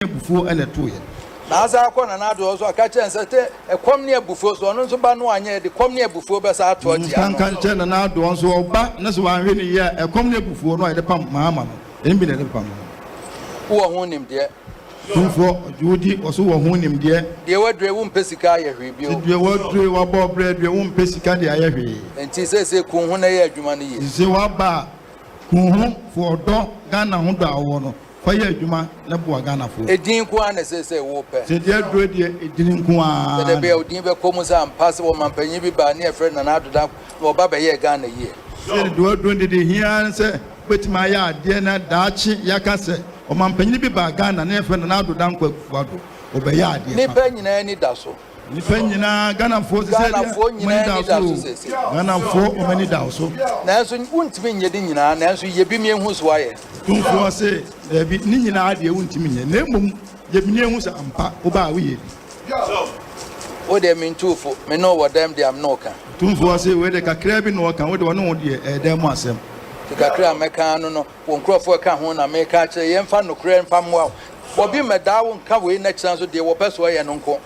before and a 2 years. Naza Kona Nado also catch and say, a come near before, so no Banu, the come near before Bessa 20. Can't tell an out once or back, that's why I'm really here, a come near before, no, the pump, Mamma, and been at the pump. Who own him, dear? For Judy or so own him, dear. The word they won't Pessica review. Your word, you are Bob bread, you won't Pessica, and she says, Kuhuna, Jumani. Zewaba, for dog, Ghana, Honda, Fire Juma, Labua Ghana for. A Dinquan says a whoopper. Said the other day, it didn't go on. The Bell Dimba Comusa and Passable Man Penny by near friend and out of that, or Baba Year Ghana year. Said the word when did he hear and say, Wait my yard, Diana, Dachi, Yakase, or Man Penny by Ghana, near friend and out of Dunkel, or Bayard. Nipping in any dazzle. Depending on Ghana for Ghana for many doubts. Nancy won't mean Yadina, Nancy Yabimian whose wire. Don't for say, there be Nina idea won't mean a name, Yabimian was a pa, Oba. What they mean too for me know what them they am knocker. Don't for say where they can crab in work and what one know them was them. The Kakra Mecano, one crop for a kahuna, make catch a young fan of Cran Pamwell. Bobby Madawon come away next chance with the Wapasway and Uncle.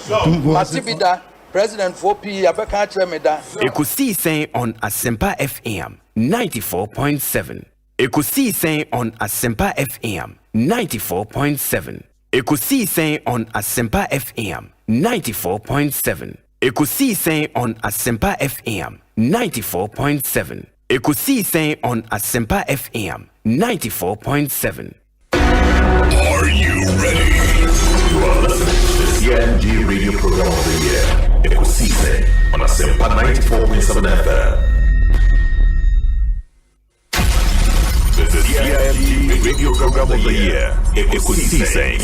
Matibida, President 4P, Abaka Meda. Ekosiisen On Asempa FM 94.7. Ekosiisen On Asempa FM 94.7. Ekosiisen On Asempa FM 94.7. Ekosiisen On Asempa FM 94.7. Ekosiisen On Asempa FM 94.7. Are you ready? You are listening to the CMG Radio Program of the Year, Ekosiisen on Asempa 94.7 FM. This is CMG Radio Program of the Year, Ekosiisen.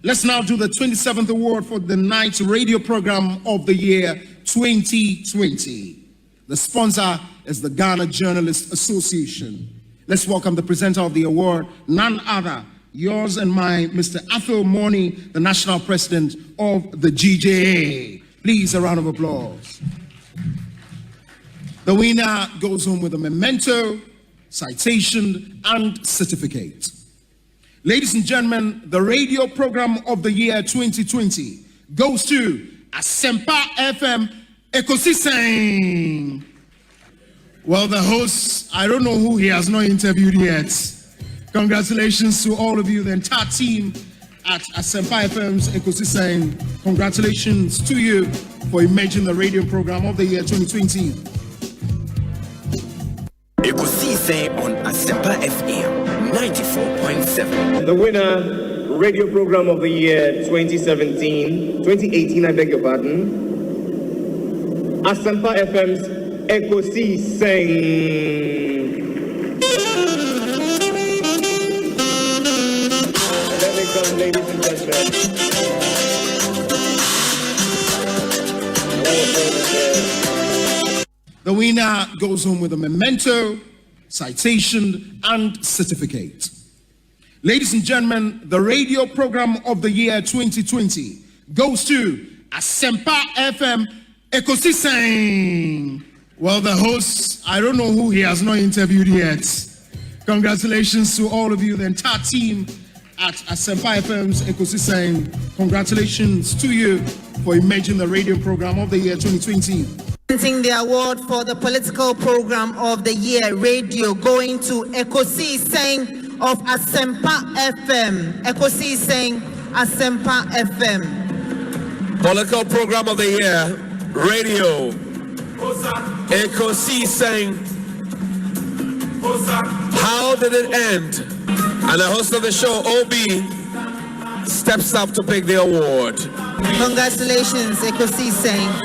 Let's now do the 27th award for the Night Radio Program of the Year 2020. The sponsor is the Ghana Journalists Association. Let's welcome the presenter of the award, none other, yours and mine, Mr. Athol Morny, the National President of the GJA. Please, a round of applause. The winner goes home with a memento, citation, and certificate. Ladies and gentlemen, the radio program of the year 2020 goes to Asempa FM Ekosiisen. Well, the host, I don't know who he has not interviewed yet. Congratulations to all of you, the entire team at Asempa FM's Ekosiisen. Congratulations to you for emerging the radio program of the year 2020. Ekosiisen On Asempa FM 94.7. The winner, radio program of the year 2018, I beg your pardon. Asempa FM's Ekosiisen. Let me come, ladies and gentlemen. The winner goes home with a memento, citation, and certificate. Ladies and gentlemen, the radio program of the year 2020 goes to Asempa FM Ekosiisen. Well, the host, I don't know who he has not interviewed yet. Congratulations to all of you, the entire team at Asempa FM's Ekosiisen. Congratulations to you for emerging the radio program of the year 2020. The award for the political program of the year radio going to Ekosiisen of Asempa FM. Ekosiisen Asempa FM. Political program of the year radio Ekosiisen. How did it end? And the host of the show, OB, steps up to pick the award. Congratulations, Ekosiisen.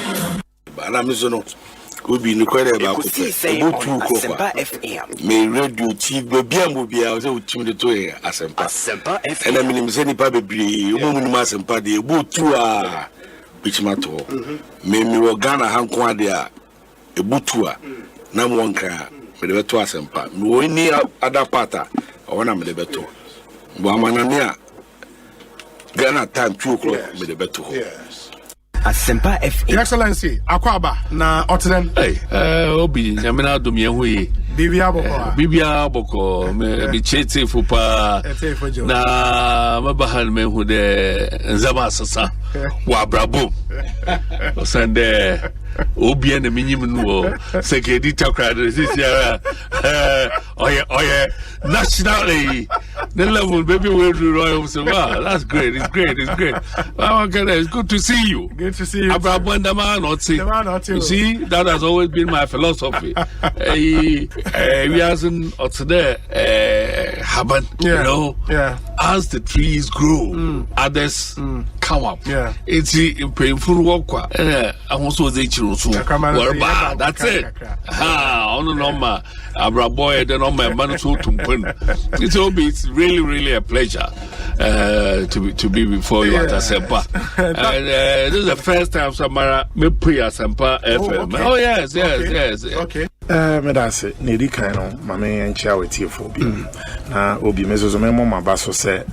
Obi no kwere ba ko fe Ekosiisen Asempa FM. Me radio TV bia mo bia o se o tim de to e Asempa FM. Ena minim se nipa bebre o mo numa Asempa de ebutu a bichima to me wo Ghana hanko ade a ebutu a na mo nka me de beto Asempa me wo ni ada pata o na me de beto bo amana ne a Ghana time 2 o'clock me de beto. Asempa FM. Your Excellency, Akwaba na Otren. Hey, Obi, Yamina Dumia Hui. Bibia boko me chete fupa na mabahan me hu de nzama sasa wa brabo Sunday Obi na minyim no sekedi takra this year oh nationally the level baby we do royal so wow that's great it's great it's good to see you Abrabanda man not see you see that has always been my philosophy we hasn't or today happen you know as the trees grow others come up it's painful work I also say so that's it on normal Abraboy then on my man so it's really a pleasure to be before you at Asempa and this is the first time Samara me play Asempa FM oh yes okay me da say na di kan no mame enchia wetie for bi na obi mezozo me mama baso say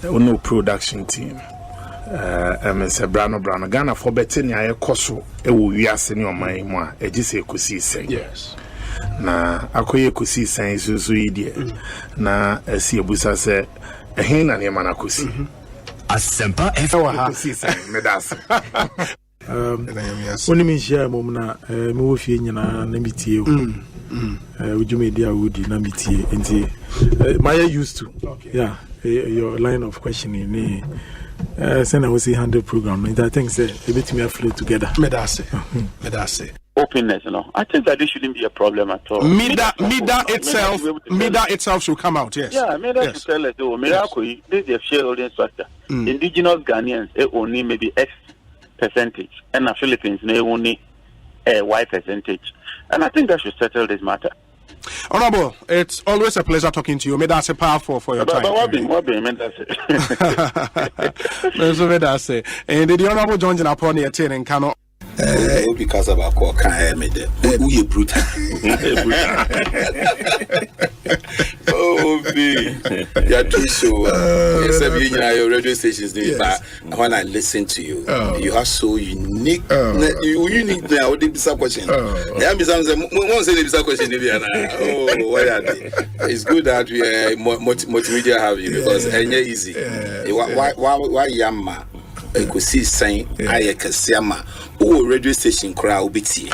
no production team Mr. Brano Ghana for betting I koso e wo wiase ne oman mu a egise Ekosiisen yes na akoye Ekosiisen so yidie na asi ebusa se ehin na ne ma na kosi Asempa Ekosiisen me das oni mi share mom na me wo fie nyina na mitie ujumedi awudi na mitie enti my used to yeah your line of questioning send I was 100 program and I think say a bit me flow together Me da say openness, you know. I think that this shouldn't be a problem at all. Mida itself should come out, yes. Yeah, Mida should tell us, oh, Miracle, this is a shareholding structure. Indigenous Ghanaians, they only maybe X percentage, and the Philippines, they only Y percentage. And I think that should settle this matter. Honorable, it's always a pleasure talking to you. May that's a powerful for your time. What be, that's it. And the Honorable John Jinaponi attending cannot. Because of our core can't me there. We brutal. Oh, you are too so. Your radio stations, but when I listen to you, you are so unique. You unique now. What is the question? Oh, why are they? It's good that we multimedia have you because it's easy. Why Yamma? Ekosiisen ayekasiama o radio station kra obiti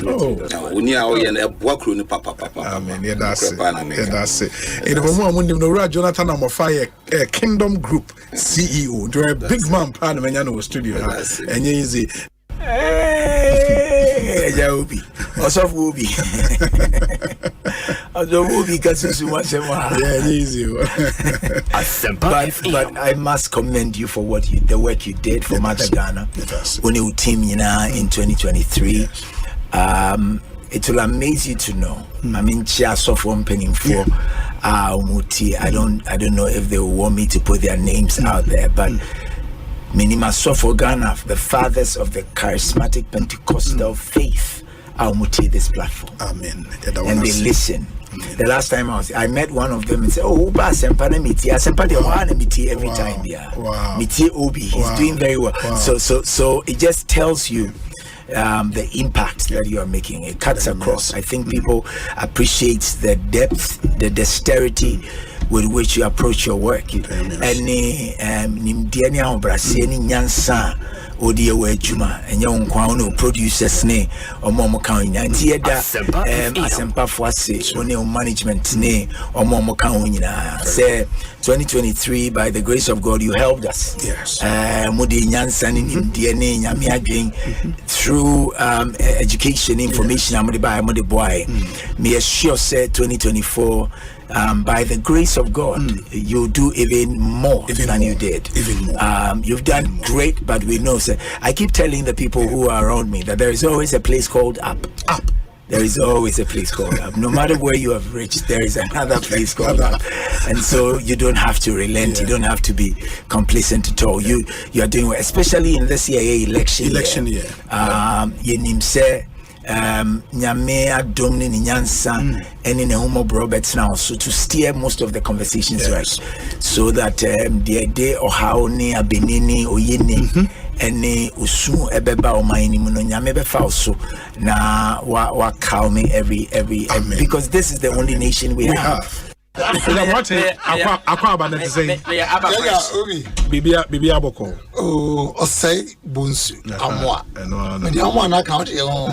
oni a o ye na boakro ni papa amen yeah that's it in the moment when the Jonathan Amofire Kingdom Group CEO do a big man pan menya no studio and easy Obi Osofuobi Obi yeah easy but I must commend you for the work you did for Mother Ghana when you team in 2023. It will amaze you to know. I mean, Software penning for Muti. I don't know if they will want me to put their names out there, but Minima Software Ghana, the fathers of the charismatic Pentecostal faith, I'll muti this platform. Amen. And they listen. The last time I met one of them and said, "Oh, Asempa na miti. Asempa de wana miti every time there. Wow. Miti Obi, he's doing very well. Wow. So it just tells you the impact that you are making. It cuts across. I think people appreciate the depth, the dexterity with which you approach your work. Any nimdiania obrasieni nyansa odi ewe juma enye nkwa no producers ne omo kan nyanti eda Asempa Fuase one management ne omo kan nyina say 2023 by the grace of God you helped us mudi nyansa ni nimdie ne nyame adwen through education information amode by amode boy me assure say 2024 by the grace of God, you do even more than you did. Even more. You've done great, but we know, sir. I keep telling the people who are around me that there is always a place called up. There is always a place called up. No matter where you have reached, there is another place called up. And so you don't have to relent. You don't have to be complacent at all. You are doing well, especially in this year election year. Nyame adomni ni nyansa eni ne homo Roberts now so to steer most of the conversations right so that the day or how ni abenini oyini any usu ebeba o my no nyame be fa so na wa call me every because this is the only nation we have. Akwa about that say Bibi Aboko. Oh, Osei Bonsu Amwa. Me dey Amwa na count e ho.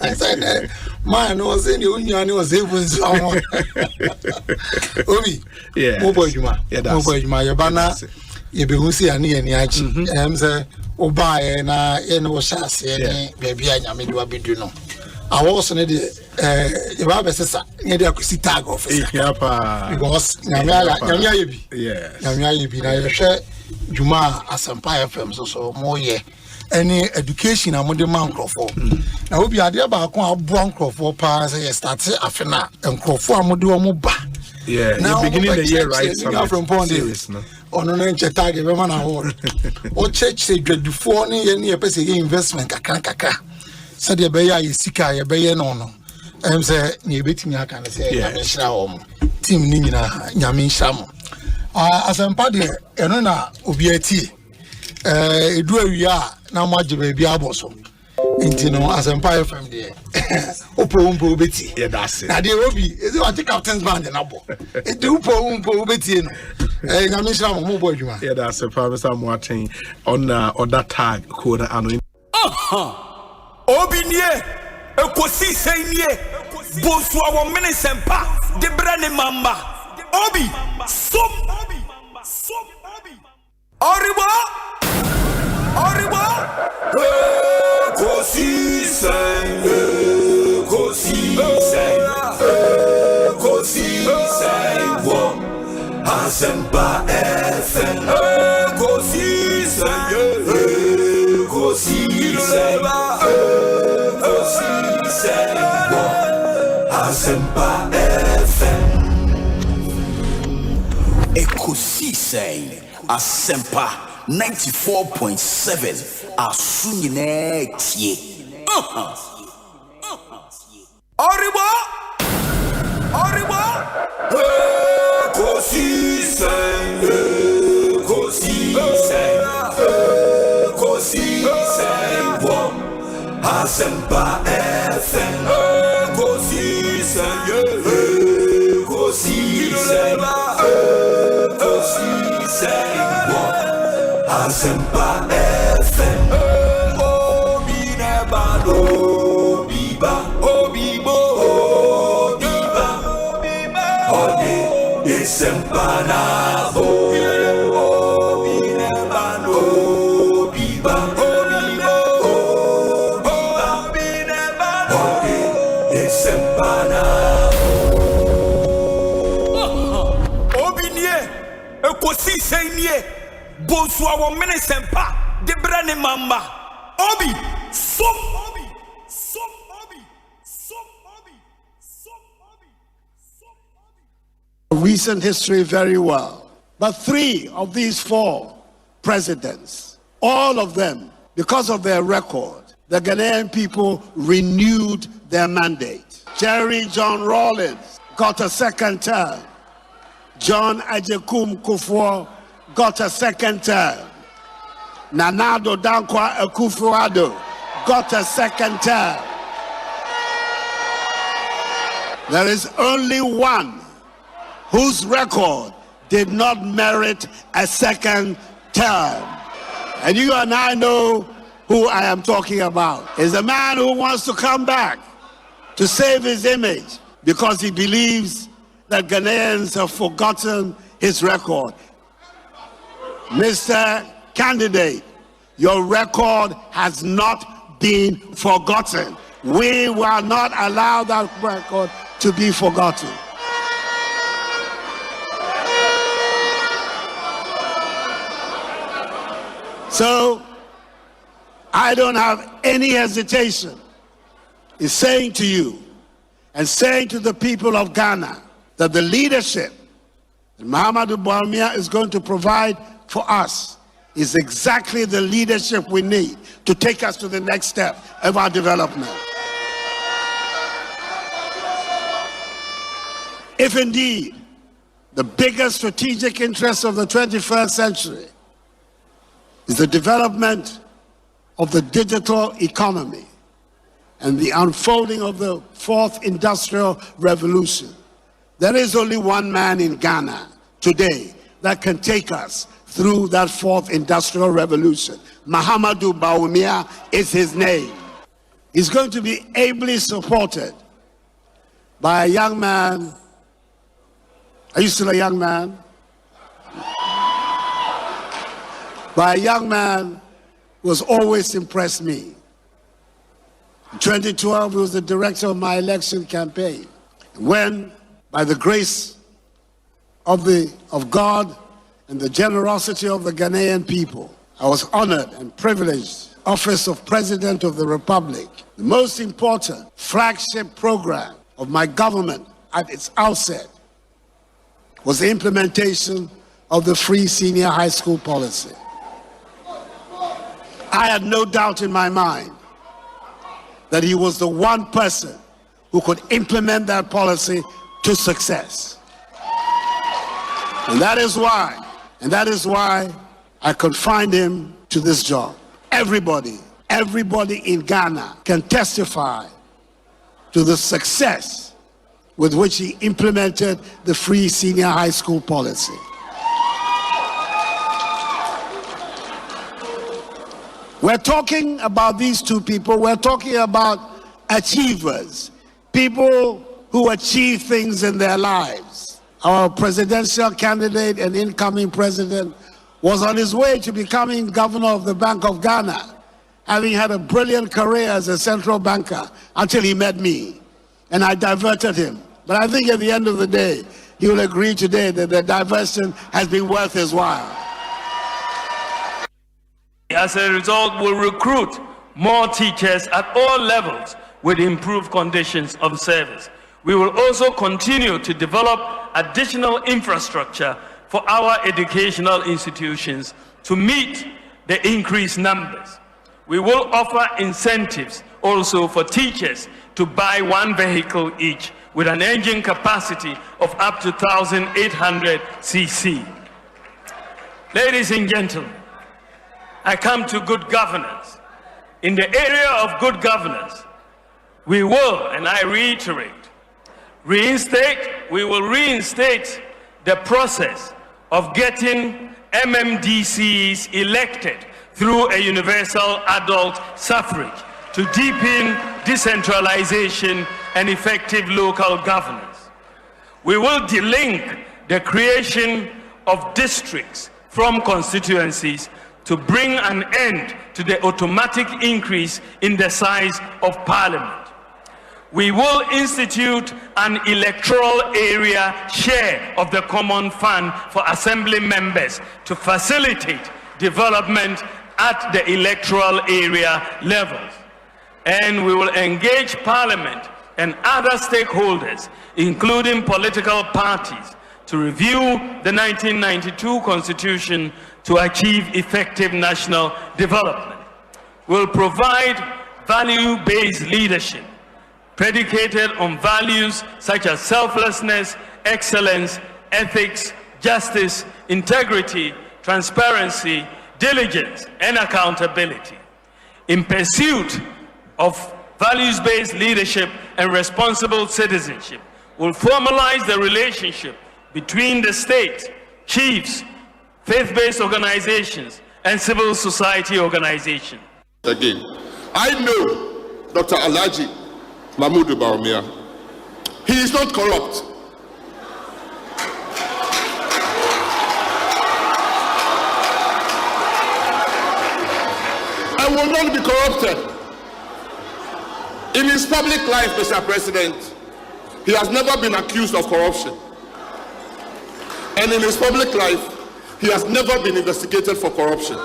I said man was in the union was Bonsu Amwa. Obi. Yeah. Mo boy juma. Mo boy juma ye bana ye be hu si ani ani achi. Say oba na ye no sha ase ni baabi anyame de wabedu no. Awo ne de you have a sister near the Equity tag officer. Because Namia Yebi. Yes. Namia Yebi. Now you share Juma Asempa FM so more ye. Any education among the man Crawford. Now we be idea about brown Crawford pass a start afena and Crawford Amoduamuba. Yeah, now beginning the year right. From Pond. On an tag a man award. Or church say dread before any investment kaka. Said the Baya is Sika, a Bayan no. Say near betting I can say Team Nina Yamin Sham. Asempa de Enona Obiati. Do we are now much baby aboso. Intino Asempa FM there. Opo Betty. Yeah, that's it. Now the Obi is what the captain's band in Abo. It do Opo Betty. Yamin Sham Mobo Juma. Yeah, that's a promise I'm watching on that tag code and Obi nie Ekosiisen nie Bonsu Omanhene sempa de brane mamba Obi som Oribo Ekosiisen wo Asempa FM Asempa FM Ekosiisen Asempa 94.7 Asunyine tie Oribo Ekosiisen wo Asempa FM Ekosiisen wo Asempa FM Obi nebado Obibo Ode Isempana Obi nebado Ekosiisen nie Bonsu Omanhene sempa de brane mamba Obi som Recent history very well. But 3 of these 4 presidents, all of them, because of their record, the Ghanaian people renewed their mandate. Jerry John Rawlings got a second term. John Ajekum Kufuor got a second term. Nanado Dankwa Akufo-Addo got a second term. There is only one whose record did not merit a second term. And you and I know who I am talking about. Is a man who wants to come back to save his image because he believes that Ghanaians have forgotten his record. Mr. Candidate, your record has not been forgotten. We will not allow that record to be forgotten. So, I don't have any hesitation in saying to you and saying to the people of Ghana that the leadership that Muhammadu Buhari is going to provide for us is exactly the leadership we need to take us to the next step of our development. If indeed the biggest strategic interest of the 21st century is the development of the digital economy and the unfolding of the fourth industrial revolution, there is only one man in Ghana today that can take us through that fourth industrial revolution. Mahamudu Bawumia is his name. He's going to be ably supported by a young man. Are you still a young man? By a young man who has always impressed me. In 2012, he was the director of my election campaign. When, by the grace of God and the generosity of the Ghanaian people, I was honored and privileged, office of President of the Republic. The most important flagship program of my government at its outset was the implementation of the free senior high school policy. I had no doubt in my mind that he was the one person who could implement that policy to success. And that is why I confined him to this job. Everybody in Ghana can testify to the success with which he implemented the free senior high school policy. We're talking about these two people. We're talking about achievers, people who achieve things in their lives. Our presidential candidate and incoming president was on his way to becoming governor of the Bank of Ghana, having had a brilliant career as a central banker until he met me, and I diverted him. But I think at the end of the day, he will agree today that the diversion has been worth his while. As a result, we'll recruit more teachers at all levels with improved conditions of service. We will also continue to develop additional infrastructure for our educational institutions to meet the increased numbers. We will offer incentives also for teachers to buy one vehicle each with an engine capacity of up to 1,800 cc. Ladies and gentlemen, I come to good governance. In the area of good governance, we will, and I reiterate, we will reinstate the process of getting MMDCs elected through a universal adult suffrage to deepen decentralization and effective local governance. We will delink the creation of districts from constituencies to bring an end to the automatic increase in the size of parliament. We will institute an electoral area share of the common fund for assembly members to facilitate development at the electoral area levels. And we will engage Parliament and other stakeholders, including political parties, to review the 1992 Constitution to achieve effective national development. We'll provide value-based leadership predicated on values such as selflessness, excellence, ethics, justice, integrity, transparency, diligence, and accountability. In pursuit of values-based leadership and responsible citizenship, we'll formalize the relationship between the state, chiefs, faith-based organizations, and civil society organizations. Again, I know Dr. Alhaji Mahmoud Bawumia. He is not corrupt. I will not be corrupted. In his public life, Mr. President, he has never been accused of corruption. And in his public life, he has never been investigated for corruption.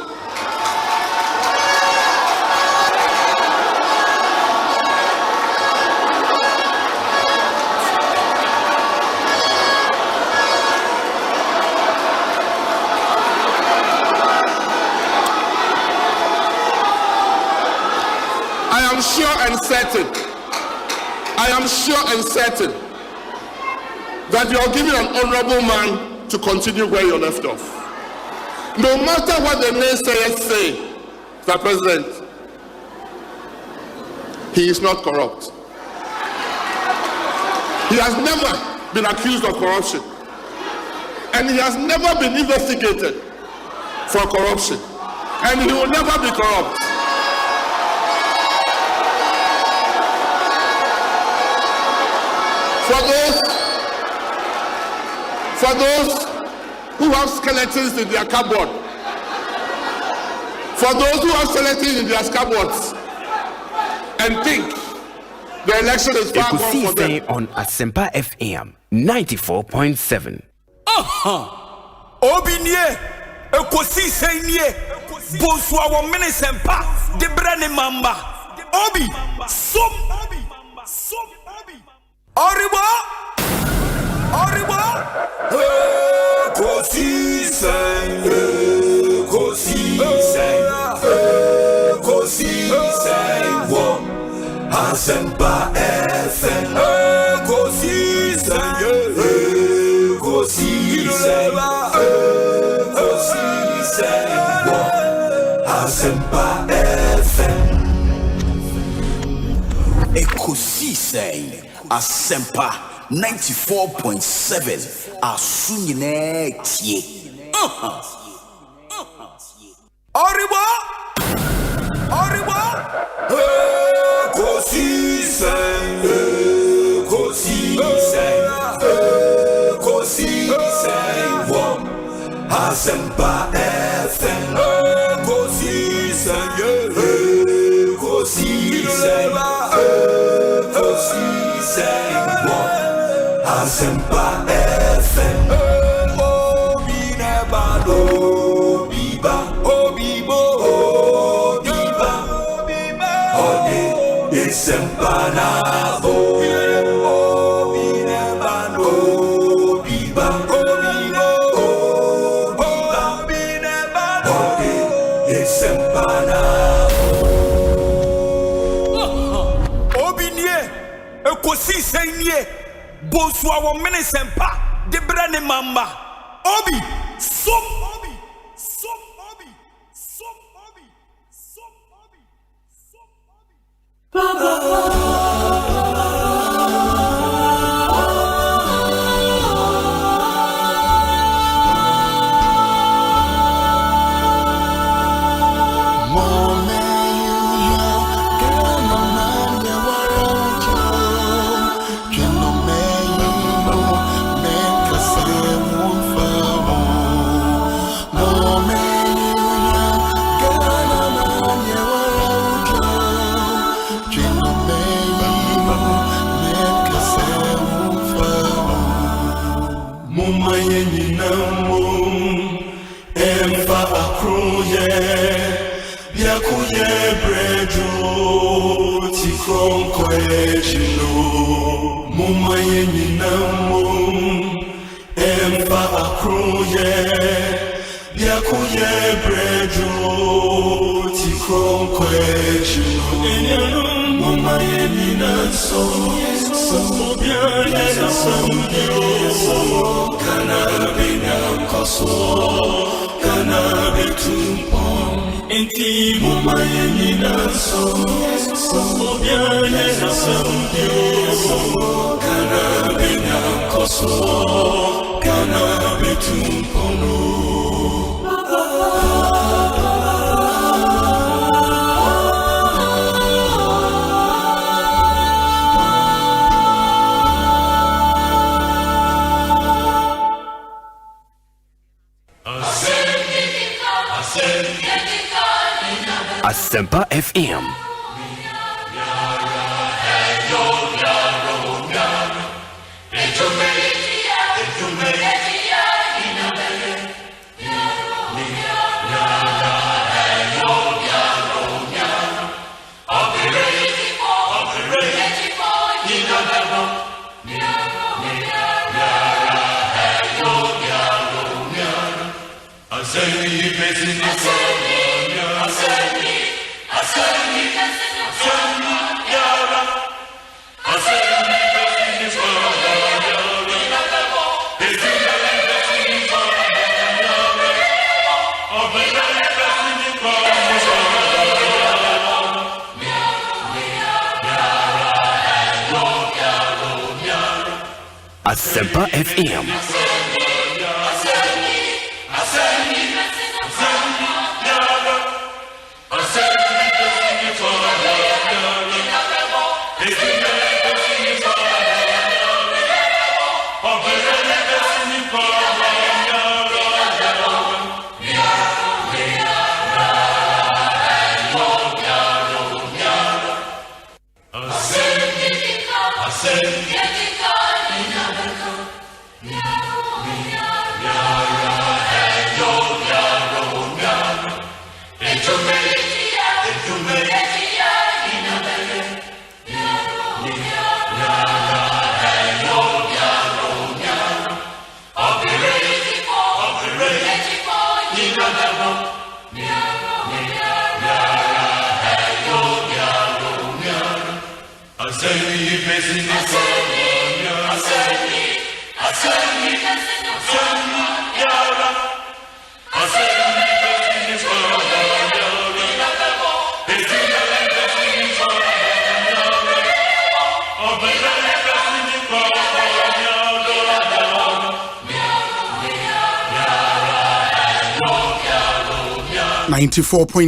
I am sure and certain that you are giving an honorable man to continue where you left off. No matter what the naysayers say, Mr. President, he is not corrupt. He has never been accused of corruption. And he has never been investigated for corruption. And he will never be corrupt. For those who have skeletons in their cupboard, and think the election is far gone for them. On Asempa FM 94.7. Obinye, Ekosiisen nie, Bonsu Omanhene sempa, de brane mamba. Obi, som, Oribo, Ekosiisen, wo, Asempa FM, Ekosiisen, wo, Asempa FM. Ekosiisen, Asempa 94.7. Asunyine tie. Oribo, Ekosiisen, wo, Asempa FM, Ekosiisen, wo, Asempa FM. Obi nebado, obibo, ode Asempa bo. Obi nebado, ode Asempa Obinie, Ekosiisen nie, Bonsu Omanhene sempa, de brane mamba. Obi, som. Asempa FM. Asempa FM.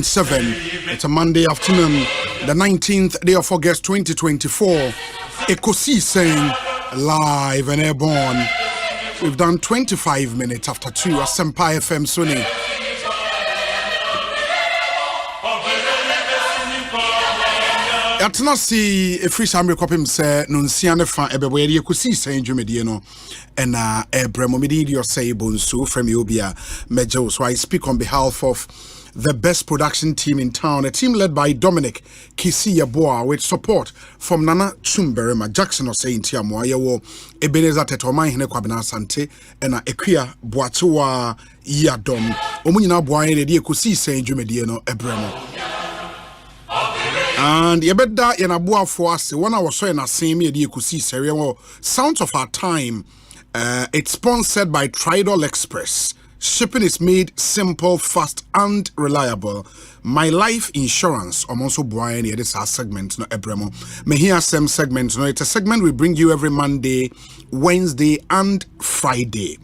.7. It's a Monday afternoon, the 19th day of August 2024. Ekosiisen live and airborne. We've done 25 minutes after 2. Asempa FM Sunni. Atna si efri samre kopim se nunsia ne fa ebebo ye Ekosiisen dwumedie no ena ebremo medi Osei Bonsu from Obia Mejo. So I speak on behalf of the best production team in town, a team led by Dominic Kisiyaboa with support from Nana Chumberema, Jackson Osei Ntiamoa, Yewo Ebeneza Teto, Omanhene Kwabena Asante, and Ekia Boatua Yadom. Omunyina Boaye de Ekosiisen dwumedie no ebremo. And yebeda yenaboa for us, one hour so in a same year Ekosiisen Sounds of Our Time. It's sponsored by Tridal Express. Shipping is made simple, fast, and reliable. My Life Insurance. I'm also Brian. This is our segment, no Ebremo. Me here some segment. No, it's a segment we bring you every Monday, Wednesday, and Friday.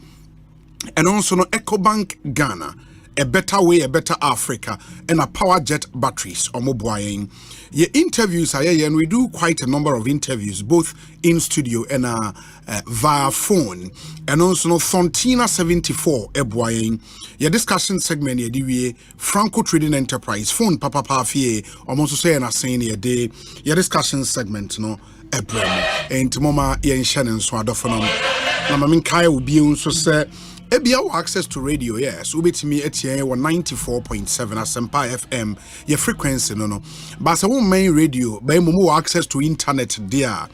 And also no EcoBank Ghana. A better way, a better Africa, and a power jet batteries. Omo Brian. Your interviews are here, and we do quite a number of interviews, both in studio and via phone. And also no Fontina 74 ebwaing. Your discussion segment here the Franco Trading Enterprise phone papa pafie almost say na saying here day your discussion segment no ebrem and mama yen shannon so adofonom na mamin kai will be so say ebia access to radio, yes. Ubetimi etie 94.7 Asempa FM. Your frequency no. But so main radio, by more access to internet there.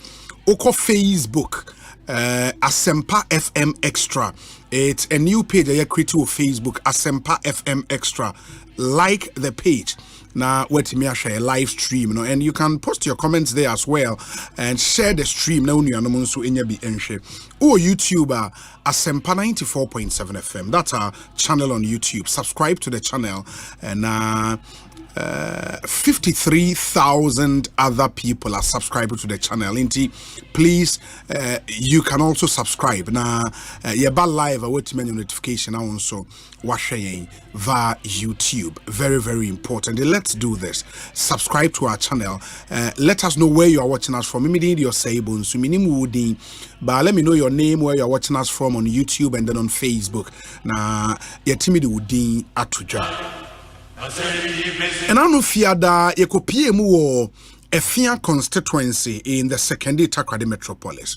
Oko Facebook, Asempa FM Extra. It's a new page I create to Facebook, Asempa FM Extra. Like the page. Now, wait me share a live stream, and you can post your comments there as well and share the stream. Now, you know, so in your be or YouTuber Asempa 94.7 FM. That's our channel on YouTube. Subscribe to the channel, and 53,000 other people are subscribed to the channel. Please, you can also subscribe. Now, you're live. I wait many notification also. Watching via YouTube. Very, very important. Let's do this. Subscribe to our channel. Let us know where you are watching us from. But let me know your name, where you are watching us from on YouTube and then on Facebook. Now, Yatimidi Woodin Atuja. And I know Fiada Ekopie Muo Efia constituency in the secondary Takrade metropolis.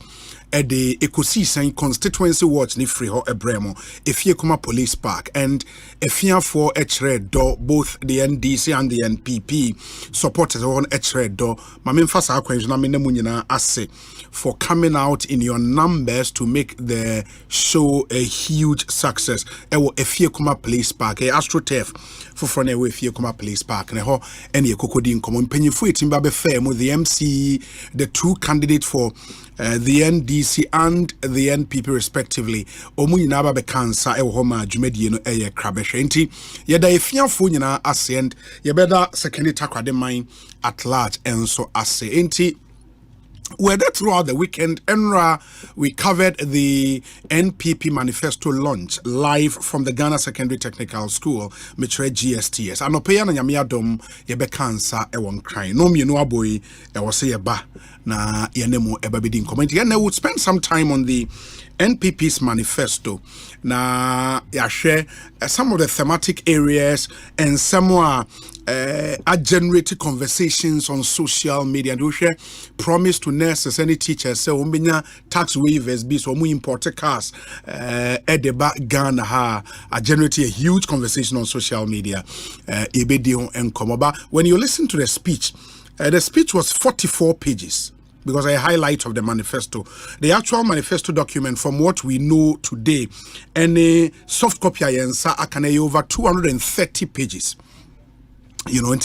At the Ekosiisen constituency watch ni free ho Ebremo, Efia Kuma Police Park, and Efia for Red Door, both the NDC and the NPP supporters on Red Door. Mamin Fasa Akwenjuna Minemunina Ase for coming out in your numbers to make the show a huge success. Ewo Efia Kuma Police Park, AstroTurf for Frone Efia Kuma Police Park, Neho, any Kokodin Common Pennyfu Timbabe Fair with the MC, the two candidates for the NDC and the NPP respectively. Omunyina ba be kansa e wo ma dwumadi no eye krabehwe enti yeda efiafo nyina ase and ye beda secondary Takrade man at large enso ase enti We're there throughout the weekend. Enra, we covered the NPP manifesto launch live from the Ghana Secondary Technical School, Mitre GSTS. Anopeya na nyamia dom yebe kansa ewon kran. No mienu aboy ewo se yeba na yenemu ebabidi comment. And we would spend some time on the NPP's manifesto. Na ya share some of the thematic areas and some are generated conversations on social media. And we share promise to nurses, any teachers, so umbenya tax waivers, be so we import cars, edeba Ghana ha, generated a huge conversation on social media. Ebedio and Komoba. When you listen to the speech was 44 pages. Because a highlight of the manifesto. The actual manifesto document, from what we know today, and a soft copy I over 230 pages. You know,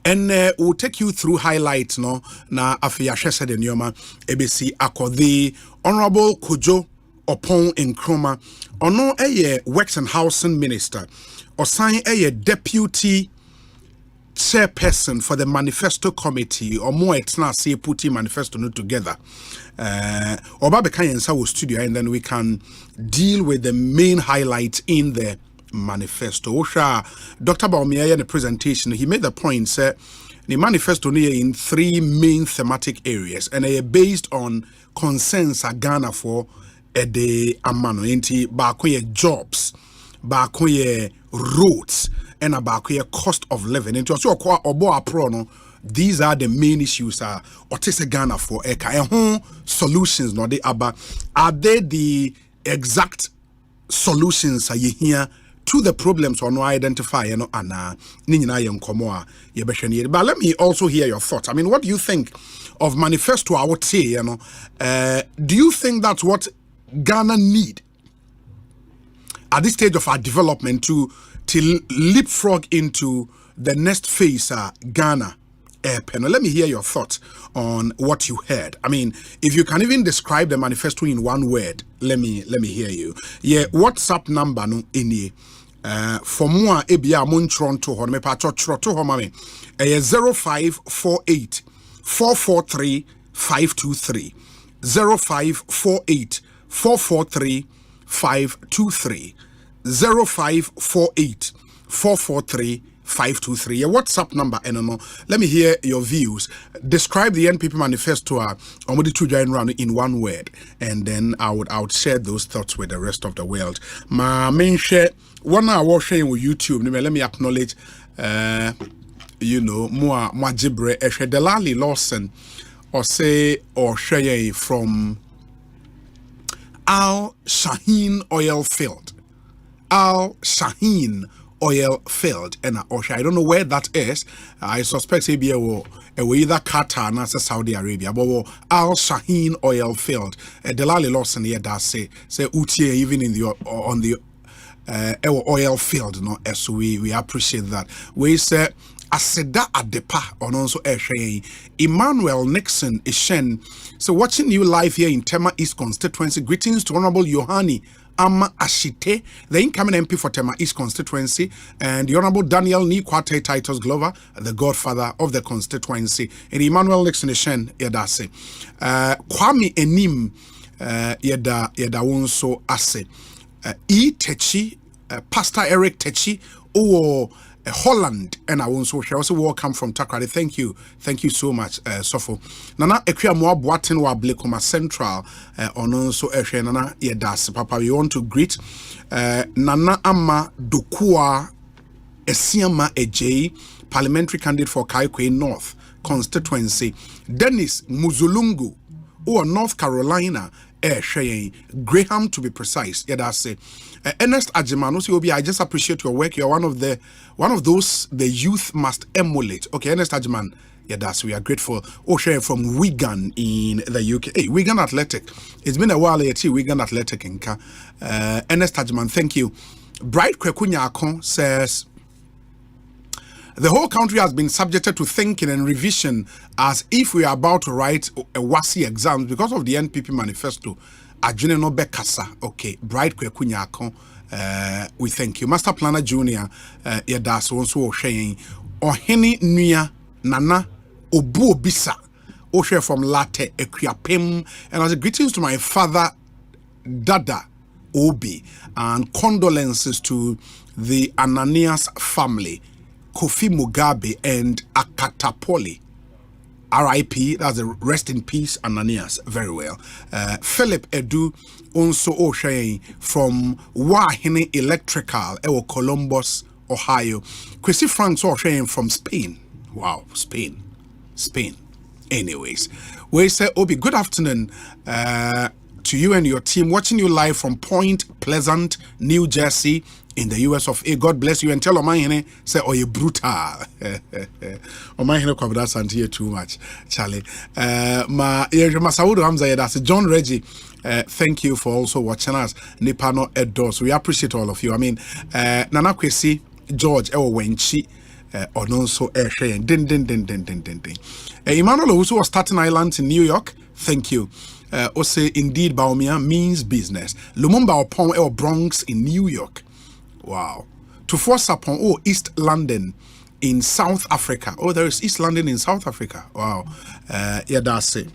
and we'll take you through highlights no na afiyashe said in Yoma ABC Ako the Honorable Kujo Opon Nkrumah ono Works and Housing Minister Osei Deputy Chairperson for the Manifesto Committee or more it's not say putting manifesto no together. Oba Bekayensa will studio and then we can deal with the main highlights in the manifesto. Osha Dr. Baumia in the presentation, he made the point that the manifesto in three main thematic areas and they are based on consensus Ghana for the amano enti bakoye jobs, bakoye roads, and about cost of living. Into so obo aprono. These are the main issues. Otese Ghana for eka solutions. No, are they the exact solutions? Are you here to the problems or no identify? You know, ana ninyina yenkomo yebesheni. But let me also hear your thoughts. I mean, what do you think of manifesto? I would say, you know, do you think that's what Ghana need at this stage of our development to leapfrog into the next phase, Ghana airpen? Let me hear your thoughts on what you heard. I mean, if you can even describe the manifesto in one word, let me hear you. Yeah, WhatsApp number no any for more ebia montron to hon me patro to hon 0548 443 523 0548 443 523 0548 443 523. Your WhatsApp number, and no. Let me hear your views. Describe the NPP manifesto on the two giant round in one word, and then I would share those thoughts with the rest of the world. My main share one hour sharing with YouTube. Let me acknowledge, you know, more jibre Delali Lawson Osei or Sheye from Al Shaheen Oil Field. Al Shaheen Oil Field and Osha. I don't know where that is. I suspect it be either Qatar or Saudi Arabia. But Al Shaheen Oil Field. Delali Lawson here does say Utie even in the on the oil field. No, so we appreciate that. We say Aseda Adepa on also Emmanuel Nixon Ishen. So watching you live here in Tema East constituency. Greetings to Honorable Yohani Ama Ashite, the incoming MP for Tema East constituency, and the Honorable Daniel Nikwate Titus Glover, the godfather of the constituency, and Emmanuel Nixon Ishen Yedase. Kwame Enim Yeda Wonso Ase. E Techi, Pastor Eric Techi, or Holland, and I also share also welcome from Takrade. Thank you so much, Sofo. Nana Ekia Moa Boatin wa Blekoma Central, on also Nana Yedas. Papa, we want to greet Nana Ama Dokua Esiama Ej, parliamentary candidate for Kaikwe North constituency. Dennis Muzulungu, or North Carolina. Graham to be precise. Yeah, that's it. Ernest Ajimano, I just appreciate your work. You're one of those the youth must emulate. Okay, Ernest Ajiman. Yeah, that's we are grateful. Osei from Wigan in the UK. Hey, Wigan Athletic. It's been a while here too. Wigan Athletic in Ka. Ernest Ajiman, thank you. Bright Kwekunyakon says the whole country has been subjected to thinking and revision as if we are about to write a WASI exam because of the NPP manifesto. Ajine no bekasa. Okay, Bright Kwekunyakon, we thank you. Master Planner Junior, Yedas also saying, Oheni Nuya Nana Obu Bisa. Osei from Latte Ekriapem, and I say greetings to my father Dada Obi, and condolences to the Ananias family, Kofi Mugabe and Akatapoli. R.I.P. That's a rest in peace, Ananias. Very well. Philip Edu also Osei from Omanhene Electrical, Columbus, Ohio. Chrissy Franks Osei from Spain. Wow, Spain. Anyways, we say, Obi, good afternoon to you and your team, watching you live from Point Pleasant, New Jersey, in the US of A. God bless you, and tell Omanhene, say, oh, you brutal. Omanhene Kwabena Asante here too much, Charlie. Masaudu Hamza, that's John Reggie. Thank you for also watching us. Nipano Edos, we appreciate all of you. I mean, Nana Kwesi, George, Wenchi, Ononso Eshe, din. Emmanuel Owusu was Staten Island in New York. Thank you. Osei, indeed, Baumia means business. Lumumba upon Bronx in New York. Wow. To force upon East London in South Africa. Oh, there is East London in South Africa. Wow. That's it.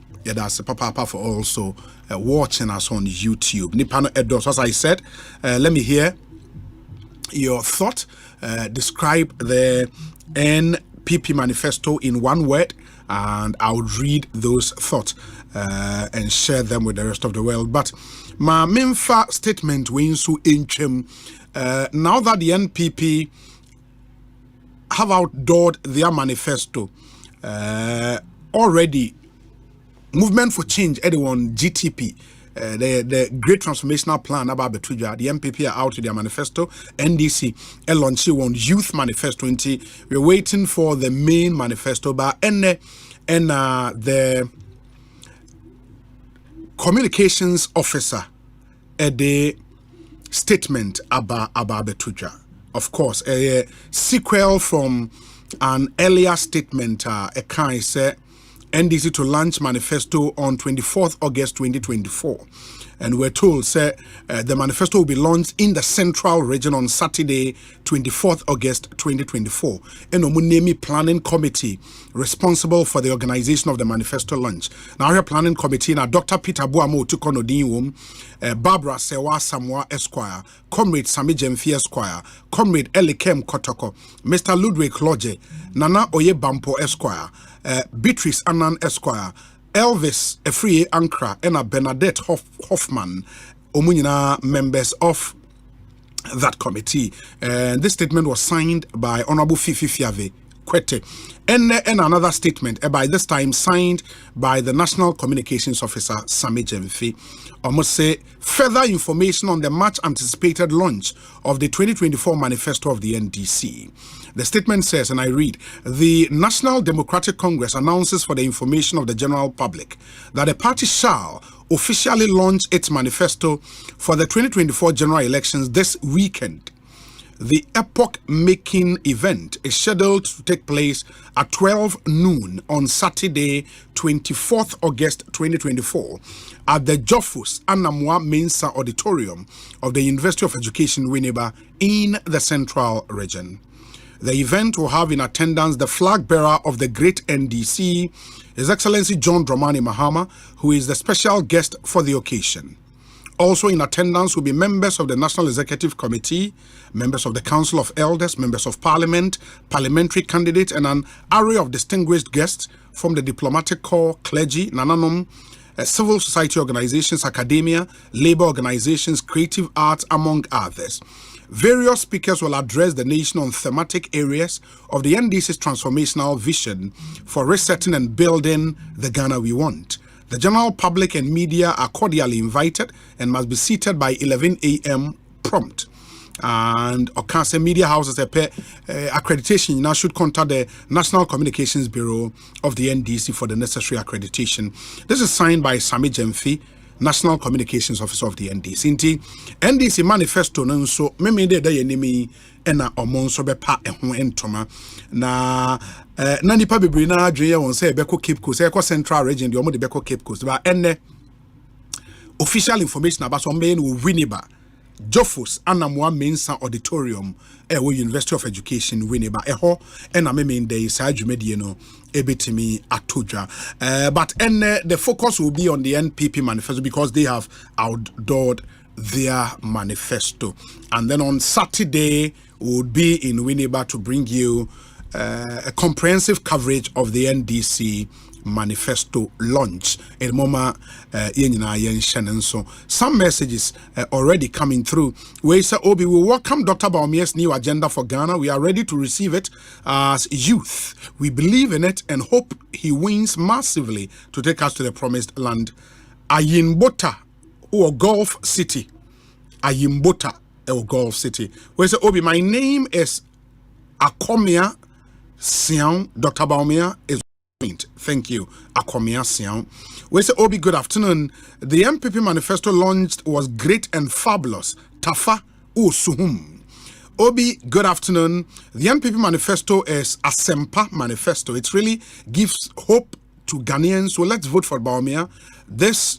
Papa for also watching us on YouTube. Nipano Edos, as I said, let me hear your thought. Describe the NPP manifesto in one word, and I would read those thoughts and share them with the rest of the world. But my Memfa statement wins to Inchem. Now that the NPP have outdoored their manifesto, already Movement for Change, anyone GTP, the Great Transformational Plan about Betuja, the NPP are out with their manifesto. NDC launched one Youth Manifesto. We're waiting for the main manifesto, but the communications officer at the statement about Betuja. Of course, a sequel from an earlier statement. A kind said NDC to launch manifesto on 24th August 2024. And we're told, sir, the manifesto will be launched in the Central Region on Saturday, 24th August 2024. And Omunemi Planning Committee responsible for the organization of the manifesto launch. Now, our planning committee, now Dr. Peter Buamo Tukonodinwum, Barbara Sewa Samwa Esquire, Comrade Sami Jemfi Esquire, Comrade Elikem Kotoko, Mr. Ludwig Lodge, Nana Oye Bampo Esquire, Beatrice Annan Esquire, Elvis Efrie Ankra, and Bernadette Hoffman, Omunina members of that committee. This statement was signed by Honorable Fifi Fiave Kwete, and another statement by this time signed by the National Communications Officer Sami Jemfi. I must say, further information on the much anticipated launch of the 2024 manifesto of the NDC. The statement says, and I read, the National Democratic Congress announces for the information of the general public that the party shall officially launch its manifesto for the 2024 general elections this weekend. The epoch-making event is scheduled to take place at 12 noon on Saturday, 24th August 2024 at the Jofus Anamwa Mensa Auditorium of the University of Education, Winneba in the Central Region. The event will have in attendance the flag bearer of the great NDC, His Excellency John Dramani Mahama, who is the special guest for the occasion. Also in attendance will be members of the National Executive Committee, members of the Council of Elders, members of Parliament, parliamentary candidates, and an array of distinguished guests from the diplomatic corps, clergy, Nananum, civil society organizations, academia, labor organizations, creative arts, among others. Various speakers will address the nation on thematic areas of the NDC's transformational vision for resetting and building the Ghana we want. The general public and media are cordially invited and must be seated by 11 a.m. prompt. And Okase Media Houses accreditation now should contact the National Communications Bureau of the NDC for the necessary accreditation. This is signed by Sami Jemfi, National Communications Officer of the NDC. NDC manifesto no so meme de enemy ena omonso bepa eho entoma na nipa bebre na adwe won say beko Cape Coast ekọ Central Region de omo de beko Cape Coast ba enne official information about some men will Winneba Jofus Anamwa Mensa Auditorium University of Education Winneba Eho and Ameme Day Saju Mediano Ebetimi Atuja. But the focus will be on the NPP manifesto because they have outdoored their manifesto. And then on Saturday we'll be in Winneba to bring you a comprehensive coverage of the NDC manifesto launch. So some messages already coming through. We say, Obi, we welcome Dr. Bawumia's new agenda for Ghana. We are ready to receive it as youth. We believe in it and hope he wins massively to take us to the promised land. Ayimbota or Gulf City. Ayimbota or Gulf City. We say, Obi, my name is Akomia Sian. Dr. Bawumia is thank you, Akomia Sian. We say, Obi, good afternoon. The MPP manifesto launched was great and fabulous. Tafa Usuhum. Obi, good afternoon. The MPP manifesto is Asempa manifesto. It really gives hope to Ghanaians. So let's vote for Bawumia. This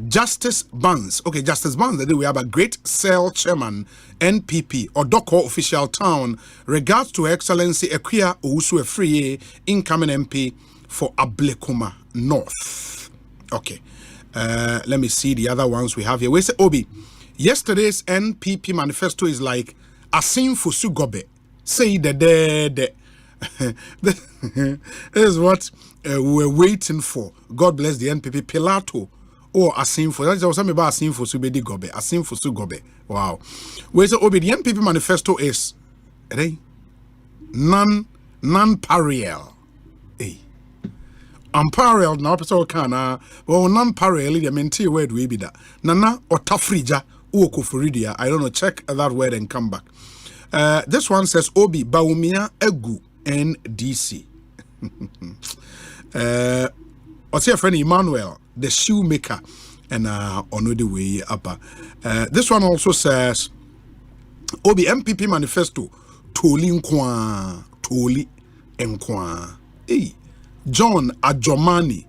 Justice Barnes. Okay, Justice Barnes. We have a great cell chairman, NPP, or Doko official town. Regards to Excellency Equia Owusu Efriye, incoming MP for Ablekuma North. Okay, let me see the other ones we have here. We say, Obi, yesterday's NPP manifesto is like Asempa Gobe. Say the This is what we're waiting for. God bless the NPP. Pilato or Asempa. That's also about Asempa Subedi Gobe. Asempa Gobe. Wow. We say, Obi, the NPP manifesto is non-parallel. Unparalleled now, person can well non-parallel. The mentee word we be that. Nana or tafrija uokofuridia. I don't know. Check that word and come back. This one says, Obi Bawumia Egu NDC. What's your friend Emmanuel, the shoemaker, and on the way up. This one also says, Obi MPP manifesto Toli Nkwa. Hey, John Ajomani,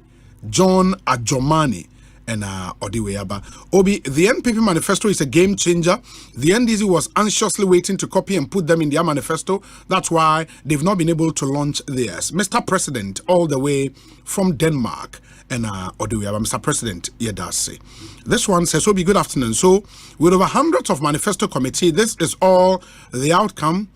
and Odiweyaba. Obi, the NPP manifesto is a game changer. The NDC was anxiously waiting to copy and put them in their manifesto. That's why they've not been able to launch theirs. Mr. President, all the way from Denmark, and Odiweyaba, Mr. President, Yedase. This one says, Obi, good afternoon. So, with over hundreds of manifesto committee, this is all the outcome.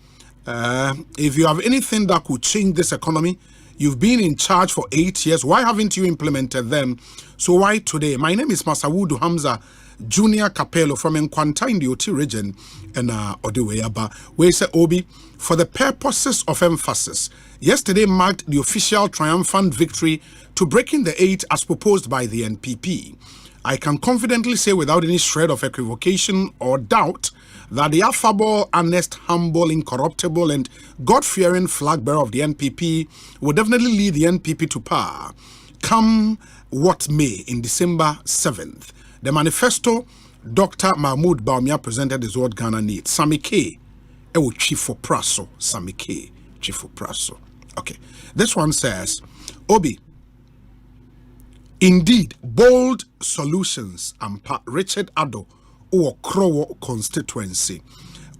If you have anything that could change this economy, you've been in charge for 8 years. Why haven't you implemented them? So why today? My name is Masawudu Hamza, Junior Capello from Nkwanta in the Oti region, and Odiweyaba. We say, Obi, for the purposes of emphasis, yesterday marked the official triumphant victory to breaking the 8 as proposed by the NPP. I can confidently say without any shred of equivocation or doubt that the affable, honest, humble, incorruptible, and God-fearing flag bearer of the NPP will definitely lead the NPP to power. Come what may, in December 7th, the manifesto Dr. Mahmoud Bawumia presented is what Ghana needs. Sami K. Chief for Praso. Sami K. Chief for Praso. Okay. This one says, Obi, indeed, bold solutions. Richard Addo or Krowo constituency.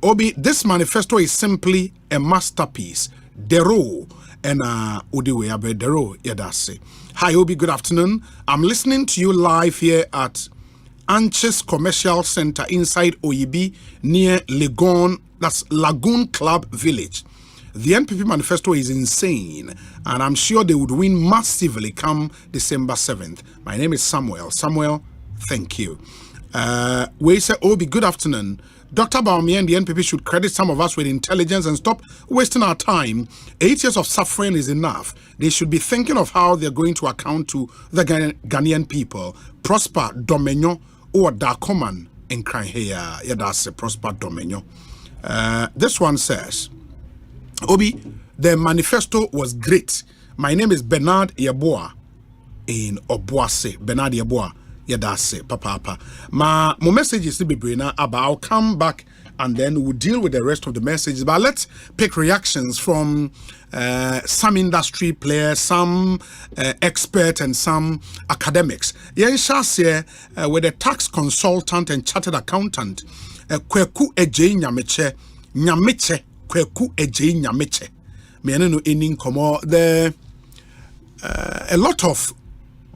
Obi, this manifesto is simply a masterpiece. Dero and Udiweyaba Dero Yadase. Hi Obi, good afternoon. I'm listening to you live here at Anches Commercial Center inside Oyibi near Lagoon, that's Lagoon Club Village. The NPP manifesto is insane, and I'm sure they would win massively come December 7th. My name is Samuel. Samuel, thank you. We say, Obi, good afternoon. Dr. Bawumia and the NPP should credit some of us with intelligence and stop wasting our time. 8 years of suffering is enough. They should be thinking of how they're going to account to the Ghanaian people. Prosper Domenyo or Dakoman in Kranheya. Yeah, that's a Prosper Domenyo. This one says, Obi, the manifesto was great. My name is Bernard Yeboah in Obuase. Bernard Yeboah. Yeah, that's it, Papa. My message is to be brainer, but I'll come back and then we'll deal with the rest of the messages. But let's pick reactions from some industry players, some experts, and some academics. Yen shall with a tax consultant and chartered accountant, Kweku Eje Nyameche, Kweku Eje Nyameche. Me no enin komo there. A lot of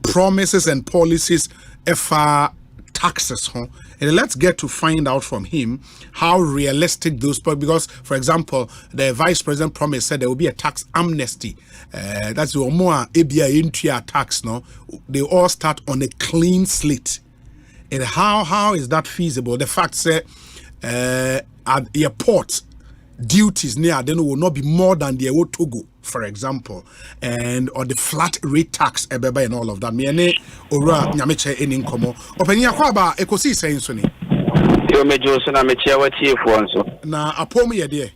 promises and policies for taxes, huh? And let's get to find out from him how realistic those, because for example, the vice president promised said there will be a tax amnesty. That's the more ABI entry tax, no? They all start on a clean slate. And how is that feasible? The fact that at airport duties near then will not be more than the old Togo, for example, and or the flat rate tax and all of that. Me ene ora nyameche eni nkomo. Openi akwaba Ekosiise nso ni. Yo mejo so na meche awati efo nso. Na apom ye de.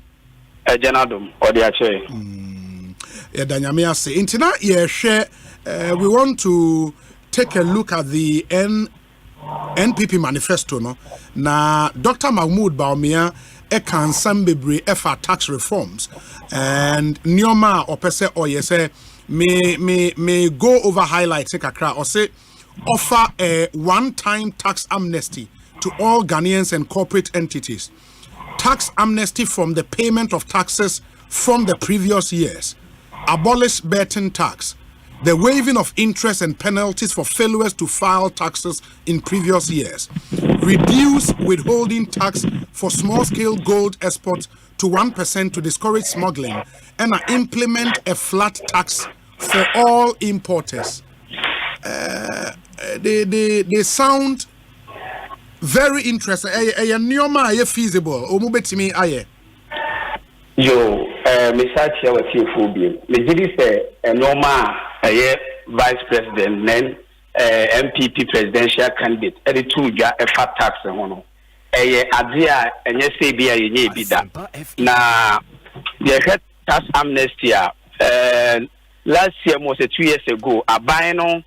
Ejanadum odi ache. Yeda nyame ase. Intina ye hwe we want to take a look at the NPP manifesto no. Na Dr. Mahmoud Baumia can some bebre effort tax reforms and Nyoma or pese or yes may go over highlights or say offer a one-time tax amnesty to all Ghanaians and corporate entities, tax amnesty from the payment of taxes from the previous years, abolish betting tax, the waiving of interest and penalties for failures to file taxes in previous years, reduce withholding tax for small-scale gold exports to 1% to discourage smuggling, and implement a flat tax for all importers. They sound very interesting. Nyoma aye feasible. Omubetimi aye. Yo, Mr. Chair, what you phobia? Me did say Nyoma aye vice president then MPP presidential candidate. Edi two ja a fat tax hono. Adia enye say bia yenye bida. Na the tax amnesty last year was 2 years ago. Abaino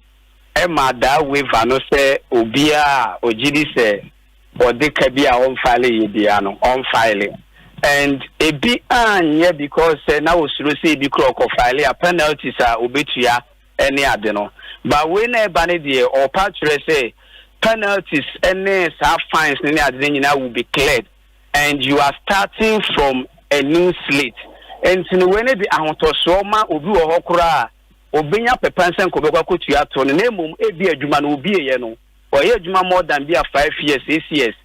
Emma da waiver no say obia ojidi say or de kabia on file yebiano on file. And a bit yeah, because now we see the clock of file a penalties are obetia any adeno. But when a banady or patch say penalties any fines any adeno will be cleared, and you are starting from a new slate. And when the Antosoma Ubu or Hokura Obinya Pepansen Kobeka Kutuato, the name of be a Juman will be a yeno, or a Juma more than be a 5 years, 6 years.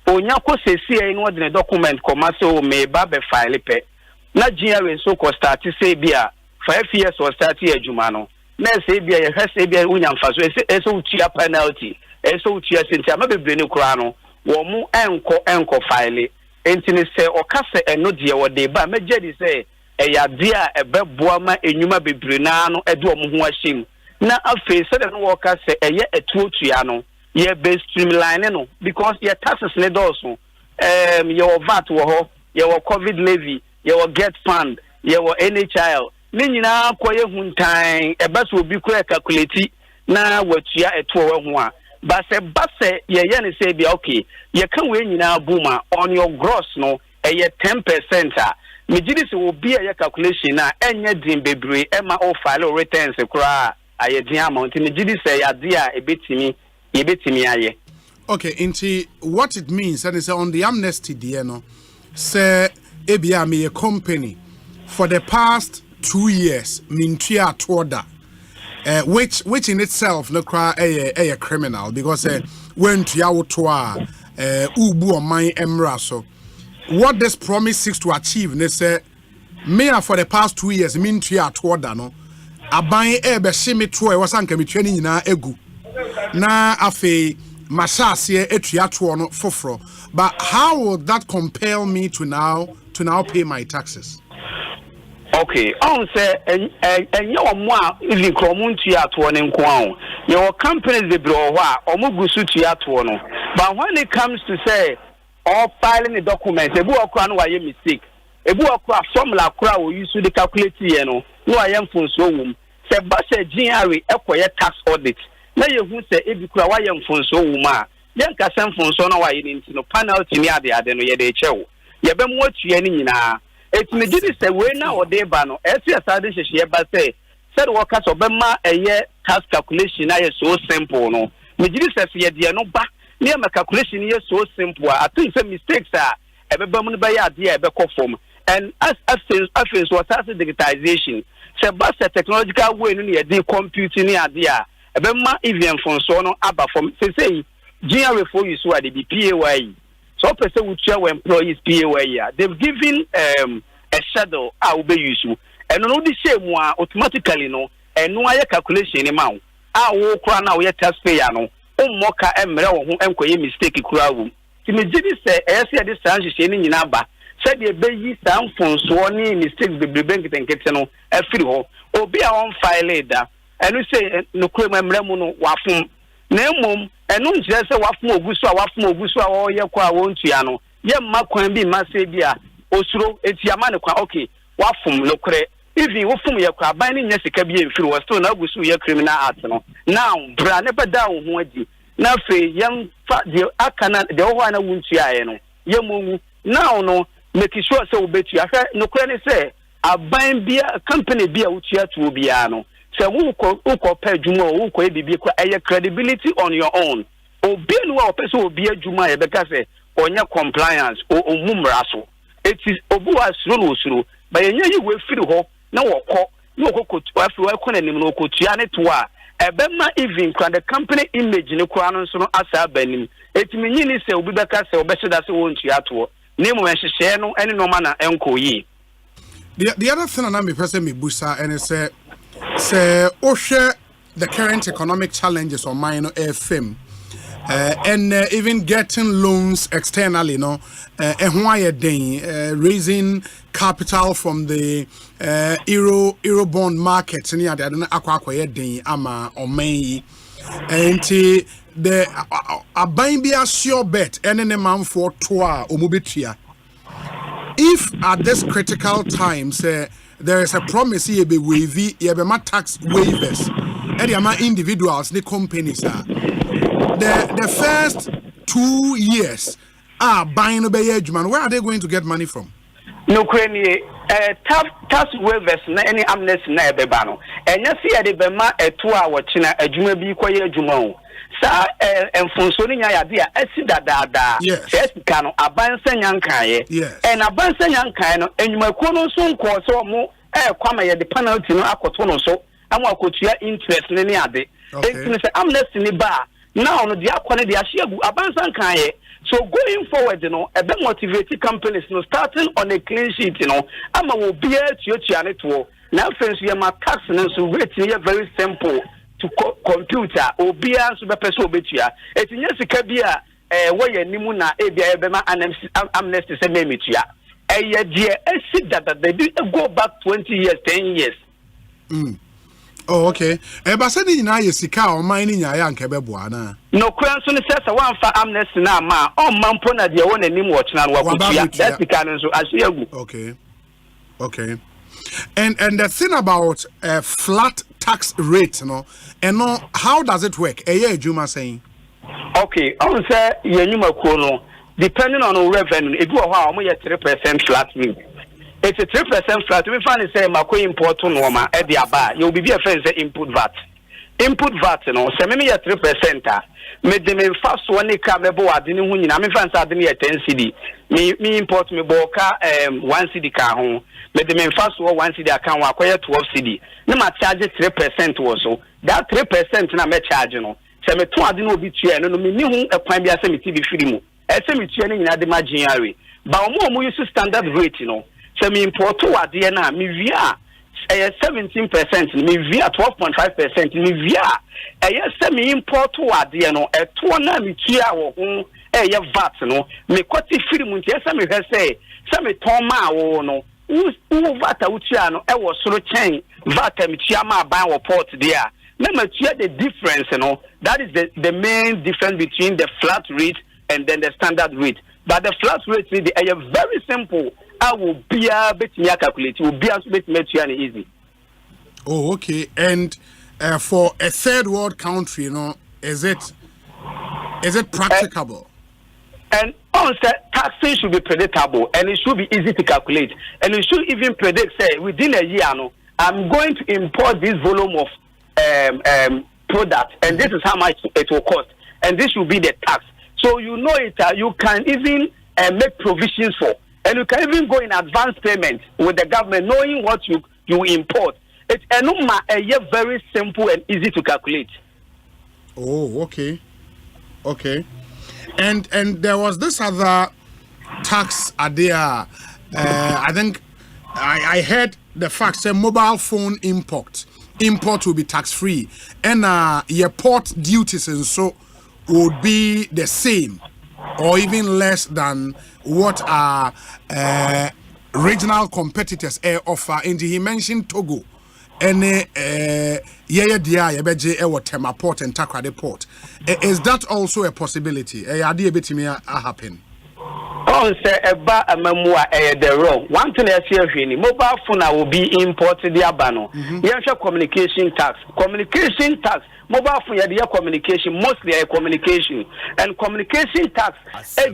Onyako sesi in what the document commercial may babe file pe. Na GRA so ko start say bia 5 years or start year Jumano. Na say bia has say bia unyam faso eso tia penalty. Eso tia sentia ma bebre ne kura no. Wo mu enko file. Entini say okase eno de wo de ba meje di say ya dia ebeboa ma enyuma bebre na no edo mo ho ahyem. Na afi say de no wo ka say eye etuotua no. Ye be streamline no because your taxes ne also your VAT wo your COVID levy your get fund your NHI ne nyina koye huntan e ba so obi ko calculate na watua eto wo ho a ba se ye ne say be okay ye kan we nyina buma on your gross no ye 10% a me gidi se obi ye calculation na enye din bebre e ma o file returns kura aye din amount me gidi se ya dia e betimi. Okay, into what it means that is on the amnesty no say ABM a company for the past 2 years mintria toda which in itself no cry a criminal because when to ubu or my emra so what this promise seeks to achieve they say me for the past 2 years mintria toda no aban ebe shimi to e wasanka mi training na egu na afe mashase etuato no foforo. But how would that compel me to now pay my taxes? Okay, on say and your moi is cromunti ato ne nko your companies be bro wa omugusu tuato no. But when it comes to say all filing the documents ebu okra no waye mistake ebu okra formula kura we use to calculate here no waye mfonso wum se ba se GRA ekoye tax audit na ye hu se ebi kura waye mfonso wuma yen ka semfon so na wa yi nti no penalty ni ade no ye de chewo ye be mo atue ni nyina etime gidi se we na ode ba no esi asade hyehye ba se said work so be ma eye tax calculation na ye so simple no me gidi se ye de no ba me ma calculation ye so simple I think say mistakes are ebe ba mu no ba ya ade ebe kofom and as what as digitization se ba se technological way no ye de computing ni ade a ebe ma even phone so no aba from say GRA for you so at the PAYE. So person would share with employees PAYE. They've given a shadow will be useful. And no the same one automatically no and no calculation amount. I will cry now your taxpayer no. Moka emre wo enkoye mistake kura wo. Ti me gidi say ese de transition ni nyina ba. Said the be some phones one mistakes be bank tenkete no afiri ho. Obi a on file da. And we say no kura emre mu no wafum. Na emom enu nkyere se wafum ogusu a wo ye kwa wo ntua no ye mma kwan bi ma se bi a osuro etiama ne kwa okay wafum lokre even wofum ye kwa ban ne nya sika bi emfiri wo still na ogusu ye criminal act no now bra ne beda wo ho adi na fe yam fa de akana de wo ana wo ntua ye no ye momu now no make sure se wo betua hwe nokre ne se aban bia company bia wo tua to bia no se wo pay juma wo ko bibi ko credibility on your own obi no wa person obi adwuma ye beka se onya compliance o mumra so it is obu asuro no osuro ba yenye yi we firi ho na wokọ na okoko afi wa ko nanim na okotua ne to a ebe ma even kwa the company image ne kwa no so no asa banim etimi nyi ni se obi beka se obeheda se won tua to ne mo enhyehyɛ no ene no ma na enko yi. The other thing na me person me busa and say Oshe the current economic challenges on mine FM and even getting loans externally, raising capital from the euro bond markets and I don't know ama omei and the abain be a sure bet and an amount for toa omubitia. If at this critical time there is a promise here be wavy, you have tax waivers, and you have individuals, the companies are. The first 2 years are buying a man. Where are they going to get money from? No, tax waivers, any amnesty, na bebano. And you see, the Bema a 2 hour china, a juma be quiet jumo. Sa and Fonsoni idea, I see that yes, cano, a bansan yankaye, yes, and a bansan yankano, and you may call soon call so more, come the penalty no akotono so, and what could your interest in any other. I'm less in the bar. Now, no, the aqua, the Ashiabu, a bansan kaye. So going forward, a bit motivated companies, starting on a clean sheet, I'm will be at your channel. Now, friends, you are my tax and so rating here very simple. To computer or be answered by person betia. It's in Yasika way Nimuna, Abia, amnesty, and Nemitia. A year, I see that they do go back 20 years, 10 years. Oh, okay. But said in Ayesika or mining Yayan Kebebuana. No, Cranson says a one for amnesty now, ma, oh, Mampona, the one and Nim watch now. That's the canon, so I see you. Okay. Okay. And the thing about a flat tax rate, and how does it work? A year, Juma saying. Okay, I will say Yanuma Kono, depending on our revenue, it will how we 3% flat rate. It's a 3% flat. We find it say Mako import to Noma at the Aba. You'll be a friend say input VAT. Input VAT, say maybe 3%. Made them first one come I didn't win. I mean, fans are 10 CD. Me import me boka 1 CD car home. Made them first 1 CD account acquire 12 CD. No matter charge 3% also. That 3% na me charge no. Say me 2 adino bi tua no me ni hu ekwan bi ase me TV free mu. Ese me tua ni nyina de marginary. Ba omo use standard rate Say me import to ade na me via 17%, me via 12.5%, me via say me import to ade no to na me tua wo ho VAT no me kwati free mu ntia say me say me ton ma wo no u VAT utia no wo soro chen VAT me tua ma ban wo port there. Let me share the difference, that is the main difference between the flat rate and then the standard rate. But the flat rate is very simple. I will be a bit more calculated. Will be a bit more easy. Oh, okay. And for a third world country, is it Is it practicable? And also, taxing should be predictable and it should be easy to calculate. And you should even predict, say, within a year, I'm going to import this volume of product, and this is how much it will cost. And this will be the tax. So you know it, you can even make provisions for. And you can even go in advance payment with the government, knowing what you import. It's very simple and easy to calculate. Oh, okay. Okay. And there was this other tax idea. I think I heard the fact say mobile phone import will be tax free, and your port duties and so would be the same or even less than what our regional competitors offer. And he mentioned Togo. And Tema port and Takrade port. Is that also a possibility? Happen. Oh, say about a memoir, the wrong. One thing I see mobile phone will be imported the abano. You communication tax. Communication tax. Mobile phone, you communication, mostly a communication. And communication tax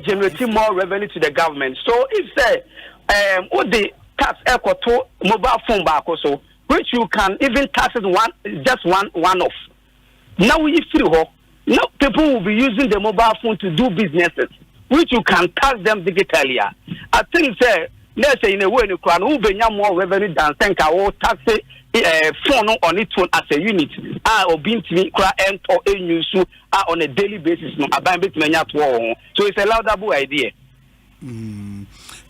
generating more revenue to the government. So if say, what the tax equal to mobile phone back also, which you can even tax it one off. Now we free ho. Now people will be using the mobile phone to do businesses, which you can tax them digitally. I think say let's say in a way you can who be more revenue than think I will tax phone on its own as a unit. Or being to cry and or a news on a daily basis. No, about bit many at war. So it's a laudable idea.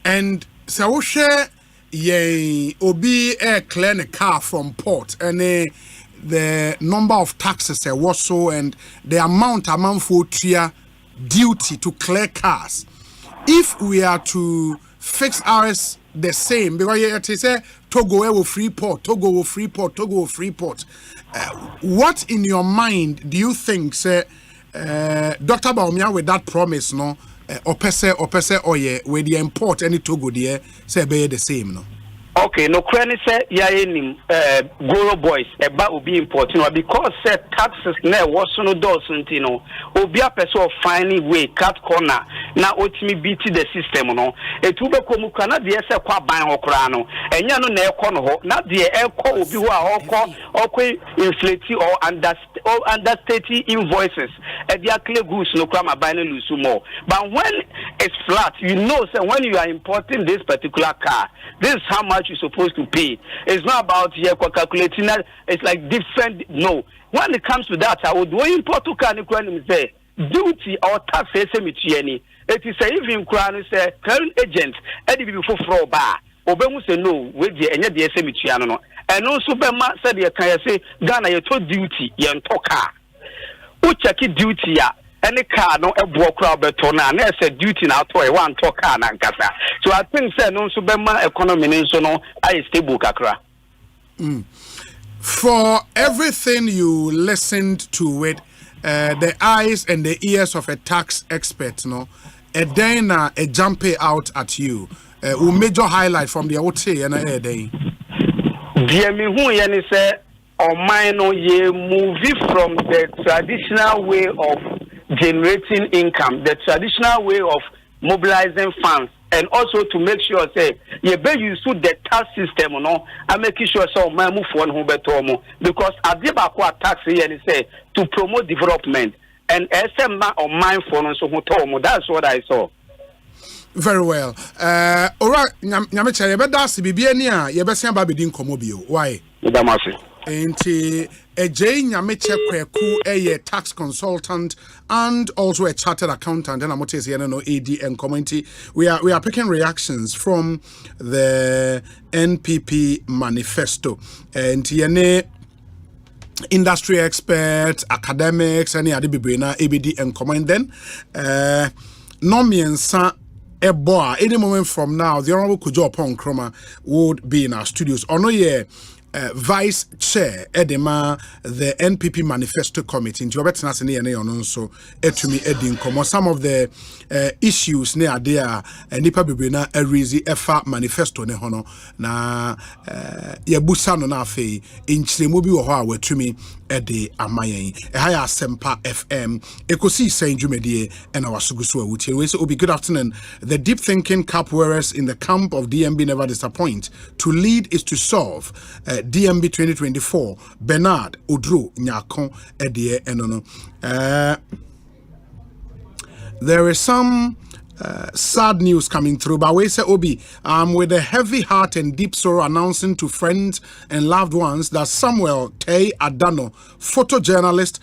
And so share. Yay, obi clear a car from port and the number of taxes was so and the amount for tria duty to clear cars. If we are to fix ours the same, because it say Togo will free port, Togo will free port, Togo will free port. What in your mind do you think, say, Dr. Baumia, with that promise, no? Opese oye where the import any Togo there say be the same no. Okay, no credit say Goro boys about will be important because taxes ne was no does no obi a person of finding way cut corner now ultimately beat the system no it will become kana de say kwa ban okra no enya no na ekọ no ho na de ekọ obi ho a okọ inflate or understate invoices and they are clear goods no kwa ban lose more. But when it's flat, you know say when you are importing this particular car, this is how much you're supposed to pay. It's not about calculating that. It's like different. No, when it comes to that, I would import to can say duty or tax. It is a even crown say current agent. Eddie before fraud bar. Obemu say no. With the any the SME and also Bema said you can say Ghana you told duty you car. Who check it duty ya? Any car no a block crowd beton and there's a duty now to a one talk car and casa. So I think say no subema economy so no I stable kakra. For everything you listened to it, the eyes and the ears of a tax expert, no, a then a jump out at you. Who major highlight from the Osei and a day. Dear me who yani say or minor ye movie from the traditional way of generating income, the traditional way of mobilizing funds, and also to make sure say you be use the tax system, no, and making sure so my move one who better because adibakwa tax here say to promote development and Asempa or mine for so that's what I saw. Very well. Alright, Nyamecha, you better see Bibiania, you better see Babidin Komobio. Why? And a J Nyamecha Kweku, a tax consultant and also a chartered accountant, and I'm not saying AD and community. We are picking reactions from the NPP manifesto. And TNA industry experts, academics, and Adibibrina, ABD and comment then. Nomiensa Eboa, any moment from now, the Honorable Kujo Pong Kroma would be in our studios. Ono ye Vice Chair Edema, the NPP Manifesto Committee. Into Robert's and so etumi Edin Komo. Some of the issues near there, Nipa Bibrina Erizi Efa Manifesto ne hono na Yabusano na fe in Chimubi or how to me Ede Amayen, Ehaya Asempa FM, Ekosiisen Jumedie, and our Sugusu Wuti. We say, Obi, good afternoon. The deep thinking cap wearers in the camp of DMB never disappoint. To lead is to solve. DMB 2024, Bernard Odro Nyakon Edie Enono. There is some sad news coming through, but we say, Obi, with a heavy heart and deep sorrow announcing to friends and loved ones that Samuel Tay Adano, photojournalist,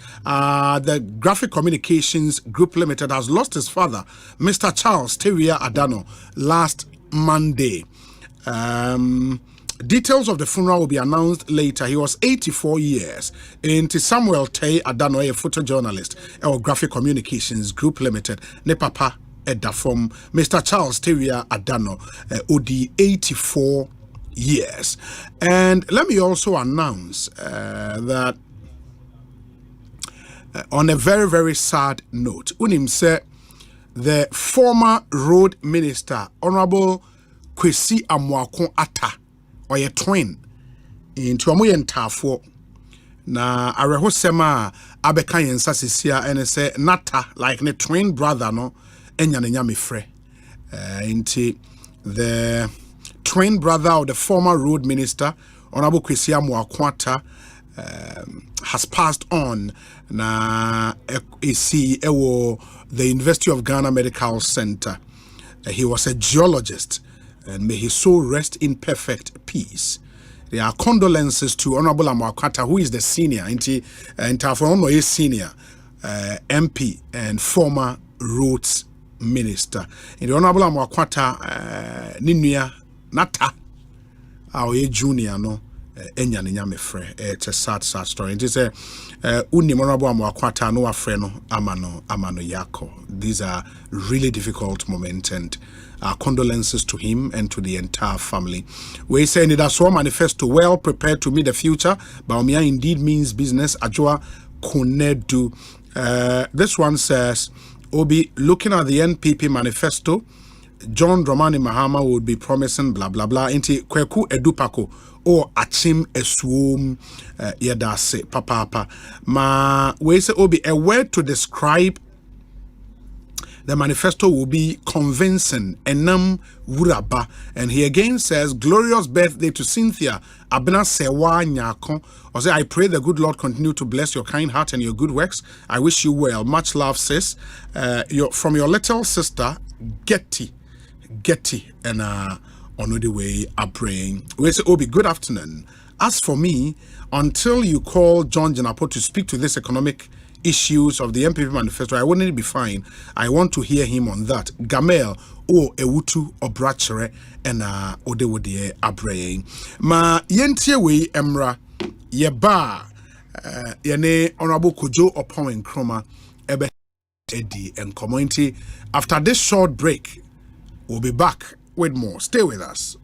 the Graphic Communications Group Limited, has lost his father, Mr. Charles Teria Adano, last Monday. Details of the funeral will be announced later. He was 84 years. Into Samuel Tay Adano, a photojournalist, or Graphic Communications Group Limited, ne papa Edafom, Mr. Charles Teria Adano, OD 84 years. And let me also announce that on a very, very sad note, Unim said the former road minister, Honorable Kwesi Amwakon Atta, or a twin, into Amoyen Tafo, na arehosema abeka yensa sisia ene se nata like ne twin brother no enya ne nyame frɛ into the twin brother of the former road minister Honorable Kwesi Amwakon has passed on na esi ewo the University of Ghana Medical Center. He was a geologist, and may his soul rest in perfect peace. There are condolences to Honorable Amwakata, who is the senior, senior MP and former roads minister. In the Honorable Amwakata, Ninuya Nata, our junior, no, Enya Nyame Fre. It's a sad story. It is a Uni Honorable Amwakata, no Afreno, Amano Yako. These are really difficult moments, and our condolences to him and to the entire family. We say in the manifesto, well prepared to meet the future. Baumia indeed means business. Ajua Kunedu. This one says, Obi, looking at the NPP manifesto, John Dramani Mahama would be promising blah blah blah. Inti Kweku Edupako or Achim Eswum Yadase Papa. Ma we say Obi, a word to describe the manifesto will be convincing. Enam Wuraba. And he again says, glorious birthday to Cynthia Abena Sewa Nyako. Ose, I pray the good Lord continue to bless your kind heart and your good works. I wish you well. Much love, sis. From your little sister, Getty, and on the way are praying. We say, Obi, good afternoon. As for me, until you call John Jenapo to speak to this economic issues of the MPP manifesto, I wouldn't be fine. I want to hear him on that. Gamel o ewutu obrachere and odewodie abraying. Ma yentie we emra yeba yene Honorable Kojo Opon Nkrumah ebe edi and community. After this short break, we'll be back with more. Stay with us.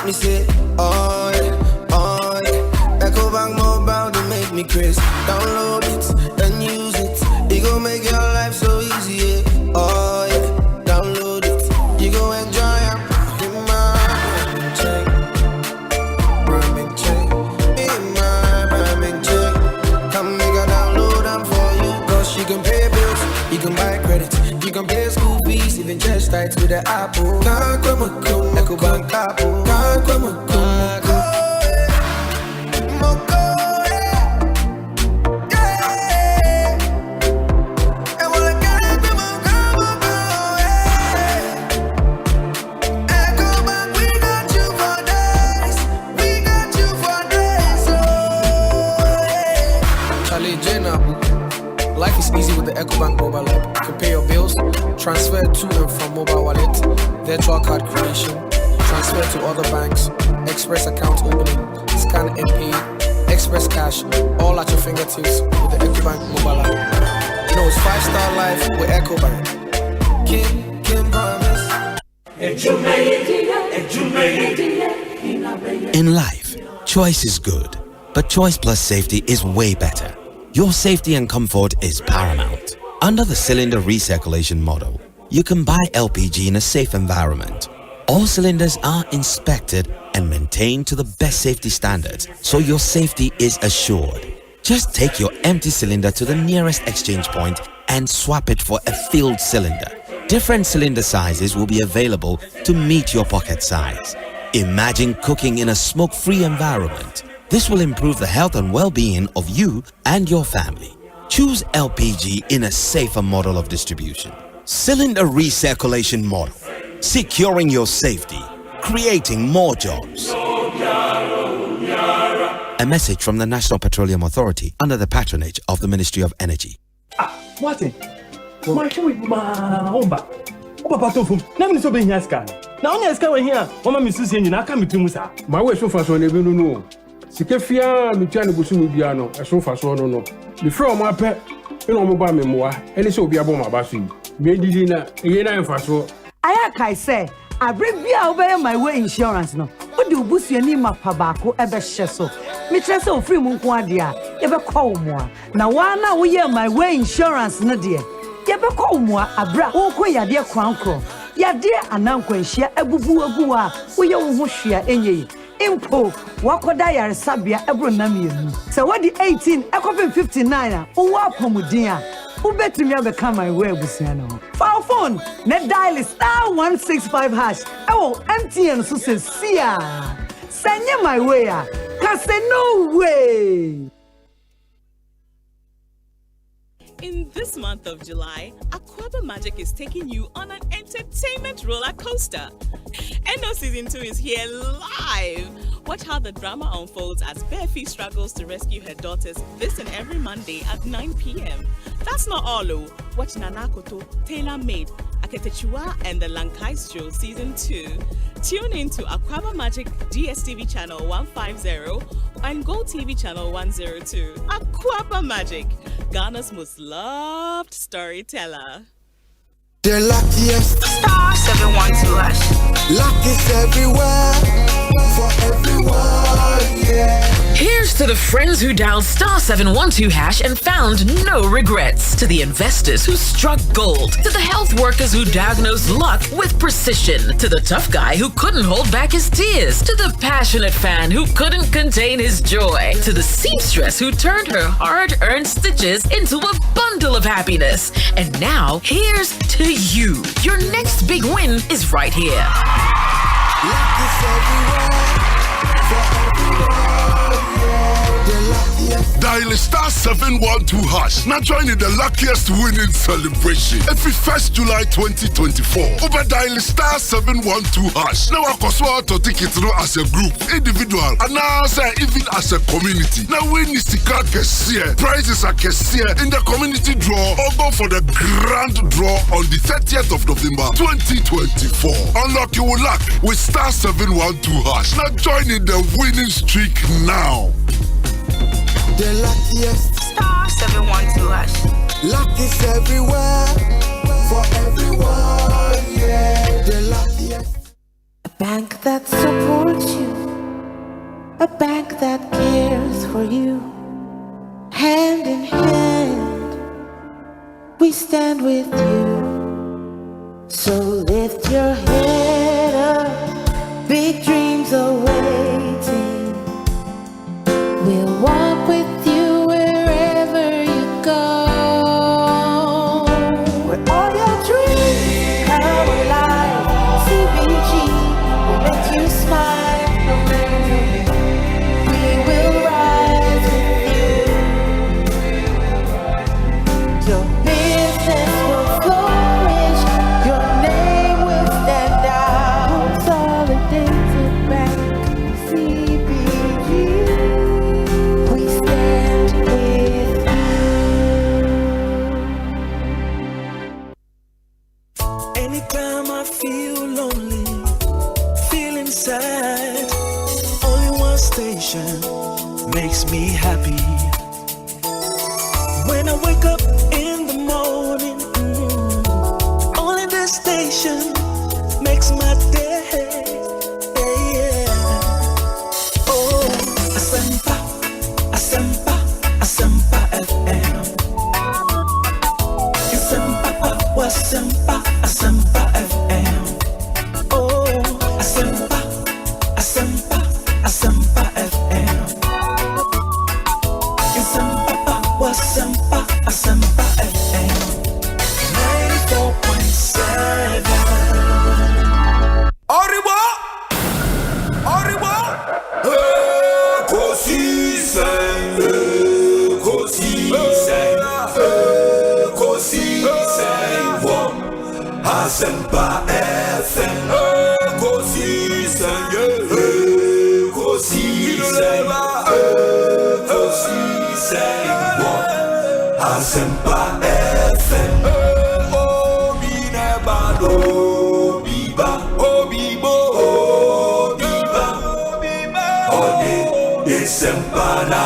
Me say, Echo Bank Mobile to make me crazy. Download it and use it. It gon' make your life so easy. Yeah. Download it. You gon' enjoy it. In my check, Brahmin check, in my Brahmin check. Come make a download them for you. Cause you can pay bills, you can buy credit, you can pay school fees, even just tight with the Apple. Echo Bank Apple. Life is easy with the EcoBank mobile app. You can pay your bills, transfer to and from mobile wallet, virtual card creation, transfer to other banks, express account opening, scan and pay, express cash, all at your fingertips with the EcoBank mobile app. You know it's 5-star life with EcoBank. Can promise. In life, choice is good, but choice plus safety is way better. Your safety and comfort is paramount. Under the cylinder recirculation model, you can buy LPG in a safe environment, All cylinders are inspected and maintained to the best safety standards, so your safety is assured. Just take your empty cylinder to the nearest exchange point and swap it for a filled cylinder. Different cylinder sizes will be available to meet your pocket size. Imagine cooking in a smoke-free environment. This will improve the health and well-being of you and your family. Choose LPG in a safer model of distribution. Cylinder recirculation model. Securing your safety, creating more jobs. A message from the National Petroleum Authority under the patronage of the Ministry of Energy. What? My show with my home back. Let me so be here, scan. Now, let's go here. Mama, Mrs. Yen, I come to Musa. My way so far, so never know. Sikefia, Luciano Busubiano, a so far, so no. Before my pet, you know, mobile memoir, and it's so be a bomb about you. Maybe dinner, and fast. I say, I bring me over my way insurance no. What do boost your name up Pabako ever sheso? Me trust of free Munkwadia, ever call more. Now, one we hear my way insurance, no dear. Ever call more, a bra, oh, ya dear crown crow. Ya dear, and uncle share a boo, we your share any. Impo, Wakodaya Sabia, Ebronami. So what the 18, I copy 59, oh, Wapomudia. Who bet me ever come my way with Siano? For phone, net dial is *165#. Oh, MTN so says, Sia. Send you my way, cause no way. In this month of July, Kwabena Magic is taking you on an entertainment roller coaster. NO Season 2 is here live. Watch how the drama unfolds as Bearfee struggles to rescue her daughters this and every Monday at 9 p.m. That's not all, though. Watch Nana Koto, Taylor Made, Aketechua, and the Lankai's Season 2. Tune in to Kwabena Magic DSTV channel 150 and Go TV channel 102. Kwabena Magic, Ghana's most loved storyteller. The luckiest star 712 #. Luck is everywhere for everyone, yeah. Here's to the friends who dialed star 712 # and found no regrets. To the investors who struck gold. To the health workers who diagnosed luck with precision. To the tough guy who couldn't hold back his tears. To the passionate fan who couldn't contain his joy. To the seamstress who turned her hard-earned stitches into a bundle of happiness. And now, here's to you. Your next big win is right here. Luck is everywhere for everyone, yeah. The luckiest. Dial star 712#. Now join in the luckiest winning celebration. Every 1st July 2024. Over dial star 712#. Now I can to tickets as a group, individual, and now even as a community. Now win is the card prizes are in the community draw or go for the grand draw on the 30th of November 2024. Unlock your luck with star 712#. Now join in the winning streak now. The luckiest star 712#. Luck is everywhere for everyone, yeah. The luckiest. A bank that supports you, a bank that cares for you. Hand in hand, we stand with you. So lift your head up, big dreams are waiting. We'll walk with you wherever you go. Where all your dreams come alive. CBG will make you smile. We will rise with you. Your business will flourish. Your name will stand out. Consolidated Bank, CBG. We stand with you. Anytime I feel lonely, feeling sad, only one station makes me happy. When I wake up in the morning, only this station makes my day. Yeah. Oh, Asempa, Asempa, Asempa FM. Asempa, Asempa, Asempa FM. Oh. Asempa FM. Ekosiisen, Ekosiisen, Ekosiisen. Asempa FM. Obi nebado, Obiba, Obibo, Obiba, Ode Desempana.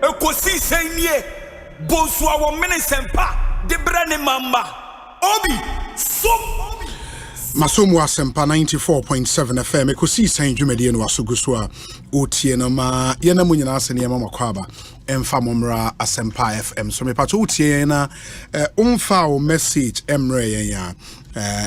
Ekosiisen Bonsu Omanhene Asempa de Mamba Obi so Masomo Asempa 94.7 FM Ekosiisen dwumadi no asuguso a otie no ma yena munyina asene ma makwaba emfa momra Asempa FM so me pato otie na umfa o message emre yen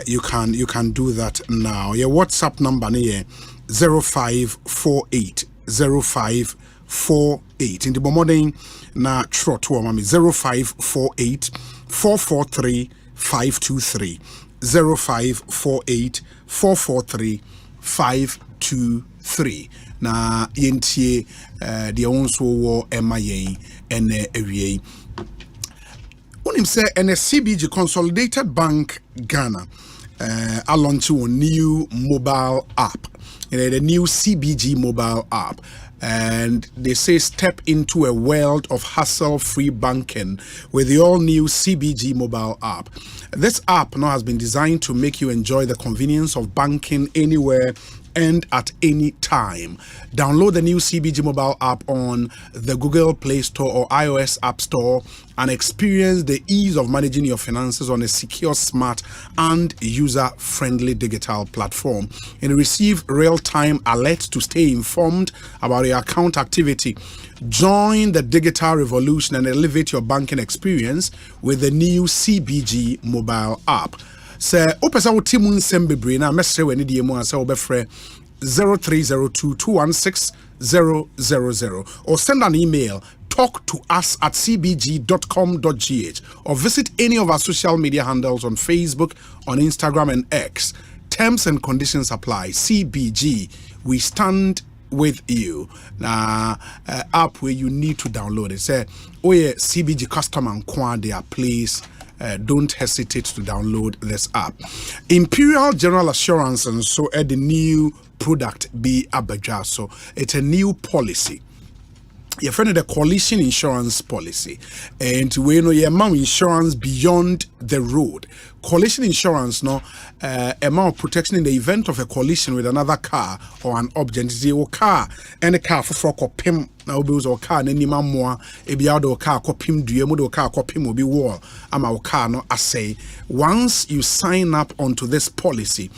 you can do that now. Your WhatsApp number ne 0548 0548 in the morning na trot wo mami 0548 443 523 0548 443 523 na yentie de onso wo ema yen ene awie unim say CBG Consolidated Bank Ghana are launching a new mobile app, the new CBG mobile app. And they say step into a world of hassle-free banking with the all-new CBG mobile app. This app now has been designed to make you enjoy the convenience of banking anywhere and at any time. Download the new CBG mobile app on the Google Play Store or iOS App Store and experience the ease of managing your finances on a secure, smart, and user-friendly digital platform. And receive real-time alerts to stay informed about your account activity. Join the digital revolution and elevate your banking experience with the new CBG mobile app. Say opesa wo timu nsembebre na mesre wani die mu asa obefre 0302216000 or send an email talktous@cbg.com.gh or visit any of our social media handles on Facebook, on Instagram and X. Terms and conditions apply. CBG, we stand with you. App where you need to download it. Say, oh yeah, CBG customer and there, please. Don't hesitate to download this app. Imperial General Assurance and so the new product be Abaja. So it's a new policy. Your friend the collision insurance policy, and we know your amount insurance beyond the road. Collision insurance no amount of protection in the event of a collision with another car or an object. Or car and a car for pim now bills or car any more a be out of car copim do car copim will be war. Our car no I say once you sign up onto this policy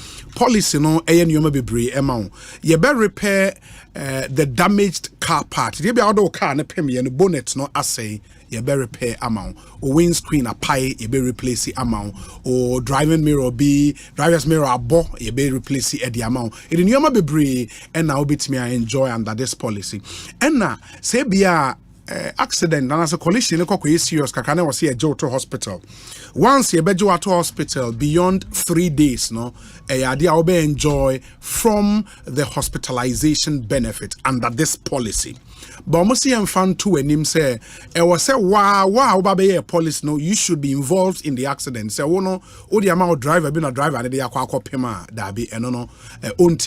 no you may be brave amount you better repair the damaged car part. You be out of car and pim and the bonnet no I say you better repair amount or windscreen a pie you be replace the amount or driving mirror be driver's mirror a bo you be replace the amount it in you be brave and now bit me I enjoy under this policy and now say be a accident and as a collision is serious kakane was here go to hospital once you be to hospital beyond 3 days no idea will be enjoy from the hospitalization benefit under this policy. But almost see fan to when him say was say wow baby police no you should be involved in the accident. Say no the amount of driver been a driver and they are pema dabi and no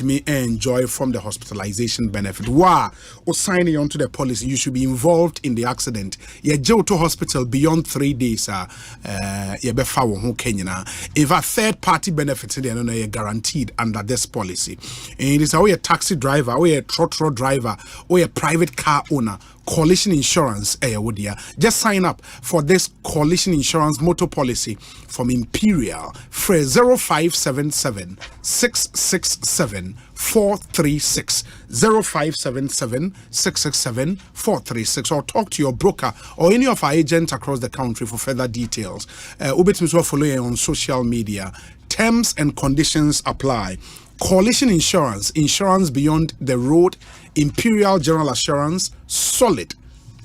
me enjoy from the hospitalization benefit. Wow or signing on to the policy you should be involved in the accident. You go to hospital beyond 3 days you be found who Kenya. If a third party benefits they are guaranteed under this policy. And it is a taxi driver, or a trotro driver, or a private car owner, collision insurance, just sign up for this collision insurance motor policy from Imperial for 0577 667 436 0577 667 436 or talk to your broker or any of our agents across the country for further details. Follow you on social media. Terms and conditions apply. Collision insurance, insurance beyond the road, Imperial General Assurance, solid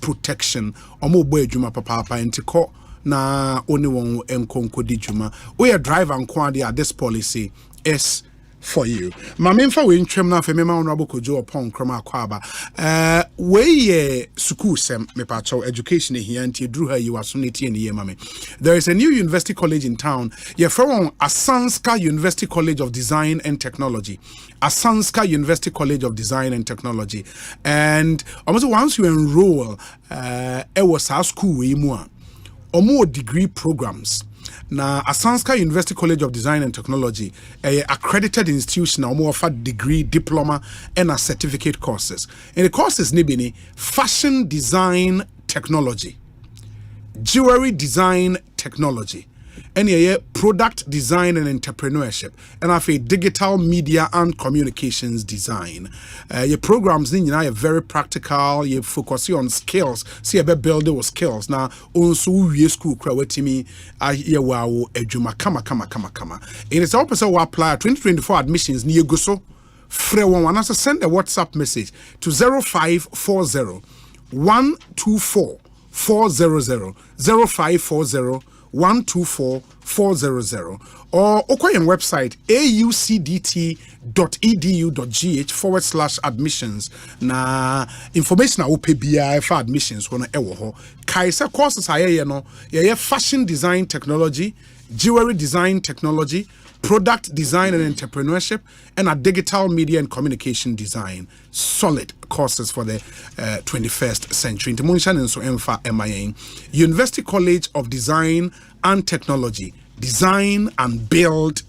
protection. Omo boy juma papa intiko na oni won enkonko di juma. We drive and kwadi this policy is for you. Mamemfa we ntwem na fe mema honorable Kojo upon kroma kwaba. We school sem me pacho education here anti drew her you asunity and ye mame. There is a new university college in town. Ye from Asanska University College of Design and Technology. Asanska University College of Design and Technology. And almost once you enroll it was our school we or more degree programs. Na Asanska University College of Design and Technology, a accredited institution now more offer degree, diploma, and a certificate courses. And the courses nibini fashion design technology, jewelry design technology, and product design and entrepreneurship, and have a digital media and communications design. Your programs then are very practical. You focus on skills. See about building skills. Now also we school crowdtimi wow ejuma kama. And it's also apply 2024 admissions near Guso. Free one send a WhatsApp message to 0540 124 400 0540 124-400 or Okoyan website aucdt.edu.gh/admissions na information a pay BI for admissions when ewo kaisa courses aye no ye fashion design technology, jewelry design technology, product design and entrepreneurship, and a digital media and communication design. Solid courses for the 21st century. University College of Design and Technology. Design and build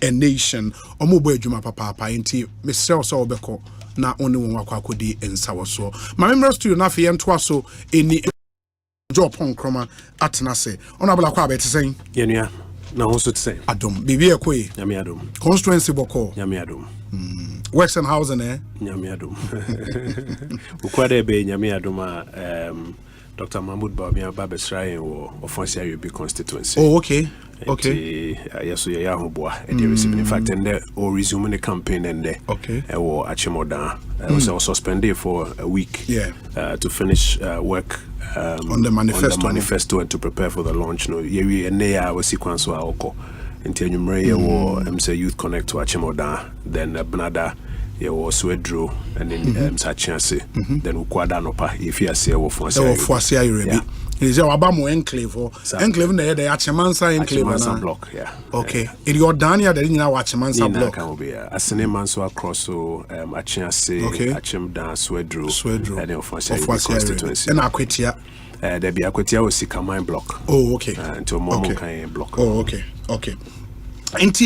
a nation. Omubo ejuma papa inti Mr. Sobeko na oni wonwa kodi ensawo so. My members to you na fe ento aso eni job on kroma atnase. Honorable Kwabena te saying. Yenua. Na also to say Adom bibi ekwe nyame adom constituency boko nyame adom Western Housing nyame adom ukwade be nyame adom Dr. Mahmoud Bawumia Babesrayen or Ofonsia Yobi constituency. Oh, okay. Yes, so yeah, in fact, and they all resume the campaign and they or Achimoda was also suspended for a week to finish work on the manifesto and to prepare for the launch. No, and they are sequence or alcohol until you marry or Youth Connect to Achimoda, then Benada. Yeah, was Swedro and then Sachanse, then Ukwada Nopa, if you say, or Fosia, is our Abamo enclave or enclave there, the Achemansa enclave block, Okay, in your Dania, the Nina Achemansa block can be a cinema so across so Achanse, Achimda, Swedro, and Fosia constituency. And Aquatia, there be Aquatia was Sika mine block. Oh, okay. Until Momo block. Oh, okay. And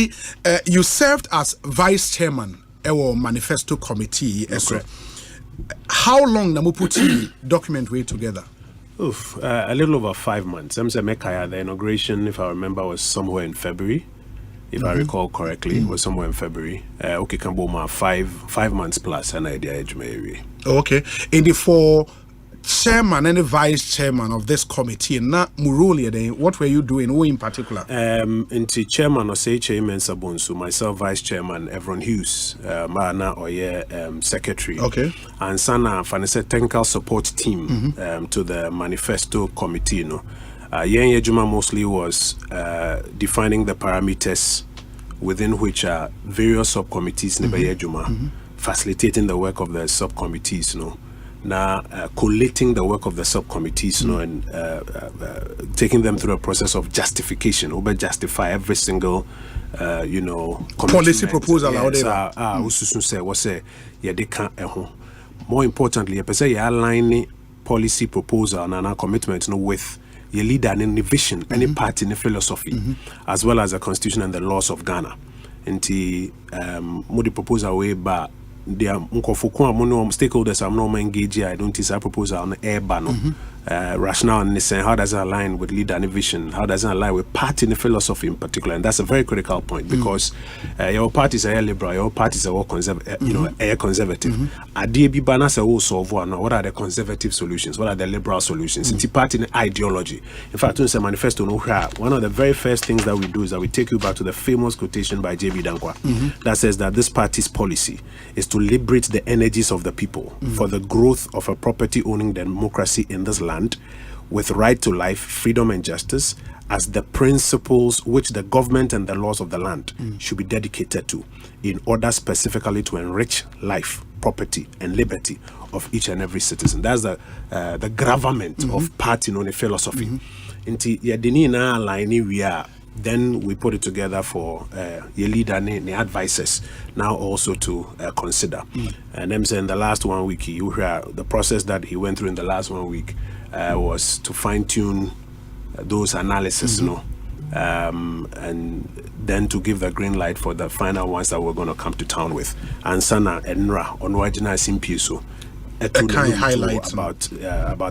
you served as vice chairman. Our manifesto committee. How long na put document way together? A little over 5 months. The inauguration, if I remember, was somewhere in February. If I recall correctly, it was somewhere in February. Okay, Kamboma 5 months plus an idea. Okay, and the for chairman and the vice chairman of this committee, not Muruli, what were you doing? Who in particular? Into chairman Osei Bonsu, myself vice chairman Evron Hughes, Mana Oye secretary. Okay. And Sana Fanese technical support team to the manifesto committee. No, Yen Yejuma mostly was defining the parameters within which various subcommittees facilitating the work of the subcommittees. No. Now collating the work of the subcommittees, and taking them through a process of justification, over justify every single, policy proposal. More importantly, you align policy proposal and our commitment with your leader and the vision, any party, any philosophy, as well as the constitution and the laws of Ghana. And the proposal way back. The stakeholders are not engaged. I don't see a proposal on the air ban. Rationale and saying how does it align with leader and vision? How does it align with party and philosophy in particular? And that's a very critical point because your parties are liberal, your parties are all conservative. Conservative. What are the conservative solutions? What are the liberal solutions? It's party and ideology. In fact, in the manifesto, one of the very first things that we do is that we take you back to the famous quotation by J.B. Dankwa that says that this party's policy is to liberate the energies of the people for the growth of a property owning democracy in this land, with right to life, freedom and justice as the principles which the government and the laws of the land should be dedicated to, in order specifically to enrich life, property and liberty of each and every citizen. That's the gravamen of party no philosophy. Inti yadini na line we are. Then we put it together for your leader and the advisors now also to consider. And I'm saying the last 1 week, you hear the process that he went through in the last 1 week was to fine tune those analysis, and then to give the green light for the final ones that we're going to come to town with. And Sana Enra on Wajina Simpiso. Highlights about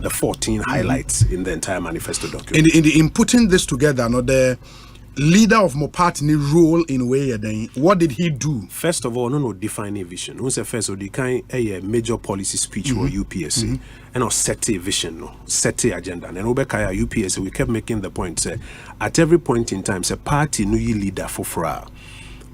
the 14 highlights in the entire manifesto document. In putting this together, the leader of Mopatini role in way then what did he do? First of all, no defining vision. Who's the first of the kind a major policy speech or UPSC and set a vision, set a agenda. And Obekaya UPSC, we kept making the point, say at every point in time, say party no leader for fra.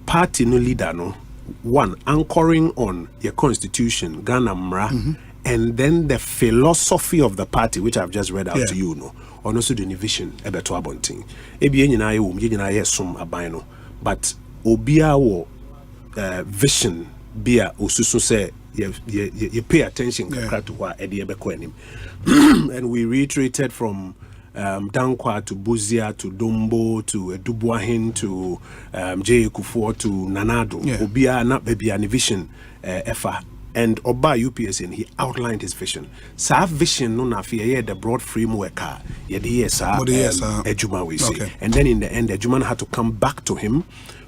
Party no leader no one anchoring on your constitution, Ghana Mra, and then the philosophy of the party, which I've just read out to you, or also the vision ebeto abonting. Ebi nyina ye wum nyina ye som aban no, but obia wo vision bia osusu say you pay attention to what ede ebeko anim. And we reiterated from Dankwa to Buzia to Dombo to Dubuahin to J. Kufuor to Nanado. Obia na baby an vision efa. And Oba UPS and he outlined his vision. Sa vision no na fear the broad framework Ejuma we say. And then in the end Ejuma had to come back to him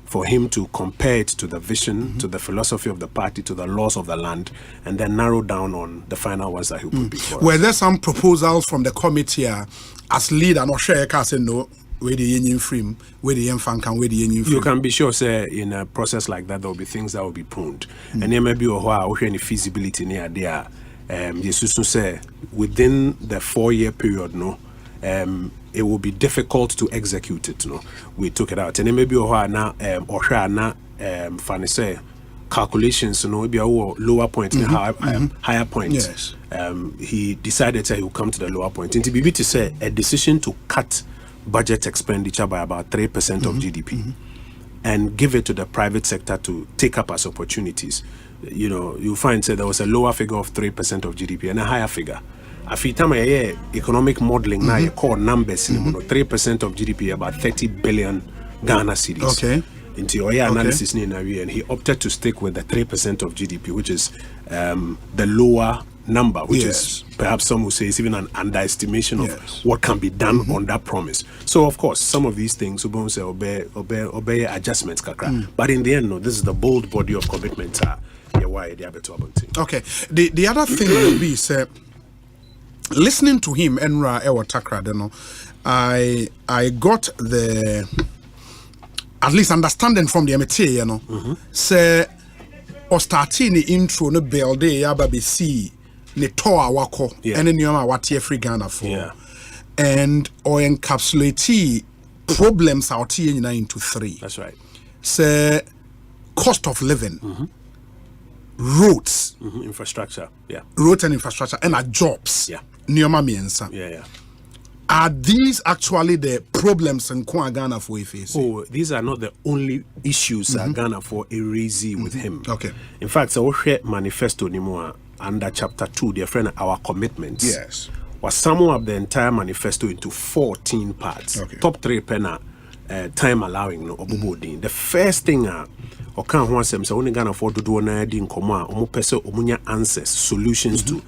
for him to compare it to the vision, to the philosophy of the party, to the laws of the land, and then narrow down on the final ones that he put before. Were there some proposals from the committee as leader not share say no where the union frame, where the where the union frame? You can be sure, say, in a process like that, there will be things that will be pruned. And there may be any feasibility near there. Jesus say within the 4-year period, it will be difficult to execute it. We took it out. And there may be funny say calculations, maybe a lower point and higher point. Yes. He decided that he will come to the lower point. And to be to say a decision to cut budget expenditure by about 3% of GDP and give it to the private sector to take up as opportunities. You find there was a lower figure of 3% of GDP and a higher figure. After economic modeling now you call numbers 3% of GDP about 30 billion Ghana cedis. Okay. Into your analysis and he opted to stick with the 3% of GDP, which is the lower number, which is perhaps some would say is even an underestimation of what can be done on that promise. So of course some of these things will say obey adjustments kakra. But in the end, this is the bold body of commitment. Okay. The other thing will be listening to him Enra Ewa Takra, I got the at least understanding from the MTA, say or starting the intro no build yababe see ne toa wako and nyoma watie free Ghana for and or encapsulate problems out here into 3. That's right. Say cost of living, roads, infrastructure, roads and infrastructure, and jobs, nyoma miensa. Are these actually the problems in Ghana for face? Oh, these are not the only issues Ghana for a raising with him. Okay. In fact, our manifesto anymore under chapter 2, dear friend, our commitments. Yes. Was sum up the entire manifesto into 14 parts. Okay. Top 3 penna time allowing obubodin. The first thing or can one say only Ghana for to do na din koma omo pese omunya answers, solutions to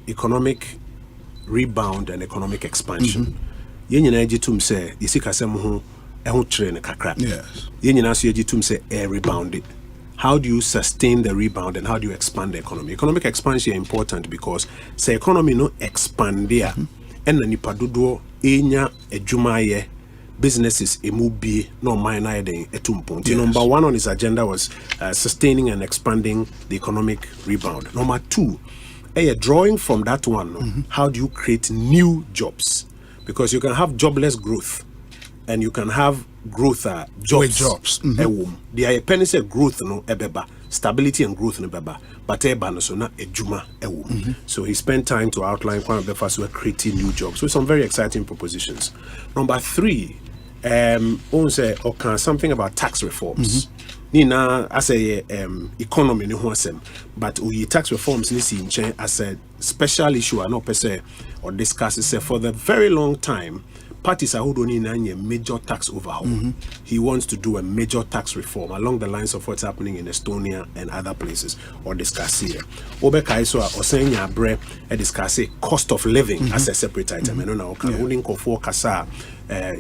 economic rebound and economic expansion. Yenyina ejitum say isikasem ho eho trene kakra. Yes. Yenyina so ejitum say rebounded. How do you sustain the rebound and how do you expand the economy? Economic expansion is important because say economy no expand there and nipa dodo enya adwumaye businesses emubi no minor den etumpo. Number 1 on his agenda was sustaining and expanding the economic rebound. Number 2, drawing from that one, how do you create new jobs? Because you can have jobless growth and you can have growth jobs. Jobs. The penny say growth no ebeba stability and growth in Baba, but no so na ejuma ewo. So he spent time to outline Kwame Befa's were creating new jobs. So some very exciting propositions. Number 3, something about tax reforms. Nina as a economy ni ho asem, but tax reforms ni si nchen as a special issue or no per se or discuss is for the very long time. Parties are holding a major tax overhaul. He wants to do a major tax reform along the lines of what's happening in Estonia and other places, or discuss here. Obekaiso or saying ya bre discuss cost of living as a separate item. And now can only go for kasa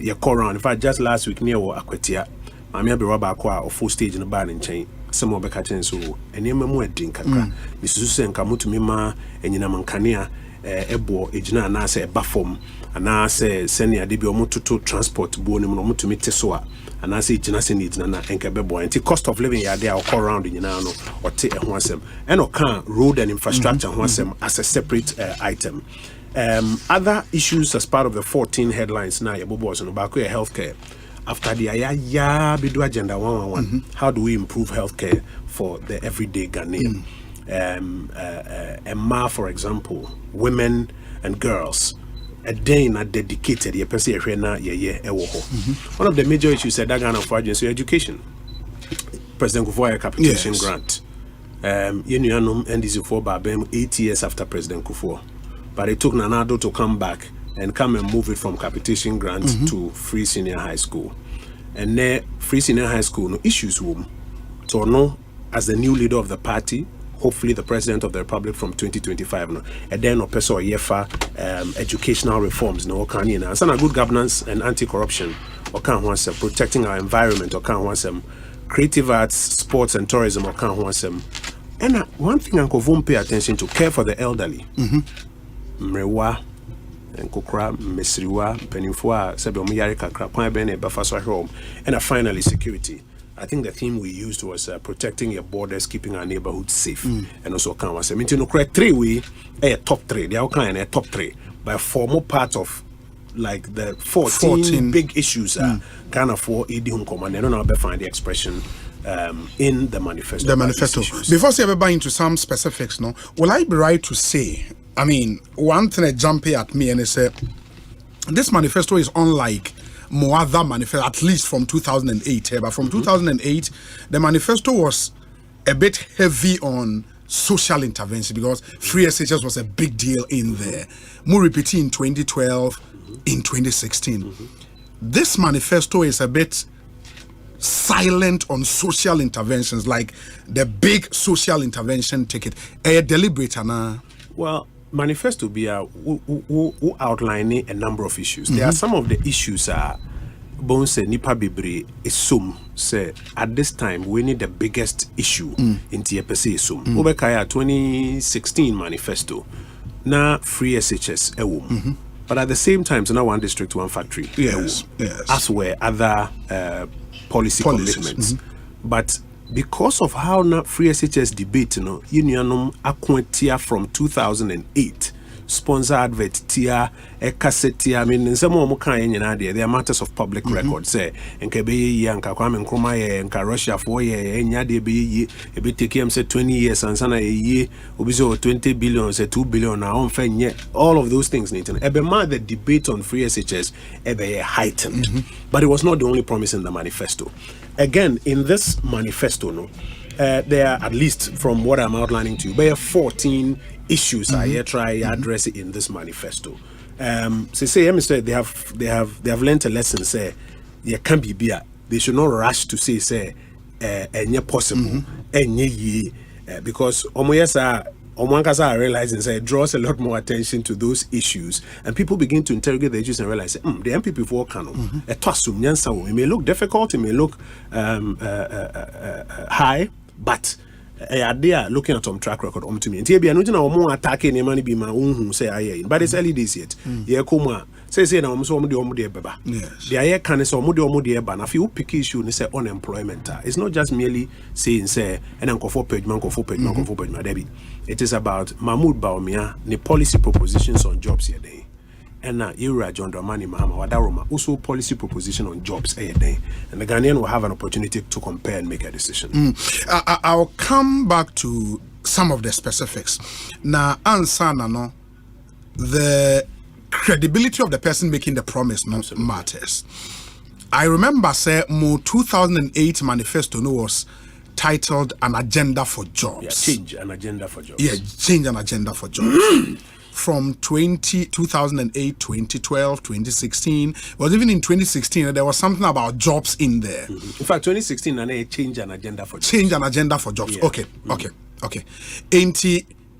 your around. In fact, just last week near Akwetia, I'm here be Rabakwa or full stage in the bar in chain. Some of Bekachen so and Yamamu drink kakra. Mrs. Susan Kamutu Mima and Yinamankania ebo ejina na se bafom ana se senia de bi omototo transport bo ne mo to mete so a ana se ejina se need na enka bebo anti cost of living ya there all around nyina no ote ho asem and oka road and infrastructure ho asem as a separate item. Other issues as part of the 14 headlines now yebobo so no ba ko healthcare after the bidu agenda 111. How do we improve healthcare for the everyday Ghanaian? Emma, for example, women and girls, a day not dedicated. One of the major issues at Ghana for agency education. President Kufuor capitation grant. NDC4 Babem 8 years after President Kufuor, but it took Nanado to come back and come and move it from capitation grant to free senior high school. And there, free senior high school no issues womb. So no, as the new leader of the party. Hopefully the president of the republic from 2025 no and then opeso yefa educational reforms no can you and good governance and anti-corruption or can once protecting our environment or can once creative arts, sports and tourism or can once and one thing Uncle Vom pay attention to, care for the elderly. Mrewa and kokra mesriwa penifwa sebe omiyari kakra Kwabena bafaso home and finally security. I think the theme we used was protecting your borders, keeping our neighborhoods safe, and also can was I mean to no correct 3 we a top 3. They are kind of top 3, but formal part of like the 14 big issues kind of for Idi Command. I don't know how to find the expression in the manifesto. The manifesto. Before I ever buy into some specifics, no, will I be right to say? I mean, one thing that jumped at me and they say this manifesto is unlike more other manifesto, at least from 2008. But from 2008, the manifesto was a bit heavy on social intervention because free SHS was a big deal in there. More repeating in 2012, in 2016. This manifesto is a bit silent on social interventions, like the big social intervention ticket. A deliberate, well, manifesto be who outlining a number of issues. There are some of the issues Bonsu nipa bebre esum say at this time we need the biggest issue in TPC esum. Obekaya 2016 manifesto na free SHS ewum. But at the same time, so now one district, one factory. Yes. As were other policy commitments. But because of how not free SHS debate, Unionum Aquentia from 2008, sponsor advert tia, a cassette tia, I mean, some more kind idea. They are matters of public record, say, and Kabe Yanka, Kwame Nkrumah, and Russia 4 years, and Yadi be a bit take him say 20 years, and Sana a year, Obizo 20 billion, say 2 billion, now on yet. All of those things need to Ebema, the debate on free SHS, ebe heightened. But it was not the only promise in the manifesto. Again, in this manifesto, there are, at least from what I'm outlining to you, there are 14 issues I try address in this manifesto. Say they have learned a lesson. Say there can be beer. They should not rush to say possible because Omankasa realizing it draws a lot more attention to those issues, and people begin to interrogate the issues and realize the MPP for Kano. It may look difficult, it may look high, but they are looking at some track record to me. And more attacking money be my own say but it's early days yet. Say na so mo de beba. Yes. The aye can say mo de eba na if you pick issue ni say unemployment. It's not just merely saying say and ankofo page. It is about Mahmoud Baumia, the policy propositions on jobs here day. and Ira John Dramani Mahama Wadaroma also policy proposition on jobs and the Ghanaian will have an opportunity to compare and make a decision. I'll come back to some of the specifics. Now, ansana no, the credibility of the person making the promise matters. I remember say more 2008 manifesto was titled An Agenda for Jobs. Yeah, change an agenda for jobs. Yeah, change an agenda for jobs. From 2008, 2012, 2016, well, even in 2016, there was something about jobs in there. In fact, 2016, and change an agenda for jobs. Change an agenda for jobs. Yeah. Okay. And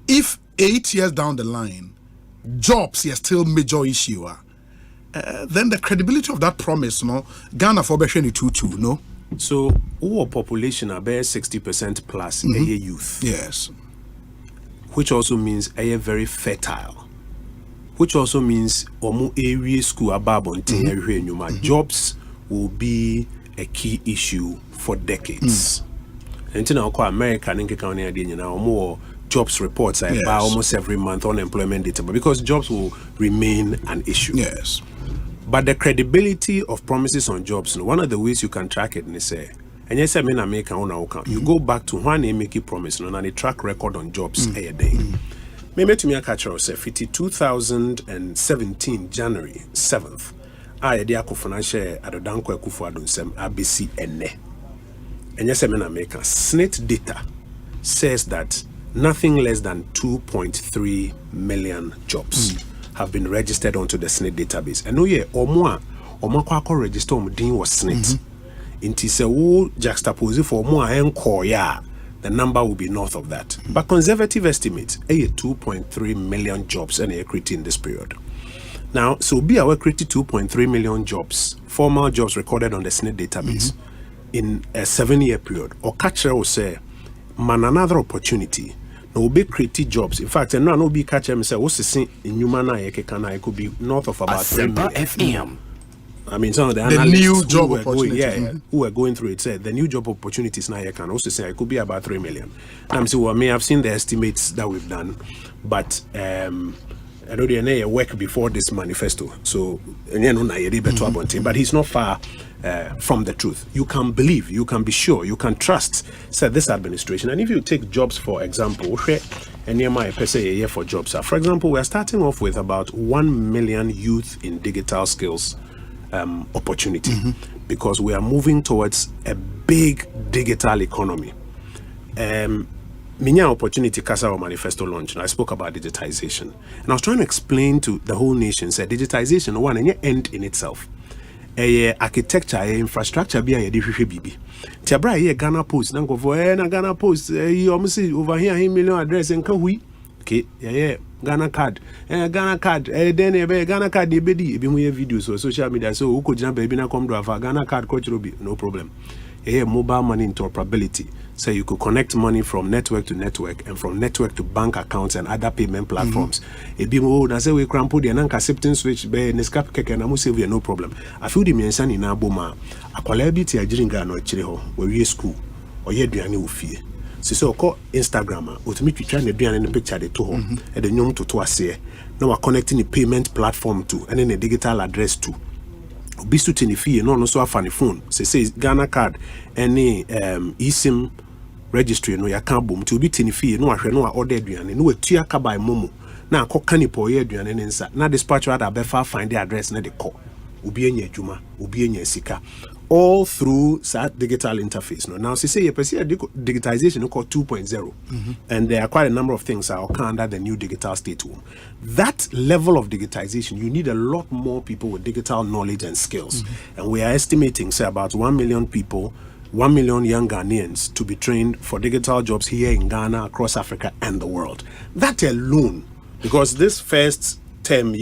if 8 years down the line, jobs is still major issue, then the credibility of that promise, Ghana for Besheni 2-2, no? So, our population are bare 60% plus a youth. Yes. Which also means a very fertile. Which also means omu area school ababon jobs will be a key issue for decades. And now America more jobs reports about almost every month unemployment data, but because jobs will remain an issue. Yes. But the credibility of promises on jobs, one of the ways you can track it is say, and yes, I mean, you go back to when they make a promise and a track record on jobs a day. Maybe to me, I catch yourself. 2017 January 7th. I had the financial at the Danko Kufu Adunsem ABC Ene. And yes, I mean, America SNIT data says that nothing less than 2.3 million jobs have been registered onto the SNIT database. And no, register was SNIT. Inti se wo juxtapose for more encore the number will be north of that. But conservative estimates 2.3 million jobs and created in this period. Now, so be our created 2.3 million jobs, formal jobs recorded on the SNIT database in a 7-year period. Or catcher will say, man, another opportunity. No be created jobs. In fact, no be catcher me say, what's the same in human it could be north of about 3 million. FM. I mean, some of the new job opportunities. Who are going through it said the new job opportunities now you can also say it could be about 3 million. I'm saying, well, I may have seen the estimates that we've done, but I know they work before this manifesto, so but he's not far from the truth. You can believe, you can be sure, you can trust, said this administration. And if you take jobs for example, and near my per se a year for jobs, for example, we are starting off with about 1 million youth in digital skills opportunity because we are moving towards a big digital economy. Minya opportunity Kasa or manifesto launch. And I spoke about digitization, and I was trying to explain to the whole nation that digitization one and end in itself. Architecture, infrastructure, be a BB. Tiabra ye Ghana Post, Nango for Ghana Post. You almost see over here 1 million address and Kawi. Okay, Ghana card, then Ghana card, the bedi, be more videos or social media. So who could jump baby na come to have Ghana card coach be no problem. Mobile money interoperability. So you could connect money from network to network and from network to bank accounts and other payment platforms. Be more na say we crampo the and accepting switch be Nescape keke na mo save no problem. I feel the mention in Aboma. Akwala bi ti ajiringa no chire ho we school or ye duane wo fie. So call Instagram ultimately trying to do an picture de to home and the nyom to ase now we're connecting the payment platform to and then the digital address to be suiting the fee no so funny phone say Ghana card any eSIM registry no ya can boom to be tin fee no ahwe no order aduane no atua ka by momo na akoka ni po ye aduane ne nsa na dispatch order be fa find the address na de call obi enya adwuma obi enya sika all through that digital interface. Now, say you perceive digitization called 2.0, and there are quite a number of things that are under the new digital state. That level of digitization, you need a lot more people with digital knowledge and skills. And we are estimating, say, about 1 million people, 1 million young Ghanaians to be trained for digital jobs here in Ghana, across Africa, and the world. That alone, because this first term,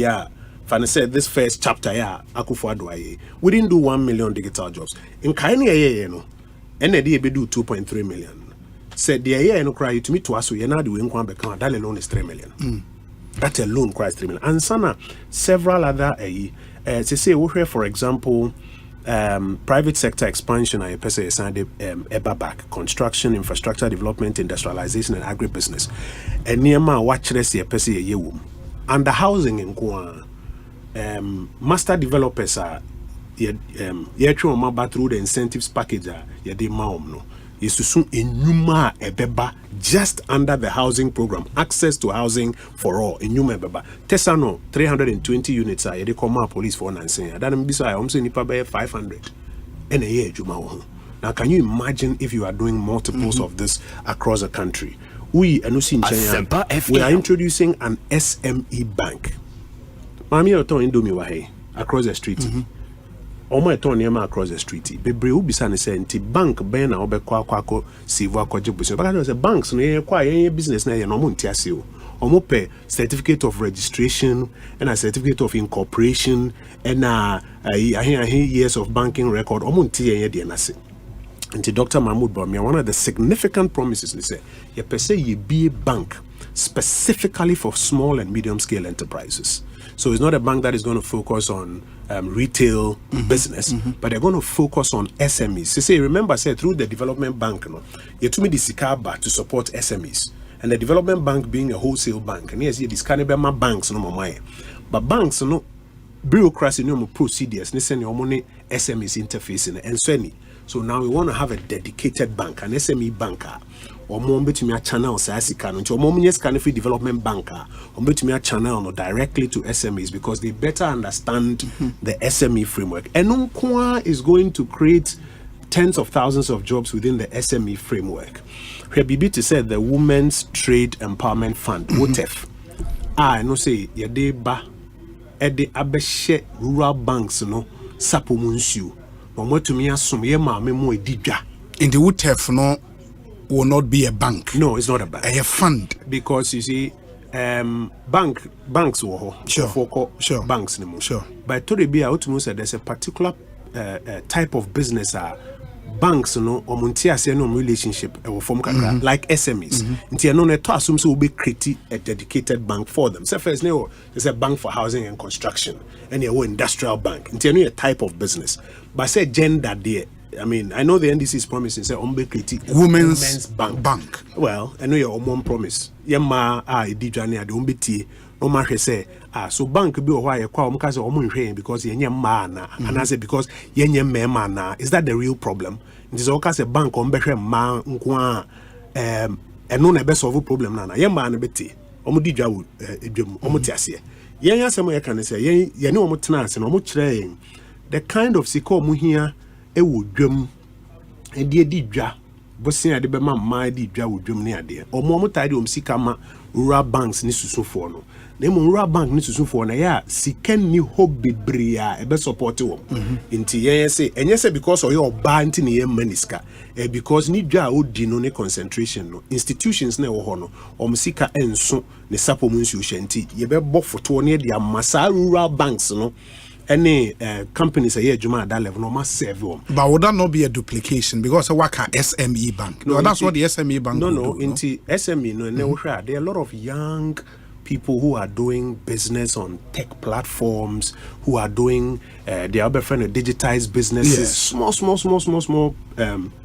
Fana said this first chapter we didn't do 1 million digital jobs. In Kaini NAD do 2.3 million. Said the year no cry to me to us we na do that alone is 3 million. That alone cries 3 million. And sana several other say we for example private sector expansion I per se eba back construction, infrastructure development, industrialization and agribusiness. And near ma watch this per se and the housing in Kwa master developers are through the incentives package yɛde ma wɔn no yɛsusu enuma ebeba just under the housing program, access to housing for all enuma ebeba tesano 320 units are yɛde kɔma police for nansen adan bisa I say nipa bɛyɛ 500 ɛna ɛyɛ adwuma wɔ ho. Now can you imagine if you are doing multiples of this across the country? We are introducing an SME bank. Mami oton indomie wahe across the street. Omo eton niema across the street. Bebre ubisa ne say nti bank ben na obekwa akwa save akwaje business. Because the banks no ye kwa ye business na ye no mo ntiase o. Omo pe certificate of registration and a certificate of incorporation and a years of banking record. Omo ntie ye de na se. And Dr. Mahmoud Bawumia, one of the significant promises, they say, you per se you be a bank specifically for small and medium scale enterprises. So it's not a bank that is going to focus on retail business, but they're going to focus on SMEs. They say, remember, say through the development bank, you told me the Sikaba to support SMEs, and the development bank being a wholesale bank, and yes, this kind of banks no more, but banks no bureaucracy no more procedures. Listen, your money SMEs interfacing and so any. So now we want to have a dedicated bank, an SME banker, or more to me a channel Sasika, or more yes kind of free development banker, or to me a channel directly to SMEs because they better understand the SME framework. And Unkwa is going to create tens of thousands of jobs within the SME framework. Here BB said the Women's Trade Empowerment Fund, WOTEF. I no say yade ba ede abeshe rural banks no sapo munsu. In the WOTEF no will not be a bank. No, it's not a bank. A fund. Because you see, banks were sure banks anymore. Sure. But to be out to say there's a particular type of business banks no relationship form like SMEs. No to assume so will be create a dedicated bank for them. So first there's a bank for housing and construction and a industrial bank. A type of business. But say gender there. I mean, I know the NDC is promising say women's bank. Well, I know your own promise. Yema idijani ade umbiti. No man say so bank be why you kwa umkaze omunhwe because yenye mana and I say because yenye mana. Is that the real problem? It is all a bank ombehwe ma nkwa eno na be solve problem na yema na beti omudijwa edwem omutiase yenya asemo ye kan say yene omutena ase no omukire the kind of siko omuhia ewo dwem edi didwa bosin ade be ma ma edi dwa wo dwem ne ade omutade omsika ma rural banks ni susufo no na mo rural bank ni susufo na ya sika ni ho bebrea ebe support wo nti yen say enye say because oyo oba nti ne yem maniska because ni dwa odi no ne concentration no institutions na wo ho no omsika enso ne sapo munsu hwenti ye be bo foto ne dia masa rural banks no any companies here Juma at that level no must serve them. But would that not be a duplication because I work at SME bank? No, that's what the SME bank do. Into SME there are a lot of young people who are doing business on tech platforms, who are doing the other friend digitized businesses, small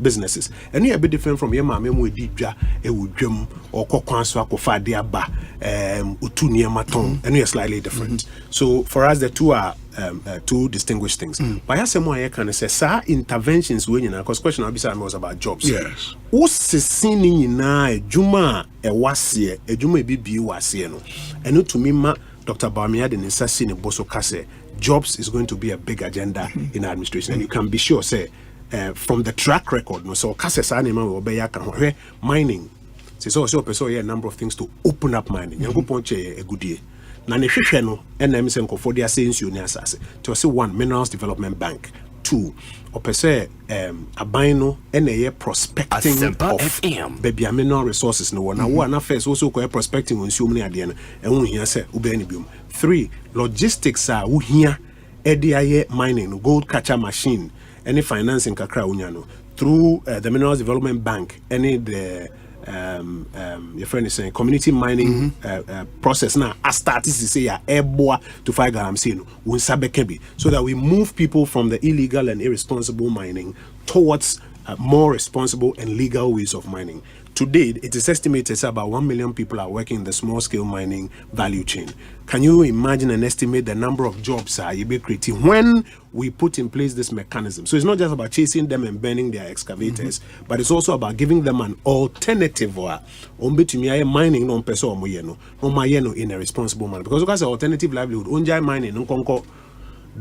businesses. And we are a bit different from Yema Memo Dija, Ewudjum, or Kokwanswa Kofadiaba, Utunia Maton, and we are slightly different. So for us, the two are two distinguished things. But as I can say, sir, interventions when you know, because question was about jobs. Yes. What's seen in Juma a wasie, a Juma bibi wasie no. And to me, Dr. Bawumia didn't say in Bonsu Kase, jobs is going to be a big agenda in administration, and you can be sure, say, from the track record, no. So Kase Sanima will be mining. So a number of things to open up mining. You go punch a good year. Na ne hwehwe no NM se nkofo de asensuo ne asase to say one minerals development bank, two opese aban no ene prospecting Asempa of FM. baby mineral resources no na wo na first also ko prospecting nsuo ne ade no ehun hia se ubeni biom. Three, logistics a wo hia ede aye mining gold catcher machine any financing kakra unya no through the minerals development bank any the your friend is saying community mining process now I started to say airboa to 5 grams so that we move people from the illegal and irresponsible mining towards more responsible and legal ways of mining. today it is estimated about 1 million people are working in the small scale mining value chain. Can you imagine and estimate the number of jobs you be creating when we put in place this mechanism? So it's not just about chasing them and burning their excavators, but it's also about giving them an alternative mining in a responsible manner. Because because alternative livelihood, onjai mining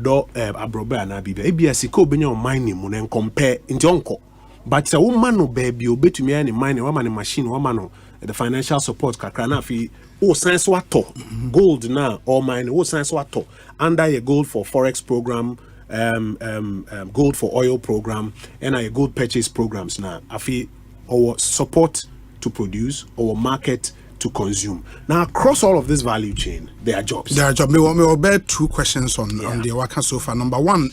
do abrobe na bibe ebia sika obenya mining mu na compare njonko but say woman no baby obetumi any mining woman the machine woman no the financial support kakra na fi o sense wato gold na or mine o sense wato under a gold for forex program gold for oil program and a gold purchase programs na afi our support to produce our market to consume. Now, across all of this value chain, there are jobs. There are jobs. We will bear two questions on the worker so far. Number one,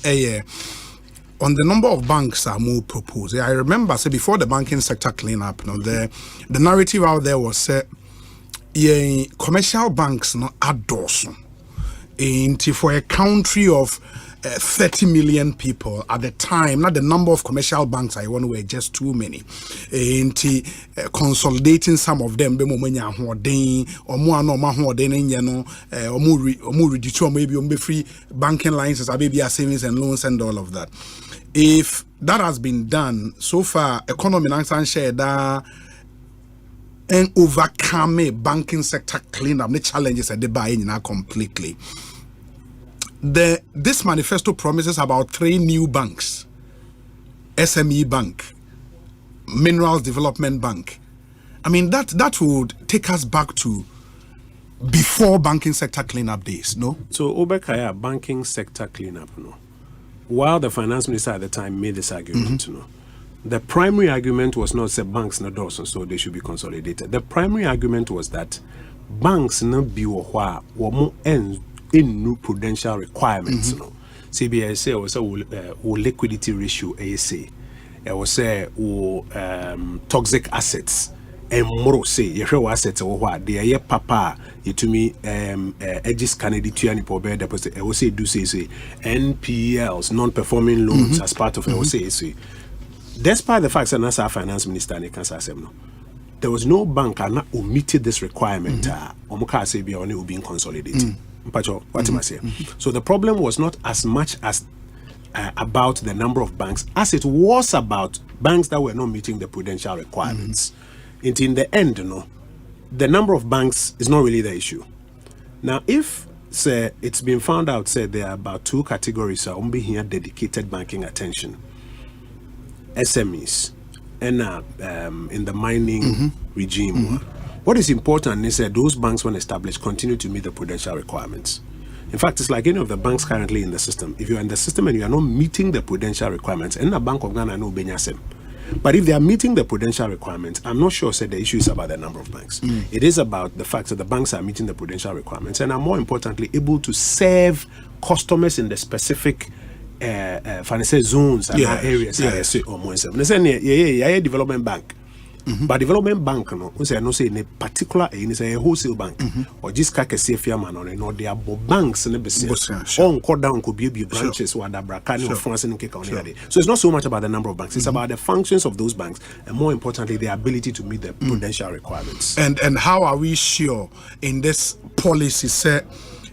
on the number of banks that more proposed. I remember, before the banking sector cleanup, the narrative out there was commercial banks adorse. For a country of 30 million people at the time, not the number of commercial banks I want were just too many. Consolidating some of them, maybe free banking licenses, maybe savings and loans and all of that. If that has been done so far, economy and share that and overcome banking sector cleanup, the challenges that they buy in now completely. This manifesto promises about 3 new banks: SME Bank, Minerals Development Bank. I mean, that would take us back to before banking sector cleanup days, no? So, Obekaya, banking sector cleanup, no? While the finance minister at the time made this argument, no? The primary argument was not that banks not doors, so they should be consolidated. The primary argument was that banks not be or more end in new prudential requirements. No, CBS was a liquidity ratio. ASA, it was a toxic assets. And more say your assets or what they are papa to me edges Canada to any poor deposit. I will say do say NPLs non-performing loans as part of I will say. Despite the fact that NASA finance minister there was no bank that omitted this requirement. Omuka say be only being consolidated. What am I saying? So the problem was not as much as about the number of banks as it was about banks that were not meeting the prudential requirements. In the end, the number of banks is not really the issue. Now, if say it's been found out, say there are about 2 categories are here dedicated banking attention: SMEs and in the mining regime. What is important is that those banks, when established, continue to meet the prudential requirements. In fact, it's like any of the banks currently in the system. If you're in the system and you are not meeting the prudential requirements, and a Bank of Ghana no benyasem. But if they are meeting the prudential requirements, I'm not sure the issue is about the number of banks. It is about the fact that the banks are meeting the prudential requirements and are more importantly able to serve customers in the specific financial zones and areas. Development bank. But development bank no say in a particular in a wholesale bank or just kake man on no they are banks in the business on cut down could be branches or brakani or France and so it's not so much about the number of banks, it's about the functions of those banks and more importantly the ability to meet the prudential requirements. And how are we sure in this policy say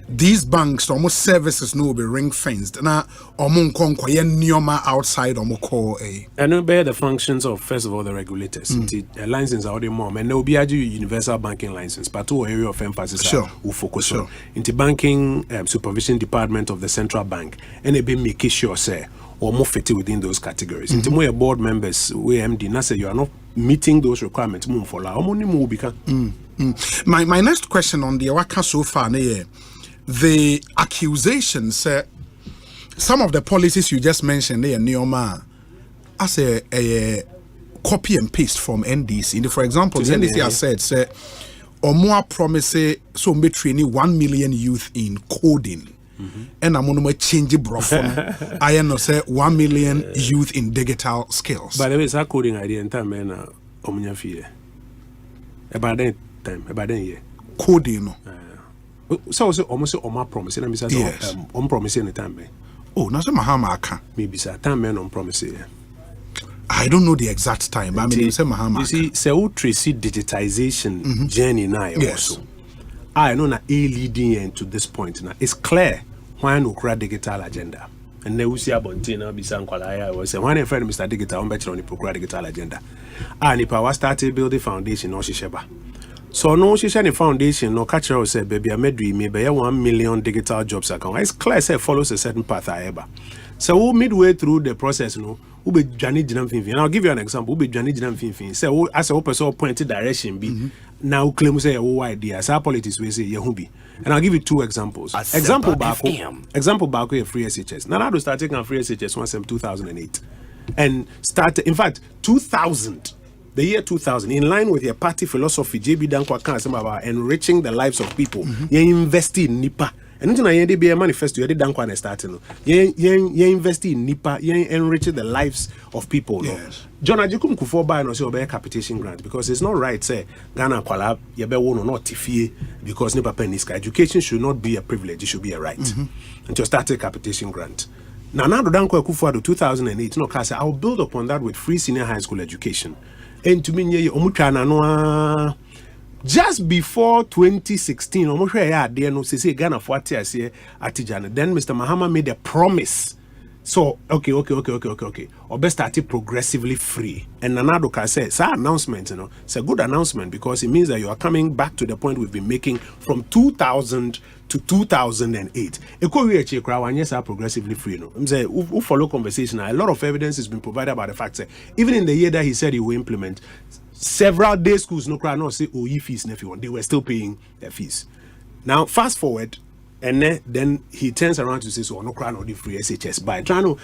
these banks almost services no be ring fenced na outside and obey the functions of first of all the regulators. The license are already more and there will be a universal banking license but 2 area of emphasis will focus on into banking supervision department of the central bank and it be making sure say or more fit within those categories. Into more board members we MD na say you are not meeting those requirements move for la my next question on the waka so far the accusations some of the policies you just mentioned there Neoma as a copy and paste from NDC. For example, the NDC has said say Omoa promise so be training 1 million youth in coding. And I'm going to change it, I know say 1 million youth in digital skills. By the way, it's a coding idea in time and Omunya about that time, about that year. Coding. So almost Oma promise. Let me say promise any time. Oh, not some Mahama. Maybe say time man on promise. I don't know the exact time, but I mean, say Mahama. You see, say who tracy digitization journey now also. I know that a leading into this point now. It's clear why no create digital agenda. And then we see Abontina Bisan Kwalaya was saying, when a friend Mr. Digital on better on the procure digital agenda. And if I was started building foundation, no shisheba. So no shishani foundation, no catcher will say, baby, I made dream, maybe 1 million digital jobs account. It's clear, say follows a certain path I ever. So midway through the process, no, who be Johnny Jinam Finfin. And I'll give you an example. Who be Johnny Jinam Finfin? Say, as a person pointed direction be now claim say oh idea. As our politics we say Yahubi. And I'll give you 2 examples. Example back a free SHS. Now I start taking a free SHS once in 2008. And started in fact 2000. The year 2000, in line with your party philosophy, JB Dankwa can about enriching the lives of people. You invest in NIPA. And then be a manifesto. You did Dankwa starting. You invest in NIPA. You enrich the lives of people. Yes. John Ajikum Kufo buy no say obey capitation grant because it's not right. Say Ghana kwala you be one or not tifie because NIPA peniska. Education should not be a privilege. It should be a right. And to start a capitation grant. Now Dankwa Kufo 2008. No, cause I'll build upon that with free senior high school education. And to me, just before 2016, then Mr. Mahama made a promise. So, okay. Or best started progressively free. And Nanado can say, it's an announcement, it's a good announcement because it means that you are coming back to the point we've been making from 2000 to 2008. Progressively free. Who follow conversation? A lot of evidence has been provided about the fact that even in the year that he said he will implement, several day schools no say OE fees they were still paying their fees. Now fast forward, and then he turns around to say so no the free SHS by trying to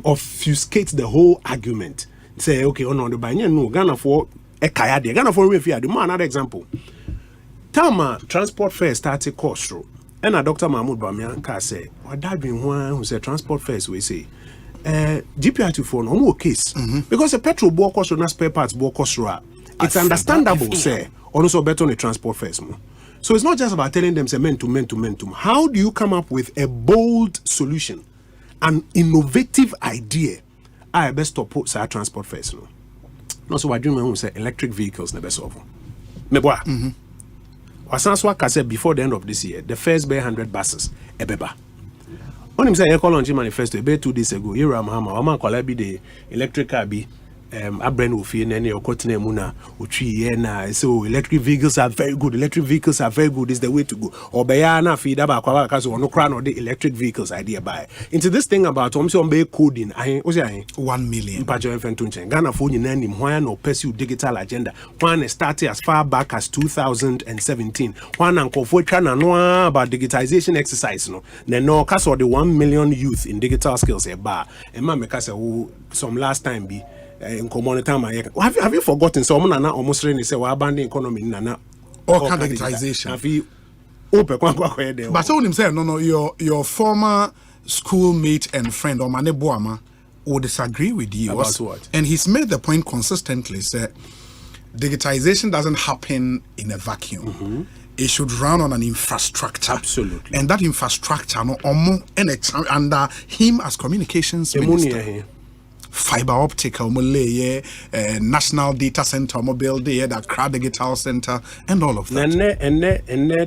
obfuscate the whole argument. Say okay, no Ghana for a kaya Ghana for another example. Tama transport fare started cost through. And Dr. Mahmoud Bamian say, what that been one who said transport fares we say GPR for no more case because the petrol bore cost or spare parts bore cost. It's understandable, say, also better on the transport fares more. So it's not just about telling them say men to. How do you come up with a bold solution, an innovative idea? I best stop say transport fares no. Also, I dream who say electric vehicles never solve. Meboa. Wasanswa said before the end of this year, the first 100 buses, ebeba. When him say Ecology manifesto about 2 days ago, Ira Mahama, Oma Kolabi the electric car be Abren Ufi and any Okotine Muna, Uchi Yena. So electric vehicles are very good. Electric vehicles are very good. Is the way to go. Or Bayana feed about Kwakazo no crown or the electric vehicles idea by. Into this thing about Omsombe coding, I was 1 million. Ghana phone in any one or pursue digital agenda. One started as far back as 2017. One uncle for China no about digitization exercise no. Then no cast or the 1 million youth in digital skills a bar. And my make who some last time be in community time. Have you forgotten? So Nana almost really say we abandon economy Nana all kind of digitization. Have you open but so him say no your former schoolmate and friend Omane Boama would disagree with you about what? And he's made the point consistently say digitization doesn't happen in a vacuum. It should run on an infrastructure. Absolutely. And that infrastructure no under him as communications minister. Fiber optic, national data center, mobile that crowd digital center, and all of that. And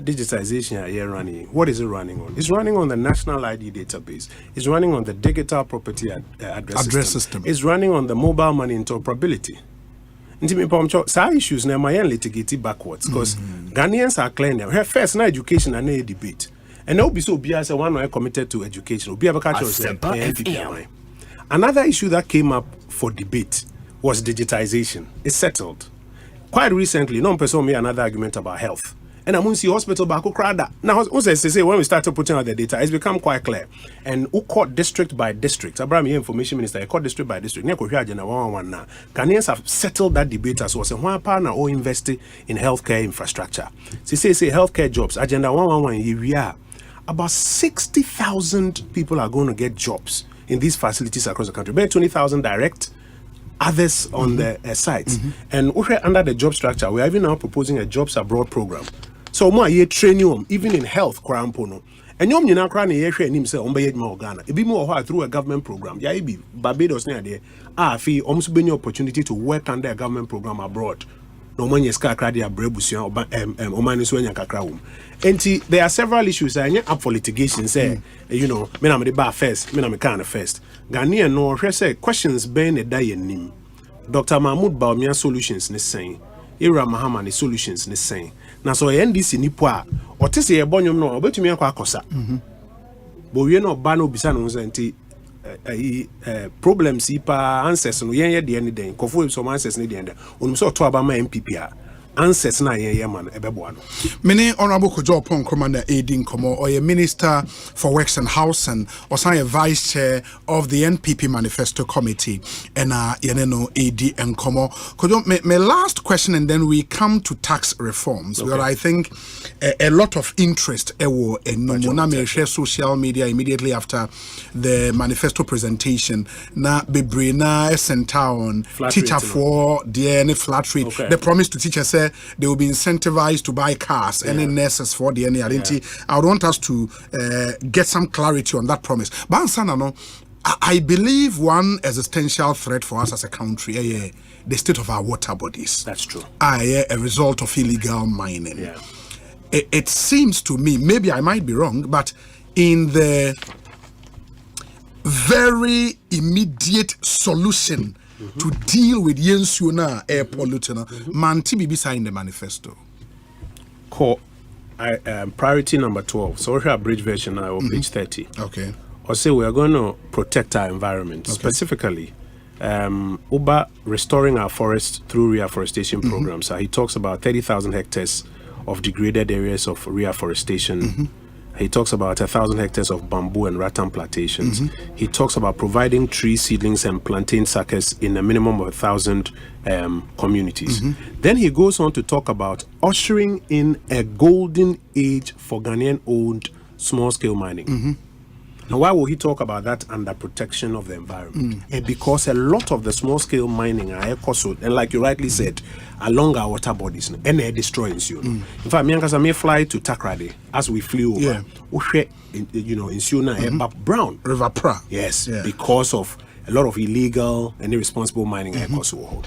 digitization here running. What is it running on? It's running on the national ID database. It's running on the digital property address system. It's running on the mobile money interoperability. Some issues now my litigate backwards because Ghanaians are claiming them. First, now education and no debate, and they'll be so as a one committed to education. Will be a culture. Another issue that came up for debate was digitization. It's settled. Quite recently, no person made another argument about health. And I'm going to see hospital back. Now, when we started putting out the data, it's become quite clear. And who caught district by district? Abraham, information minister, I caught district by district. Ghanaians have settled that debate as well. So, one partner or invest in healthcare infrastructure. Say healthcare jobs. Agenda 111, we are about 60,000 people are going to get jobs in these facilities across the country. About 20,000 direct, others on the sites. And under the job structure, we are even now proposing a jobs abroad program. So more training even in health, And yom nyina kra na yehwe anim se ombe yedma Ghana. Ebi mu ho through a government program. Ya ebi Barbados na there. Fi omso be opportunity to work under a government program abroad. No man yeska kra dia brebusia Omanhene so anya kakra wom. Enti there are several issues anya up for litigation say you know, me na me the bar first, me na me can first. Ghanaian no hwe say questions ben e die nim. Dr. Mahmoud Baumia solutions ne saying. Ira Mahama ne solutions ne saying. Na so NDC nipo a otese ye bonyom no obetumi akwa akosa. Bo we no ba no bisa no nti problems ipa answers no yen ye de ne den kofo so answers ne den onum so to aba ma MPP a answers na yen man ebebo no. Many honorable Kojo Pon Commander Aiding Komo or a minister for Works and Housing or a vice chair of the NPP Manifesto Committee and Yeneno AD and Komo. Kojo, my last question and then we come to tax reforms where I think a lot of interest in social media immediately after the manifesto presentation na Bebrina Sentown teacher for the flat rate. The promise to teachers they will be incentivized to buy cars and nurses for the identity. I would want us to get some clarity on that promise. But I believe one existential threat for us as a country, the state of our water bodies. That's true. A result of illegal mining. Yeah. It seems to me, maybe I might be wrong, but in the very immediate solution to deal with Yensuna air pollution, Manti Bibi signed the manifesto. Priority number 12. So we have bridge version now, page 30. Okay. Or say we are going to protect our environment, specifically Uba restoring our forests through reforestation programs. So he talks about 30,000 hectares of degraded areas of reforestation. He talks about 1,000 hectares of bamboo and rattan plantations. He talks about providing tree seedlings and plantain suckers in a minimum of 1,000 communities. Then he goes on to talk about ushering in a golden age for Ghanaian-owned small-scale mining. Now, why will he talk about that under protection of the environment? Because a lot of the small-scale mining are Ekosiise, and like you rightly said, along our water bodies, and they're destroying you. In fact, I may fly to Takrady as we flew over. You know, in Siuna, brown. River Pra. Yes, because of a lot of illegal and irresponsible mining at Ekosiise.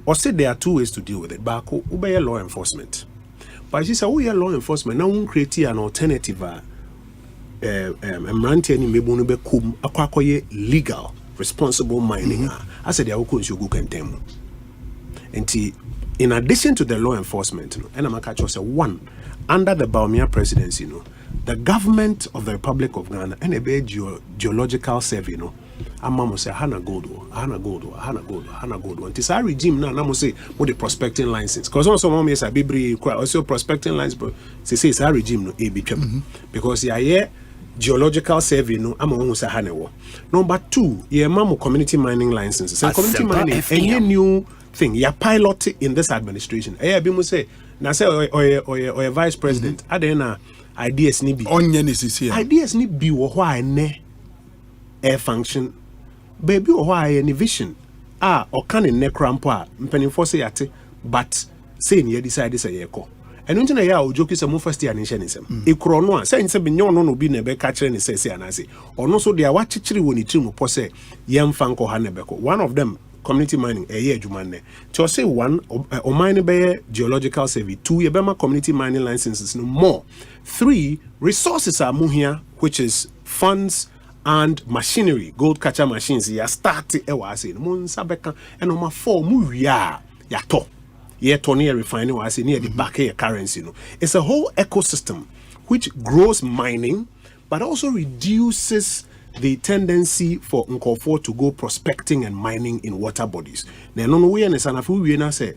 Or say there are two ways to deal with it. But obey law enforcement. But she said, law enforcement now won't create an alternative. Legal, responsible mining. I said, and in addition to the law enforcement, and I'm catch us one under the Baumia presidency, the government of the Republic of Ghana and a geological survey, I'm say Hana Gold. And this our regime now, I'm say what the prospecting license. Because also mom yes, I be also prospecting license, but say it's our regime no ABP because geological survey no among Hanewo. Number 2, mamu community mining licenses. And community mining any new thing. Ya pilot in this administration. Bimu say na say or vice president. Adena ideas ni bi. Ideas ni bi wo hwa ne air function. Baby wo hwa any vision. Or can in necrampo a mpanimfo say yate but say ni decide say yeko. And until I will joke is a move first year in Shenism. A chrono, saying something no be never catching and say, and I say, or no, so they are what chichi when it will posse young Fanko Hanebeko. One of them, community mining, a year Jumane. To say one, Omanhene Bay geological survey, 2, Yabema community mining licenses, no more. 3, resources are here, which is funds and machinery, gold catcher machines. Ya start it, was in Moon Sabeka, and on my 4, Muria, Yato. Near refining was near the back here currency. It's a whole ecosystem which grows mining, but also reduces the tendency for Nkofo to go prospecting and mining in water bodies. Now, no way and Sanafu we say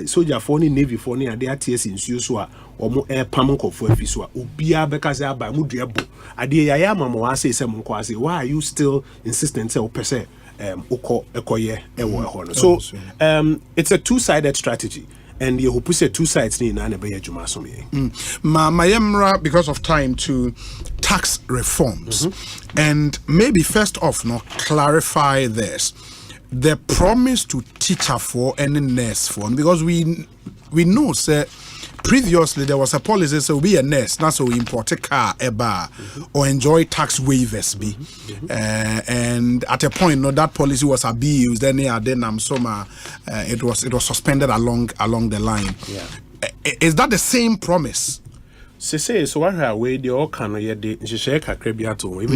soldier for ni navy for ni ade aties in Susua or mo air pam Nkofo efisua obia because I buy mudiabo ade yaya mama say munkwase. Why are you still insistent say opese so it's a two-sided strategy, and you put two sides in Mayemra, because of time, to tax reforms, and maybe first off, clarify this: the promise to teacher for and nurse for, because we know, sir, previously there was a policy so be a nurse not so import a car a bar or enjoy tax waivers be and at a point no that policy was abused then it was suspended along the line. Is that the same promise? So what are we the all can even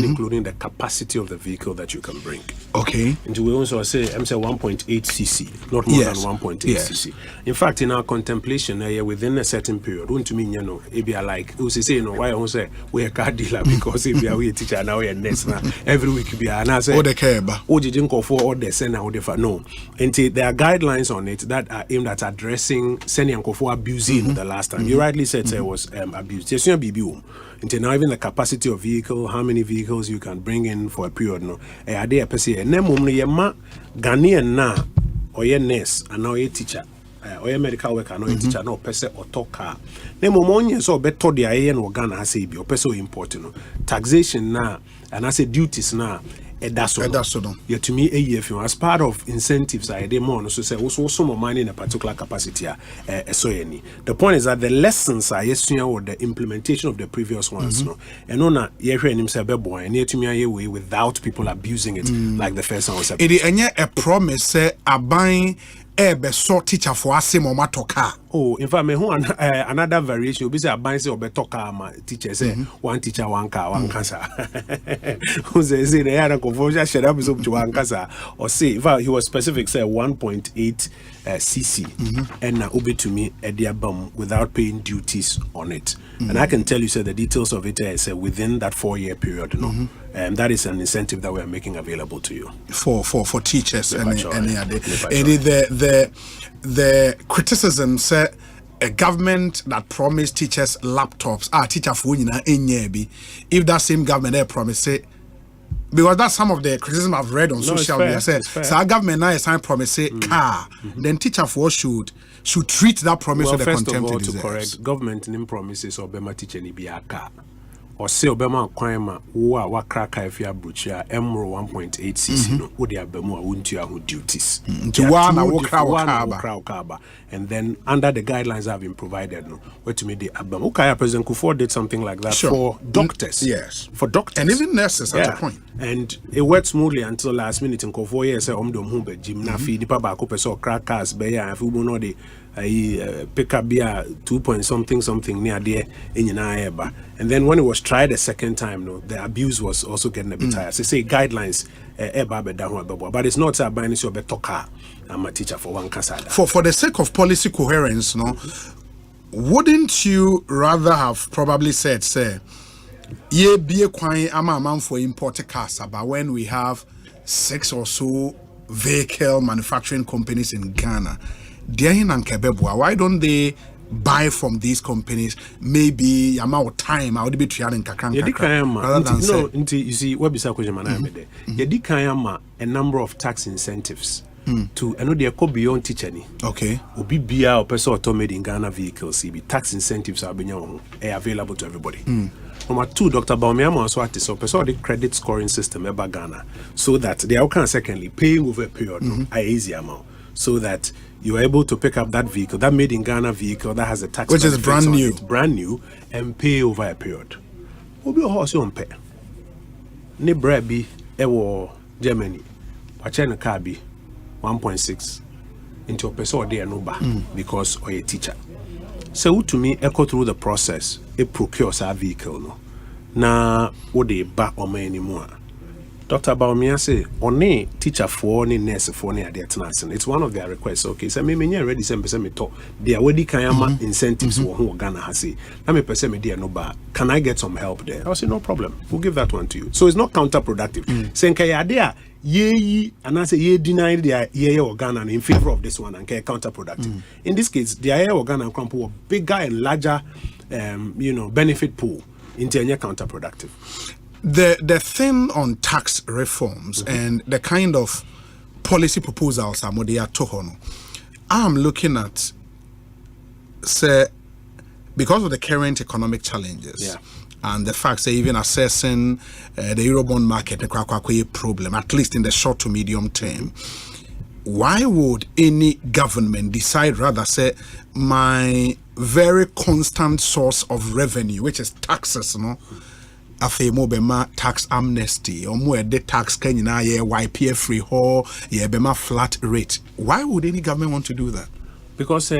including the capacity of the vehicle that you can bring. Okay. And we also say I'm say 1.8 cc, not more than 1.8 cc. In fact, in our contemplation, within a certain period, won't mean it be like we say why I say we're a car dealer because if we are a teacher now we're next now every week be and I say the care didn't go for all the send out no. And there are guidelines on it that are aimed at addressing sending for abusing the last time. You rightly said there was abuse. Until now, even the capacity of vehicle, how many vehicles you can bring in for a period, no. Are there per se? Ghanaian na or your nurse and now a teacher, or your medical worker, no teacher, no person or talk car. Nemo so better the IAN or Ghana has a be or person important. Taxation na and I say duties na. That's yeah, to me, as part of incentives, I did more. So say also more money in a particular capacity. The point is that the lessons are or the implementation of the previous ones, no, and on a year himself boy, and yet to me way without people abusing it like the first one was. It is a promise say a buying a so teacher for Asempa toka. Oh, in fact, me another variation will be say a buying say obeto car teacher say one teacher one car one cancer. Who says in the other confusion shut up is up to one cancer or say in fact he was specific say 1.8 cc and now obe to me at the album without paying duties on it. And I can tell you say the details of it is within that 4-year period, no. And that is an incentive that we are making available to you for teachers and the criticism said a government that promised teachers laptops teacher for if that same government promised it, because that's some of the criticism I've read on social media said so our government now is sign promise car then teacher for should treat that promise with the contempt it deserves. Correct government in promises or bema teacher ni be a car or say obema kwama wo wa kraka if ya brucha emro 1.8 cc no wo dia bemu a wontu ahu duties to one wo kra and then under the guidelines that have been provided no what to me the abam okay President Kufuor did something like that for doctors for doctors and even nurses at a point and it worked smoothly until last minute in Kufuor years say omdom hu be gym na fi nipa ba ko pese o crackers be ya afi bu no de pick up beer 2 point something near there in eba. And then when it was tried a second time, no, the abuse was also getting a bit higher. So say guidelines, but it's not a binary so betoka. I'm a teacher for one casada. For the sake of policy coherence, no, wouldn't you rather have probably said, say, ye be a quine amount for imported cars, but when we have 6 or so vehicle manufacturing companies in Ghana, why don't they buy from these companies? Maybe amount of time I would be trying rather than you see what be a number of tax incentives to they could beyond teacher okay obi bia or person automated in Ghana vehicles be tax incentives are being available to everybody. Number 2, Dr. Baumiamo also had this the credit scoring system about Ghana so that they are secondly paying over a period a easy amount so that you are able to pick up that vehicle, that made in Ghana vehicle that has a tax which is brand new and pay over a period. Obi horse on pay. Ni brebi ewo Germany. Pachena car be 1.6 into a person there no ba because or a teacher. So to me echo through the process, it procures our vehicle no. Na what they back or me anymore. Dr. Baumia say, only teacher for any nurse for any other tenants. It's one of their requests. Okay, so me already send me talk. They already kayama incentives for who Ghana has say. Let me person me dear no bar. Can I get some help there? I'll say no problem. We'll give that one to you. So it's not counterproductive. Saying kaya there ye and I say ye deny the ye or Ghana in favor of this one and kaya counterproductive. In this case, the ye or Ghana crumple a bigger and larger benefit pool into any counterproductive. The thing on tax reforms and the kind of policy proposals I'm looking at, say, because of the current economic challenges and the fact that even assessing the Eurobond market, the problem, at least in the short to medium term, why would any government decide rather say my very constant source of revenue, which is taxes, no? Afe mo bema tax amnesty or mo de tax kanyina ye YPF free ho ye bema flat rate. Why would any government want to do that? Because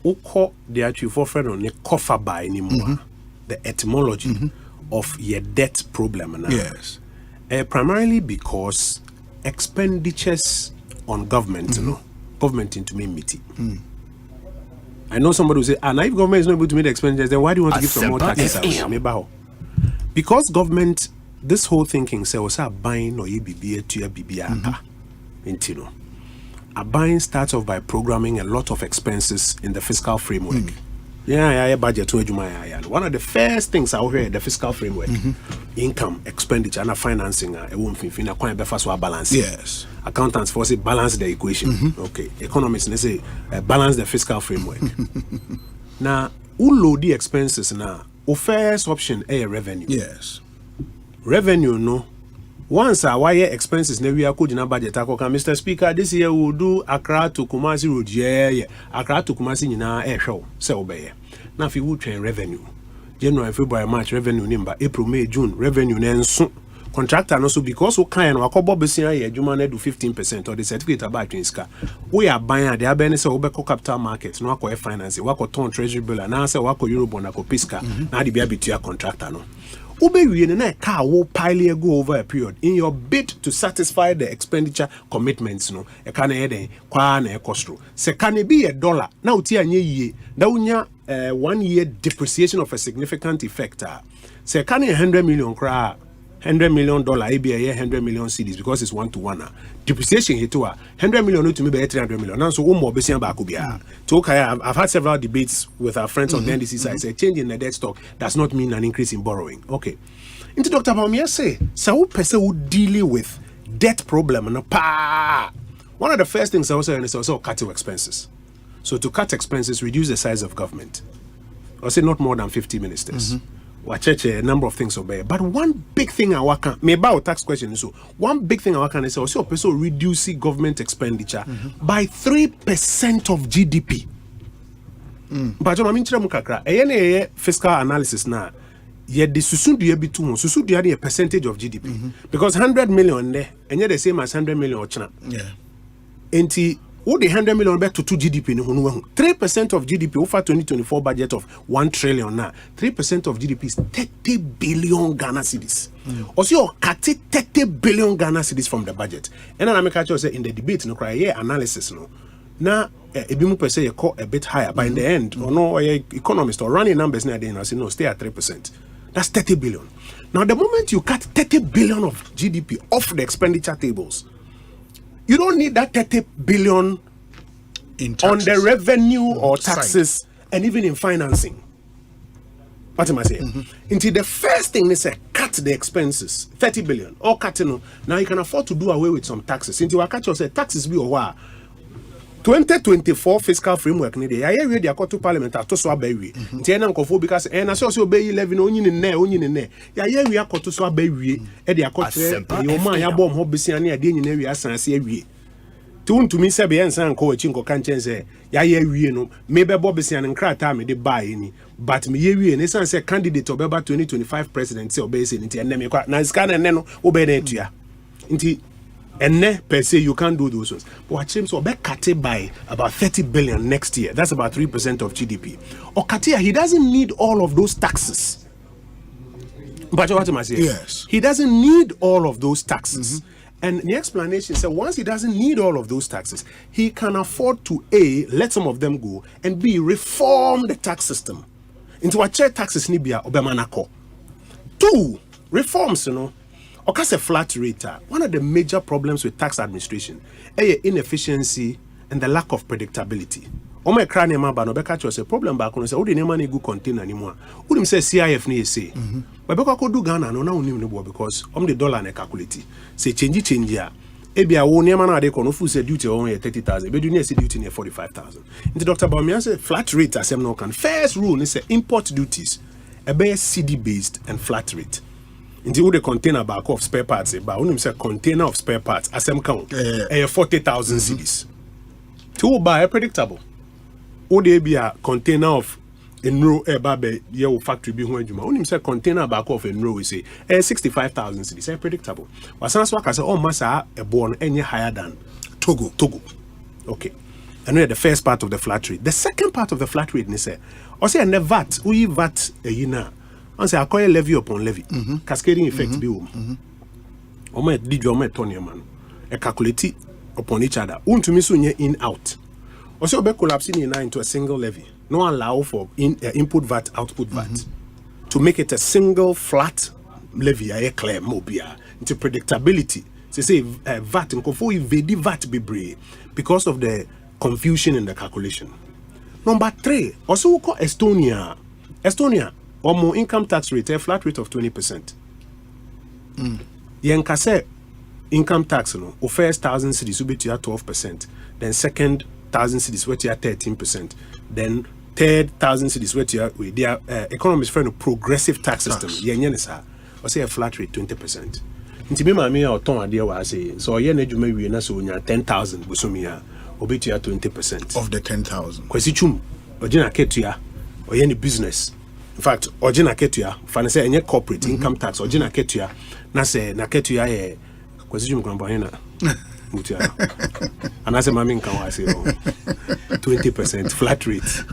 uko the actual for friend on the cover by anymore. The etymology of your debt problem now. Yes. Primarily because expenditures on government, government into me meeting. I know somebody will say, and if government is not able to meet the expenditures, then why do you want to give some more taxes? Because government, this whole thinking say, was a buying or EBBA to your BBA. Intino. A buying starts off by programming a lot of expenses in the fiscal framework. Budget to one of the first things out here, the fiscal framework, income, expenditure, and financing, a woman in a quite before balance. Yes. Accountants force it balance the equation. Okay. Economists they say balance the fiscal framework. Now, who load the expenses now? First option a revenue. Yes. Revenue no. Once our wire expenses we are could in a budget. Mr. Speaker, this year we'll do Accra to Kumasi Road. Yeah. Accra to Kumasi in our show. So obey. Now if you would train revenue. January, February, March revenue number, April, May, June, revenue then soon. Contractor also because we can or Kobo Bessia, you man do 15% or the certificate about Trinska. We are buying the Abenes or Beko capital markets, no acquire finance, wako ton treasury bill, and answer wako Eurobond, ako Pisca, now the baby to your contractor. No. Ube we in a car will pile go over a period in your bid to satisfy the expenditure commitments. No, a can a kwan a costro. Se can it be $1 now? Tia ye now 1 year depreciation of a significant effect. Se can $100 million cry. $100 million ABA 100 million cedis because it's 1-to-1. Depreciation hit to $100 million to me by 300 million. Now so more basic back I've had several debates with our friends on the NDC side. Say change in the debt stock does not mean an increase in borrowing. Okay. Into Dr. Baumia say so person who deal with debt problem and one of the first things I was saying is also cut your expenses. So to cut expenses, reduce the size of government. I say not more than 50 ministers. A number of things obey. But one big thing I work on, maybe our tax question so one big thing I work on is also reducing government expenditure by 3% of GDP. But I mean, fiscal analysis now. Yet the susundu be too much. Susundu a percentage of GDP because 100 million there, and yet the same as 100 million or China. Yeah. What the 100 million back to 2 GDP? 3% of GDP over 2024 budget of 1 trillion now. 3% of GDP is 30 billion Ghana cedis. Also, cut 30 billion Ghana cedis from the budget. And then I make sure say in the debate, no cry analysis no. Now, ebimu per se you call a bit higher, but in the end, or no economist or running numbers now they say no, stay at 3%. That's 30 billion. Now, the moment you cut 30 billion of GDP off the expenditure tables. You don't need that 30 billion on the revenue or taxes and even in financing. What am I saying? Until the first thing they say, cut the expenses, 30 billion, or cut now you can afford to do away with some taxes. Until I catch you say taxes be over 2024 fiscal framework need I hear the to parliament to so abawi. Until na nkofo because and as also be 11 onyi ne. Ya hear we akoto so abawi e de akotre you man ya bom ho besian na de nyina wi asanse awie. To me say be ensan ko achi nko kan chense ya hear wie no me be bo besian nkrata me de buy ni but me ye wie ne san say candidate obeba 2025 president say obey say nti enne me kwa na scan enne no obey na etua. Nti enne per se you can't do those ones. But what seems so be cut by about 30 billion next year. That's about 3% of GDP. Or Katia, he doesn't need all of those taxes. But what am I saying? Yes. He doesn't need all of those taxes. And the explanation is that once he doesn't need all of those taxes, he can afford to A, let some of them go, and B, reform the tax system. Into what taxes nibia obemanako. 2, reforms, Okas a flat rate. One of the major problems with tax administration is inefficiency and the lack of predictability. Oma krane ma ba no beka cho say problem ba kono say odi nema na gu contain anymore. Odi say CIF na say. But beka ko do Ghana no na onim no because the dollar na calculate. Say change ya. Ebia wo nema na de kono fu say duty on 30,000. Be do na say duty na 45,000. Into Dr. Baumia say flat rate asem no can. First rule is say import duties. Ebe CD based and flat rate. Until the container back of spare parts, but when you say container of spare parts, Asempa 40,000 cedis. To buy predictable. Or there be a container of enro babe your factory be when you when you say container back of enro we say 65,000 cedis. Predictable. But some work say oh massa a born any higher than Togo. Okay. And the first part of the flat rate. The second part of the flat rate ni say or say ne VAT we VAT yina. On say acquire levy upon levy. Cascading effect be o ma di jo ma turn man. E calculate upon each other. To me so in out. Or so be collapsing in into a single levy. No allow for input VAT, output VAT. To make it a single flat levy a clear mobile into predictability. Say VAT and for VAT be brave because of the confusion in the calculation. Number 3, also we call Estonia. Or more income tax rate, a flat rate of 20%. Yenka say income tax no, first 1,000 cedis will be to 12%. Then second 1,000 cedis will be 13%. Then third 1,000 cedis will be their economists friend of progressive tax system. Yenyenisa or say a flat rate 20%. Inti me mami or ton idea was say so yen edwuma wie na so nya 10,000 bosomia obetua 20% of the 10,000. Kwesi chum ogina ketua oye ni business. In fact, ogina ketua fa say enye corporate income tax ogina ketua na say na ketua e kwesi chum kwamba hena mutia. And I say mami nkan wa say 20% flat rate.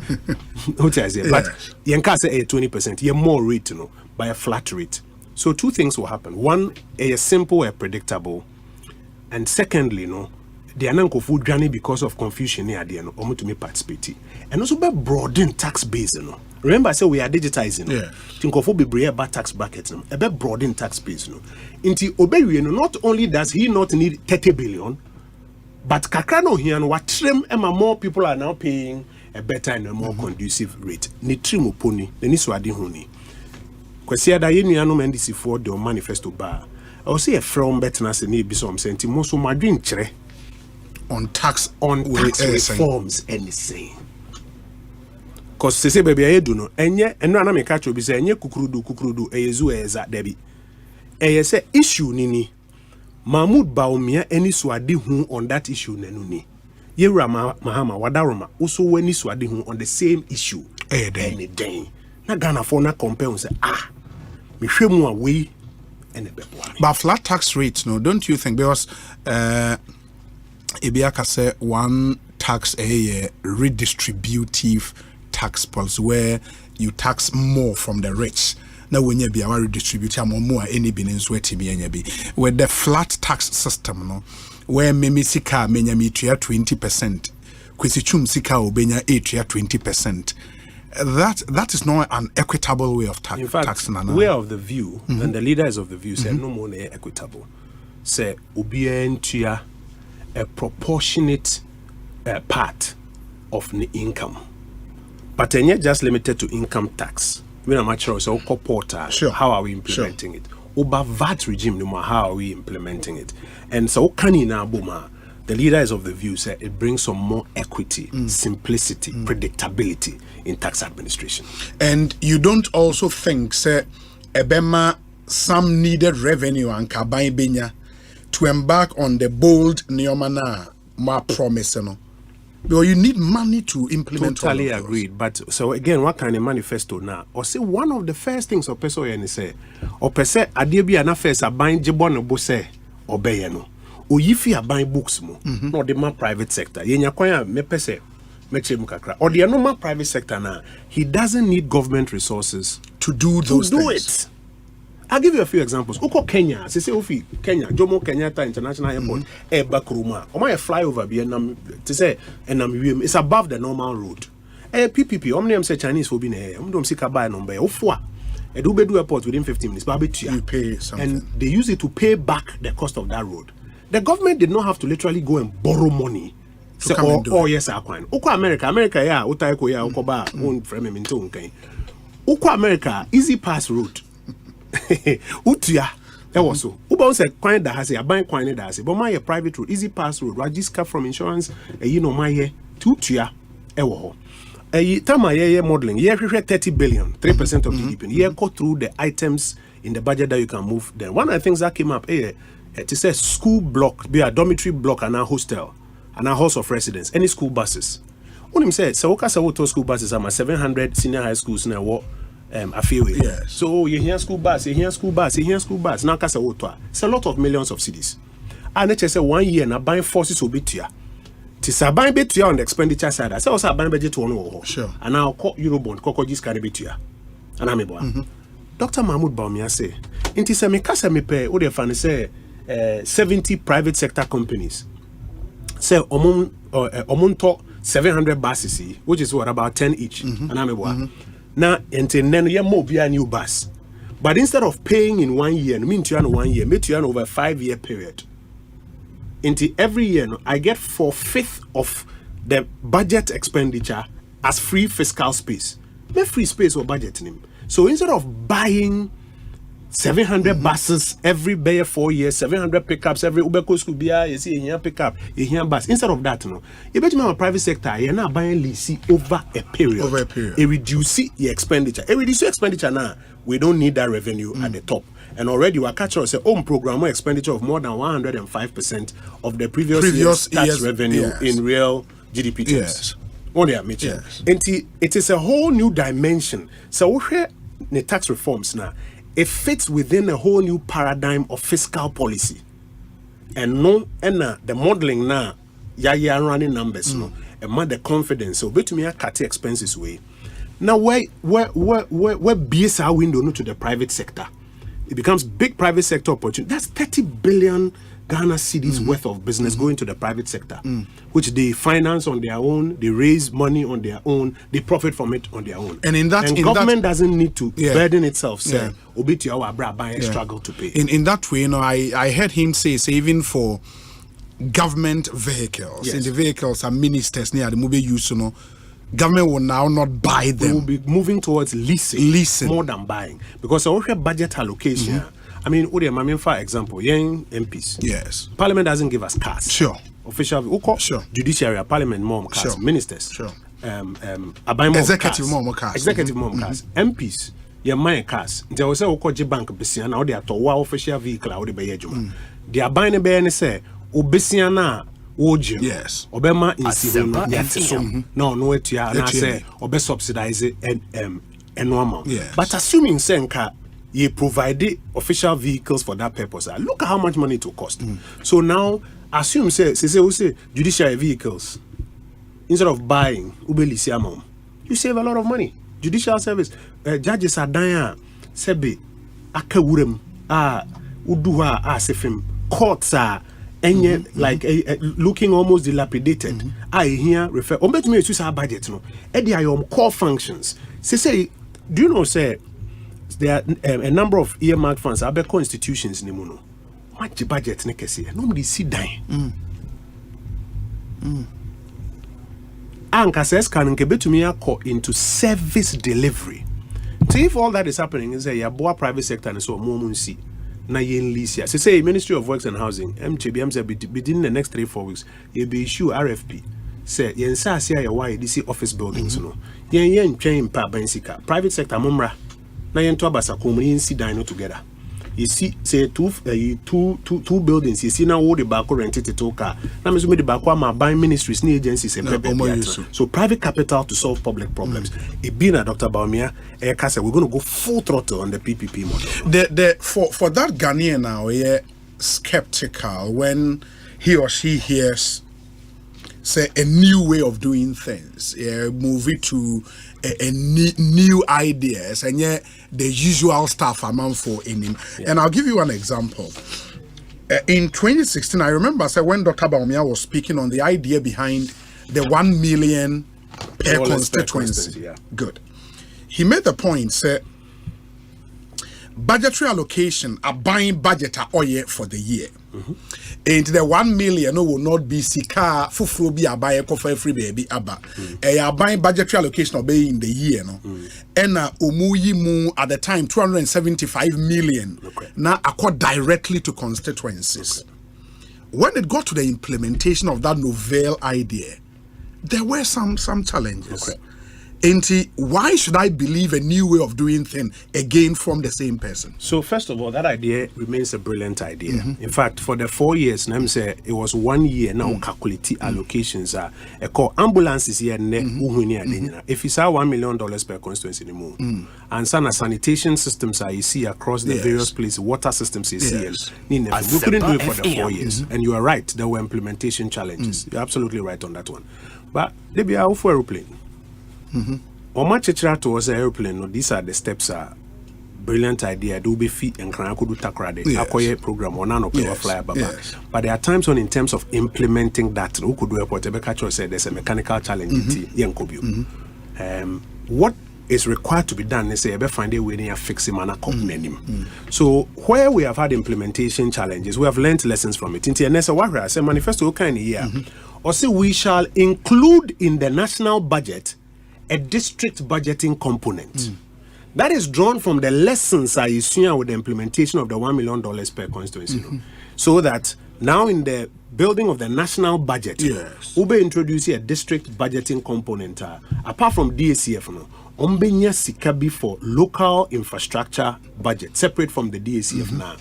What I say but yen ka say 20% ye more rate no by a flat rate. So 2 things will happen. One, a simple and predictable. And secondly, they are not food journey because of confusion near the end or to me participate. And also by broaden tax base, Remember I said we are digitizing. Think of be brave about tax brackets, a bit broaden tax base, Inti obey not only does he not need 30 billion, but kakrano here and what trim and more people are now paying a better and a more conducive rate. Ni trim uponi, the niswadi honi. Kwesi ada yenu anu mendisi for the manifesto bar. I will say a from betna se ni biso amsenti mo so madwin kire on tax reforms anything. Cause se baby ayedu no enye eno ana me catch obi se enye kukurudu eyezu eza debi. Eye se issue nini Mahmoud Baumia any swadi hu on that issue nenuni. Yewura Mahama wadaroma also weni swadi hu on the same issue any day. Na Ghana for na compare say me hwe mu away and but flat tax rates don't you think because Ebiaka say one tax a redistributive tax policy where you tax more from the rich. Now when you be a redistribute more any business where with the flat tax system where memi sika menya mi 20%, kwesichum sika obenya 20%. That is not an equitable way of tax. In fact, taxing. We are of the view, and the leaders of the view say no more equitable. Say obientia a proportionate part of the income, but then you're just limited to income tax. We're not sure. So how are we implementing it? Over VAT regime, no matter how are we implementing it? And so kanina buma. The leaders of the view say it brings some more equity, simplicity, predictability in tax administration. And you don't also think, say, ebema some needed revenue and kabai benya to embark on the bold neomana ma promise, Because you need money to implement. Totally agreed. But so again, what kind of manifesto now? Or say one of the first things or person and say, or per se adiebi anafes abain jibon bose obeyeno. O yifi abain books mo, no the man private sector. Yenya kwanya me pese meche mukakra. Or the normal private sector now, he doesn't need government resources to do those things. It. I'll give you a few examples. Uko Kenya, say Ofi Kenya, Jomo Kenyatta International Airport, Bakuruma. Or my flyover be to say it's above the normal road. PPP, omnium say Chinese will be there. Don't see buy number. Ofwa. Edubedu Airport within 15 minutes. You pay something. And they use it to pay back the cost of that road. The government did not have to literally go and borrow money. So yes, Aquan. Uko America, yeah, Utaiko ya Ukoba, own frame him into okay. Uko America, easy pass route. Utia. That was so. Uba said coin that has a bank coin that has a but my private road, easy pass road, register from insurance, my tutia ewo. Tama modeling, 30 billion, 3% of GDP. Go through the items in the budget that you can move. Then one of the things that came up, it says school block, be a dormitory block and a hostel and a house of residence, any school buses. When him said, so what school buses are 700 senior high schools now what I feel it. Yes. So you hear school bus, you hear school bus, you hear school bus. Now it's a lot of millions of cities. And it say 1 year now buying forces will be to you. Tis a buying bit to you on the expenditure side. I say also a buying budget to one. Sure. And now call Eurobond, Kokojis can be to you. And I'm a Dr. Mahmoud Baumia say, inti se me kasa me pe o de fan say 70 private sector companies. Say omonto 700 buses, which is what about 10 each. And I'm a now until then you more be a new bus. But instead of paying in 1 year, mean to earn 1 year, make you earn over a 5-year period. Into every year, I get 4/5 of the budget expenditure as free fiscal space. Me free space or budget name. So instead of buying 700 buses every 4 years, 700 pickups every Ubeko school bia, you see here pickup, you hear bus. Instead of that, you bet me private sector, you're not buying lease over a period. Over a period. It reduces your expenditure. It reduces your expenditure now. We don't need that revenue at the top. And already we are catching us a home program expenditure of more than 105% of the previous year's tax revenue in real GDP terms. Yes. Yes. And it is a whole new dimension. So we hear the tax reforms now. It fits within a whole new paradigm of fiscal policy. And the modeling now, running numbers, and the confidence. So bet me cut the expenses way. Now where BSR window to the private sector? It becomes big private sector opportunity. That's 30 billion Ghana cedis worth of business going to the private sector, which they finance on their own, they raise money on their own, they profit from it on their own. And government doesn't need to burden itself, say, obiti our struggle to pay. In that way, I heard him say even for government vehicles, and the vehicles are ministers near the movie use, government will now not buy them. We will be moving towards leasing more than buying, because our budget allocation. I mean, for example, young MPs. Yes. Parliament doesn't give us cars. Sure. Official. Sure. Judiciary, Parliament, more cars. Sure. Ministers. Sure. Executive, more cars. Executive, more cars. MPs, your my cars. There was a Okoji Bank, Bessiana, they are to official vehicle, or the Bayajuma. They are buying a bay say, Obessiana. Yes. Obama in no it ya and I say obe subsidize it and normal. Yes. But assuming Senka you provide the official vehicles for that purpose, look at how much money it will cost. So now assume say judiciary vehicles instead of buying you save a lot of money. Judicial service judges are dying sebe akawurem uduha sefim courts are like looking almost dilapidated. I here refer. Bet me to our budget. Eddie are core functions. Say, do you know? Say there are a number of earmarked funds. Abeko institutions in the muno. Much budget ne kesi. Nobody see dying. Anka says can get to me into service delivery. So if all that is happening is a boa private sector and so more see. Na yen lease ya. Say Ministry of Works and Housing, MCBM say within the next 3-4 weeks, you be issue RFP. Say yen sa sia ya why DC office buildings no. Yen train pa bensika. Private sector mumra. Na yen to abasa komuni si dino together. You see say two buildings. You see now all the back rented to car. Now me the back ma buying ministries ni agencies and so private capital to solve public problems. It being a Dr. Baumia, we're going to go full throttle on the PPP model. For that Ghanaian now, skeptical when he or she hears say a new way of doing things, move it to a new ideas, and yet the usual stuff amount for in him. And I'll give you an example. In 2016, I remember when Dr. Baumia was speaking on the idea behind the 1 million per constituency. Good. He made the point, say, budgetary allocation are buying budget for the year. And the 1 million will not be sika fufuro bi abaye kofa free baby aba. Are buying budgetary allocation obey in the year no. And omuyi mu at the time 275 million now accord directly to constituencies. When it got to the implementation of that novel idea, there were some challenges. Why should I believe a new way of doing things again from the same person? So first of all, that idea remains a brilliant idea. In fact, for the 4 years, let me say it was 1 year now. Calculate allocations are a call ambulances here. If it's $1 million per constituency anymore, and some sanitation systems you see across the various places, water systems you see. We couldn't do it for the 4 years, and you are right. There were implementation challenges. You're absolutely right on that one. But they be out for aeroplane. Oma Chichira towards the airplane, no, these are the steps. Brilliant idea. Do be fit and can do takrade. Akoye program or none of fly baba. But there are times when, in terms of implementing that, who could do a what Ebeka said there's a mechanical challenge. What is required to be done is say find a way to fix him and So where we have had implementation challenges, we have learned lessons from it. In Nessa Wahra, say manifesto kind of year, or say we shall include in the national budget a district budgeting component. That is drawn from the lessons I assume with the implementation of the $1 million per constituency. So that now in the building of the national budget, Ube introduce a district budgeting component. Apart from DACF, Ombenya Sikabi for local infrastructure budget, separate from the DACF now.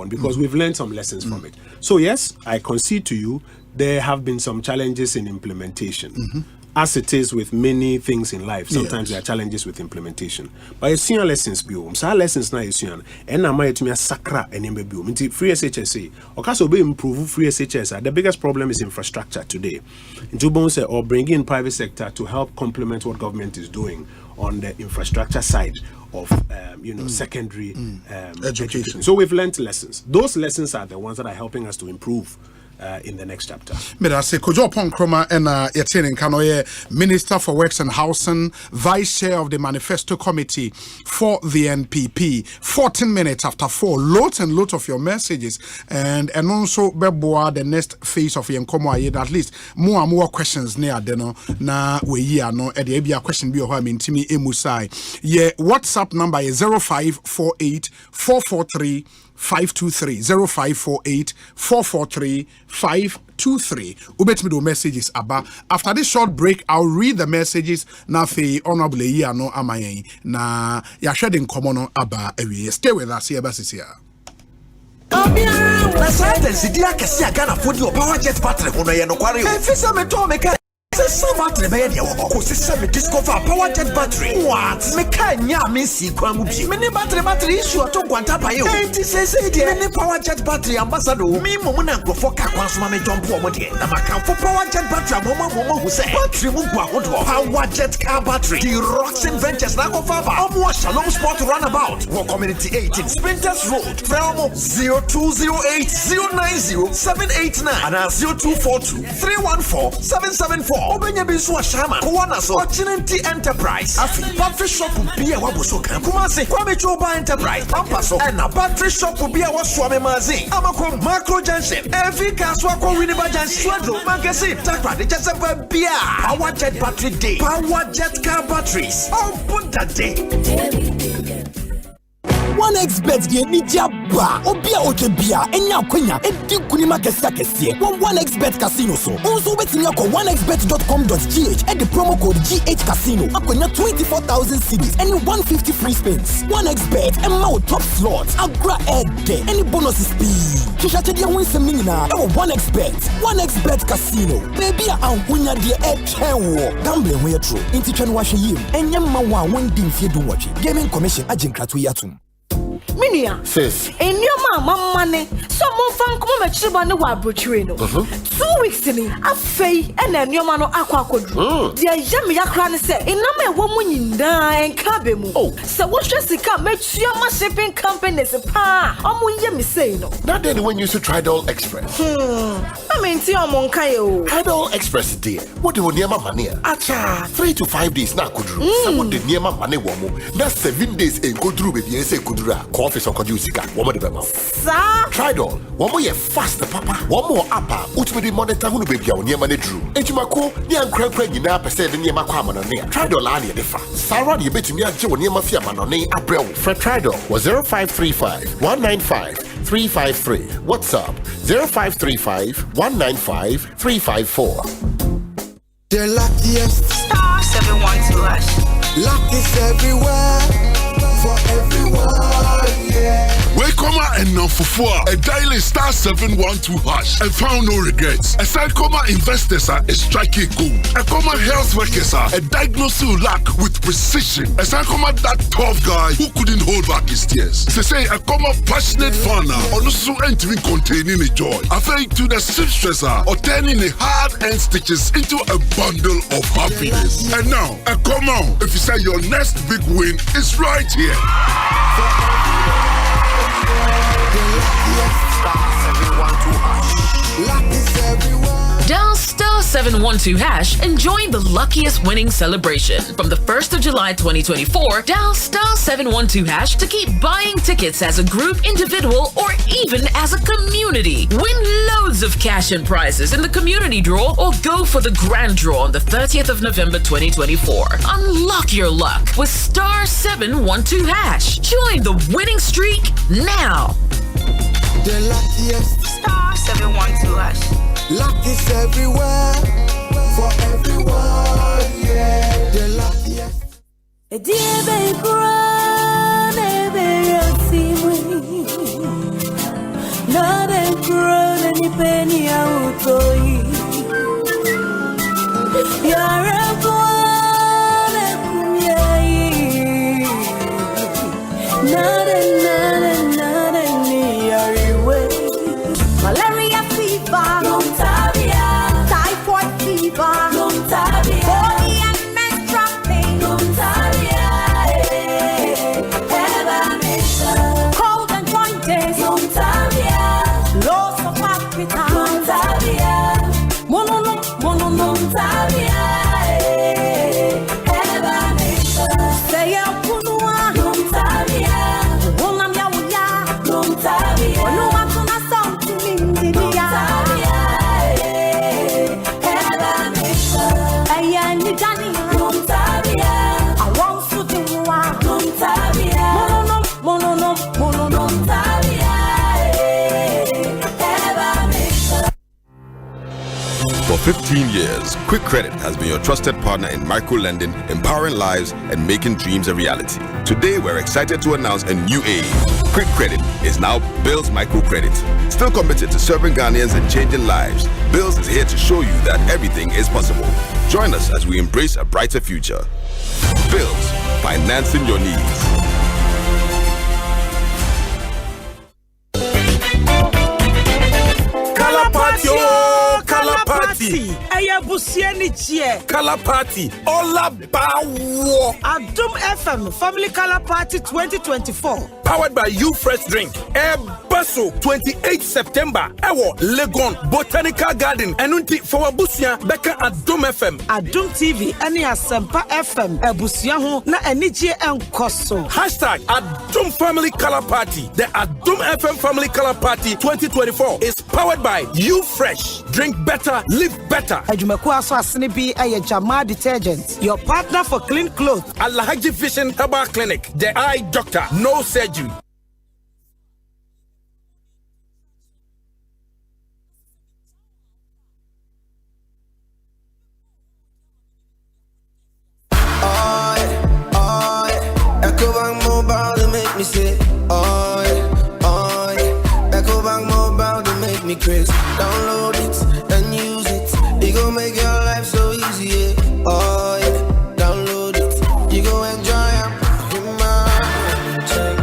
Because we've learned some lessons from it. So yes, I concede to you, there have been some challenges in implementation. As it is with many things in life, sometimes there are challenges with implementation. But you see lessons bio. Some lessons now you see, and now my to sakra and bio. Free SHSA. Okay, be improve free SHSA. The biggest problem is infrastructure today. Or bring in private sector to help complement what government is doing on the infrastructure side of secondary education. So we've learned lessons. Those lessons are the ones that are helping us to improve in the next chapter. Say Kojo Ponkroma and Yetien Kanoye, Minister for Works and Housing, Vice Chair of the Manifesto Committee for the NPP. 14 minutes after 4, loads and loads of your messages, and also Beboa, the next phase of Yenkomo, at least more and more questions near Deno. Na we no at the ABA question be or mean Timmy Emusai. Yeah, WhatsApp number is 0548 443 523 0548 443 523. Ubet me do messages aba. After this short break, I'll read the messages. Na fe honorable ya no amayen. Na ya shedding common aba ewe. Stay with us here, Basisia. Na side zidia kesi agana fodi o power jet battery hono ye no kware o. Efisa me to me ka some battery be dey wo ko se discover power jet battery. What? Me kan nya me si kwan mu bi. Me ni battery issue to kwanta pa ye o. Enti se dey me ni power jet battery ambassador. Me mo na grofo ka kwan so ma me jump o mo dey. Na makan for power jet battery mo hu se. Battery mu gwa hodo. Power jet car battery. The Roxin Ventures na go fa ba. Omo Shalom Sport runabout. Wo community 18 Sprinters Road. From 0208090789 and 0242 314 774. Obenya bisu ashama kuwana so Opportunity Enterprise afi battery shop bi e waboso kan kuma se kwa mechoba enterprise pampaso na battery shop bi e waso amemazi amako macro junction every kaswa ko winiba junction swado mankesi takwa de chesepa bia power jet battery day power jet car batteries open that day. 1xBet the media bar obia okebia enya kwenya edi kunima kesa kese 1xBet casino so also wetin ya 1xbet.com.gh and the promo code GH casino akwenya 24,000 cedis and 150 free spins 1xBet and more top slots agra egg any bonuses be kisha dia win some na 1xBet casino baby anhunya de echewo gambling we true inti twan wa hwe yim enya ma wa won di mfie do watch gaming commission aginkrato yatum Minia, sis. In your mama money, someone found come at Chibane Wabutrino. 2 weeks to me, a fay and then your man aqua could. Dear Yamia Cran said, in no woman in and cabemu. Oh, so what's just to come? Make sure my shipping company is a pa. Yami say no. Not then when you should Tridol Express. I mean, see, I'm on Kayo. Tridol Express, dear. What do you near my money? Acha, 3 to 5 days now could do. Someone did near my money woman. That's 7 days and go through with you say Kudura. Office on Kajusika, one of them. Sir, Tridol, one more faster, papa, one more upper, which will be monitor who baby on your money drew. And you mako, young crab pregnant up a 7 year Maquaman on near Tridol Ania defa. Sarah, you bet me a Joe near Mafia man on near April. Fred Tridol was 0535 195 353. WhatsApp 0535 195 354. The luckiest. *712#. Luck is everywhere, for everyone, yeah. Welcome and now for a daily *712#. And found no regrets. A Sankoma investors are a striking gold. A Koma health workers are a diagnosing luck with precision. A Sankoma that tough guy who couldn't hold back his tears. They say a Koma passionate farmer also entering containing a joy. Afraid to the stressor or turning the hard-earned stitches into a bundle of happiness. And now, a Koma, if you say your next big win is right here. Dial *712# and join the luckiest winning celebration. From the 1st of July 2024, dial *712# to keep buying tickets as a group, individual, or even as a community. Win loads of cash and prizes in the community draw or go for the grand draw on the 30th of November 2024. Unlock your luck with *712#. Join the winning streak now. The luckiest *712#. Luck is everywhere, for everyone, yeah. The luckiest. Malaria fever, typhoid fever, body and menstrual pain, cold and joints, loss of appetite, mono, say a punua, woman ya, For 15 years, Quick Credit has been your trusted partner in micro-lending, empowering lives and making dreams a reality. Today, we're excited to announce a new aim. Quick Credit is now Bills Microcredit. Still committed to serving Ghanaians and changing lives, Bills is here to show you that everything is possible. Join us as we embrace a brighter future. Bills, financing your needs. Aya busieni chie Color Party Ola Bawo Adum FM Family Color Party 2024 powered by You Fresh Drink Bonsu 28 September Ewo Legon Botanical Garden Enunti for Busia Beka Adum FM Adum TV Eni Asempa FM Ebusia ho na enije enkoso #Adum Family Color Party. The Adum FM Family Color Party 2024 is powered by You Fresh. Drink better, live better. Ajumaku aso asene bi eye Jama detergent. Your partner for clean clothes. Alhaji Vision Herbal Clinic. The Eye Doctor. No surgery. Ecobank Mobile, they make me say, oh yeah. Ecobank Mobile, they make me crazy. Download it and use it. It gon' make your life so easy, yeah. Oh yeah. Download it. You gon' enjoy it. Give me my check.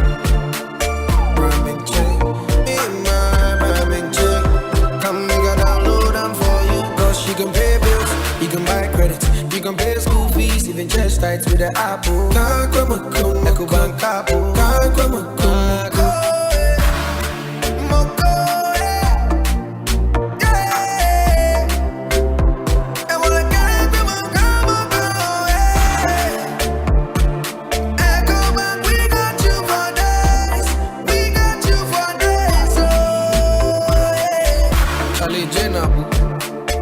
Come make a download them for you. Cause you can pay bills, you can buy credit, you can pay school fees, even chest tights with the Apple. Ecobank Apple.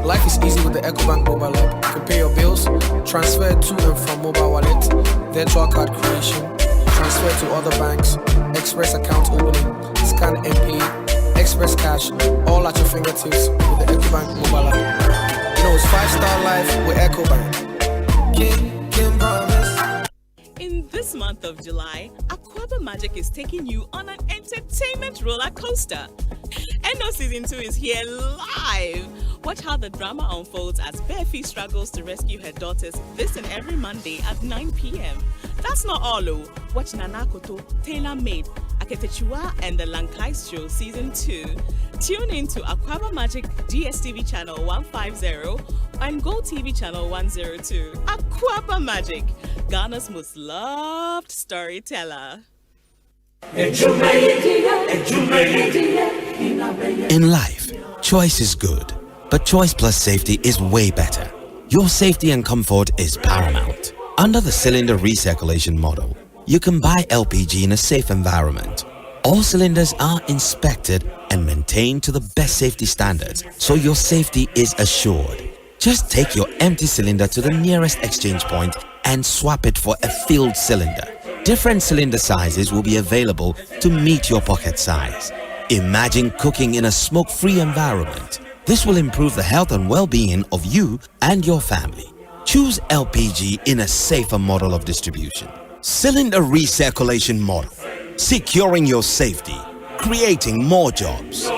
Life is easy with the Ecobank mobile app. You can pay your bills, transfer to and from mobile wallet, virtual card creation, transfer to other banks, express account opening, scan and pay, express cash, all at your fingertips with the Ecobank mobile app. You know, it's 5-star life with Ecobank. this month of July, Aquaba Magic is taking you on an entertainment roller coaster. NO Season 2 is here live. Watch how the drama unfolds as Bearfee struggles to rescue her daughters this and every Monday at 9 p.m. That's not all, though. Watch Nana Koto, Taylor Made, Aketechua, and the Lankais Show Season 2. Tune in to Aquaba Magic DSTV Channel 150 and Go TV Channel 102. Aquaba Magic, Ghana's most loved storyteller. In life, choice is good, but choice plus safety is way better. Your safety and comfort is paramount. Under the cylinder recirculation model, you can buy LPG in a safe environment. All cylinders are inspected and maintained to the best safety standards, so your safety is assured. Just take your empty cylinder to the nearest exchange point and swap it for a filled cylinder. Different cylinder sizes will be available to meet your pocket size. Imagine cooking in a smoke-free environment. This will improve the health and well-being of you and your family. Choose LPG in a safer model of distribution. Cylinder recirculation model. Securing your safety. Creating more jobs.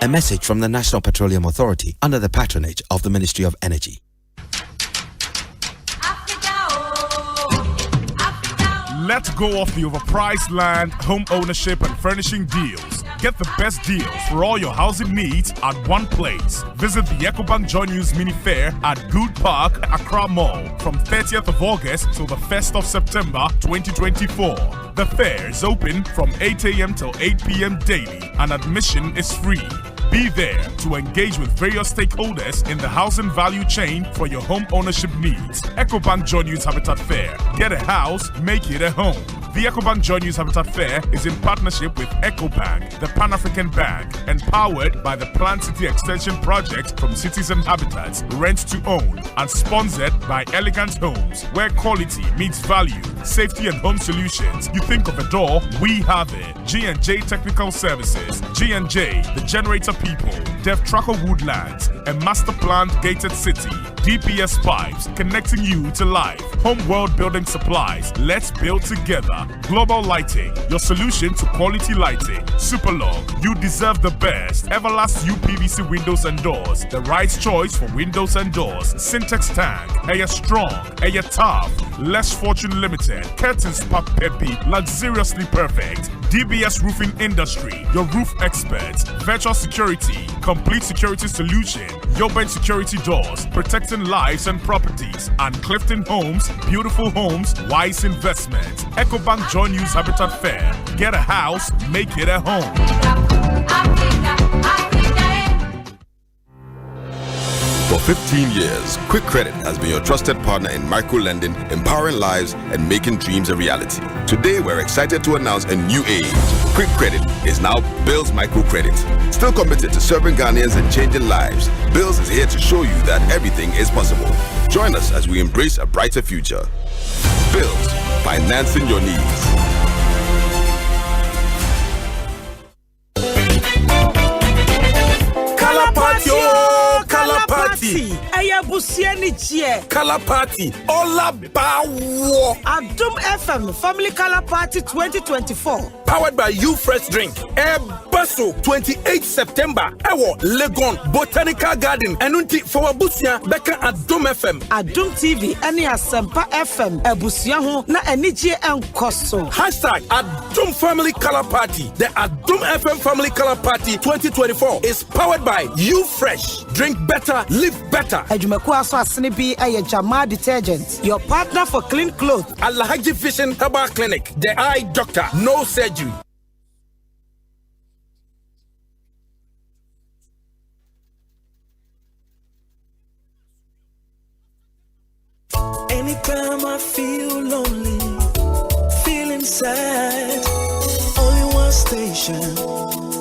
A message from the National Petroleum Authority under the patronage of the Ministry of Energy. Let go of the overpriced land, home ownership, and furnishing deals. Get the best deals for all your housing needs at one place. Visit the Ecobank Joy News Mini Fair at Good Park, Accra Mall from 30th of August till the 1st of September 2024. The fair is open from 8 a.m. till 8 p.m. daily and admission is free. Be there to engage with various stakeholders in the housing value chain for your home ownership needs. Ecobank Joy News Habitat Fair. Get a house, make it a home. The Ecobank Joy News Habitat Fair is in partnership with Ecobank, the Pan-African Bank, and powered by the Plant City Extension Project from Cities and Habitats, Rent to Own, and sponsored by Elegant Homes, where quality meets value, safety and home solutions. You think of a door, we have it. G&J Technical Services, G&J, the generator people, Dev Tracker Woodlands, a master planned gated city, DPS pipes connecting you to life, home world building supplies, let's build together. Global Lighting, your solution to quality lighting. Superlog, you deserve the best. Everlast UPVC windows and doors, the right choice for windows and doors. Syntex Tank, Air Strong, Air Tough, Less Fortune Limited, Curtains Pop Peppy, luxuriously perfect. DBS Roofing Industry, your roof experts. Virtual Security, complete security solution. Yoben Security Doors, protecting lives and properties. And Clifton Homes, beautiful homes, wise investment. Ecobank Joy News Habitat Fair. Get a house, make it a home. For 15 years, Quick Credit has been your trusted partner in micro-lending, empowering lives and making dreams a reality. Today, we're excited to announce a new age. Quick Credit is now Bills Microcredit. Still committed to serving Ghanaians and changing lives, Bills is here to show you that everything is possible. Join us as we embrace a brighter future. Bills, financing your needs. Color Party. Aya busiani chie. Color Party. Ola bawo. Adum FM Family Color Party 2024. Powered by You Fresh Drink. Bonsu 28 September. Ewo Legon Botanical Garden. Enunti for Busia Beka Adum FM. Adum TV any Asempa FM. Ebusia ho na enije enkoso. Hashtag Adum Family Color Party. The Adum FM Family Color Party 2024 is powered by You Fresh. Drink better, live better. Ejumeku aso asene bi eye Jama detergent. Your partner for clean clothes. Alhaji Vision Herbal Clinic. The Eye Doctor. No surgery. Anytime I feel lonely, feeling sad, only one station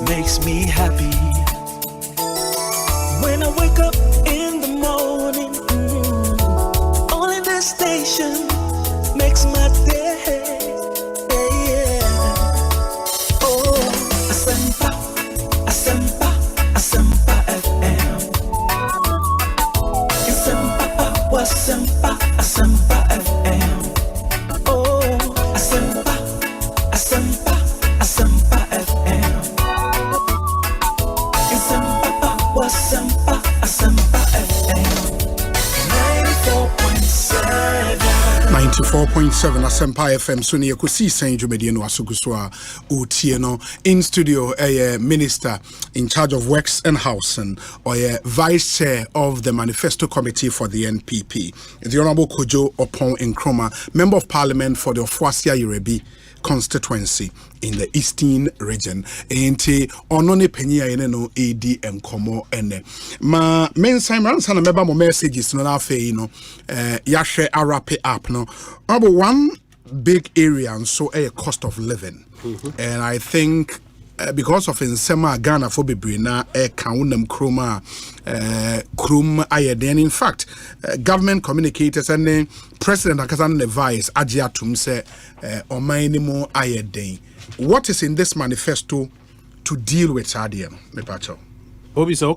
makes me happy. When I wake up in the morning, only this station makes my day. Yeah. Oh, Asempa, Asempa, Asempa FM. Asempa, Asempa, Asempa FM. 94.7 Asempa FM so ne Ekosiisen dwumadi no asoguso a otie no in studio minister in charge of works and housing or vice chair of the manifesto committee for the NPP, the Honorable Kojo Opon Nkrumah, member of parliament for the Ofuasia Yerebi constituency in the eastern region. Enti onone penyi ayene no AD enkomo ene ma mensan ransa na meba mo messages no na afei no yahwe arape app no about one big area and so a cost of living. And I think because of nsema Ghana for bebre na kaunam kroma krum ayeden. In fact, government communicators and the president akasan advise agiatum say omaini mo ayeden. What is in this manifesto to deal with Sadia, Mepacho? Obviously,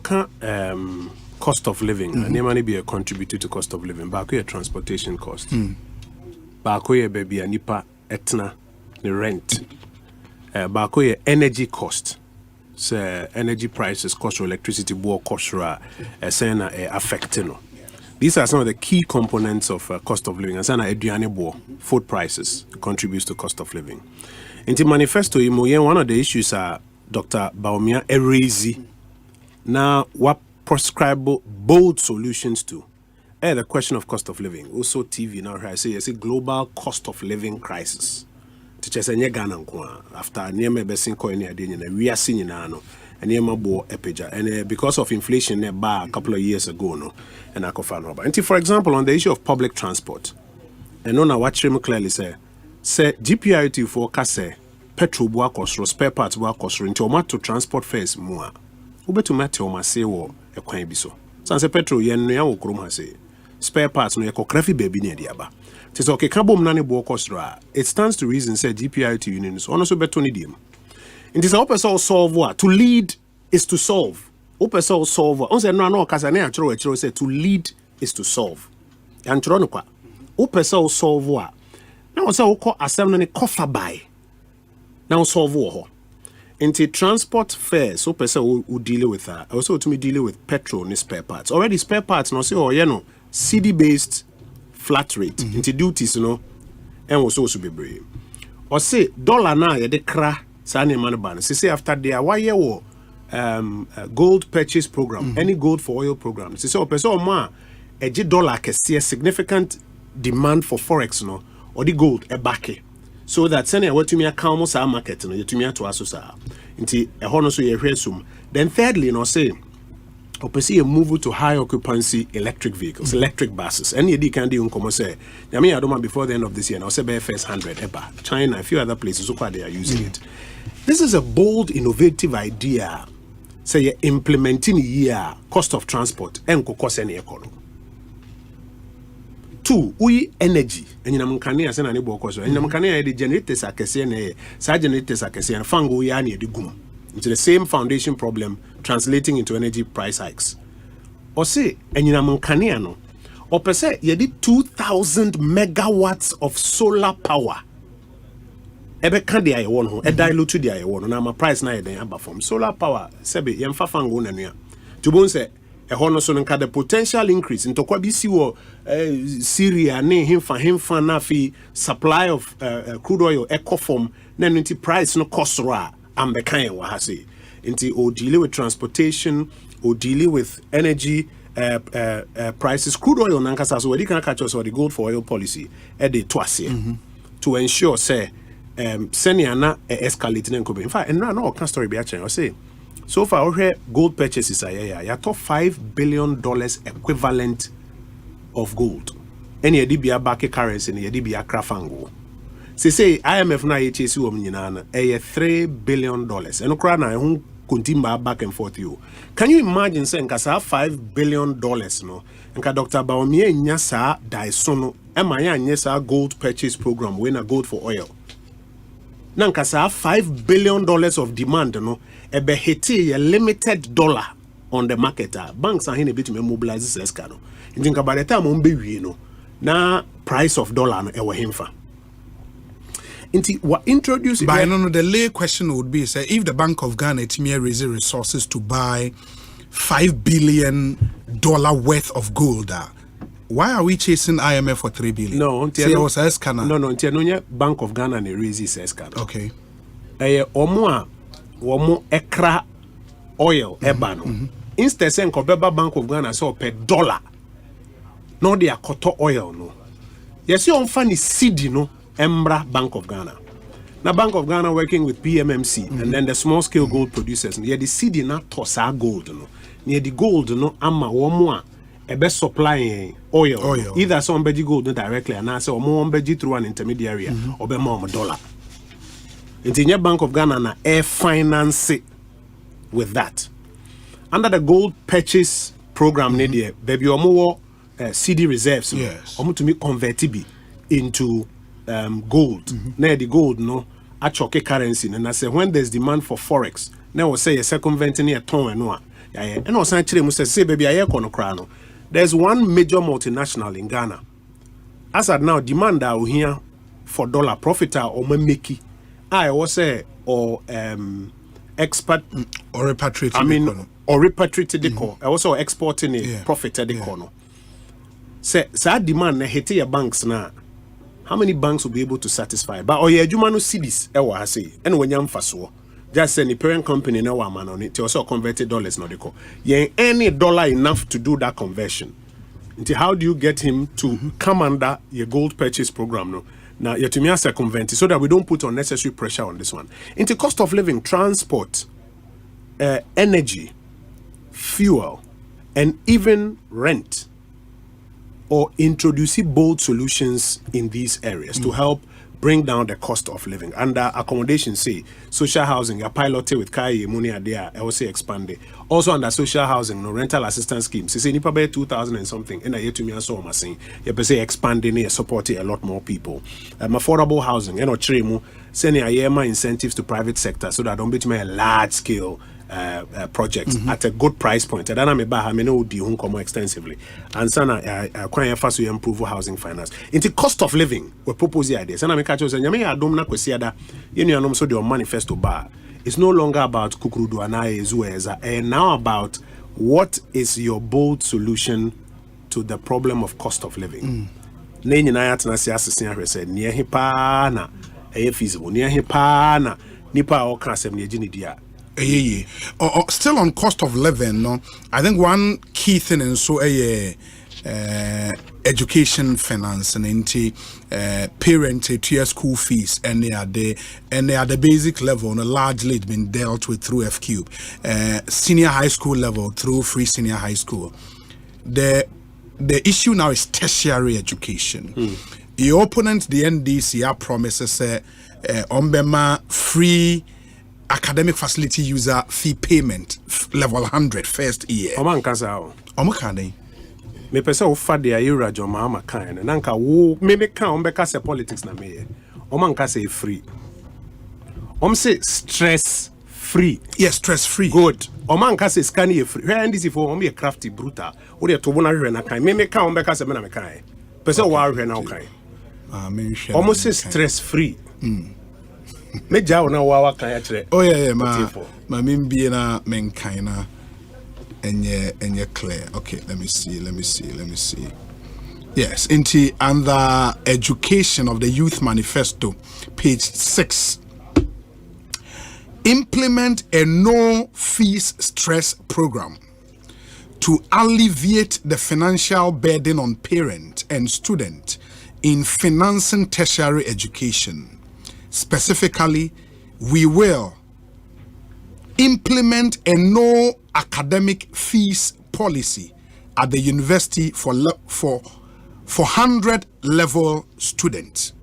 cost of living. And there might be a contributor to cost of living. Back here, transportation cost. Back here, baby, a nipa etna the rent. Back here, energy cost. So energy prices, cost of electricity, cost affecting. These are some of the key components of cost of living. And food prices contributes to cost of living. In the manifesto, one of the issues are Dr. Baumia Erezi. Now, what prescribe bold solutions to? The question of cost of living. Also, TV now I say it's a global cost of living crisis. Teachers say Ghana after near me besin coin we are seeing no and near bo epiga and because of inflation a couple of years ago no and I confirm about. And for example, on the issue of public transport, and on what Trim clearly say GPRT for kase petrol bua cost spare parts bua cost into to transport fares more. Ube to matter ma say wo e kwan bi so. Sanse petrol yen no ya wo krom ha say spare parts no ye kokrafi baby ne dia ba. Tis okay kabom na ne bua cost ra. It stands to reason say GPRT unions ono so beto ni dim. It is open so solve what to lead is to solve. Open so solve. On say no kasa na achro say to lead is to solve. Antro no kwa. Open so solve what. Now say we call assembly ne cover by. Now solve wo. Into transport fares, so person who deal with that. Also to me dealing with petrol and spare parts. Already spare parts no say CD based flat rate. Into duties and also be brave. Or say dollar na ya de kra sa ne man ban. Say after there why ye gold purchase program, any gold for oil program. Say person ma a dollar can see a significant demand for forex or the gold a back. So that send what to me account sa market no to me to asosa nti e hono so ye hwesum. Then thirdly no say opesi a move to high occupancy electric vehicles, electric buses. Any edi can do unkomo say yami adoma before the end of this year now say be first 100 eba China, a few other places so they are using it. This is a bold innovative idea. Say you're implementing here cost of transport enko cost any economy. Two, we energy. And you know, as an able cost. And the generators are Cassian, generators are Cassian, Fango Yani the Gum. It's the same foundation problem translating into energy price hikes. Or say, and you know, or per se, you did 2,000 megawatts of solar power. Ebe kandi I want, a dilute to the I want, and I'm a price na then from solar power. Sebe, Yamfa Fango Nania. To bone say, a honoson and the potential increase into Kwabisi or Syria, ne himfa nafi supply of crude oil ecoform, then into price no cost ra and the kind wa hasi. Into or deal with transportation or deal with energy prices, crude oil nankasa so we can catch us or the gold for oil policy at the twice to ensure say seniana escalating and in fact and no can story be actually say. So far, our gold purchases are $5 billion equivalent of gold. Any DBA back currency, any DBA crafango. Say IMF na HSU omnyana $3 billion. And Ukraine who continue back and forth you. Can you imagine saying kasa $5 billion no? And Dr. Baumia nyasa daisono emaya nyasa gold purchase program when a gold for oil. Nankasa $5 billion of demand no ebe hiti a limited dollar on the market. Banks are here to mobilize this escano. You think about the time we no na price of dollar no ewa himfa. Inti what introduce by no the lay question would be say if the Bank of Ghana may raise resources to buy $5 billion worth of gold, Why are we chasing IMF for 3 billion? No, it was a scanner. No, until Bank of Ghana and raises a scanner. Okay. Omo ekra oil ebano. Instead, saying Kwabena Bank of Ghana so per dollar. No, they are cotton oil no. Yes, you funny CD no Embra Bank of Ghana. Now Bank of Ghana working with PMMC and then the small scale gold producers. Near the CD na tosa gold no. Near the gold no ama womo a best supplying oil. Either some beji gold no directly and answer or more beji through an intermediary or be more $1. It's in Bank of Ghana na air finance it with that. Under the gold purchase program, baby omo CD reserves. Yes. Omo to me convertible into gold. Now the gold no a choke currency. And I say when there's demand for forex, now we say a circumventing a ton and no. And also actually must say baby I kono krano. There's one major multinational in Ghana. As at now, demand out here for dollar profit or make I was say or expert or repatriated. I mean or repatriated the call. I also exporting a profit at the corner. Say demand na hit your banks now. How many banks will be able to satisfy? But you no see this. I say and when you faso. Just send the parent company now man on it. Also converted dollars no they call. Any dollar enough to do that conversion. Until how do you get him to come under your gold purchase program no? Now you to me circumvent so that we don't put unnecessary pressure on this one. Into cost of living, transport, energy, fuel, and even rent. Or introducing bold solutions in these areas to help bring down the cost of living. Under accommodation, say, social housing, a piloted with Kai Munia there, I will say expanded. Also under social housing, no rental assistance schemes. Say, nipa by 2,000 and something, and I hear to me, I saw my saying, you say expanding, supporting a lot more people. Affordable housing, tremu, sending a year incentives to private sector so that don't be a large scale projects at a good price point. And then I'm more extensively. And sana quite fast to improve housing finance. Into cost of living, we propose the ideas. And I'm catch us and I don't know kwesiada. You know so the manifesto bar. It's no longer about kukrudu and now about what is your bold solution to the problem of cost of living. Nenyi na yatna si asese ahwese ne hepa na feasible ne hepa na nipa o ka asem ne gini dia. Still on cost of living, no. I think one key thing in so education finance and into parent tier school fees and they are the basic level, no, largely it's been dealt with through FQ. Senior high school level through free senior high school. The issue now is tertiary education. Your opponent, the NDC, promises ombema free academic facility user fee payment level 100 first year. Oman kasa Omakane. Me pesa ufa de ayura jo mama kan na nka wo me kan ombeka se politics na me. Oman kasa free. Say stress free. Yes, stress free. Good. Oman kasa scan ye free. Where NDC for me crafty brutal. Wo de to bona hwe na kan. Me kan ombeka se me na me kan. Pesa wa hwe na kan. Me Almost say stress free. Meja ona wa kan ya kire. Oh yeah, ma mimbi na menkaina enye clear. Okay, let me see. Yes, into under education of the Youth Manifesto, page 6. Implement a no fees stress program to alleviate the financial burden on parent and student in financing tertiary education. Specifically, we will implement a no academic fees policy at the university for 100 level students.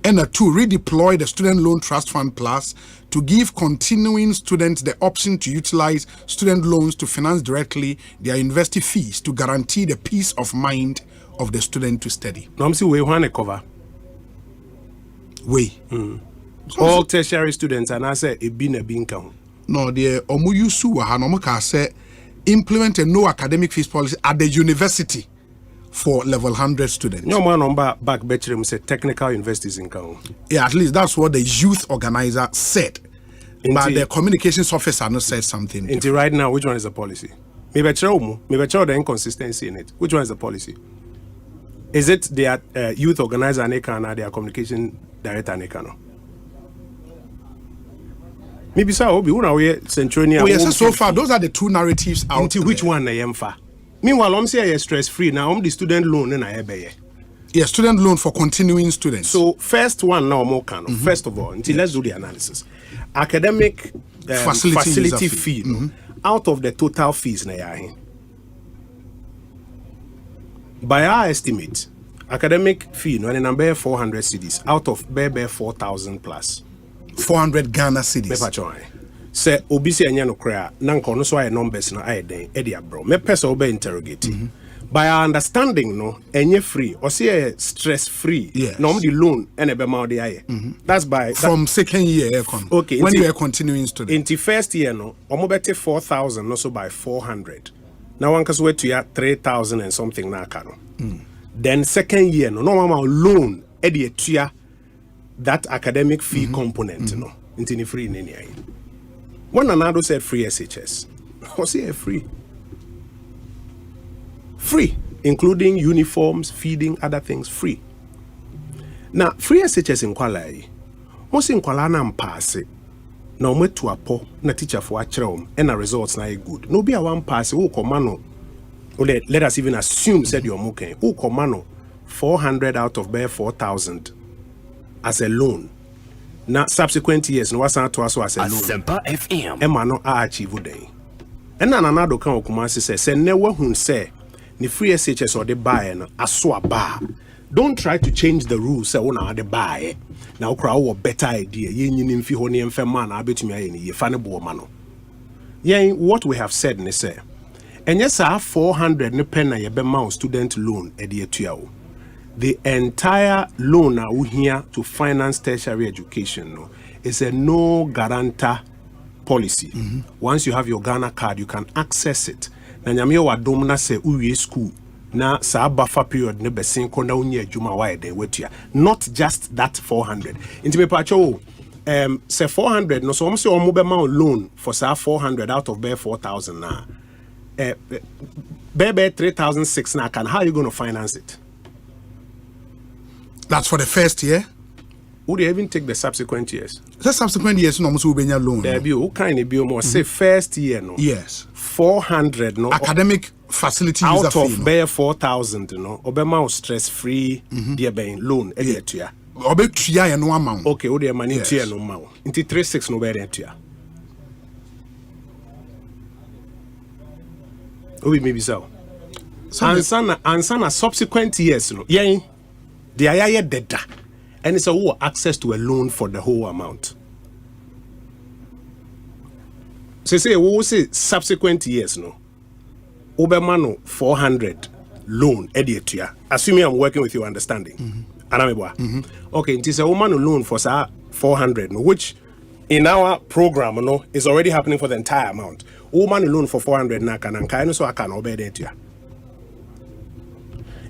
And to redeploy the Student Loan Trust Fund Plus to give continuing students the option to utilize student loans to finance directly their university fees to guarantee the peace of mind of the student to study. Nomsi we want to cover. All tertiary students and I say it been a binka. No, the omuyusu wa hanomaka say implement a no academic fees policy at the university for level 100 students. No man on back betchem say technical universities in Kang. Yeah, at least that's what the youth organizer said. But the communications officer not said something. Until right now, which one is the policy? Maybe the inconsistency in it. Which one is the policy? Is it their youth organizer and their communication director and maybe so Obi una we Centronia. Oh yes, so far those are the two narratives out. Until which one na yemfa? Meanwhile, I'm saying stress free now. The student loan na ebeye. Yeah, student loan for continuing students. So first one now more can. First of all, until let's do the analysis. Academic facility fee out of the total fees na yahin. By our estimate, academic fee no number 400 cedis out of bare 4,000 plus. 400 Ghana cedis. Say obisi anya no kra na nko no so ay numbers na ay den e dia bro. Me pesa obe interrogate. By our understanding no enye free or say stress free. Yes. No the loan and ebe ma de aye. That's by from second year okay, when you are continuing student. Into first year no omo bete 4,000 no so by 400. Now one kaso to ya 3,000 and something na aka no. Then second year no mama loan e de tuya that academic fee component no into ni free nini aye. When Anado said free SHS, was it free? Free, including uniforms, feeding, other things, free. Now, free SHS in Kuala, most in Kuala na pass it. Now, me to a po na teacher for a chrom and the results na good. No be a one pass who commando. Let us even assume said you're okay. Who commando 400 out of bare 4,000 as a loan. Now, subsequent years, no was not to us as a loan. Asempa FM. Emma no achieve day. And another can okumasi say never hun say ni free SHS or the buy no aswa bar. Don't try to change the rules say una the buy. Now crowd a better idea. Ye nyin mfi ho ne mfa man abetumi aye ni ye fa ne bo ma no. Ye what we have said ne say. Enye sa 400 ne pen na ye be ma student loan e de atua o. The entire loan now here to finance tertiary education no, is a no guarantor policy. Once you have your Ghana card, you can access it. Na nyame wa dom na se uwie school na sa buffer period ne besin konda unye adwuma wa de wetua. Not just that 400. Inti me pacho say 400 no so omo se omo be ma loan for sa 400 out of bare 4,000 na. Bare 3,006 na can how are you going to finance it? That's for the first year. Would you even take the subsequent years? The subsequent years, no, must be loan. There be who kind of be more say first year, no. Yes. 400, no. Academic facility out of bare 4,000, no. Obema stress free, dear being loan, yeah. Obetuya no amount. Okay, o dear money tier no amount. Into 36 no bear tier. Obi maybe so. And subsequent years, no. Yeah. The ayaya deda, and it's a access to a loan for the whole amount. So say we will say subsequent years no. Obermano 400 loan edietua. Assuming I'm working with your understanding. Okay, it is a woman loan for 400 no, which in our program no is already happening for the entire amount. Woman loan for 400 na kan so I can obey that.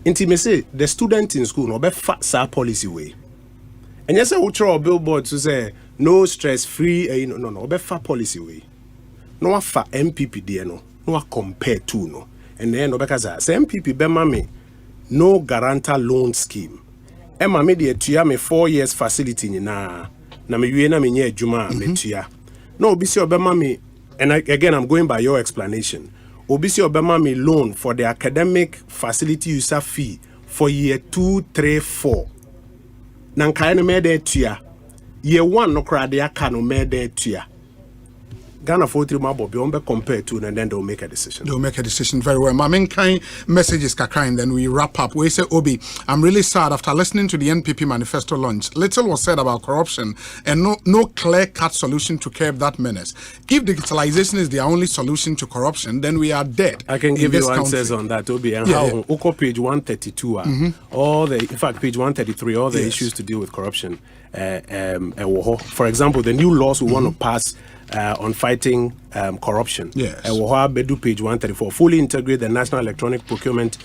Intimacy, the student in school no be fat policy way. And yes, I will throw a billboard to say no stress free, no, be fat policy way. No fa MPP there no compare to no. And then no because say MPP be mame no guarantor loan scheme. E mame de tuya me 4 years facility ni na me wie na me nye adwuma me tuya. No obi se obema me, and again I'm going by your explanation. Obisi Obama me loan for the academic facility user fee for year 2, 3, 4. Nankaya me de tuya. Year 1 no kra de aka no me de tuya. Ghana 43 mabo be compared to, and then they'll make a decision. They'll make a decision very well. My main kind messages kakra, then we wrap up. We say, Obi, I'm really sad after listening to the NPP manifesto launch. Little was said about corruption and no clear-cut solution to curb that menace. If digitalization is the only solution to corruption, then we are dead. I can give you answers on that, Obi. And how Oko page 132, all the, in fact, page 133, all the issues to deal with corruption. For example, the new laws we want to pass on fighting corruption. Yes. Bedu page 134. Fully integrate the National Electronic Procurement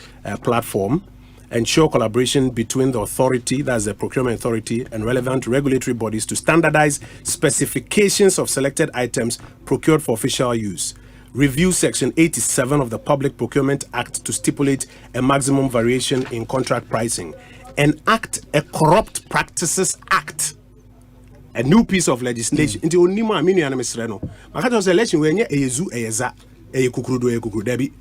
Platform. Ensure collaboration between the authority, that's the procurement authority, and relevant regulatory bodies to standardize specifications of selected items procured for official use. review Section 87 of the Public Procurement Act to stipulate a maximum variation in contract pricing, enact a Corrupt Practices Act, a new piece of legislation. Into onima amini ana mesreno. Makato say election we nye eyezu eyeza eyekukrudo debi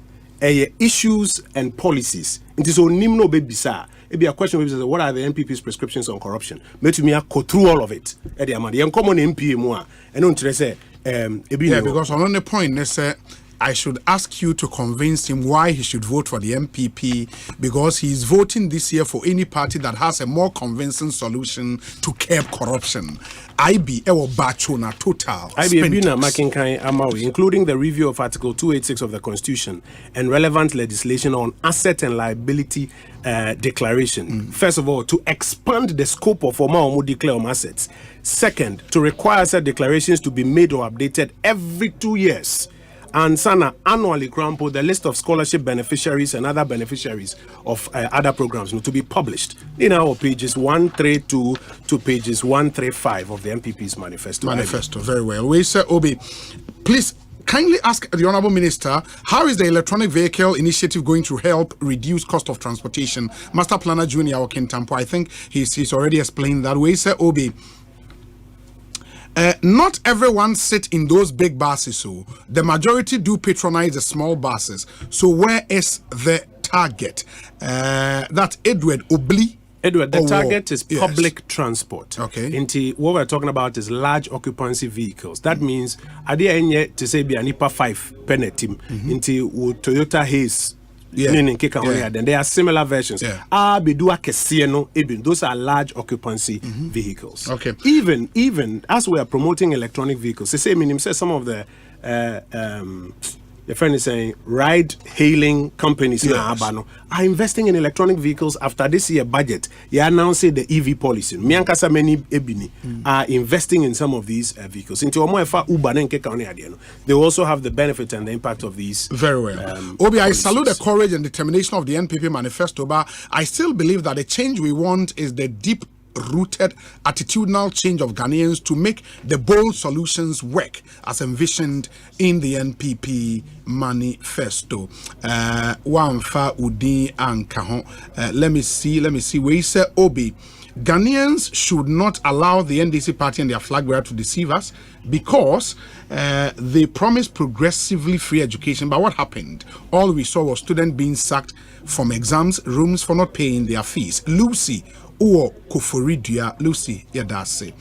issues and policies. Into so nim no be bisa. It be a question of what are the MPP's prescriptions on corruption? Met me go through all of it. Eddie Amadi, and common MP more. And don't say because on the point they say I should ask you to convince him why he should vote for the MPP, because he is voting this year for any party that has a more convincing solution to curb corruption. IB ewo bachona total. IB na makinkai amawi, including the review of Article 286 of the Constitution and relevant legislation on asset and liability declaration. First of all, to expand the scope of Omo declare assets. Second, to require asset declarations to be made or updated every 2 years. And Sana annually crumple the list of scholarship beneficiaries and other beneficiaries of other programs to be published in our pages 132 to pages 135 of the MPP's manifesto. Very well. We say Obi, please kindly ask the Honourable Minister, how is the electronic vehicle initiative going to help reduce cost of transportation? Master Planner Junior Okintampo, I think he's already explained that. We say Obi, not everyone sit in those big buses, so the majority do patronize the small buses. So where is the target? That's Edward Obli. Edward, the target is public transport. Okay. What we're talking about is large occupancy vehicles. That means ade enye to say be anipa 5 penetim into Toyota Haze. Then there are similar versions. Those are large occupancy vehicles. Okay. Even as we are promoting electronic vehicles, they say some of the friend is saying ride-hailing companies are investing in electronic vehicles after this year budget. They announced the EV policy. Miankasa many ebini are investing in some of these vehicles. They also have the benefit and the impact of these. Very well. Obi, I salute the courage and determination of the NPP manifesto, but I still believe that the change we want is the deep-rooted attitudinal change of Ghanaians to make the bold solutions work as envisioned in the NPP manifesto. Wamfa Udi Ankaho. Let me see. We say Obi, Ghanaians should not allow the NDC party and their flag bearer to deceive us, because they promised progressively free education. But what happened? All we saw was students being sacked from exams rooms for not paying their fees. Lucy or Koforidia, Lucy Yadase.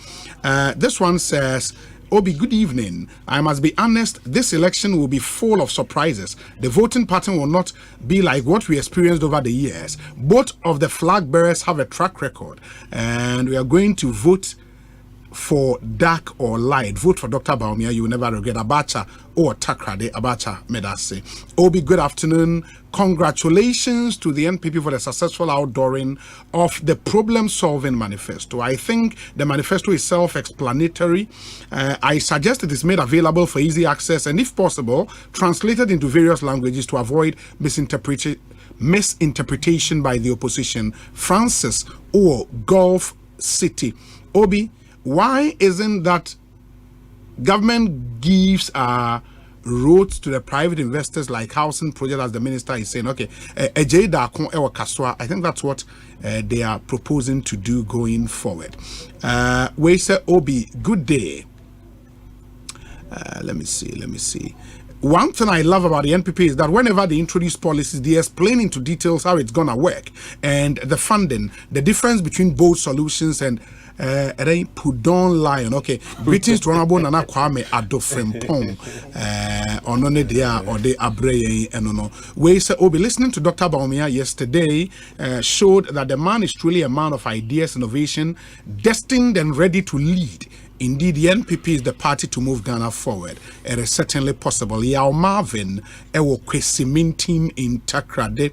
This one says, Obi, good evening. I must be honest, this election will be full of surprises. The voting pattern will not be like what we experienced over the years. Both of the flag bearers have a track record, and we are going to vote for dark or light. Vote for Dr. Baumia, you will never regret. Abacha or Takrade, Abacha Medase. Obi, good afternoon. Congratulations to the NPP for the successful outdooring of the problem-solving manifesto. I think the manifesto is self-explanatory. I suggest it is made available for easy access and, if possible, translated into various languages to avoid misinterpretation by the opposition. Francis or Gulf City. Obi, why isn't that government gives roads to the private investors like housing project, as the minister is saying? Okay, I think that's what they are proposing to do going forward. We say Obi, good day. Let me see. One thing I love about the NPP is that whenever they introduce policies, they explain into details how it's gonna work, and the funding, the difference between both solutions, and Pudon Lion. Okay, greetings to Honorable Nana Kwame Adofrempong. Onone dia or de abreye enono. We say Obi, listening to Dr. Baumia yesterday showed that the man is truly a man of ideas, innovation, destined and ready to lead. Indeed, the NPP is the party to move Ghana forward. It is certainly possible. Yao Marvin, Ewo Kwesimin team in Takrade.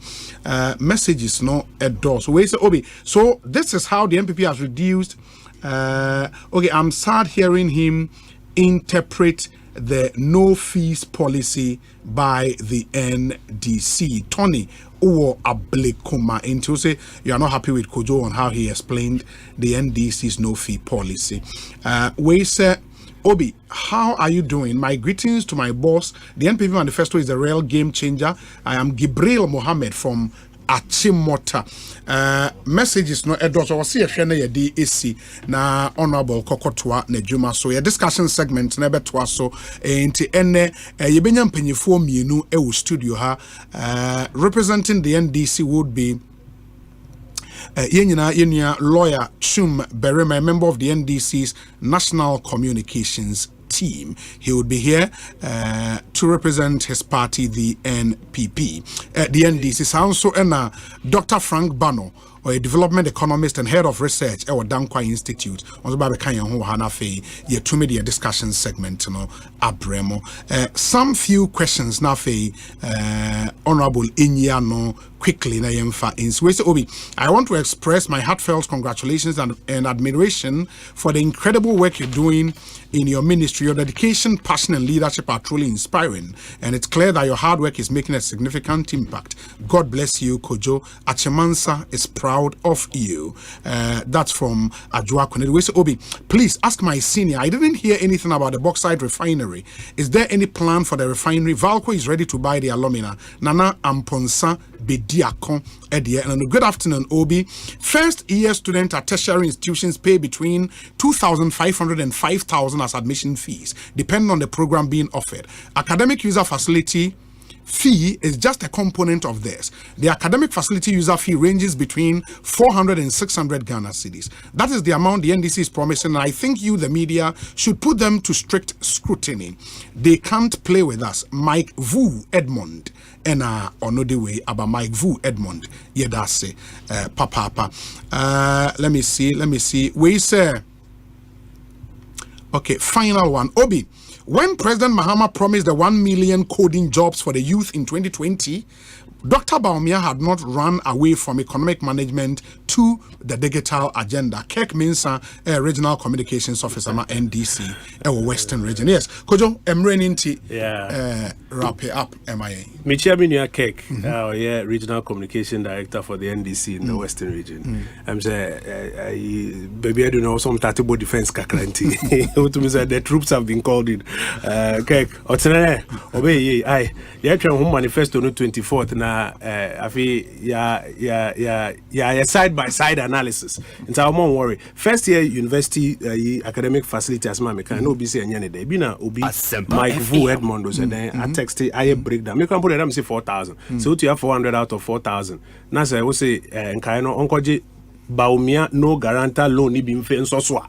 Messages no endorse. We say Obi. So this is how the NPP has reduced. Okay, I'm sad hearing him interpret the no fees policy by the NDC. Tony Uwo Ablekuma into say you are not happy with Kojo on how he explained the NDC's no fee policy. We say Obi, how are you doing? My greetings to my boss. The NPP manifesto is a real game changer. I am Gibril Mohammed from Achimota. Messages no edos or see a shene ye DAC na honorable Kokotwa Nejuma. So your discussion segment nebe twa so enti ene yebenya mpanyifo mienu e studio ha representing the NDC would be Yenya lawyer Chum Berema, a member of the NDC's National Communications team. He would be here to represent his party, the NPP. The NDC sounds so Dr. Frank Bano, or a development economist and head of research at Dankwa Institute. On the Babakanya who Hanafe, ye two media discussion segment, Abremo. Some few questions Nafe, Honorable Inyano, quickly na yemfa in Obi. I want to express my heartfelt congratulations and admiration for the incredible work you're doing in your ministry. Your dedication, passion, and leadership are truly inspiring, and it's clear that your hard work is making a significant impact. God bless you, Kojo. Achemansa is proud of you. That's from Ajua Konede. Obi, please ask my senior. I didn't hear anything about the bauxite refinery. Is there any plan for the refinery? Valco is ready to buy the alumina. Nana Amponsa Bediakon Edia. And good afternoon, Obi. First year students at tertiary institutions pay between 2,500 and 5,000 as admission fees, depending on the program being offered. Academic user facility fee is just a component of this. The academic facility user fee ranges between 400 and 600 Ghana cedis. That is the amount the NDC is promising, and I think you, the media, should put them to strict scrutiny. They can't play with us. Mike Vu Edmond. And on the way about Mike Vu Edmond. Yeah, that's it. Papa. Let me see. We say, okay, final one. Obi, when President Mahama promised the 1 million coding jobs for the youth in 2020, Dr. Baumia had not run away from economic management to the digital agenda. Kek Minsa, Regional Communications Officer, NDC, Western Region. Yes, Kojo, I'm running to wrap it up, MIA. Michiaminia Kek, Regional Communication Director for the NDC in the Western Region. I'm saying, baby, I don't know, some Tatibo Defense Kakranti. The troops have been called in. Kek, Otene, Obey, I, home manifesto on the 24th now. I feel side by side analysis. And so I won't worry. First year university academic facility as my can no be say any day. Bina obi Mike Vu Edmond and then I texted I breakdown. Me can put them say 4,000. So you have 400 out of 4,000. Now say we say nkaino onkoje Baumia no guarantor loan ni bimfe nsoswa.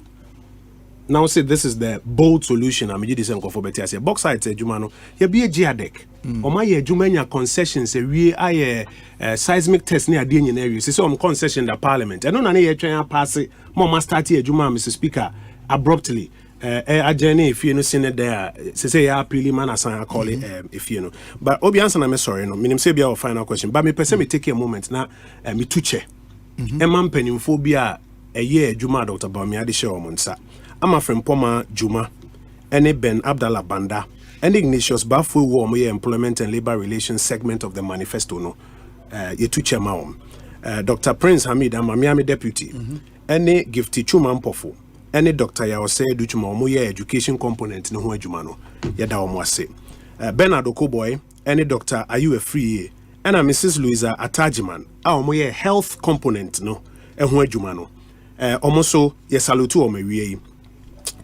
Now say this is the bold solution. I'm just saying for better. Say bauxite jumano. You be a geodec. Or my jumanya concessions. We aye seismic test near the area. Say some concession the parliament. I don't know any trying pass it. Mama start here juma, Mr. Speaker, abruptly. A journey if you know seen it there. Say ya pili man asan call it if you know. But Obi answer I'm sorry no. Minim say be our final question. But me person me take a moment now. Me tuche. Man penim phobia a year juma Dr. Baumia de show monsa. I'm a friend Poma Juma, and Ben Abdallah Banda, and Ignatius Bafu Warm Employment and Labor Relations segment of the manifesto. No, Yetuche Maum, Dr. Prince Hamid, I'm a Miami deputy, any Gifty Chuman Pofu, any Dr. Yaose Duchuma Moye education component no Jumano, Yada Omwase, Bernard Okoboy, any doctor, are you a free? And Mrs. Louisa Atajiman, our Moye health component no, and Jumano. Almost yes, salutu o mewie.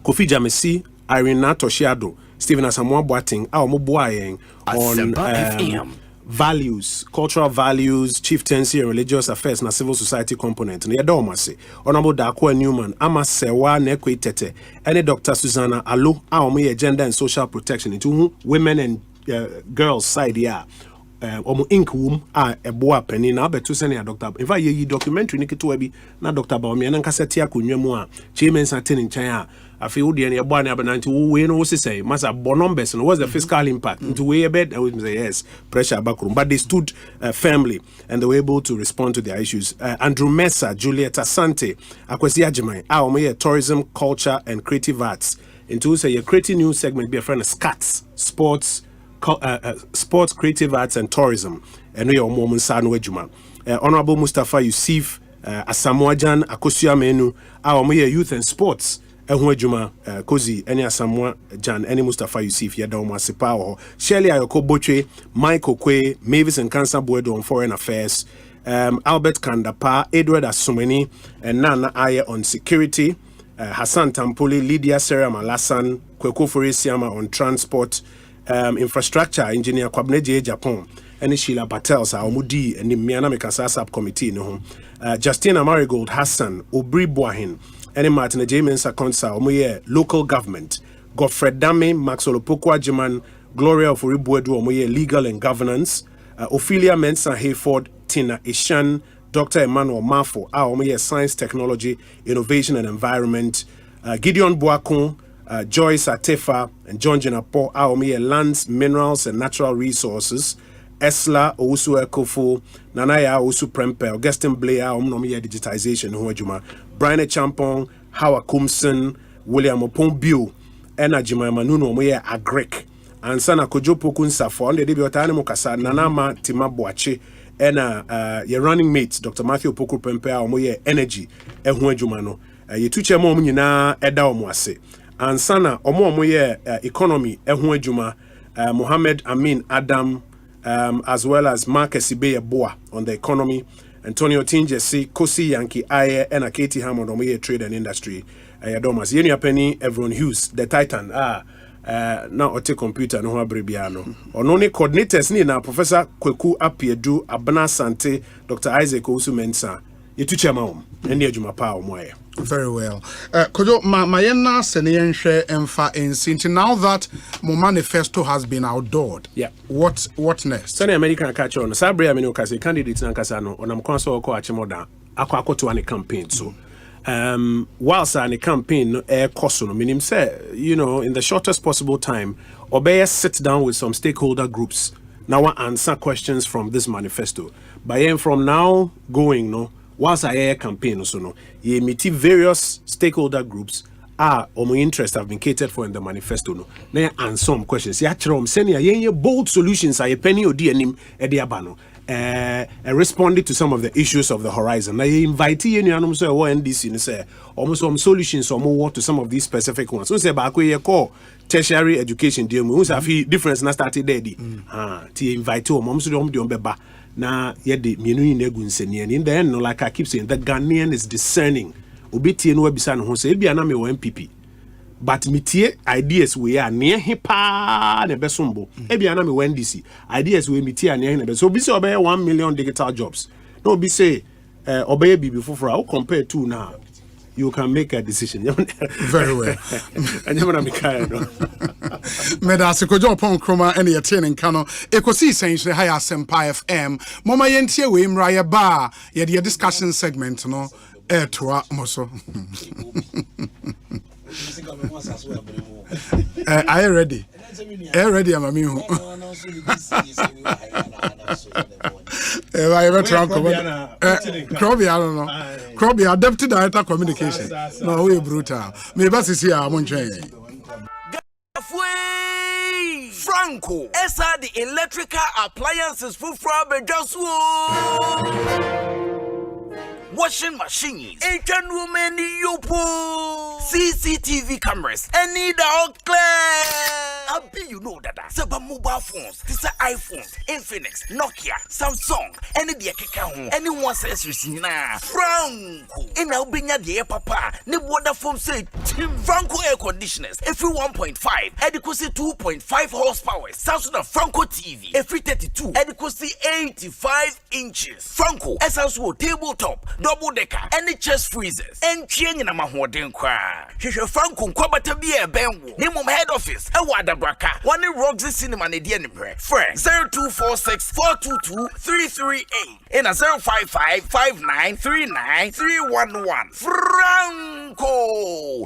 Kofi Jamesi, Irene Toshiado, Stephen Asamoah Boateng, our Mobuayen on values, cultural values, chieftaincy and religious affairs na civil society component. Ne yadomase. Honorable Dakwa Newman, Amasewa Nekwe Tete, any Dr. Susanna Alo, our gender and social protection into women and girls side yeah. Omo ink womb boa penny na betu send ya doctor in fact ye documentary ni keto bi na Dr. Baumia na nkaseti akonwa mu a chairman satin nchen a afi wo de na ebo na abananti wo we no wo say masa bo numbers no what's the fiscal impact into we bed I would say yes pressure backroom but they stood firmly and they were able to respond to their issues. Andrew Mesa, Juliet Asante, Akwesi Ajimai, our tourism, culture and creative arts into say a creative new segment be a friend of SCATS, sports, creative arts and tourism. And we are moment Sanu Ejuma. Honorable Mustafa Yusuf, Asamoah Jan, Akosua Menu, our youth and sports, Ehun adwuma Kozi ene Asamoah Jan ene Mustafa Yusuf yeda o masepa ho Shirley Ayoko Bochwe Michael Kwe Mavis and Cancer Boedo on Foreign Affairs Albert Kandapa Edward Asumeni and Nana Aye on security Hassan Tampoli Lydia Sarah Malasan Kweko Foresiama on transport infrastructure engineer Kwabena Japan and Sheila Patel sa omudi and the Miana Mekasa subcommittee no Justina Marigold Hassan Obri Boahin and Martin J. Mensa Konsa omoye local government Godfred Dame Maxwell Opokwa Jiman Gloria of Uribuedu omoye legal and governance Ophelia Mensa Hayford Tina Ishan Dr. Emmanuel Mafo omoye science technology innovation and environment Gideon Boakon Joyce Atefa and John Jinapo omoye lands minerals and natural resources Esla Owusu Ekofo Nanaya Owusu Prempe Augustine Blair omoye digitization ho adwuma Brian Champong, Howard Kumson, William Opombio, Ena Jimama Nuno Moye Agrek, and Sana Kojo Pokunsa for the debut animal Kasa, Nanama Timabuache, Ena your running mate, Dr. Matthew Poku Pempea, Moye Energy, Ehun Jumano, ye tuche mom nyina eda omwase. And Sana Omo Moye economy, Ehun Juma, Mohammed Amin Adam, as well as Marcus Ibeye Boa on the economy. Antonio Tinjesi, Kosi Yankee Aye, and Katie Hammond on trade and industry. Domas, Yenia Penny, Everon Hughes, the Titan. Now Ote computer no Brebiano. Onone coordinators ni na Professor Kweku Apiedu, Abana Asante, Dr. Isaac Osu Mensa. Yetuche maum, eni adwuma pa omoye. Very well. Kojo mayena senyenhwe emfa ensinti now that my manifesto has been outlawed. Yeah. What next? Sani American catch on. Sabre amino kase candidates na kasa no onam kwanso oko achimoda akwakoto an campaign so. Whilst an campaign no koso no meaning say in the shortest possible time obey sit down with some stakeholder groups now answer questions from this manifesto. But from now going no whilst I campaign so no ye meet various stakeholder groups my interest have been catered for in the manifesto no na answer some questions ya chrom senior ye bold solutions are penny odi anim e de abano responding to some of the issues of the horizon na ye invite ye nuanom so e NDC no say almost some solutions some to some of these specific ones so say ba ko ye call tertiary education deal mu so afi difference na started there di ti invite o mom so de beba na yede mienu yin egu nseni and in the end no like I keep saying the Ghanaian is discerning obitie no wabisa no ho say bia na me wo MPP but mitie ideas we are near hipa na besombo bia na me wo NDC ideas we mitie near na so bi say obey 1 million digital jobs no be say obey bibi foforo how compare to now you can make a decision. Very well. And you want to no. Medasi kojo pon kroma ene yete ne nka no Ekosiisen On Asempa FM mama yentie we mra ye ba ye de discussion segment no toa moso. Are you ready? Are you ready, Amami? Kwabena, I don't know. Kwabena, Deputy Director Communication. No, we brutal. Maybe that's here. I'm on train. Franco, esa the electrical appliances for just washing machines, Asian women, CCTV cameras, and need all clear. I'll be that. Saba mobile phones, this are iPhones, Infinix, Nokia, Samsung, any the Keka, anyone says Rusina. Franco, in Albania, the papa, ne water phone say Franco air conditioners, every 1.5, adequacy 2.5 horsepower, Samsung Franco TV, every 32, adequacy 85 inches. Franco, SSO tabletop, double decker, any chest freezers, and chain in a mahoden cry. Franco, Kwabata be a benwo, name of head office, a water braka, one in Roxy Cinema, and the enemy. Friend 0246 422 338 and a 055 5939 311. Franco,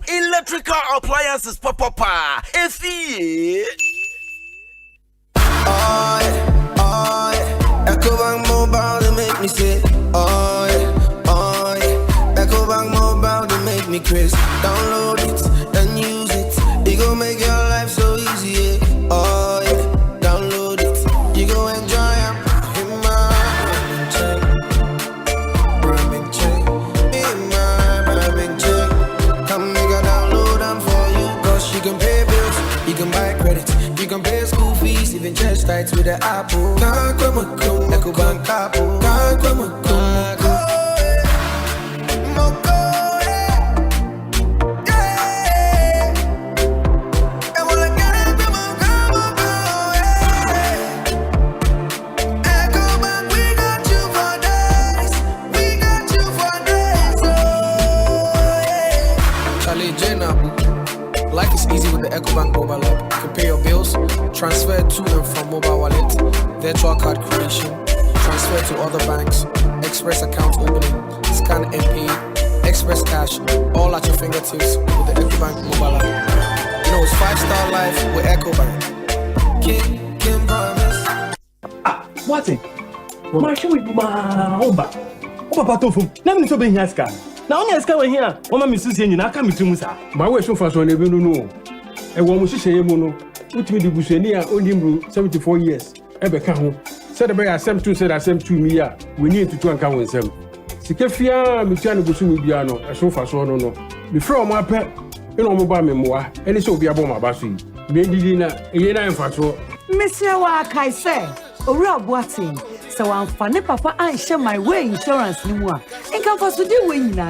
electrical appliances, papa, if he Ecobank Mobile, they make me say, oh yeah. Ecobank Mobile, they make me crazy. Download it and use it. It gon' make your life so easy, yeah. Oh yeah. Download it. You gon' enjoy it. In my check. In my check. Come make a download tight with the apple. Ecobank apple. Life is easy with the Ecobank mobile app. You can pay your bills, transfer to and from mobile wallet, virtual card creation, transfer to other banks, express account opening, scan and pay, express cash, all at your fingertips with the Ecobank mobile app. You know, it's 5-star life with Ecobank. Can promise. What's it? My shoe with my home back. Oh, Papa Tofu, let me so be here, scan. Now, only as come here, Mama Mrs. Yen, I come to Musa. My way so fast on the no. And one was say, Mono, which me the Busenia, only 74 years. Ever come said about Asem said Asem to me, we need to account with them. Sikefia, Michano Busu Biano, a so fast on no. Before my pet, you know, mobile memoir, and it's so be a bomb about you. Maybe dinner, Yena and Fatso. Monsieur Wakai say, Ora Boating. So I'm funny, Papa, I share my way insurance no more. And come for to do when you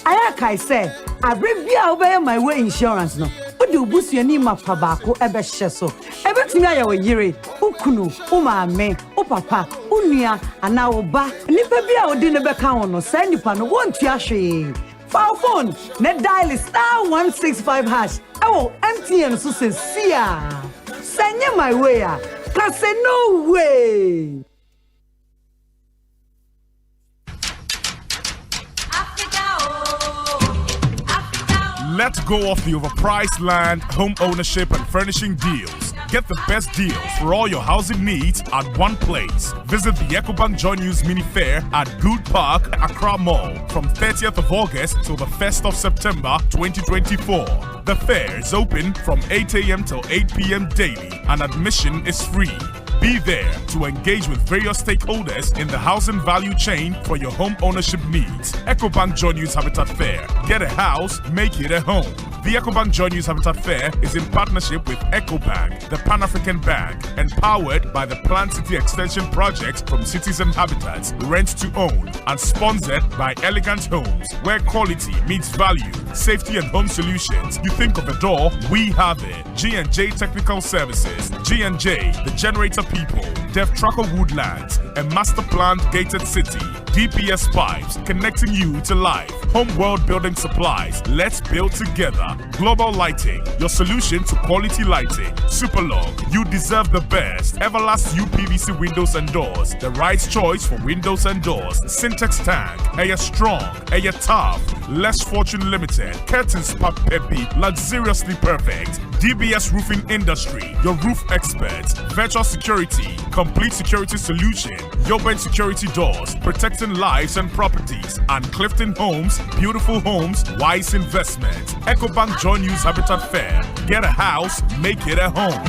I say, I bring be away my way insurance no. What do boost your name up Pabako ever sheso? Everything I will yere, Ukunu, Uma me, O Papa, Unia, and now Ba, Nipper be our dinner back on or send you pan one tiashi. Foul phone, net dial is star 165 hash. I will empty and so say, send you my way. Cause say no way. Let go of the overpriced land, home ownership, and furnishing deals. Get the best deals for all your housing needs at one place. Visit the Ecobank Joy News Mini Fair at Good Park, Accra Mall from 30th of August till the 1st of September 2024. The fair is open from 8 a.m. till 8 p.m. daily and admission is free. Be there to engage with various stakeholders in the housing value chain for your home ownership needs. Ecobank Joy News Habitat Fair. Get a house, make it a home. The Ecobank Joy News Habitat Fair is in partnership with Ecobank, the Pan-African Bank, and powered by the Plant City Extension Project from Cities and Habitats, Rent to Own, and sponsored by Elegant Homes, where quality meets value, safety and home solutions. You think of a door, we have it. G&J Technical Services, G&J, the generator people, Def Tracker Woodlands, a master planned gated city, DPS pipes connecting you to life, home world building supplies, let's build together. Global Lighting, your solution to quality lighting. Superlog, you deserve the best. Everlast UPVC windows and doors, the right choice for windows and doors. Syntex Tank, Air Strong, Air Tough, Less Fortune Limited, Curtains Pop Peppy, luxuriously perfect. DBS Roofing Industry, your roof experts. Virtual Security, complete security solution. Yoben Security Doors, protecting lives and properties. And Clifton Homes, beautiful homes, wise investment. Ecobank Joy News Habitat Fair. Get a house, make it a home.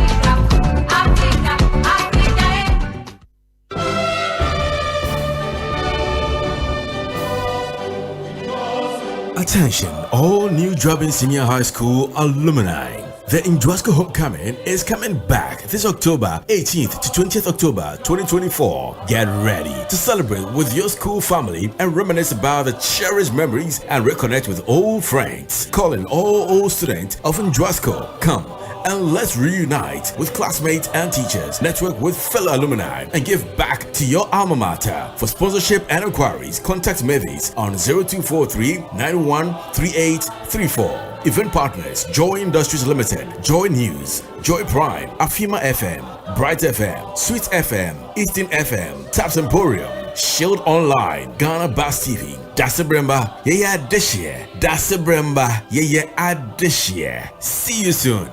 Attention, all new Jobbing Senior High School alumni. The Indwasco Homecoming is coming back this October 18th to 20th October 2024. Get ready to celebrate with your school family and reminisce about the cherished memories and reconnect with old friends. Calling all old students of Indwasco. Come and let's reunite with classmates and teachers, network with fellow alumni, and give back to your alma mater. For sponsorship and inquiries, contact Mavis on 0243 913834. Event partners: Joy Industries Limited, Joy News, Joy Prime, Afima FM, Bright FM, Sweet FM, Eastern FM, Taps Emporium, Shield Online, Ghana Bass TV, Dasabremba, yeah this year, Dasabremba, yeah this year. See you soon.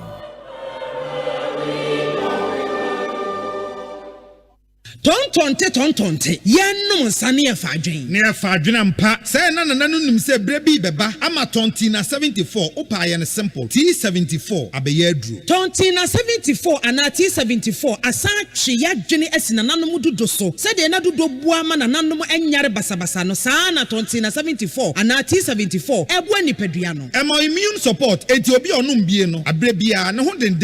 Don't tonte yenum nsane e fadwen ne e fadwen mpa say na nanu nim say brebi beba ama tonti na 74 upa ye ne simple T74 abeye aduru tonti na 74 ana T74 asa twe yadwene asina nanom dodo so say de na dodo bua ma nanom enyare basabasa no saa na tonti na 74 ana T74 ebu anipadua no emo immune support enti obi onum bie no abrebia ne ho den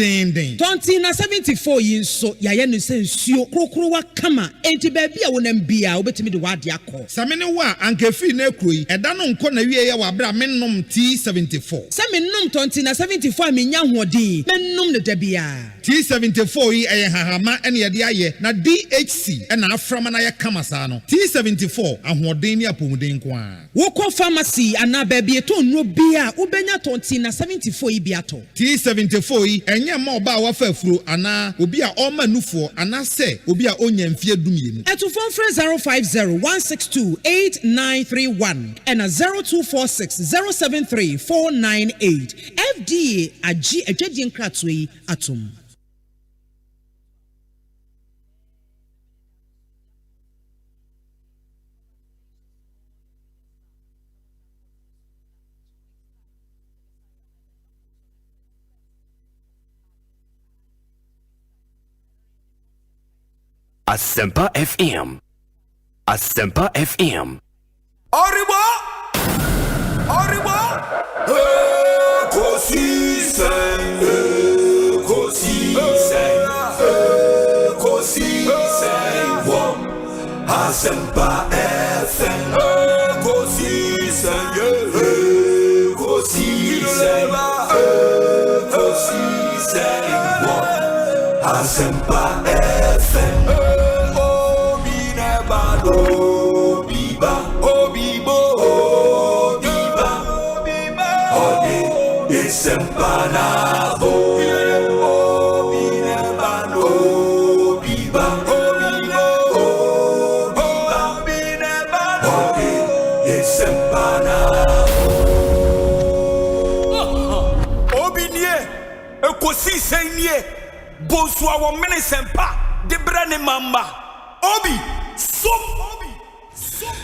tonti na 74 yi nso yaye no se nsuo krokro wa kama enti ba bia wonam bia obetimi de wade akọ samene wa ankefi na ekroyi eda no nko na wie ye wa bra mennom T74 mennom tonti na 74 menya hoɔden mennom ne dabia T74 yi eye hahama ene ye de aye na DHC ena aframa na ye kama saa no T74 ahoɔden ni apomuden ko a wokɔ pharmacy ana ba bia to nro bia wobenya tonti na 74 yi bia to T74 yi enye ma oba wafa afuro ana obi a ɔma nufo ana se obi a onya mfie dumienu eto phone 050-162-8931 and 0246-073-498 FDA agi adwadi nkratwe yi atom Asempa FM. Asempa FM. Arriba! Ekosiisen, Asempa FM. Ekosiisen, Asempa FM. Ekosiisen ye Bonsu Omanhene sempa de brane mamba obi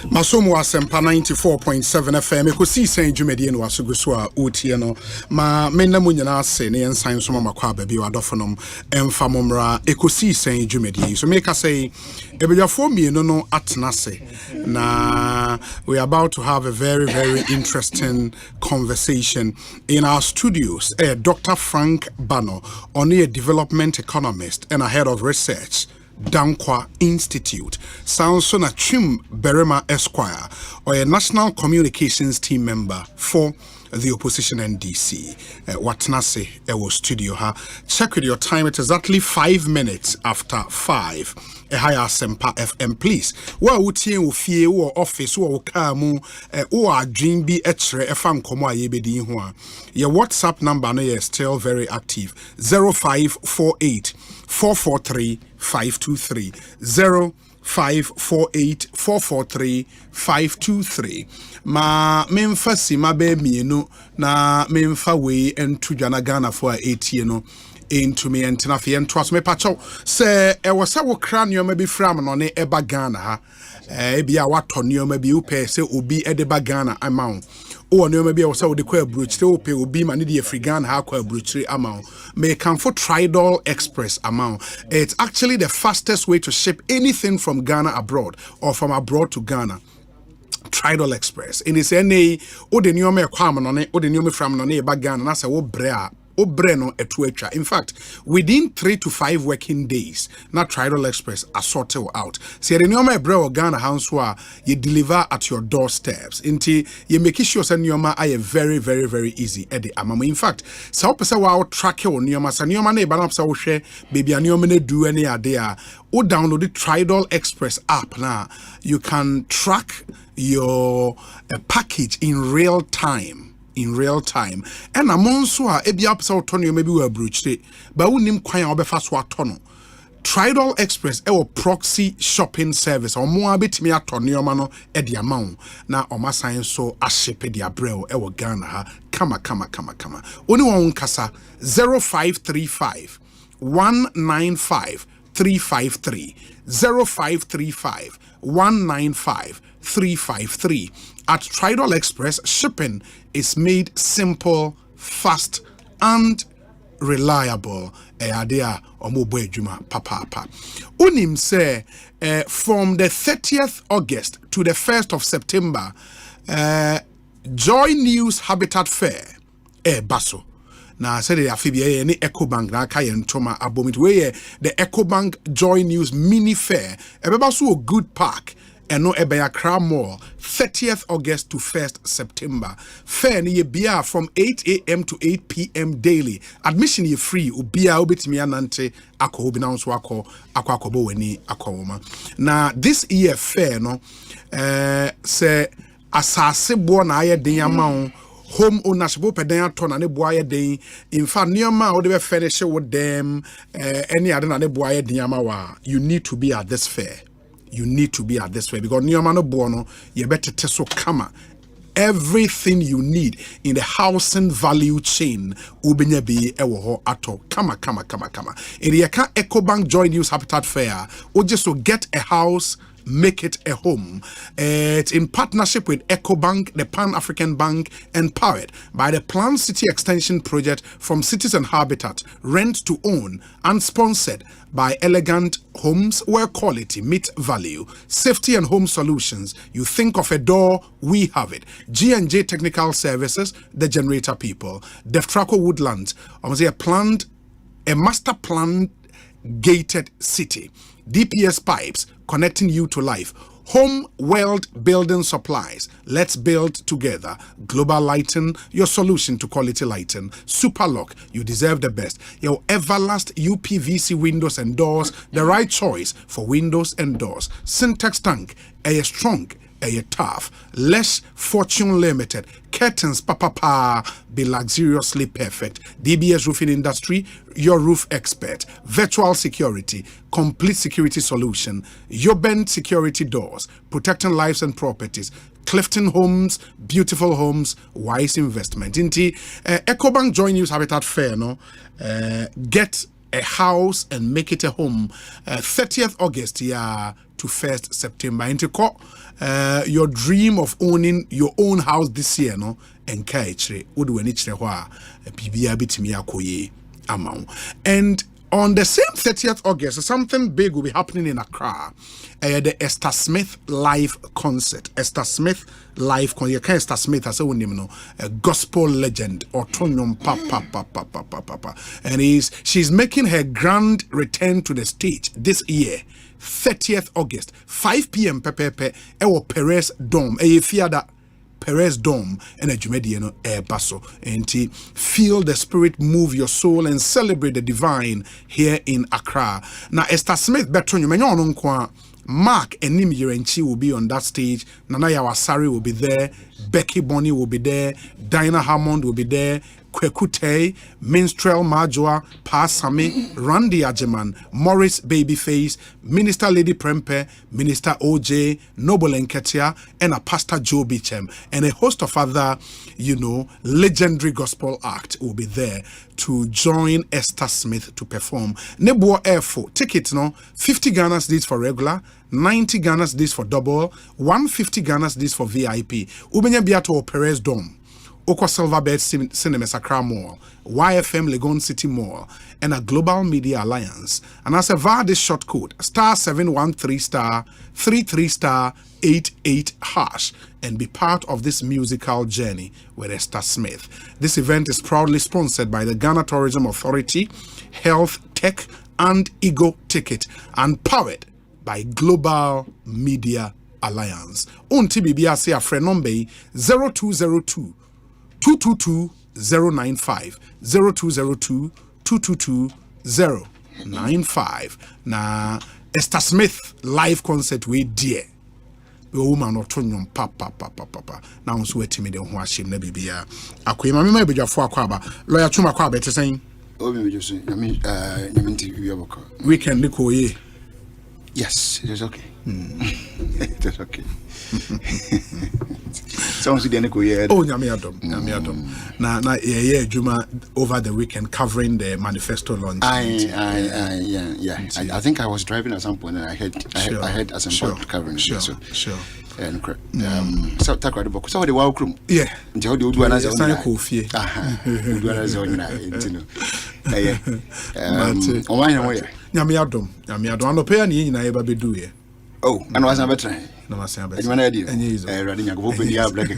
Masomo Asempa 94.7 FM Ekosiisen dwumadi no asogoso a otie no ma menam nyina ase ne ensan so makwa baabi wadofonom emfa momra Ekosiisen dwumadi so make say ebedwafo mienu no atnase na we are about to have a very interesting conversation in our studios. Dr. Frank Bano, only a development economist and a head of research Dankwa Institute. Sounds so na Chim Berema Esquire, or a national communications team member for the opposition NDC. Watnase Ewo studio ha. Check with your time. It's exactly 5 minutes after 5. Higher Asempa FM, please. Wa utie wo fie wo office wo ka mu wo adwin bi echre efam komo ayebedi ho a. Your WhatsApp number no is still very active. 0548 443 523 0548 443 523. Ma memfa sima be mienu na memfa we entu dwana Ghana for a 8 no into me and Tinafi and trust me pacho say e was a cranium maybe from no ne eba Ghana ha bia watonio maybe upe say obi edeba Ghana amount o no maybe was the kwa brooch te ope obi ma ne de African ha kwa brooch amount may come for Tridol Express amount. It's actually the fastest way to ship anything from Ghana abroad or from abroad to Ghana. Tridol Express in its NA o de nyome kwam no ne o de nyome from no ne eba Ghana na say wo brea Obreno etuecha. In fact, within 3 to 5 working days, na Tridol Express are sorted out. See, the nyoma ebre Ghana hanswa you deliver at your doorsteps. Inti you make sure say nyoma are very easy. Edi amamo. In fact, sa opesa wa track your nyoma sa nyoma na iba na opesa wo hwe baby nyoma na do any ade o download the Tridol Express app now. You can track your package in real time. And among so a ebi apsa autonomy maybe we abroach but unim kwan obefa so atono. Tridol Express ewo proxy shopping service or more betimi atonyo no e di amount na omasan so ahyepe di abrel ewo Ghana ha kama oni won kasa 0535 195 353 0535 195 353. At Tridal Express, shipping is made simple, fast, and reliable. Adea omobo ejuma papa. Unim say from the 30th August to the 1st of September, Joy News Habitat Fair baso. Na said the afibia any Ecobank na kayen toma abomit we the Ecobank Joy News Mini Fair. Ebebaso a good park. And no Ebeya Mall, 30th August to 1st September. Fair ni bia from 8 a.m. to 8 p.m. daily. Admission ye free. Ubia ubitimi anante ako ubinaunsu ako bo weni ako woma. Na this year fair no se asase bo na aye den amount home ownership peden ato na ne bo aye den. In fact nioma o de be finish with them any other na ne bo aye den amawa. You need to be at this fair. You need to be at this fair because Niomano Bono, you better teso kama. Everything you need in the housing value chain, ubenye be ewo ato kama. In the Ecobank Joy News Habitat Fair, or just to get a house, make it a home. It's in partnership with Ecobank, the Pan-African Bank, and powered by the Planned City Extension Project from Cities and Habitat, rent to own, and sponsored by Elegant Homes, where quality meets value. Safety and home solutions. You think of a door, we have it. G&J Technical Services, the generator people. Deftraco Woodlands, a master planned gated city. DPS pipes connecting you to life. Home World Building Supplies. Let's build together. Global Lighting, your solution to quality lighting. Superlock, you deserve the best. Your Everlast UPVC windows and doors, the right choice for windows and doors. Syntax Tank, a strong, a tough. Less Fortune Limited. Curtains, be luxuriously perfect. DBS Roofing Industry, your roof expert. Virtual security, complete security solution. Yoben Security Doors, protecting lives and properties. Clifton Homes, beautiful homes, wise investment. Inti Ecobank Joy News Habitat Fair, no? Get a house and make it a home. 30th August, to 1st September. Inti your dream of owning your own house this year, no? And on the same 30th August, something big will be happening in Accra. The Esther Smith live concert. Esther Smith live concert. You can't Esther Smith as a gospel legend. And she's making her grand return to the stage this year. 30th August, 5 p.m. Ewo Perez Dome. Fiada Perez Dome and a Jumediano air basso. And feel the spirit move your soul and celebrate the divine here in Accra. Now Esther Smith Betron, you may know Mark and Nim Yerenchi will be on that stage. Nana Yawasari will be there. Becky Bonnie will be there. Dinah Hammond will be there. Kwekute, Minstrel Majua, Pa Sami, Randy Ajeman, Morris Babyface, Minister Lady Prempe, Minister OJ, Noble Nketia, and a Pastor Joe Beechem, and a host of other, legendary gospel act will be there to join Esther Smith to perform. Nebo Airfo, tickets, 50 Ghana cedis for regular, 90 Ghana cedis for double, 150 Ghana cedis for VIP. Ubenya Biato Perez Dome. Oko Silverbird Cinema Accra Mall, YFM Legon City Mall, and a Global Media Alliance. And as a via this short code, *713*33*88# and be part of this musical journey with Esther Smith. This event is proudly sponsored by the Ghana Tourism Authority, Health Tech, and Ego Ticket, and powered by Global Media Alliance. On TBBC a friend number 0202 222-095 0202-222-095. Na Esther Smith live concert we dear. The woman or Tonyum papa. Now so wait me the ho ashim na bibia. Akoyima me ma bedwafo akwaba. Lawyer Chuma Kwaba te sen. Obi me just nyame TV aboka. Weekend liko ye. Yes, it is okay. It is okay. Sounds like yeah. Oh, Nyamiadom. Na Juma over the weekend covering the manifesto launch. Yeah. I think I was driving at some point and I heard Asempa covering it. Sure. And so talk about the book. So the wow room. Yeah. How do you do another coffee? Do another zone. Omanhene. Nyamiadom. No pay any na eba bedu ye. Oh, and was never trying. No, I say but you idea. Running a group in the black.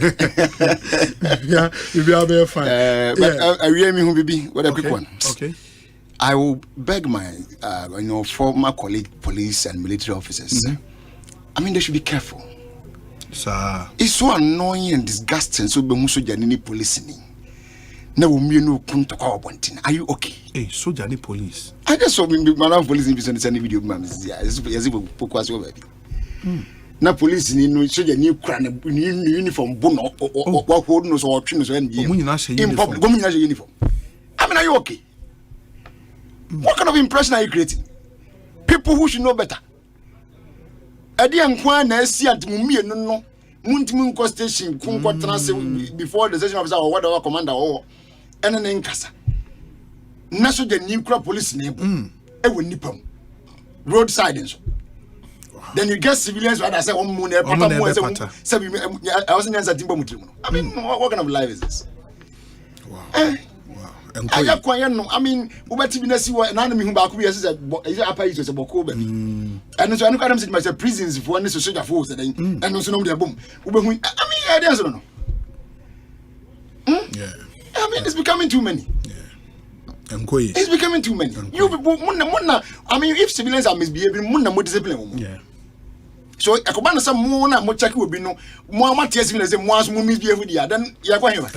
Yeah, you be able fine. But I really who be what a quick one. Okay. I will beg my former colleague police and military officers. I mean, they should be careful. Sir, it's so annoying and disgusting. So be muso janini police ni. Na wo mienu kunto kwa wabontin. Are you okay? Hey, so jani police. I just saw me man police in the video man. As if pokwa so baby. Na police ni no so jani kura na uniform bono wa hold no so otwe no so en uniform. Uniform. I mean, are you okay? What kind of impression are you creating? People who should know better. Adi ankwa na esi antimumie no muntimu nko station kunko transe before the station officer or whatever commander or ene nkasa na so the new police name e woni pam roadside so then you get civilians rather say one moon I wasn't answer timba mutimu. I mean, what kind of life is this? Wow. I mean, ubati binasi wa na me hu ba ku yesi say apa yi so boko ba and so I know say myself prisons for any social force then and so no dey boom ube hu I mean I dey so no. Yeah. I mean, it's becoming too many. It's becoming too many. You people munna I mean, if civilians are misbehaving munna more discipline. Yeah. So akobana say mo na mo check obi no mo amatia civilians say mo aso mo misbehave dia then ya kwa hewa.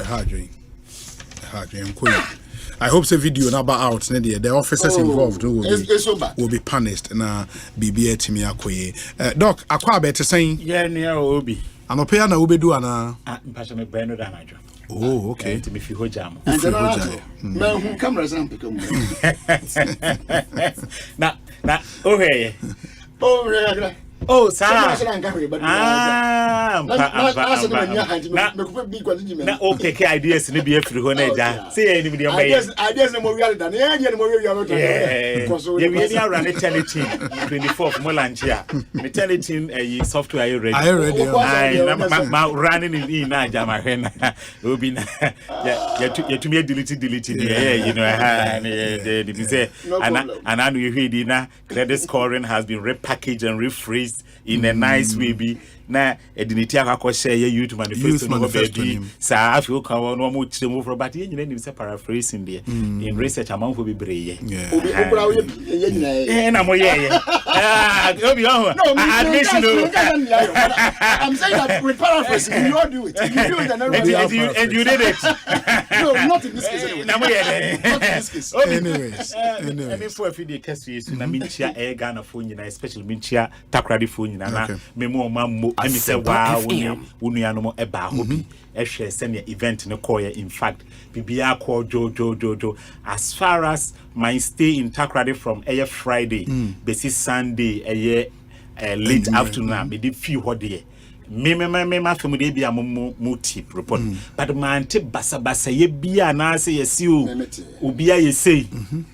I hope the video number out. The officers involved will be punished. Na BBA Timmy Akoye. Doc, akwa better saying. Yeah, near Obi. I'm a pair na Ubedu ana. Passion Brando Damajo. Oh, okay. To me, Fihojam. Man, who cameras and pick Now, okay. Oh, sir. Okay, ideas in the BF to Honeda. Say anybody. Ideas no more reality than any more reality. We are running telechin 24th Molanchia. Telechin a software ready. I already running in Najamahena. Ubin. Yeah, to me deleted. Yeah, you know, and I know dinner credit scoring has been repackaged and rephrased in a nice way be na ediniti akwa share youth manifesto no baby sa afi ka no mo chire mo for but yen nyina say paraphrasing there in research amount for be breye obi okura we yen nyina na mo ye obi oh admission I'm saying that with paraphrasing you all do it you do it and you did it no not in this case anyway na mo ye not in this case anyways any for if the case is na minchia e Ghana phone nyina especially minchia takradi phone nyina na me mo mammo I say wow unuanom eba ho bi ehwe se ne event ne call in fact bibia call jo as far as my stay in Takrady from Friday besi Sunday late afternoon me dey feel ho dey me fam dey bia mo tip report but man te basa ye bia na say yesi o obia ye say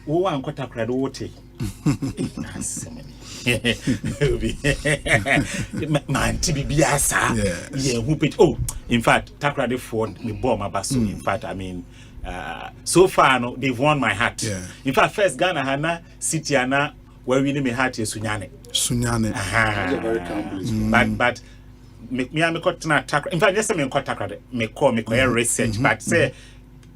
wo wan ko Takrady wo te man to be biasa yeah who put in fact Takrady Ford me bomb abaso in fact I mean so far no they've won my heart in fact first Ghana hana city ana where we me heart is sunyane but me got na Takrady in fact just me got Takrady me call research but say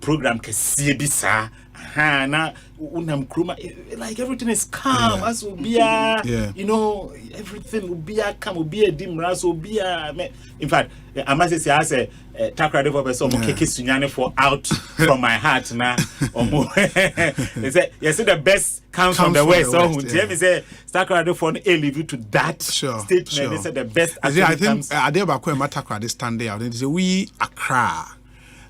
program ke sie bi sa na unam kruma like everything is calm as ubia you know everything ubia calm ubia dimra so ubia in fact I must say I say Takrady for person keke sunyane for out from my heart na they say you see the best comes from the west so let me say Takrady for leave you to that statement they say the best I think Adeba ko Takrady stand there they say we Accra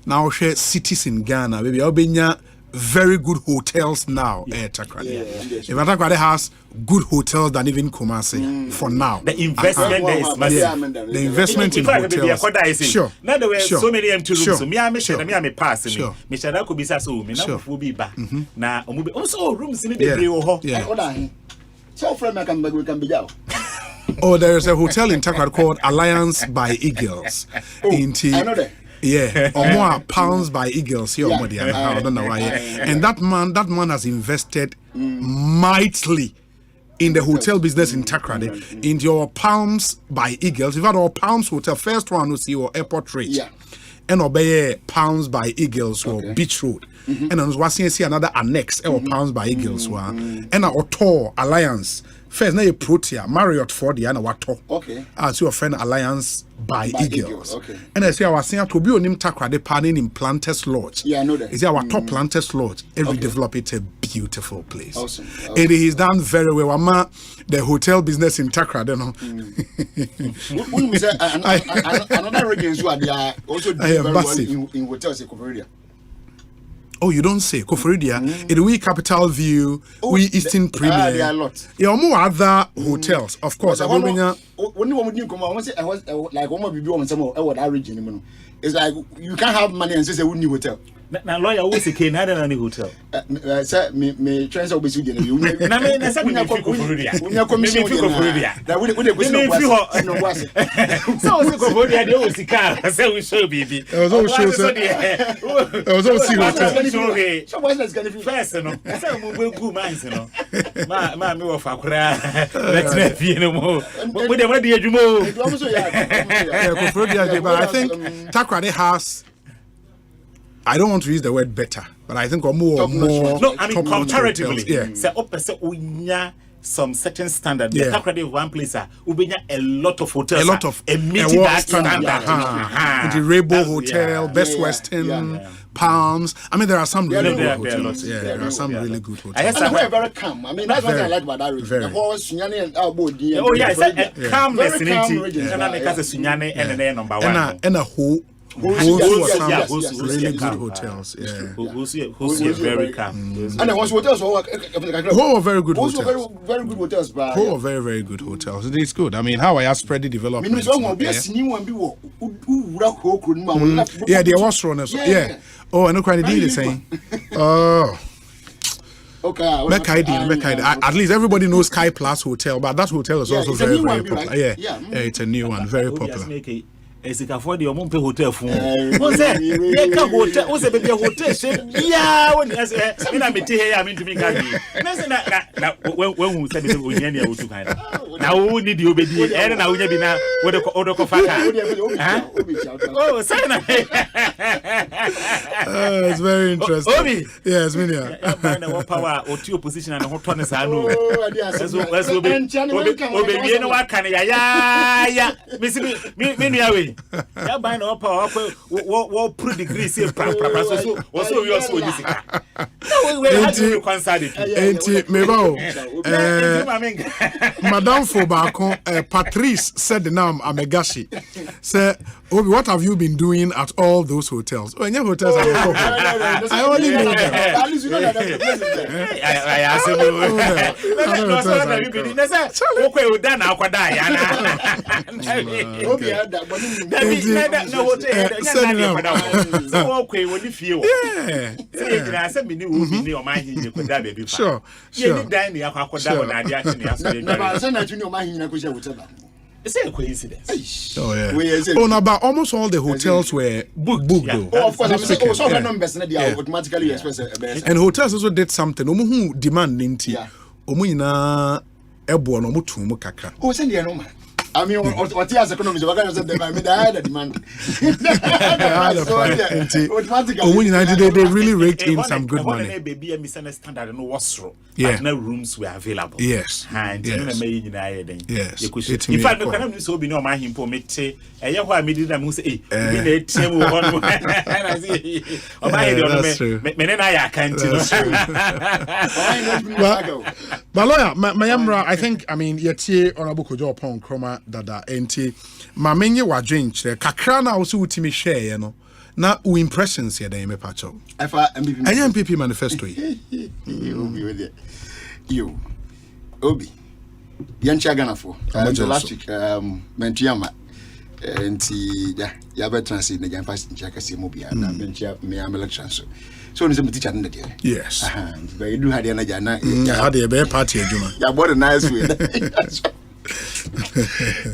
now share cities in Ghana baby obenya very good hotels now. Takrade. Takrade has good hotels than even Kumasi for now. The investment there is massive. The investment in hotels. Sure. Now there were so many empty rooms. So me I pass me. Me shada ko bisa so me na fu bi ba. Na omu also rooms ni bebre wo ho. Oh, there is a hotel in Takrade called Alliance by Eagles. I know that. Yeah, or more pounds by Eagles here. I don't know why. And that man has invested mightily in the hotel business in Takrade. In your Palms by Eagles, you've had our Palms Hotel. First one was your airport rate. Yeah. And obey Palms by Eagles or Beach Road. And I was see another annex or Palms by Eagles one. And our tour Alliance. First, now you Protea, Marriott Ford, and our tour. Okay. As your friend Alliance by Eagles. Okay. And I say I was saying to be on him Takrade panning in Planters Lodge. Yeah, I know that. It's our top Planters Lodge. Every develop it's a beautiful place. Awesome. And he's done very well. The hotel business in Takrade, Another regions who are also doing very well in hotels in Korea. Oh, you don't say. Koforidia, we Capital View, we Eastern Premier. There are a lot. Yeah, more other hotels, of course. Only one you come, I was like one of you some of that region. It's like you can't have money and say a new hotel. Now, lawyer always say can't have any hotel. Sir, me transfer with you. You mean, that's a commission. So we show baby. It was all show, sir. It was all see hotel. So what's that's going to be first, you know? That's a mobile good minds, you know. My me of Akura. Let's not be no more. But they want to do more. But I think Takrade has. I don't want to use the word better, but I think more. No, I mean comparatively. Yeah. So, some certain standard. Yeah. Takrade one place, a lot of hotels. A lot of meeting that standard. The Rainbow Hotel, Best Western, Palms. I mean, there are some really good hotels. There are some really good hotels. And they're very calm. I mean, that's what I like about that region. The whole Sunyani and Albo. Oh yeah, it's calmness in it. And I make us Sunyani and then number one. And a whole. Bonsu really good hotels. Bonsu is very calm. And then once hotels are very good hotels. Very good hotels. Are very good hotels. It's good. I mean, how I spread the development. Yeah, they was run as yeah. Oh, I know quite the same. Oh. Okay. At least everybody knows Sky Plus Hotel, but that hotel is also very popular. Yeah, it's a new one, very popular. Esika for the omumpe hotel fun won say ye ka hotel won say baby hotel she ya won say me na meti here ya me ntumi ka bi na say na when hu say be onya ne otu kan na wo need the obedi e na wonya bi na wo de ko faka oh say na it's very interesting. Obi yes minia na what power o ti opposition and ho to ne sa no eso obi wie no wa kan ya me nua we ya buy no power what pro degree say so we also this we had to reconcile it me ba Madame Fobako Patrice said the name Amegashi say Obi, what have you been doing at all those hotels? Oh, any hotels are your I only know that. At least you know that I asked him. It's a coincidence. Oh yeah. Oh, no, but almost all the hotels were booked though. Oh, of course. So numbers they automatically express. And hotels also did something. Omo who demand ninti. Omo nyina ebo no mo tumu kakra. Oh, send the normal. I mean, what he has economics, we're going to say the demand. Automatically, they really raked in some good money. Baby, misunderstanding and what's wrong. Yeah, no rooms were available. Yes, and yes. Yes. In fact, no can so be no my him pomete. Why me did them who say, that's true. But lawyer, my I think, I mean, yet honorable Kojo upon Chroma. Dada enti ma menye wadwen kire kakra na wo so utimi share no Now, who impressions here, they may patch up. MPP manifesto. You, Obi, Yancha Ganafo, last week, Mentiama, and you have a transit in the Jampas in Jacassi Mobia, and Bentia, me am election. So, it's a teacher in the day. Yes. But you do have the Jana. Had a bear party, Juma. You bought a nice way.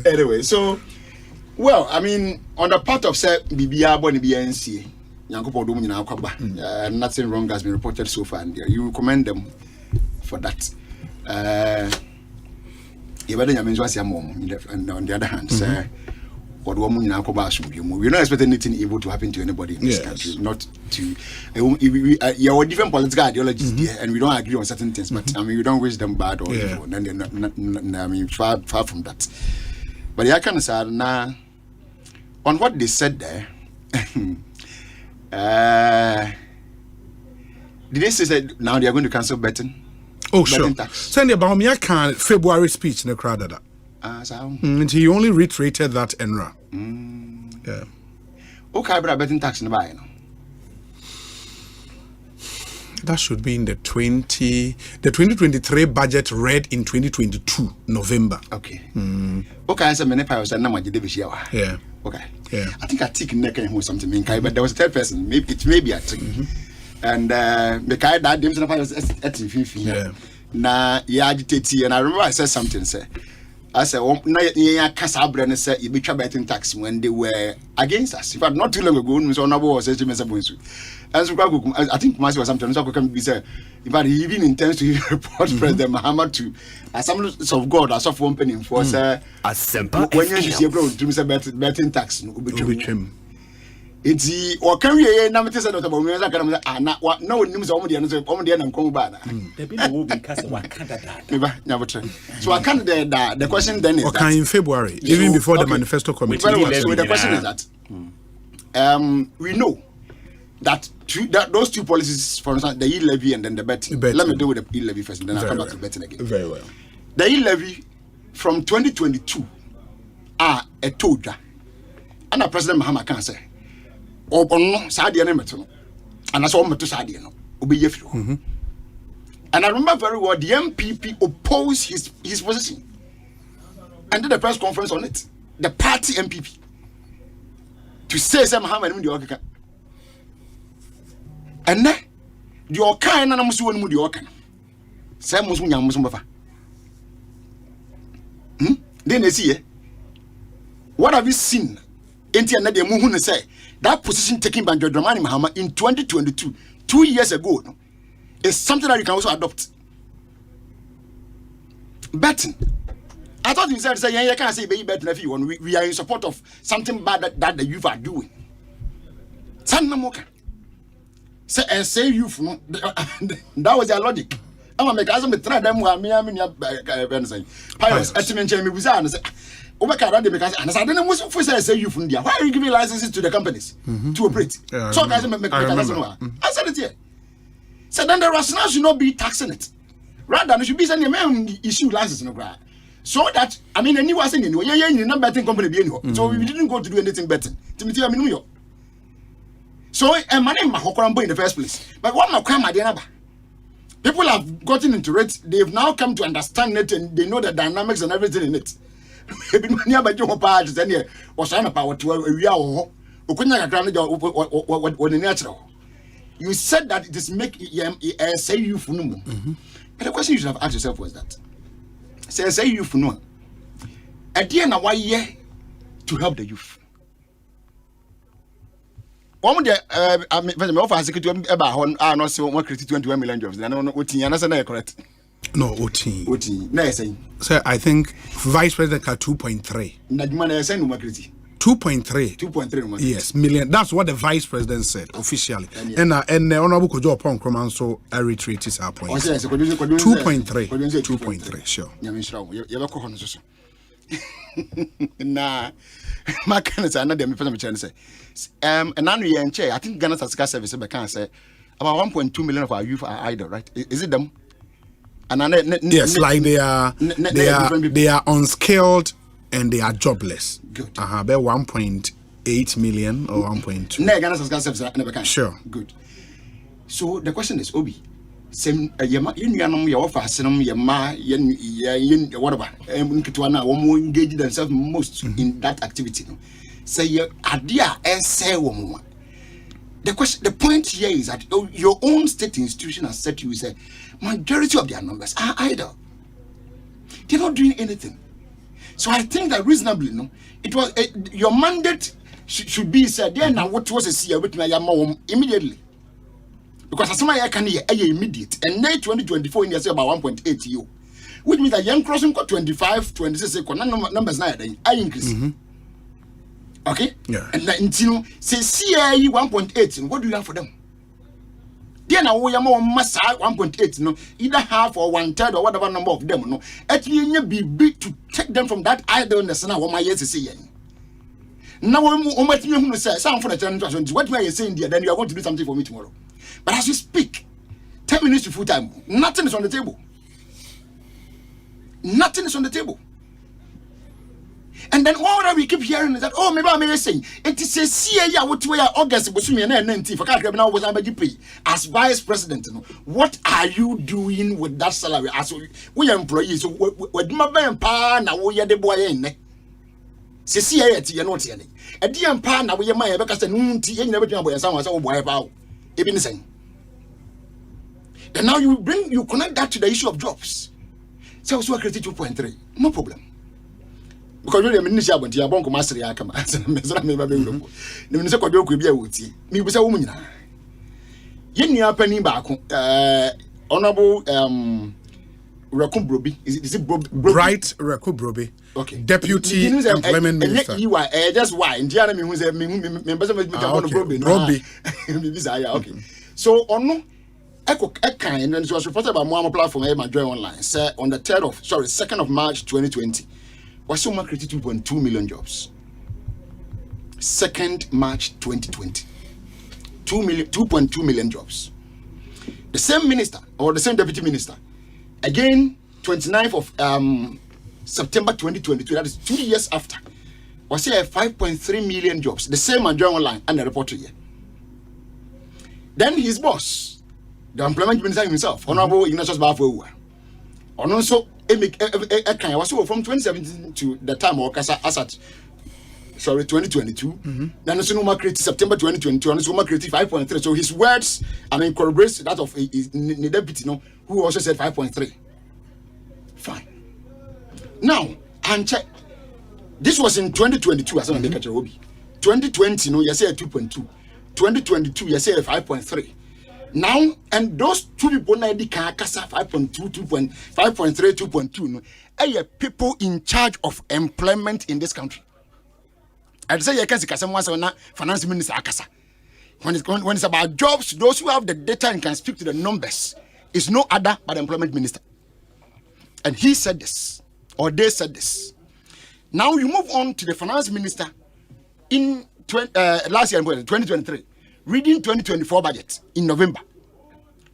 Anyway, so, well, I mean, on the part of say BBA Bonnie BNC, Yankopo Domina Kwaba, nothing wrong has been reported so far, and you commend them for that. You better mention your mom, and on the other hand, what woman in Alcoba, we're not expecting anything evil to happen to anybody in this country. Not to, you are different political ideologies there, and we don't agree on certain things, but I mean, we don't wish them bad or evil. And they're not, I mean, far from that. But I can say now, on what they said there, did they say that now they are going to cancel betting? Oh, sure. Send about me, I can't February speech in the crowd. And he only reiterated that enra. Yeah. Okay, but betting tax in the buy. That should be in the 2023 budget read in 2022 November. Okay. Okay, I said many powers and number did yeah. Okay. Yeah. I think I take neck and something, but there was a third person. Maybe it may be a thing. And the guy that James and I was at 50. Yeah. Na ya agitate, and I remember I said something. I said, "Na Casabra and said you be betting tax when they were against us. In fact, not too long ago, so no was such a Bonsu. And so I think Masi was something. So can be said, in fact, he even intends to report President Muhammad to Assemblies of God as of one penny for Asempa when you see a bro to betting tax. It's or can we number said about me as I can no news already and come back. Never try. So I can't the question then is okay in February, even before the manifesto committee. So the question is that we know that those two policies, for instance, the e-levy and then the betting. Let me deal with the e-levy first, and then I'll come back to betting again. Very well. The e-levy from 2022 are a toja. And the President Muhammad can say or no Sadia Nemeton, and I saw him to Sadia no, and I remember very well the MPP opposed his position and did a press conference on it. The party MPP to say some Muhammad in the Oka. And then the Oka and I'm so one with the Oka. Sam was young Musumba. Then they see what have you seen? Intia na de muhu ne say that position taken by John Dramani Mahama in 2022, 2 years ago, is something that you can also adopt. Betting. I thought you said, yeah, I can't say baby betting if you want. We are in support of something bad that the youth are doing. Sanamoka. Say youth, no, that was their logic. I'm a mechanism to try them who are me. Pilots, because and I don't know what say you from there. Why are you giving licenses to the companies to operate? So guys, I said it here. So then the rationale should not be taxing it. Rather, it should be sending a issue license no grad. So that I mean, anyone saying anyway, you're not betting company be anymore. So we didn't go to do anything betting. Timothy, I mean, New York. So and my name Mahokorambo in the first place. But what my crime at people have gotten into it. They've now come to understand it and they know the dynamics and everything in it. You said that it is make say you for no. But the question you should have asked yourself was that say you for no. At the end of 1 year to help the youth. One day, I mean, offer secretary about not so 21 million jobs. I don't know what you correct. No, OT. No, say. So I think Vice President got 2.3. 2.3. Yes, million. That's what the Vice President said officially. And Honorable Kojo Pon Kroman so I retreat is our point. 2.3. Sure. Nah, my candidates are not the person say. And now we in chair. I think Ghana's Asika service can say about 1.2 million of our youth are idle, right? Is it them? And yes, like they are unskilled and they are jobless. Good. About 1.2 8 million or 1.2. Sure. Good. So the question is, Obi, same whatever, engage themselves most in that activity. Say idea and say woman. The point here is that your own state institution has said to you, say majority of their numbers are idle. They're not doing anything. So I think that reasonably, it was your mandate should be said. Then now what was a year with my immediately, because as I can hear immediate, and now 2024 in about 1.8 you, which means that young crossing got 25, 26 numbers now I increase. Okay? Yeah. And say CIE 1.8, what do you have for them? Then now we are more massa 1.8, either half or 1/3 or whatever number of them, Actually, be big to take them from that idleness now. What my years is saying. Now, what you say, some for the challenge, what you are saying there, then you are going to do something for me tomorrow. But as you speak, 10 minutes to full time, nothing is on the table. Nothing is on the table. And then all that we keep hearing is that, oh, maybe I'm saying it is a CIA what way August was me and 19 for Kwabena was as vice president. What are you doing with that salary as we employees? With my pa now we are the boy in CIA you're not here. A dear pa now we are my because the noon tea and everything about someone so boy about even saying. And now you connect that to the issue of jobs. So I created 2.3. No problem. Because you minister about your bonko master yakama. Me be say woman nyina. Yen nua pani ba ko honorable Rekubrobi is it Bright Rekubrobi. Okay. Deputy Employment Minister. You are just why Indiana me who say me person me Brobi. Okay. So ono Ekan and it was reported by Moama platform my join online say on the 2nd of March 2020 Wasoma created 2.2 million jobs. 2nd March 2020. 2.2 million jobs. The same minister or the same deputy minister, again, 29th of September 2022, that is 2 years after, was here 5.3 million jobs. The same man joined online and the report here. Then his boss, the employment minister himself, Honorable Ignatius Bafu, and also was from 2017 to the time of Asante. 2022. Then also created September 2022. And also created 5.3. So his words, corroborates that of his deputy, who also said 5.3. Fine. Now, and check. This was in 2022. As I make a 2020, you say 2.2. 2022, you say 5.3. Now, and those two people now they can kasa 5.2, 2.5.3, 2.2. Are people in charge of employment in this country? I'd say you can see someone finance minister akasa. When it's about jobs, those who have the data and can speak to the numbers is no other but the employment minister. And he said this, or they said this. Now you move on to the finance minister in last year, 2023. Reading 2024 budget in November,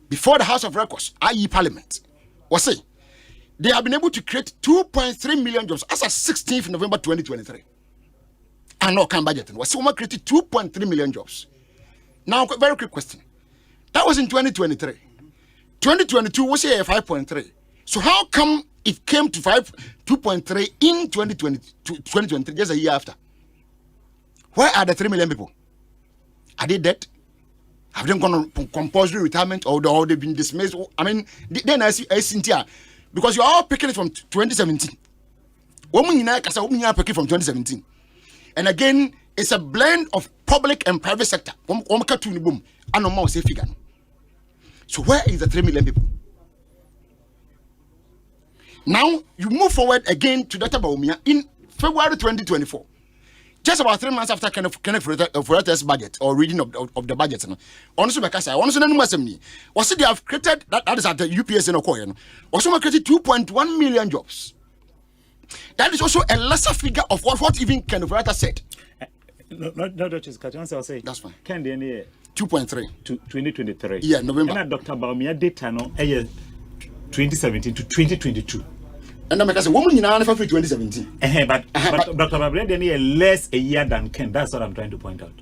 before the House of Records, i.e. Parliament, was say they have been able to create 2.3 million jobs as of 16th November 2023. And no can budget was so much created 2.3 million jobs. Now, very quick question. That was in 2023. 2022 was here 5.3. So how come it came to 2.3 in 2023, just a year after? Where are the 3 million people? Are they dead? Have they gone on compulsory retirement or they've been dismissed? I mean, then I see Cynthia, because you are all picking it from 2017. Women picking from 2017. And again, it's a blend of public and private sector. So where is the 3 million people? Now, you move forward again to Dr. Baumia in February 2024. Just about 3 months after Fureta's budget or reading of the budget. Also, because I also know was they have created that is at the UPS in Okoye. Also created 2.1 million jobs. That is also a lesser figure of what even Ken Fureta said. No, Dr. I'll say. That's fine. Ken 2.3 to 2023. Yeah, November. And Dr. Baumia data 2017 to 2022. And I'm say woman in 2017. But Dr. Babren, they need less a year than Ken. That's what I'm trying to point out.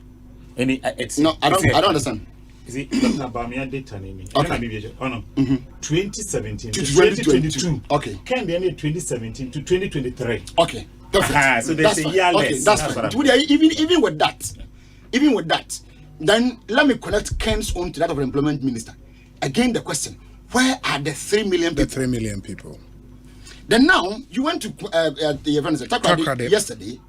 Any it's no, I don't understand. Is it Dr. Bamia data name? Okay. Oh no. 2017 to 2022. Okay. Ken they need 2017 to 2023. Okay. Perfect. So there's a year less. Okay, that's fine. Even with that, then let me connect Ken's own to that of the employment minister. Again, the question: where are the 3 million people? The 3 million people. Then now you went to the event yesterday,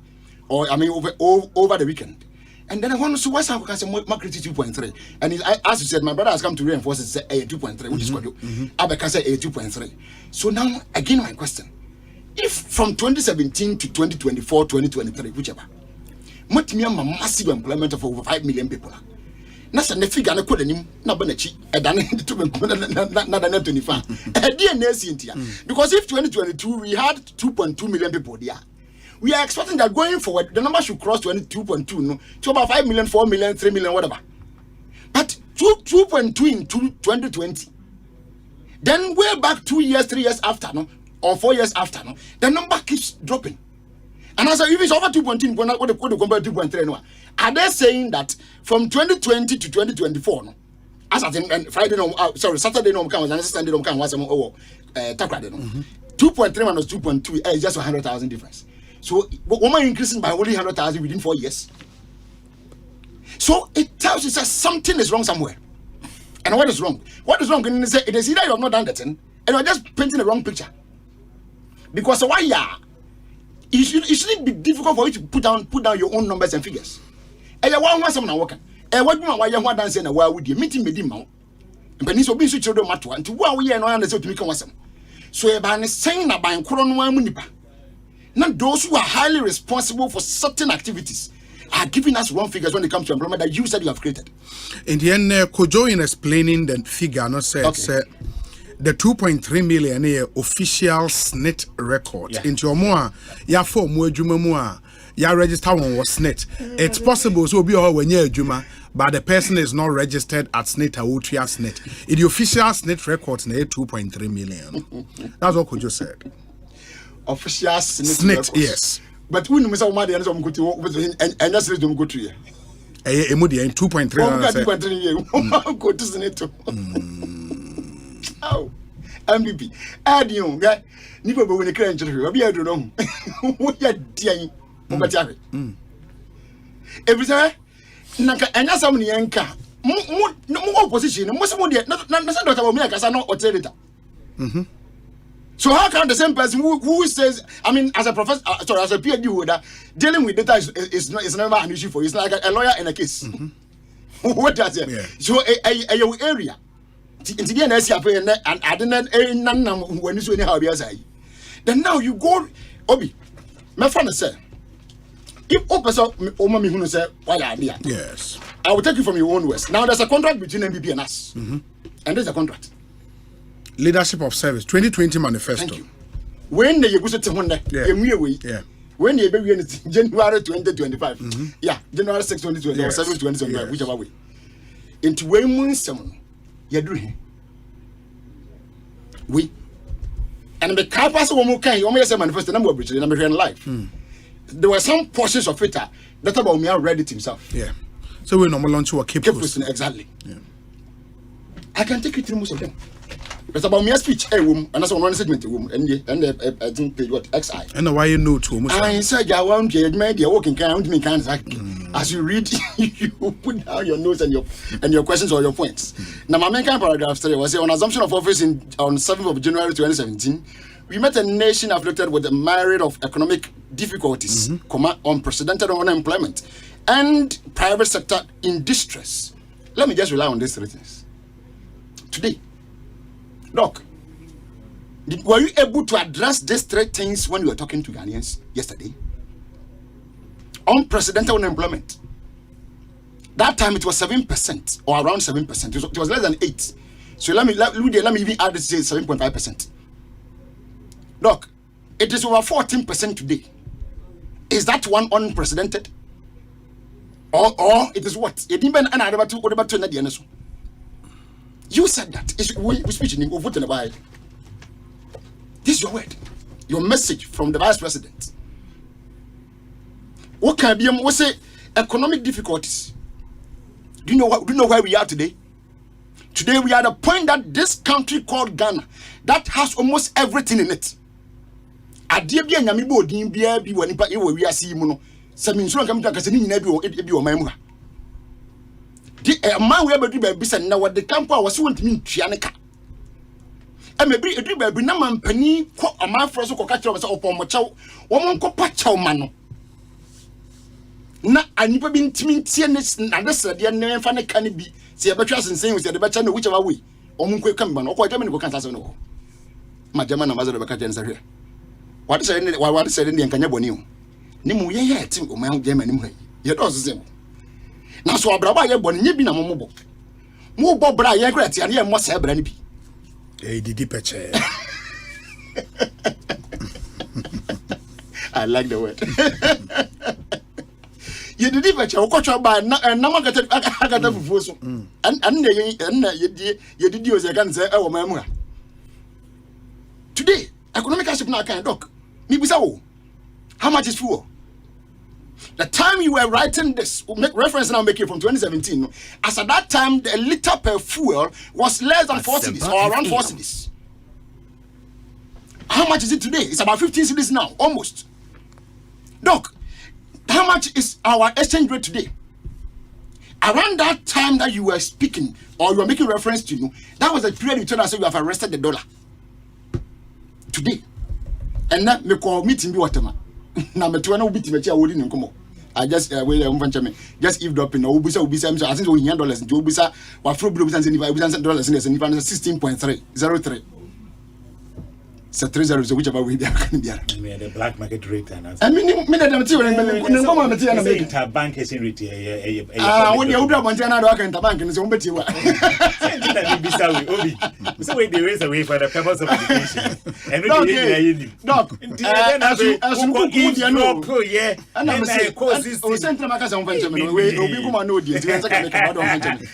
or I mean over the weekend, and then I want to see what's happening. Market 2.3, and as you said, my brother has come to reinforce it. Say 2.3, which is what you. Abeka say 2.3. So now again, my question: if from 2017 to 2024, 2023, whichever, what me a massive employment of over 5 million people. Nasa ne figure na kɔ danim na ba na chi edane to be na 25 because if 2022 we had 2.2 million people there, we are expecting that going forward the number should cross 22.2 no to about 5 million, 4 million, 3 million, whatever. But 2.2 in 2020, then way back 2 years, 3 years after no, or 4 years after no, the number keeps dropping. And as if it's over 2.2, what they compare 2.3 no. Are they saying that from 2020 to 2024 no? As I think Friday no, Saturday no come and Sunday no come was takrade no. 2.3 minus 2.2 is just 100,000 difference. So woman increasing by only 100,000 within 4 years. So it tells you that something is wrong somewhere. And what is wrong? What is wrong? And it is either you have not done that thing, and you are just painting the wrong picture. Because why it shouldn't be difficult for you to put down your own numbers and figures. And you want someone working. And what you want you want dance and why would you meeting with him? And Penis will be switched to matter and to what we are not understood to become awesome. So a ban is saying that by Koron Munipa. Not those who are highly responsible for certain activities are giving us wrong figures when it comes to employment that you said you have created. In the end, Kojo in explaining the figure, not said, the 2.3 million official SNIT record. Into your more, ya for more juma more, ya register one was SNIT. It's possible so be all when you're juma, but the person is not registered at SNIT or Utria SNIT. In the official SNIT records, 2.3 million. That's what Kojo said. Official SNIT, yes. But when we saw my and some good to and that's don't go to you. A 2.3. 2.3 go to SNIT. Oh, MVP. Add you, guy. Nipa be when the crane to be I don't know. What you doing? Mobati. Every time, Naka, and that's somebody anka. More opposition. Most of them, not about me, because I know authority. So how can the same person who says, I mean, as a professor, as a PhD holder, dealing with data is never an issue for you. It's like a lawyer in a case. What does it? Yeah. So a area. Into the NSA and I didn't none when you anyhow be as then now you go Obi. My friend said, if Opesa Omami who say why idea. Yes. I will take you from your own words. Now there's a contract between MBP and us. And there's a contract. Leadership of Service 2020 manifesto. Thank you. When the Yabusa when you be January 2025. Yeah, January 6, 2020 or 7, 2025, whichever way. Into way moon someone. We and the car pass one more kind, you almost say manifest the number of British in life. There were some portions of it that about me read it himself. Yeah. So we normally launch a keep exactly. Yeah. I can take you through most of them. It's about me speech, a woman, and that's one segment, a woman, and I think page what XI. And why you know too much? I said, I want you made your walking count me kind of as you read, you put down your notes and your questions or your points. Now, my main paragraph 3 was on assumption of office on 7th of January 2017. We met a nation afflicted with a myriad of economic difficulties, unprecedented unemployment, and private sector in distress. Let me just rely on these 3 things. Today, look, were you able to address these 3 things when you were talking to Ghanaians yesterday? Unprecedented unemployment. That time it was 7% or around 7%. It was less than 8. So let me even add this to 7.5%. Look, it is over 14% today. Is that one unprecedented? Or it is what? You said that. We speak in over the Bible. This is your word. your message from the vice president. What can be we say economic difficulties? Do you know where we are today? Today we are at the point that this country called Ghana that has almost everything in it. Adie bia nyame bo din bia bi wani pa e wo wi ase mu no. Se min so nka mtaka se ni nyina bi o man mu ha. Di man we bedu ba bi se na wode campo a wo se wontimi ntua ne ka. Emebri edu ba bi na man pani ko amanfro so ko ka kire o se opon mo chew wo mon ko pa chew ma no. Na anipa bi ntimi ntie ne na de srede ne mfa ne ka ne bi se ye betwa sensen se de becha no whichever way o mon ko ka mba no o ko jama ne ko kan sa no. Ma jama na mazalo be ka jensa hwe. What is it? What is it in the Canyabonio? Nimu ye team o man German him. Ye do so na so abraba ye boni nye bi na momobo. Mo bo bra ye great ya mo se bra ni bi. Eh didi peche. I like the word. Ye didi peche o ko twa ba na magata agata fufuo so. An ye didi o se kan se e wo mamu ha. Today economic hardship now can doc. How much is fuel? The time you were writing this, make reference now, make it from 2017. As at that time, the liter per fuel was less than 4 cedis or around 4 cedis. How much is it today? It's about 15 cedis now, almost. Doc, how much is our exchange rate today? Around that time that you were speaking or you were making reference to, that was the period you told us you have arrested the dollar. Today. And that me call meeting be whatever. Na me to na obi timechi a wodi nkomo. I just we mfancha just eavesdropping na obisa I think we $100 into obisa wa fro bro obisa $75 in $16.303. So 300 whichever way they can be. The black market rate and I mean me na dem ti we ngoma me ti na make interbank is in rate when you obra bontia na do aka interbank ni so mbeti wa. That be bisa we obi. So we dey raise away for the purpose of education. And no dey doc as you go no yeah and o central market say mfancha me we obi kuma no dey ti nsa ka make about mfancha me.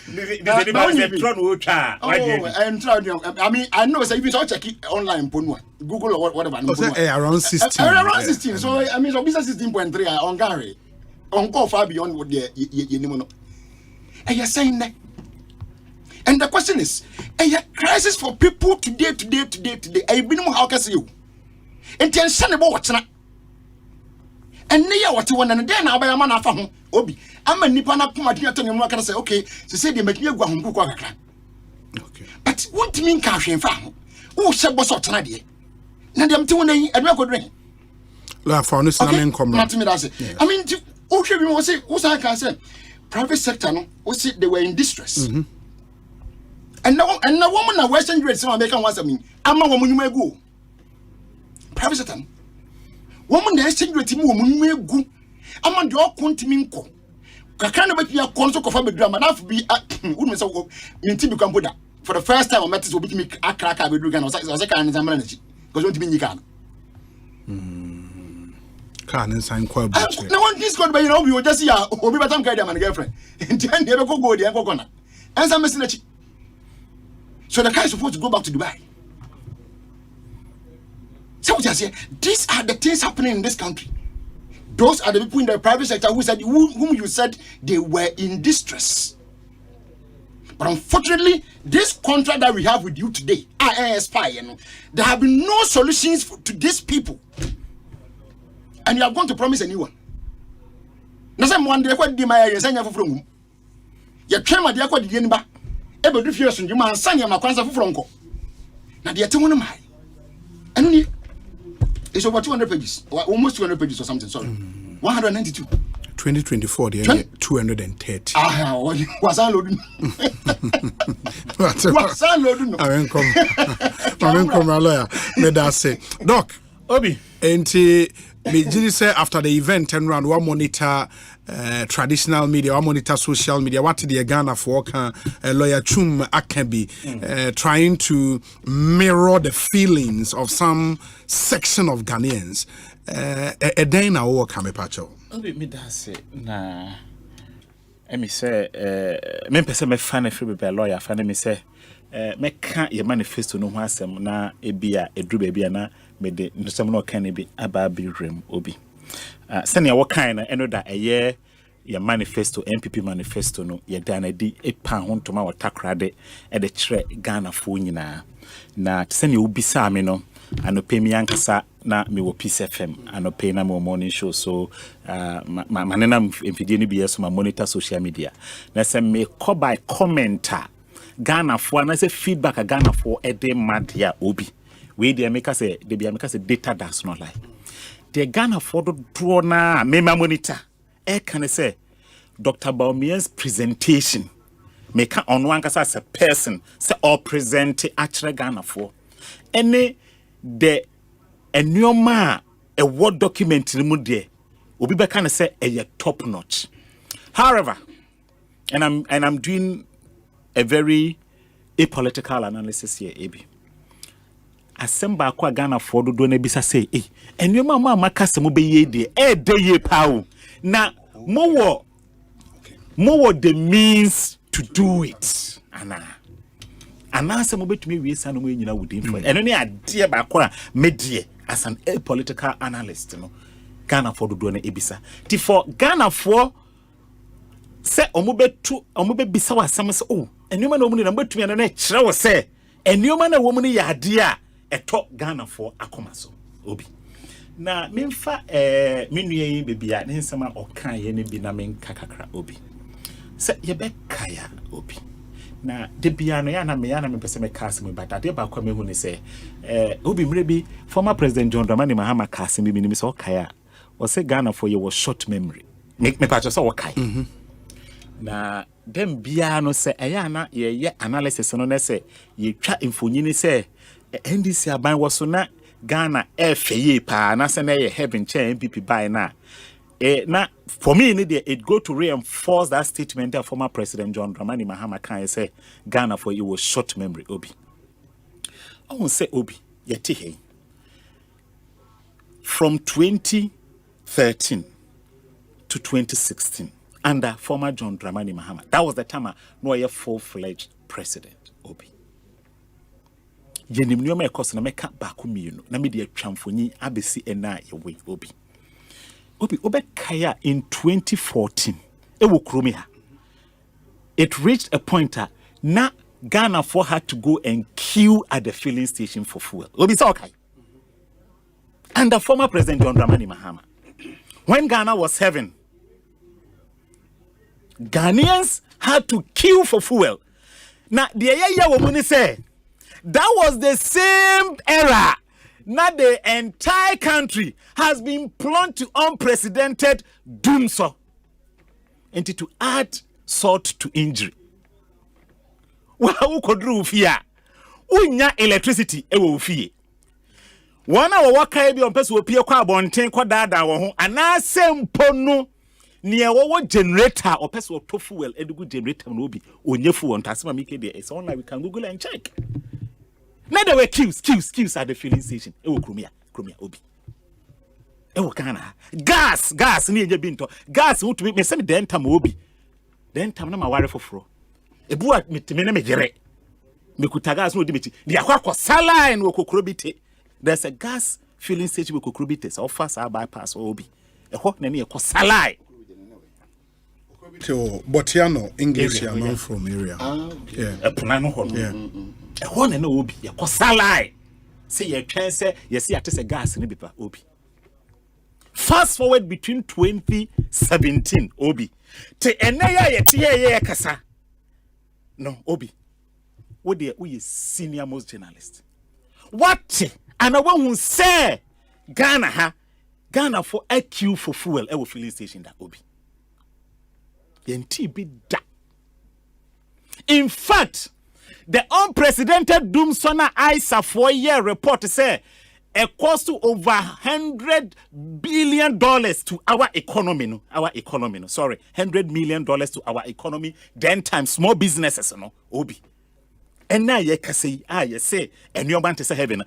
The tron wo twa. I mean I know say if you check it online ponwa Google or whatever. Around 16. Around 16. So I mean, so business 16.3 on Gary. On go far beyond what you know. And you're saying that. And the question is, a crisis for people today. I've been how can see you. And tell son about what's not. And near what you want, and then I'll buy a man of home. Obi, I'm a Nipana Pumatia to you. Can say, okay, so say they make me go home. Okay. But what mean cash in farm? Who said what's up tonight? Na dem ti wona yi adwa kodren la for no siname come not me that say I mean o hwe bi mo say wo san can say private sector no wo see they were in distress and now woman na western grade say American was mean ama wo munuma egu private sector woman na exchange rate mu wo munuma egu ama de okontimi nko kakra na batia konso kofa bedura ma na bi wonu say wo minti bi kampo da for the first time I met this will be me akraka bedura na o say kan nzamara na chi because want to be Nikan. Can't sign quite. No one is good, but you know, we will just see Obi Batam Kaida and girlfriend. And then they go the Uncle Connor. And some message. So the guy is supposed to go back to Dubai. So just say, these are the things happening in this country. Those are the people in the private sector who said whom you said they were in distress. But unfortunately, this contract that we have with you today, there have been no solutions to these people. And you are going to promise a new one. Now, someone they quite demand you send you from your camera, they are quite the enemy. Able to feel you man send you my concern for Franco. Now, they are 200 miles. And it's over 200 pages, or almost 200 pages or something. Sorry, 192. 2024, they are 230. Was I loading? Was I loading? I won't come, my lawyer. May that say, Doc, Obi, and me say after the event, turn around, one monitor traditional media, one monitor social media. What did the Ghana for lawyer Chum Akebi trying to mirror the feelings of some section of Ghanaians? A day now, or come pacho. Obi me da say na me say me pese me fan free be lawyer fan me say meka ye manifesto no ho asem na ebia edru ba bia na mede nsem no kan bi aba birem obi sene wo kan na eno da eye ye manifesto MPP manifesto no ye da na di epa ho ntoma wotakrade e de kire Ghana fo nyina na sene obi sa me no anope mi ankasa na me wo Peace FM anope na mo morning show so manena mfidie ni bi yeso ma monitor social media na se me call by commenter Ghana for na say feedback a Ghana for e dey mad ya obi we dey make say dey be make say data does not lie the Ghana for do draw na me monitor e can say Dr. Baumien's presentation make on one as a person say all present actually Ghana for any the enyoma a word document mu there obi be can say a top notch. However, and I'm doing a very apolitical analysis here, Abi. Asemba kwa Ghana for do na bisa say, enyoma ma makasa mu be ye de ye pawo. Na more the means to do it. Ana some betumi we san no nyina wudin for. Eno ne ade ba kwa medie as an apolitical analyst no. Ghana for do na ebisa. Ti for Ghana for se omo bisa wasam se enyoma na omu ni na betumi na kire wo se enyoma na wo mu ni yade a eto Ghana for akoma so obi na memfa menua yi bebia ne nsema okan ye ne bi na menka kakra obi se ye be kaya obi na de bia no ya na me pese me kase me bata de ba kwa me hu ni se obi mre bi former president John Dramani Mahama kase me bi ni se okaya o se Ghana for ye was short memory me pa so okaya na dem bia no se eya na ye analysis no na se ye twa infonyini se NDC aban waso na Ghana FAA pa na se na ye heaven chair MPP by na na for me it go to reinforce that statement that former President John Dramani Mahama can say Ghana for you was short memory obi. I won't say obi yeti hey. From 2013 to 2016 under former John Dramani Mahama, that was the time no a full-fledged president obi. Yenim nyoma ekoso na meka baako mienu na me de atwamfoni abesi ena yewe obi obekaya in 2014 ewo kromi ha it reached a point na Ghana for had to go and queue at the filling station for fuel obi say okay under former President John Dramani Mahama when Ghana was having Ghanaians had to queue for fuel na the yaya wo muni say that was the same era. Now the entire country has been plunged to unprecedented doom so. And to add salt to injury. Wa ukodru ufia. Unya electricity ewe ufie. Wana wawaka ebi onpesu opie kwa abonten kwa dada wo ho anase mponu ne wo generator opesu oto fuel edugu generator no obi onye fuel ntasema mike there is online we can google and check. Now there were queues at the filling station. Ewo kromia obi. Ewo kana. Gas ni enye binto. Gas who to me say me den tam obi. Den tam na ma ware foforo. Ebu a me na me gere. Me kuta gas no di meti. Di akwa saline wo kokoro bite. There's a gas filling station wo kokoro bite. So fast bypass obi. Eho na ne saline. To Botiano English man from area. Yeah. Epunano ho. Yeah. Ehone na obi ye kosalai say ye twen say ye see atese gas ni bipa obi. Fast forward between 2017 obi te enaya ye tie ye kasa no obi wo de wo ye senior most journalist what and I want say Ghana for a queue for fuel e wo filling station that obi yenti bi da. In fact, the unprecedented doom sona ISA 4-year report say it cost to over $100 billion to our economy. $100 million to our economy. Then times small businesses, obi. And now ye say, ye say, and you're going to say heaven.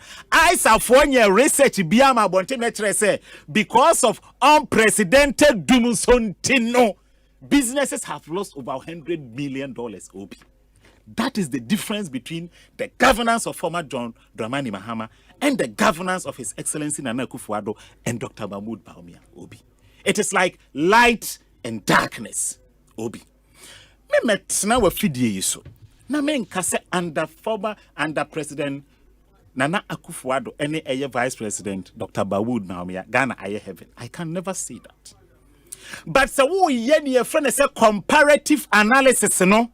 ISA 4-year research biama bonte say because of unprecedented doom son tino, businesses have lost over $100 million, obi. That is the difference between the governance of former John Dramani Mahama and the governance of His Excellency Nana Akufo-Addo and Dr. Mahmoud Bawumia, Obi. It is like light and darkness, Obi. Me metna wa fidie yiso. Na me nkase under President Nana Akufo-Addo any eye Vice President Dr. Mahmoud Bawumia Ghana aye heaven. I can never see that. But so we ye friend say comparative analysis no.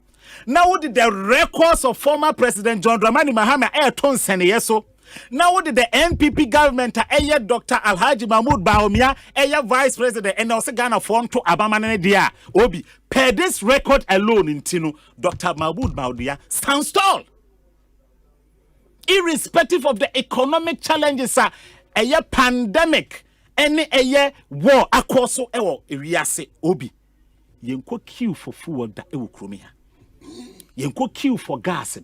Now did the records of former President John Dramani Mahama ton sene yeso. Now did the NPP government Dr. Alhaji Mahmoud Bawumia Vice President and also Ghana form to Abamane dia Obi. Per this record alone in Tinu, Dr. Mahmoud Bawumia stands tall. Irrespective of the economic challenges, pandemic, any war across Riase Obi. Yenko queue for food that Ewokromia. Yenko queue for gas.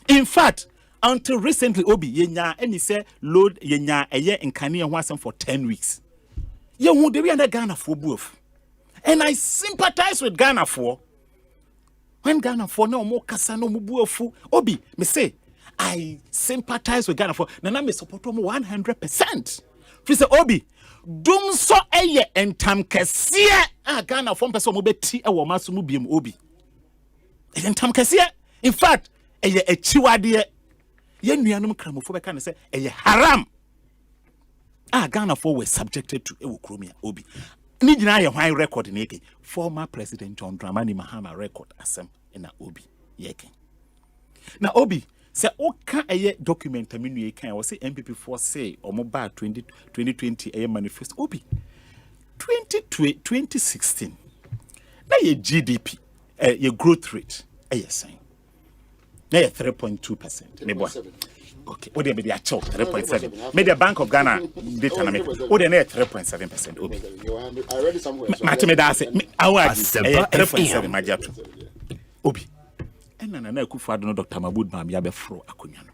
In fact, until recently, Obi, yenya any say load yenya a year in Kanye and for 10 weeks. You would be under Ghana for both. And I sympathize with Ghana for when Ghana for no more Kasano Mubuofu. Obi, me say, I sympathize with Ghana for Nana me support 100%. Fi say Obi, dum so eye entam kese Ghana for person mo beti e wo maso mu biem Obi. Entam kese. In fact, eye echiwade ye nuanum kramofo beka ne say eye haram. Ghana for were subjected to Ewokromia Obi. Ni gina ye hwan record na eke. Former President John Dramani Mahama record asem na Obi yeke. Na Obi say oka eye document aminu ye kan wo say MPP for say omoba 2020 eye manifesto Obi 2016 na ye GDP ye growth rate eye sign na ye 3.2% me boy. Okay, what they be a 3.7. Maybe the Bank of Ghana data na me. What they 3.7% Obi. I read it somewhere. Matime da say Asempa 3.7 majatu. Obi. And Nana Akufo-Addo no Dr. Mahmoud Bawumia be fro akonya no.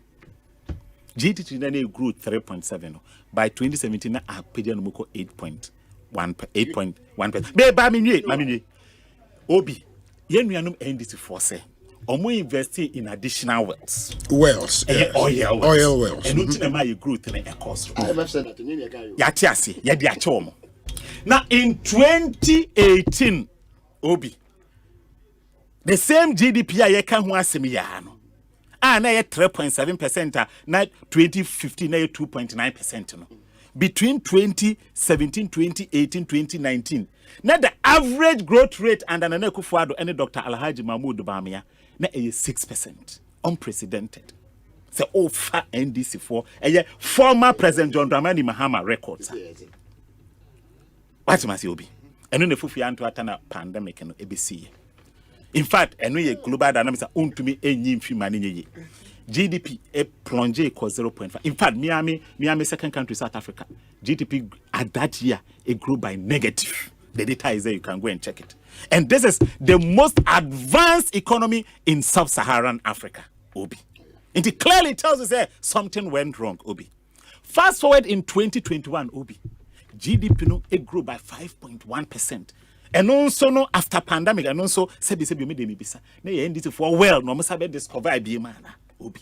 GDP na grew 3.7 by 2017 na apedia no moko 8.1%. Be ba minue. Obi. Ye nuanum NDC for say omo invest in additional wells. Wells. Yes. Oil wells. And nothing am I growth in a cost. Yatiasi, yadi achomo. Now in 2018, Obi, the same GDP I can who asemiano. Na 3.7%, na 2015 na 2.9%. No. Between 2017, 2018, 2019. Now the average growth rate under Nana Akufo-Addo and Dr. Alhaji Mahmoud Bawumia na 6%. Unprecedented. So over NDC for a former President John Dramani Mahama records. What must you be? And then the fufu anto atana pandemic and ABC. In fact, I know global dynamics are to me a new money. GDP a plunge equals 0.5. In fact, Miami second country South Africa. GDP at that year it grew by negative. The data is there, you can go and check it. And this is the most advanced economy in sub-Saharan Africa, Obi. And it clearly tells us that something went wrong, Obi. Fast forward in 2021, Obi. GDP no, it grew by 5.1%. And also no after pandemic, and also sebi me de mibisa. Na ye nditi for well, no must have discover be man, Obi.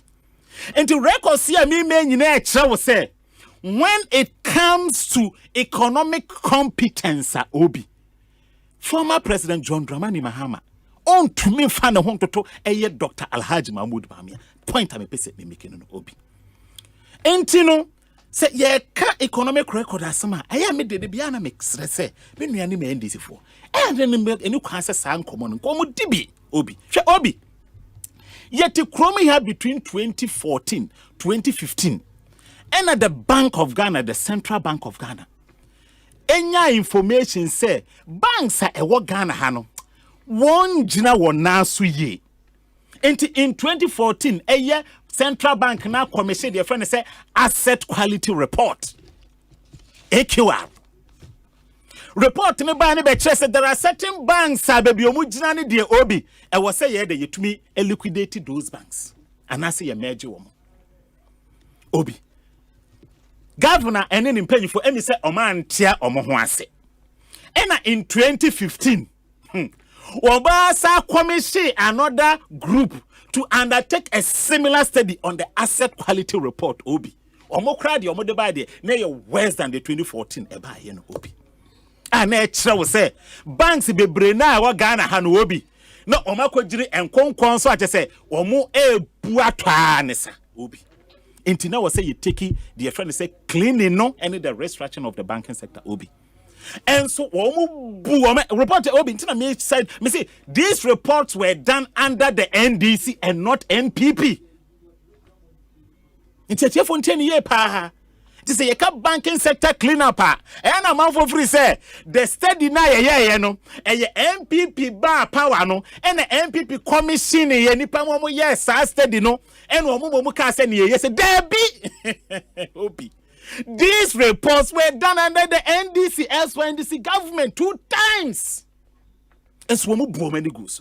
And to record see me nyina e say when it comes to economic competence, Obi, former President John Dramani Mahama, on to me fan hon to Dr. Alhaji Mahmoud Bawumia. Point am pese me making no Obi. Entino say ye ka economic record asama. Aya me de bia na make say me nuane me NDC for. And then any kwan say san common nkomo dibi Obi. Hwe Obi. Yet kromi here between 2014, 2015. And at the Bank of Ghana, the Central Bank of Ghana, any information say banks are a Ghana hano one jina wana suye. In 2014, a year Central Bank now commissioned their friend say asset quality report. AQR report me ba ne be said there are certain banks are baby omujina ne de Obi. I was say ye to me liquidate those banks. And I say a major woman. Obi. Governor and then paying for any say Oman tia Omohuase. And in 2015, Obasa commission another group to undertake a similar study on the asset quality report, Obi. Omokra the omode by the na worse than the 2014 eba ye no Obi. And na say banks bebre na wa Ghana ha no Obi. No omakogiri enkonkon so ate say omo ebu atwa ne sa Obi. Intina was say you take the friend say cleaning no any the restructuring of the banking sector Obi. And so report Obi intina me said me say these reports were done under the NDC and not NPP. It's a for 10 years pa. This is a banking sector cleanup. And a month for free say the study na no and MPP bar power no and the MPP commission ye nipa mo yes study no and mo ka say yes Debbie Obi. These reports were done under the NDC as well NDC government 2 times. And so mo bo many goose.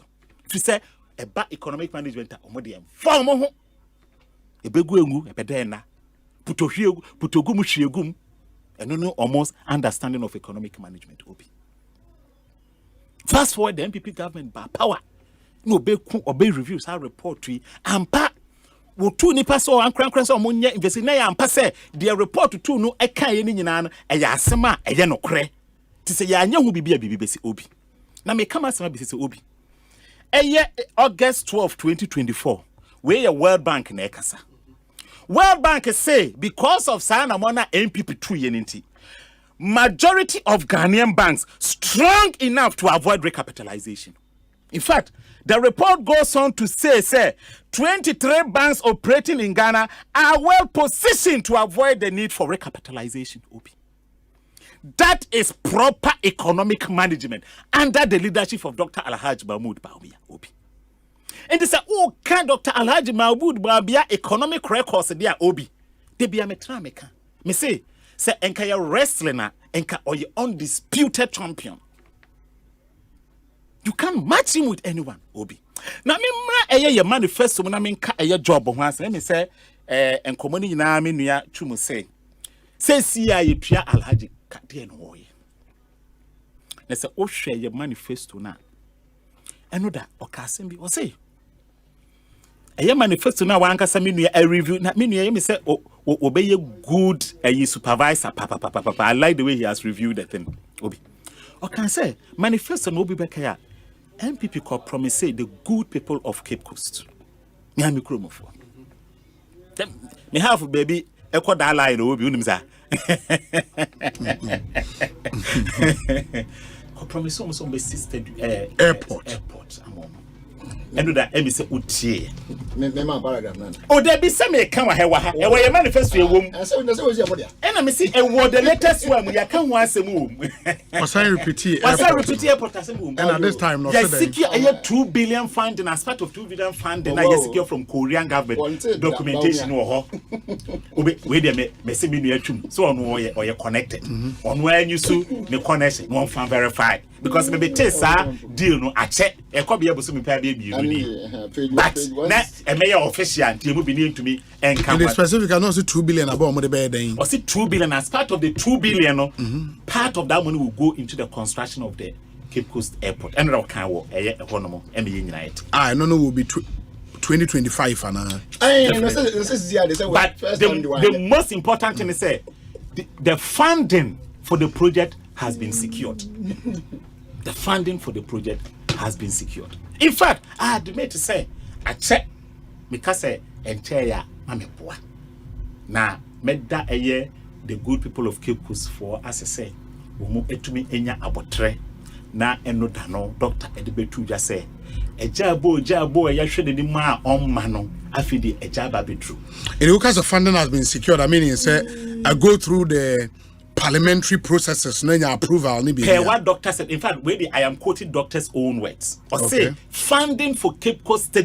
To say about economic management omo dey form ho. Ebegu engu ebedena putogumu hwiegum eno no almost understanding of economic management Obi. Fast forward the MPP government by power no obey reviews how report to ampa wo tu nipa so ankran so omonye investi na ya ampa say the report to no eka ye ni nyina no eya asema eye no kre ti say ya anya hu bibia bibesi Obi na me kama asema bibesi Obi eye August 12 2024 where your World Bank na ekasa World Bank say because of Sana Mona MPP 2 yeninti, majority of Ghanaian banks strong enough to avoid recapitalization. In fact, the report goes on to say 23 banks operating in Ghana are well positioned to avoid the need for recapitalization. Obi. That is proper economic management under the leadership of Dr. Alhaji Mahmoud Bawumia. Obi. And they say, oh, can Dr. Alhaji Mahmoud Bawumia economic records there, Obi? They be a metrameka. Me say enka ya wrestling na enka or your undisputed champion. You can't match him with anyone, Obi. Now, me your manifesto na me nka eye job ho ase. Let me say enkomo ni nyina me nua twumu say si ya yetua Alhaji kade no wo ye. Na say o hwe your manifesto na eno da okasem bi o say eye manifesto na wa anka me nua a review na me nua me say obey good supervisor papa. I like the way he has reviewed the thing. Obi. O can say manifesto no be beka MPP co promise say the good people of Cape Coast. Me ha me kromo for. Me have baby ekọ da line Obi unim za. Co promise almost be sister airport. And do that emi say utie. Me ma paragraph na. Oh there be say me kan wa hewa ha. E wa manifesto e wom. And say we was here for there. And me say e wo the latest one ya kan wa asem wom. Osei repeat airport asem wom. And at this time no say secure a 2 billion fund and as part of 2 billion fund and I secure from Korean government documentation wo ho. Obi we there me say me nu atwum. So on wo ye connected. On where you so me connection no fan verify because me be test deal no ache e ko be abuso me pa be bi ni. But na e me official nti mu bi ni to me and the specific I know say 2 billion about mo de be den. Or say 2 billion as part of the 2 billion no part of that money will go into the construction of the Cape Coast Airport. And that can wo eye economy e me nyina it. No will be 2025 ana. But the most important thing is say the funding for the project has been secured. The funding for the project has been secured. In fact, I admit to say, I check because enchaya mameboa. Na medda eye the good people of Cape Coast for as I say, womu etumi enya abotre na eno dano Dr. Edibetu just say ejabo ya hwede ni ma omma no afidi ejaba bedru. In the case of funding has been secured, I mean you say I go through the parliamentary processes no your approval ni be what doctor said. In fact, where I am quoting doctor's own words or say funding for Cape Coast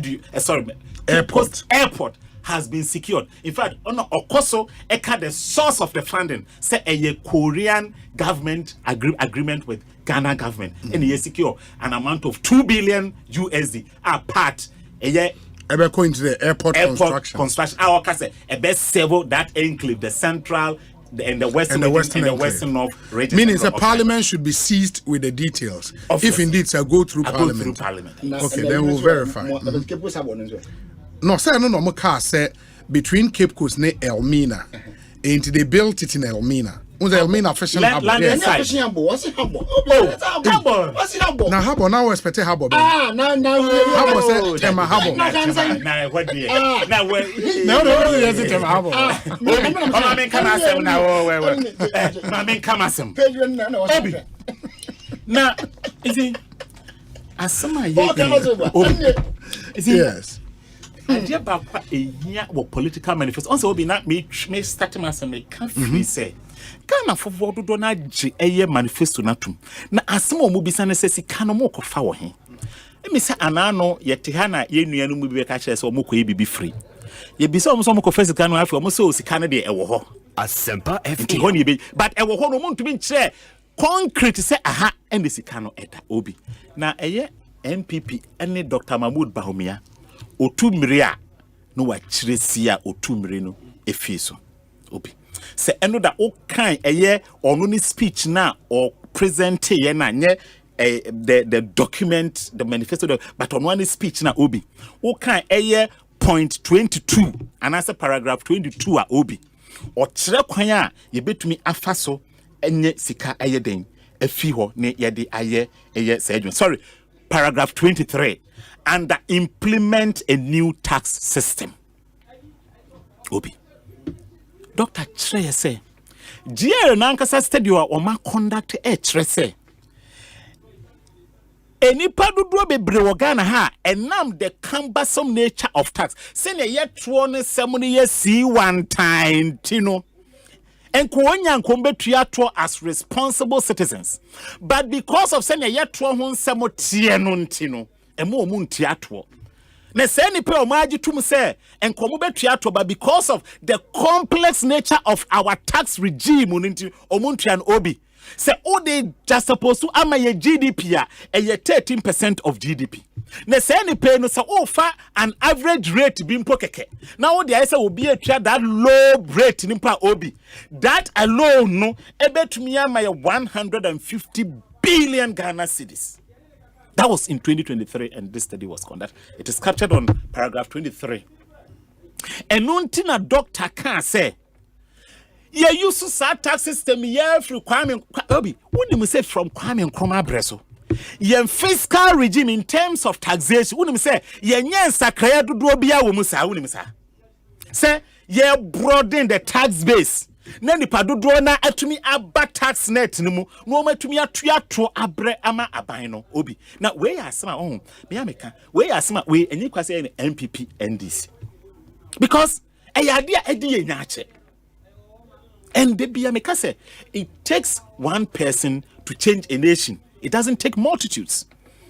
Airport has been secured. In fact, Okoso eka the source of the funding say a Korean government agreement with Ghana government and he secure an amount of 2 billion USD part going to the airport construction. Our case a best several that enclave the central in the Western North region. Meaning the parliament should be seized with the details. If indeed it's a go through parliament. Okay, then we'll verify. No, sir, no car said between Cape Coast and Elmina. And they built it in Elmina. Was Elmina fishing harbor? What's it harbor? Now harbor now we expect harbor. Now harbor say Tema harbor. Now what do you? Now where? No, yes it Tema harbor. Mama come asem now. Mama come asem. Obi. Now, is it Asama ye? Is it? Yes. Idea about what political manifesto. Also, will be not me starting as a make free say. Ghana for what do not a manifesto natum. Na asimo mubisa necessity canomoko for him. Let me say, Anano, yet Tihana, ye knew be catches or moko be free. Ye be some confess Gano after almost so Canada a war. Asempa FM. But a war no to be chair. Concrete say aha and the Sicano eta obi. Na a ye NPP any Dr. Mahmoud Bahomia. Otu mria no wa chiresia otu mre no efiso obi se eno da o kan eye ono ni speech na or present ye na nye the document the manifesto but on one speech na obi o kan eye point 22 and as paragraph 22 a obi o kire kwan a ye betumi afaso enye sika eye den afi ho ne ye de aye eye sedwin sorry paragraph 23 and implement a new tax system. Obi. Dr. Trey say, GR Nankasa studio or ma conduct a trese. Any padu be brewogana ha and nam the cumbersome nature of tax. Send a yet 20 years see one time, Tino. And Kuonya Kombe Triatro as responsible citizens. But because of sending a yet 20 Tino. Emo muntiatwo na say ni pe o maji tum say enkomo betuatwo but because of the complex nature of our tax regime nti omuntian obi say o they just supposed to ama ye GDP a 13% of GDP na say ni pe no say o fa an average rate bi mpo keke na o dey say obi atua that low rate ni mpa obi that alone no ebetumi ama ye 150 billion Ghana cedis. That was in 2023, and this study was conducted. It is captured on paragraph 23. And nuntina doctor can say, "Yeah, you sa tax system yeah through Kwame Obi. When you say from Kwame Nkrumah Breso, yeah fiscal regime in terms of taxation. When you say yeah sakaya do obia wo musa. When you say yeah broaden the tax base." Nani padodo na atumi aba tax net nimu no matumi atuato abre ama aban no obi na we asema me ameka we asema we enyi kwase NPP NDC because eyade edi enyache and the be ameka say it takes one person to change a nation. It doesn't take multitudes.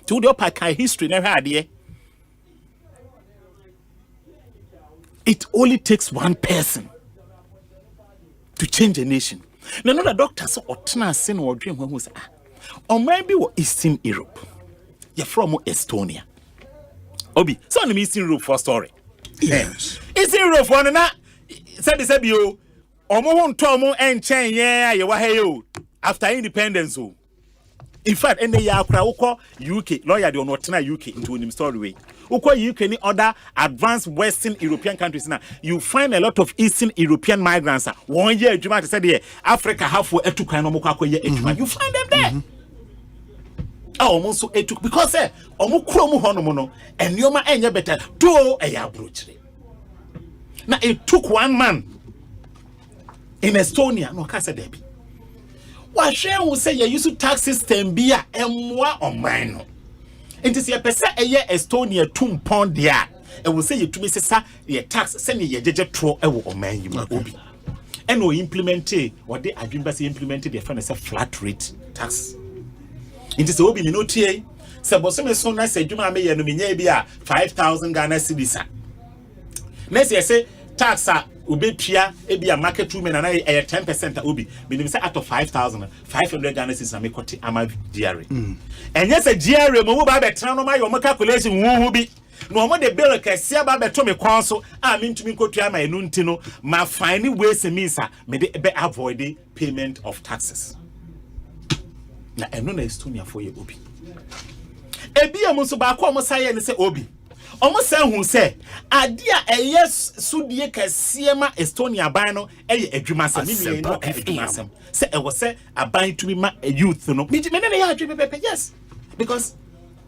To the upper history never had here. It only takes one person to change a nation. No, the doctor so otna sin or dream when was or maybe what Eastern Europe. You're from Estonia. Obi, so on Eastern Europe for story. Yes. Eastern Europe for na said you omo tomo and chain yeah you were after independence. In fact, any yakra UK lawyer the not UK into him story way. UK any other advanced Western European countries now. You find a lot of Eastern European migrants. 1 year you might say there Africa halfway to you find them there. Almost so etu because omo kromu hono and yoma enya better do a abrochre. Now it took one man in Estonia no kasa debi. What share will say you use to tax system be a emwa or mine. It is a pesa a year Estonia 2 pound there. And will say you to me say your tax send ye jeje tro or man you obi. And we implemented what they agreement implemented their friend as a flat rate tax. It is obi no tie. Sabosome so na say juma me ye no me be a 5,000 Ghana cedis. Next year say tax ubetua ebi a market women and 10% obi meaning say out of 5,500 Ghana cedis na me kote ama diary and yes a diary mo ba betra no my calculation who be no mo de bill kese aba beto me kwan so a me ntumi nkotua ma enu ntino ma find ways and means me de be avoid payment of taxes na eno na Estonia for ye obi ebi am so ba kwa mo saye ne se obi omo se hu se ade a eye sudie kese ma Estonia ban no eye adwuma se me no adwuma se se e wo se aban to be ma youth no me ne ya adwuma pepe yes because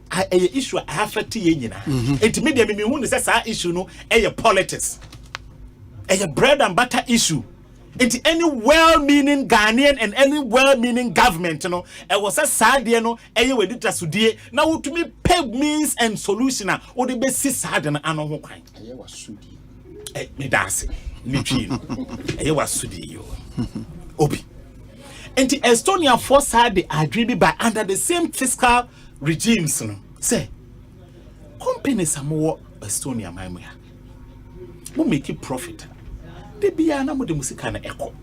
a issue I have to ye nyina enti me de me hu ne se sa issue no politics bread and butter issue. Into any well-meaning Ghanaian and any well-meaning government, was a sad, we did as today. Now, to me, pay means and solution, or the best sad and animal kind. I was sudi. Me dancing, me was sudi. Obi. Into Estonia force had the agreement by under the same fiscal regimes. Say, companies are more Estonia, my way. We make it profit. Bia na mo de musika na echo